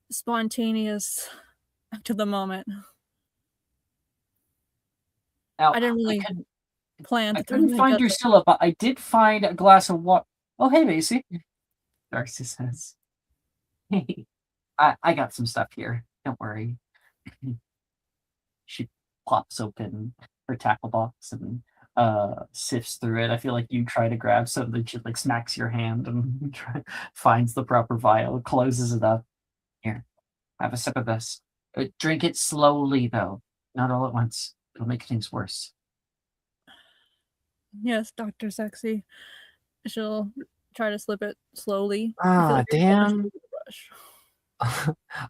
spontaneous to the moment. Now, I didn't really plan. I couldn't find Drusilla, but I did find a glass of water. Oh, hey, Macy. Darcy says, "Hey, I got some stuff here. Don't worry." She plops open her tackle box and sifts through it. I feel like you try to grab something, she like smacks your hand and finds the proper vial, closes it up. Here, have a sip of this. Drink it slowly, though, not all at once. It'll make things worse. Yes, Dr. Sexy. She'll try to slip it slowly. Ah, damn.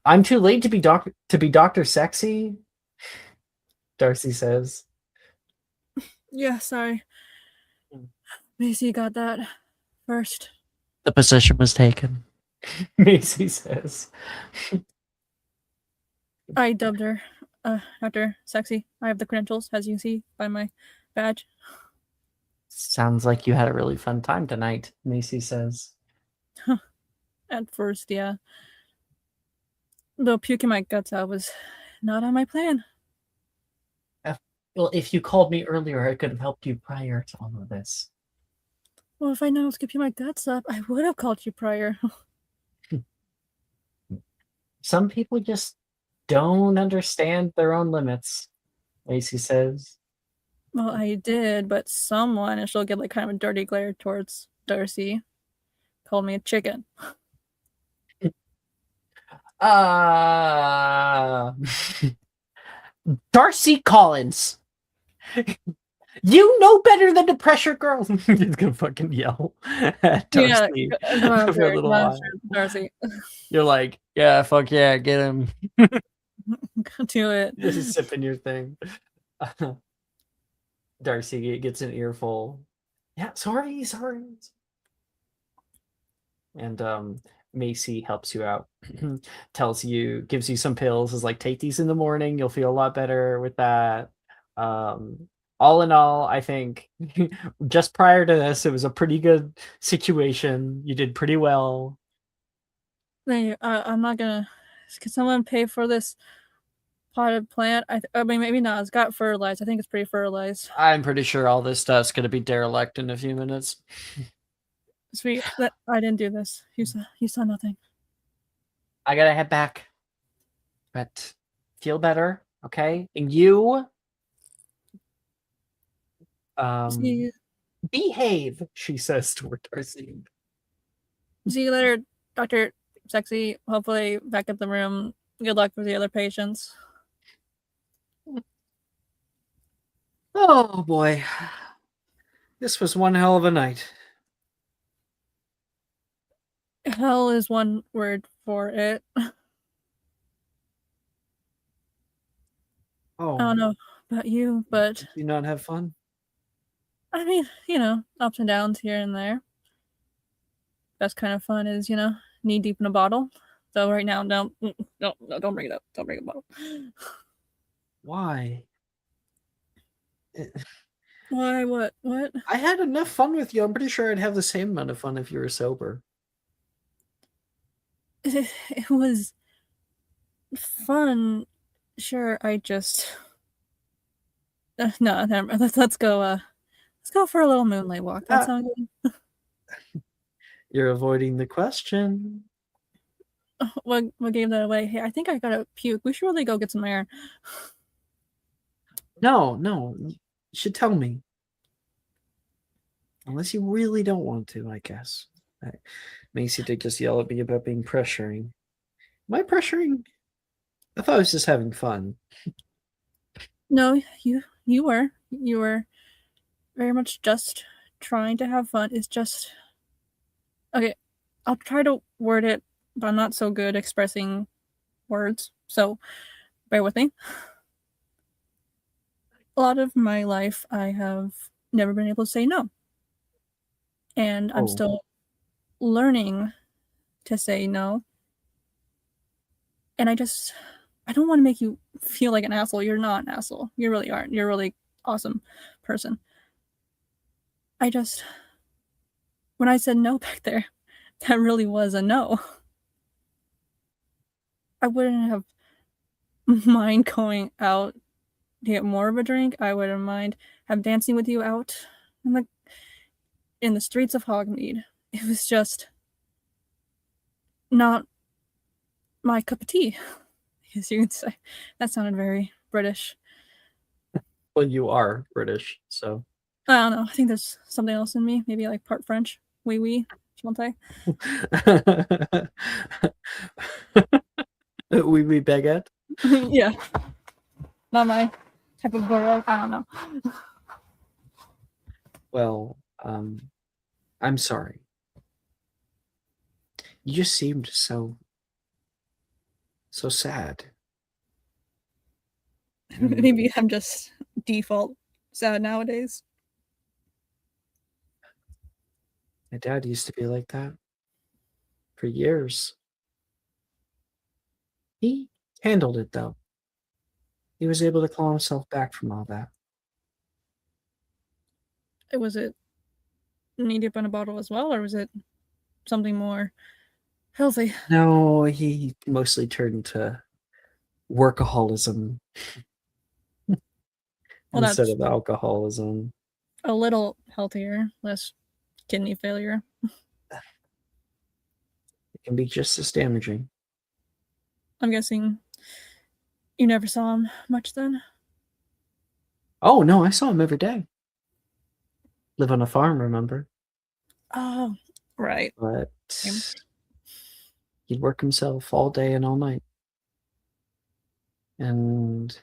I'm too late to be Dr. Sexy, Darcy says. Yeah, sorry. Macy got that first. The position was taken. Macy says. I dubbed her Dr. Sexy. I have the credentials, as you see by my badge. Sounds like you had a really fun time tonight, Macy says. At first, yeah. Though puking my guts out was not on my plan. Well, if you called me earlier, I could have helped you prior to all of this. Well, if I know I was gonna puke my guts up, I would have called you prior. Some people just don't understand their own limits, Macy says. Well, I did, but someone, and she'll get like kind of a dirty glare towards Darcy, called me a chicken. Darcy Collins. You know better than to pressure girls. He's gonna fucking yell at Darcy for a little while. Darcy. You're like, yeah, fuck yeah, get him. Do it. Just sipping your thing. Darcy gets an earful. Yeah, sorry. And Macy helps you out. Gives you some pills, is like, take these in the morning, you'll feel a lot better with that. All in all, I think just prior to this, it was a pretty good situation. You did pretty well. I'm not gonna. Can someone pay for this potted plant? I mean, maybe not. It's got fertilized. I think it's pretty fertilized. I'm pretty sure all this stuff's gonna be derelict in a few minutes. Sweet. I didn't do this. You saw nothing. I gotta head back. But feel better, okay? And you behave, she says toward Darcy. See you later, Dr. Sexy. Hopefully back at the room. Good luck with the other patients. Oh boy. This was one hell of a night. Hell is one word for it. Oh. I don't know about you, but did you not have fun? I mean, ups and downs here and there. Best kind of fun is, knee deep in a bottle. So right now, no, don't bring it up. Don't bring a bottle. Why? Why? What? I had enough fun with you. I'm pretty sure I'd have the same amount of fun if you were sober. it was fun. Sure, I just no, never mind. Let's go for a little moonlight walk. That Ah. sound good? You're avoiding the question. What gave that away? Hey, I think I gotta puke. We should really go get some air. No, you should tell me. Unless you really don't want to, I guess. Macy did just yell at me about being pressuring. Am I pressuring? I thought I was just having fun. No, you were very much just trying to have fun. It's just okay. I'll try to word it, but I'm not so good expressing words, so bear with me. A lot of my life, I have never been able to say no, and I'm Oh. still learning to say no. And I don't want to make you feel like an asshole. You're not an asshole. You really aren't. You're a really awesome person. When I said no back there, that really was a no. I wouldn't have mind going out to get more of a drink. I wouldn't mind have dancing with you out in the streets of Hogmeade. It was just not my cup of tea, as you could say. That sounded very British. Well, you are British, so. I don't know. I think there's something else in me. Maybe like part French. Oui, chante. Oui, baguette. Yeah. Not my type of borough. I don't know. Well, I'm sorry. You just seemed so sad. Maybe I'm just default sad nowadays. My dad used to be like that for years. He handled it, though. He was able to claw himself back from all that. Was it knee deep in a bottle as well, or was it something more healthy? No, he mostly turned to workaholism Well, instead that's of alcoholism. a little healthier, less kidney failure. It can be just as damaging. I'm guessing you never saw him much then? Oh, no, I saw him every day. Live on a farm, remember? Oh, right. But he'd work himself all day and all night. And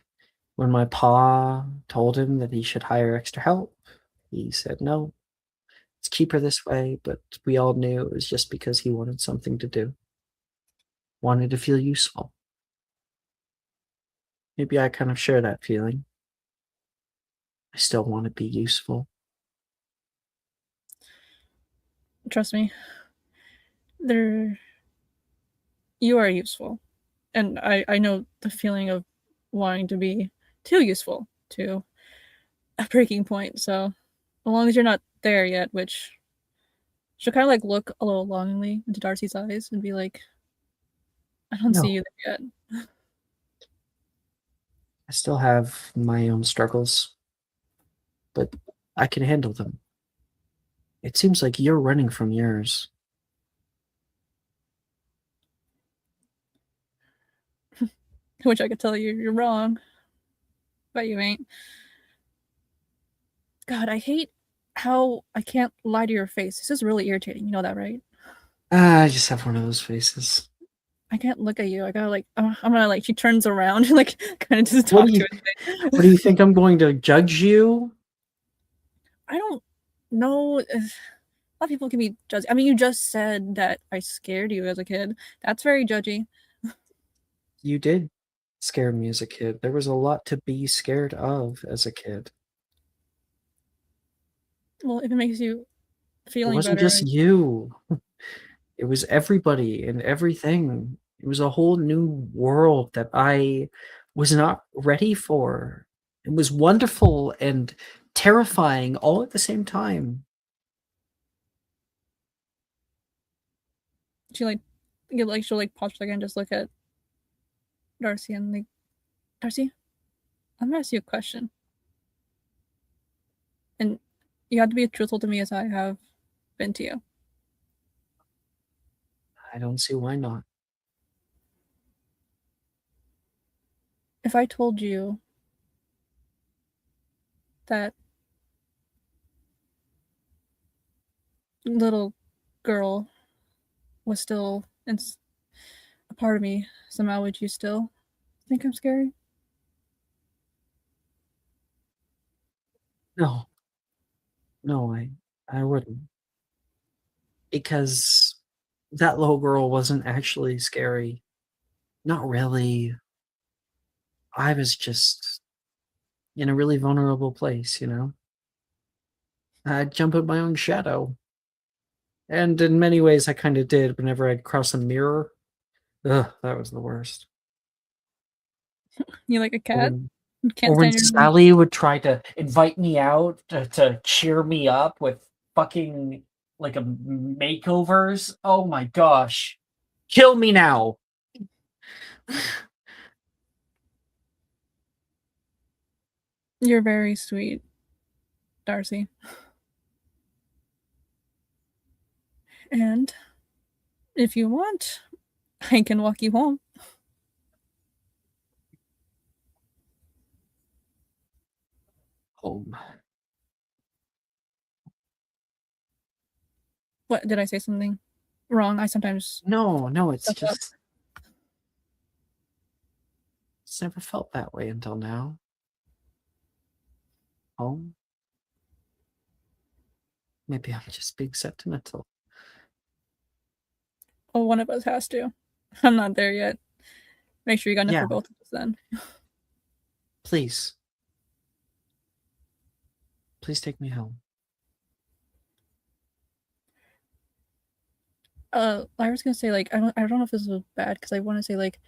when my pa told him that he should hire extra help, he said no. It's cheaper this way, but we all knew it was just because he wanted something to do. Wanted to feel useful. Maybe I kind of share that feeling. I still want to be useful. Trust me. You are useful. And I know the feeling of wanting to be too useful to a breaking point. So as long as you're not there yet, which she'll kind of like look a little longingly into Darcy's eyes and be like, I don't No. see you there yet. I still have my own struggles, but I can handle them. It seems like you're running from yours. I wish I could tell you you're wrong, but you ain't. God, I hate how I can't lie to your face. This is really irritating. You know that, right? I just have one of those faces. I can't look at you. I gotta I'm gonna like. She turns around and like kind of just What talk do to you- it. What do you think I'm going to judge you? I don't know. A lot of people can be judgy. I mean, you just said that I scared you as a kid. That's very judgy. You did scare me as a kid. There was a lot to be scared of as a kid. Well, if it makes you It feeling wasn't better, just you. It was everybody and everything. It was a whole new world that I was not ready for. It was wonderful and terrifying all at the same time. she like she'll like pause for a second and just look at Darcy and like, Darcy, I'm gonna ask you a question, and you have to be as truthful to me as I have been to you. I don't see why not. If I told you that little girl was still a part of me, somehow would you still think I'm scary? No. No, I wouldn't. Because that little girl wasn't actually scary. Not really. I was just in a really vulnerable place, you know? I'd jump at my own shadow. And in many ways, I kind of did whenever I'd cross a mirror. Ugh, that was the worst. You like a Or cat? when, You can't or when stand your Sally would try to invite me out to cheer me up with fucking like a makeovers. Oh my gosh. Kill me now. You're very sweet, Darcy. And if you want, I can walk you home. Home. What, did I say something wrong? I sometimes No, it's stuff up. just it's never felt that way until now. Home? Maybe I'm just being sentimental. Well, one of us has to. I'm not there yet. Make sure you got enough Yeah. for both of us then. Please. Please take me home. I was gonna say like I don't know if this was bad because I want to say like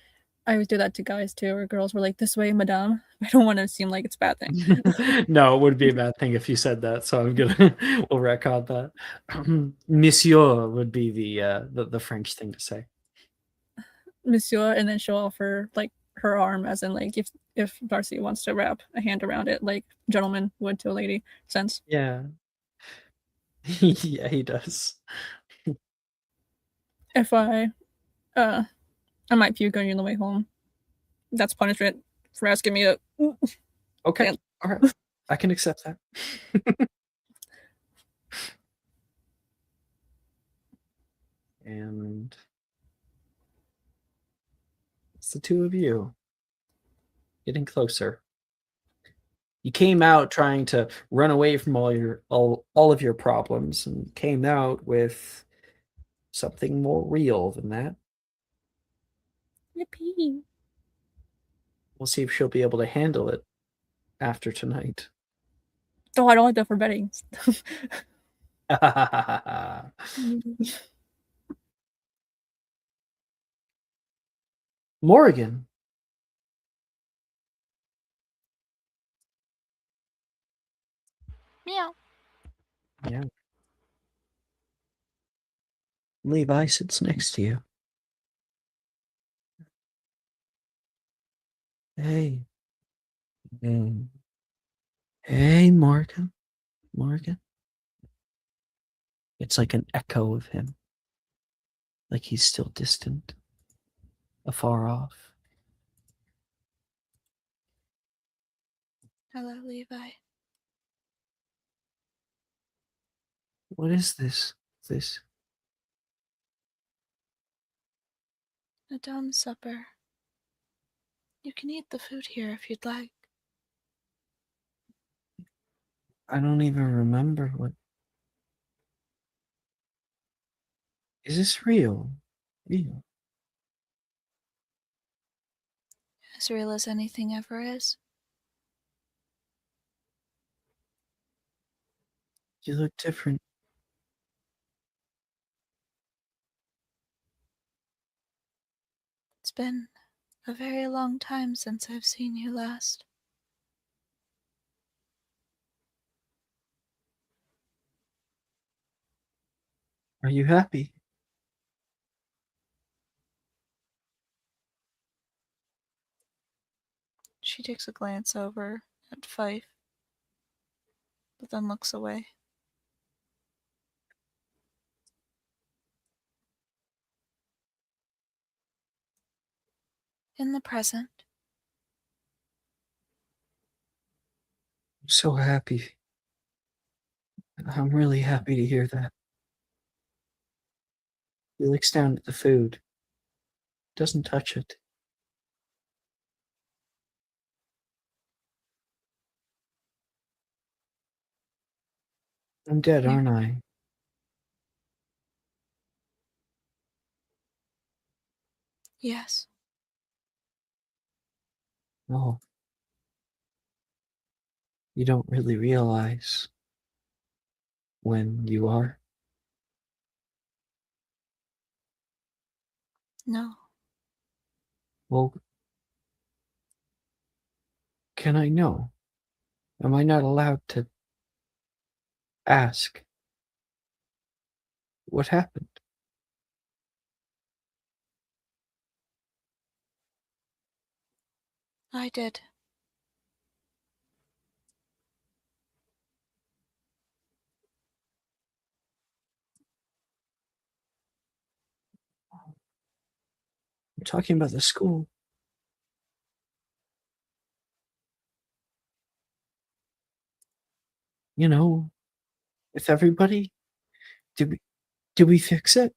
I always do that to guys too, or girls were like this way, madame. I don't want to seem like it's a bad thing. No, it would be a bad thing if you said that, so I'm gonna we'll record that. Monsieur would be the French thing to say. Monsieur, and then she'll offer like her arm, as in like if Darcy wants to wrap a hand around it, like gentleman would to a lady. Sense. Yeah. Yeah, he does. If I might puke on you on the way home. That's punishment for asking me to. Okay. Damn. All right. I can accept that. And it's the two of you getting closer. You came out trying to run away from all of your problems and came out with something more real than that. Yippee. We'll see if she'll be able to handle it after tonight. Oh, I don't like that for betting. Morgan. Meow. Yeah. Levi sits next to you. Hey. Hey, Morgan. Morgan. It's like an echo of him. Like he's still distant, afar off. Hello, Levi. What is this? This? A dawn supper. You can eat the food here if you'd like. I don't even remember what. Is this real? Real? As real as anything ever is. You look different. It's been a very long time since I've seen you last. Are you happy? She takes a glance over at Fife, but then looks away. In the present, I'm so happy. I'm really happy to hear that. He looks down at the food, doesn't touch it. I'm dead, aren't I? yes, Oh. You don't really realize when you are. no, Well, can I know? Am I not allowed to ask what happened? I did. I'm talking about the school. You know, with everybody. Did we did we fix it?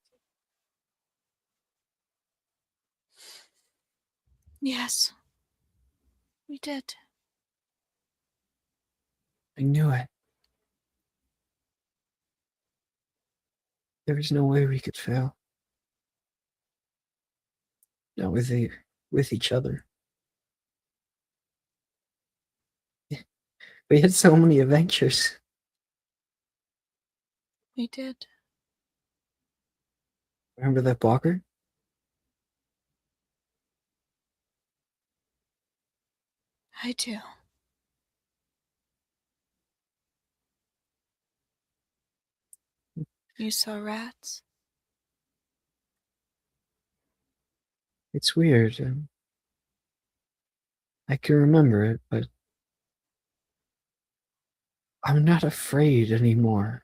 Yes, we did. I knew it. There was no way we could fail. Not with each other. We had so many adventures. We did. Remember that blogger? I do. You saw rats? It's weird. I can remember it, but I'm not afraid anymore.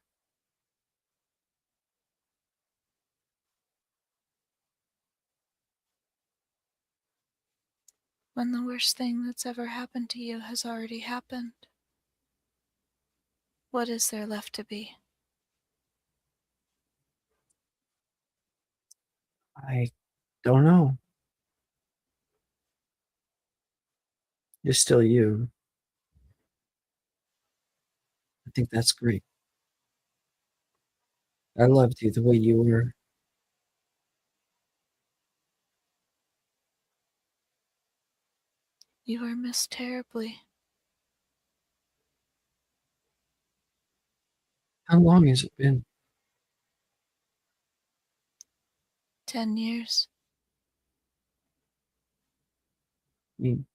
When the worst thing that's ever happened to you has already happened, what is there left to be? I don't know. You're still you. I think that's great. I loved you the way you were. You are missed terribly. How long has it been? 10 years. You,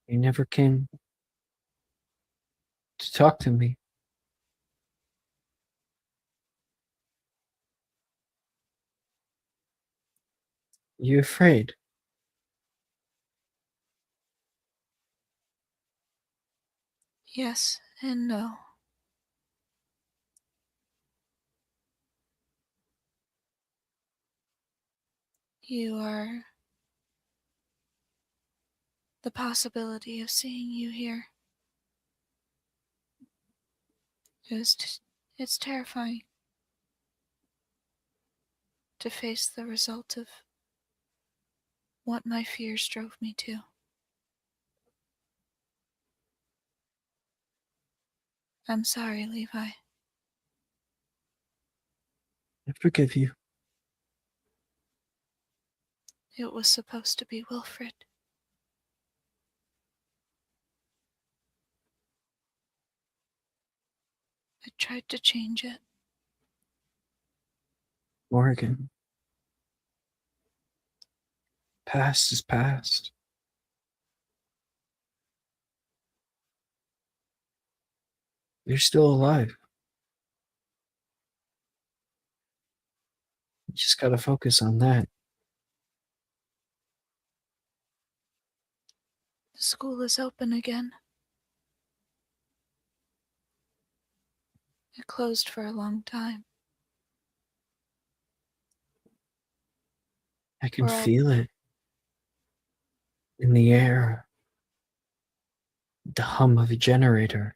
you never came to talk to me. You afraid? Yes and no. You are the possibility of seeing you here. It's terrifying to face the result of what my fears drove me to. I'm sorry, Levi. I forgive you. It was supposed to be Wilfred. I tried to change it. Morgan. Past is past. You're still alive. You just gotta focus on that. The school is open again. It closed for a long time. I can We're all- feel it in the air. The hum of a generator.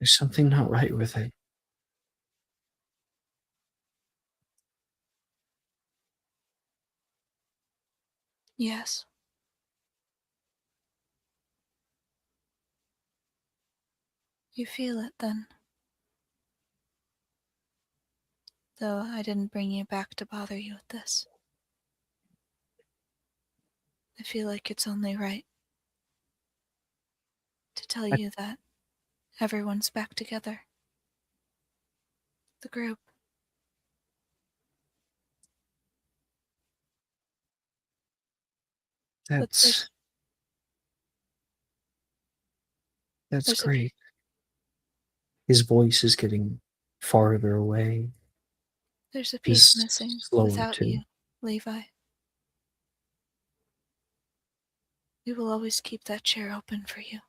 There's something not right with it. Yes. You feel it then. Though I didn't bring you back to bother you with this. I feel like it's only right to tell you that everyone's back together. The group. That's there's a- great. His voice is getting farther away. There's a piece He's missing slower without too. you, Levi. We will always keep that chair open for you.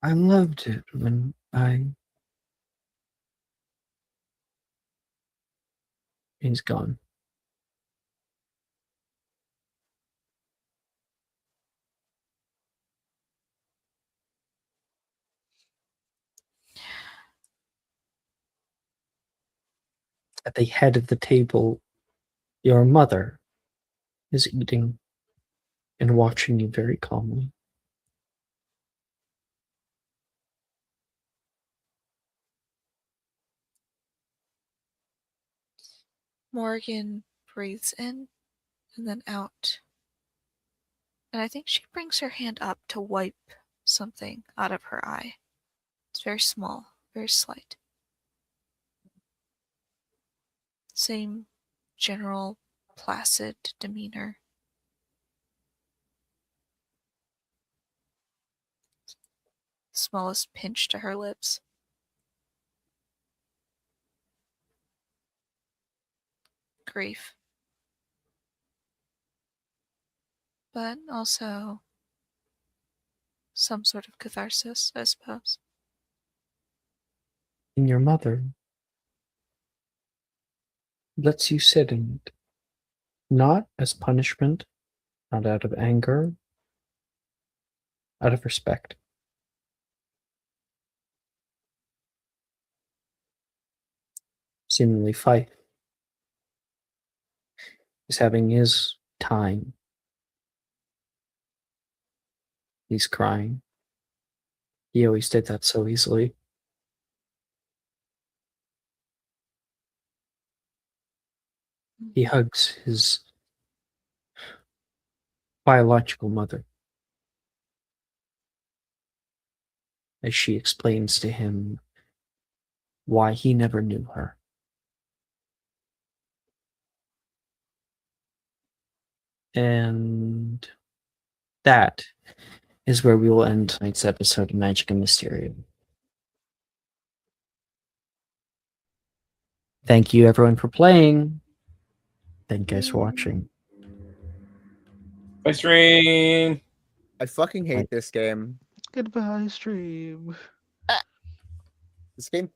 I loved it when he's gone. At the head of the table, your mother is eating and watching you very calmly. Morgan breathes in and then out. And I think she brings her hand up to wipe something out of her eye. It's very small, very slight. Same general placid demeanor. Smallest pinch to her lips. Grief. But also some sort of catharsis, I suppose. And your mother lets you sit in it. Not as punishment, not out of anger, out of respect. Seemingly Fife is having his time. He's crying. He always did that so easily. He hugs his biological mother as she explains to him why he never knew her. And that is where we will end tonight's episode of Magic and Mysterium. Thank you, everyone, for playing. Thank you guys for watching. Bye, stream. I fucking hate this game. Goodbye, stream. This game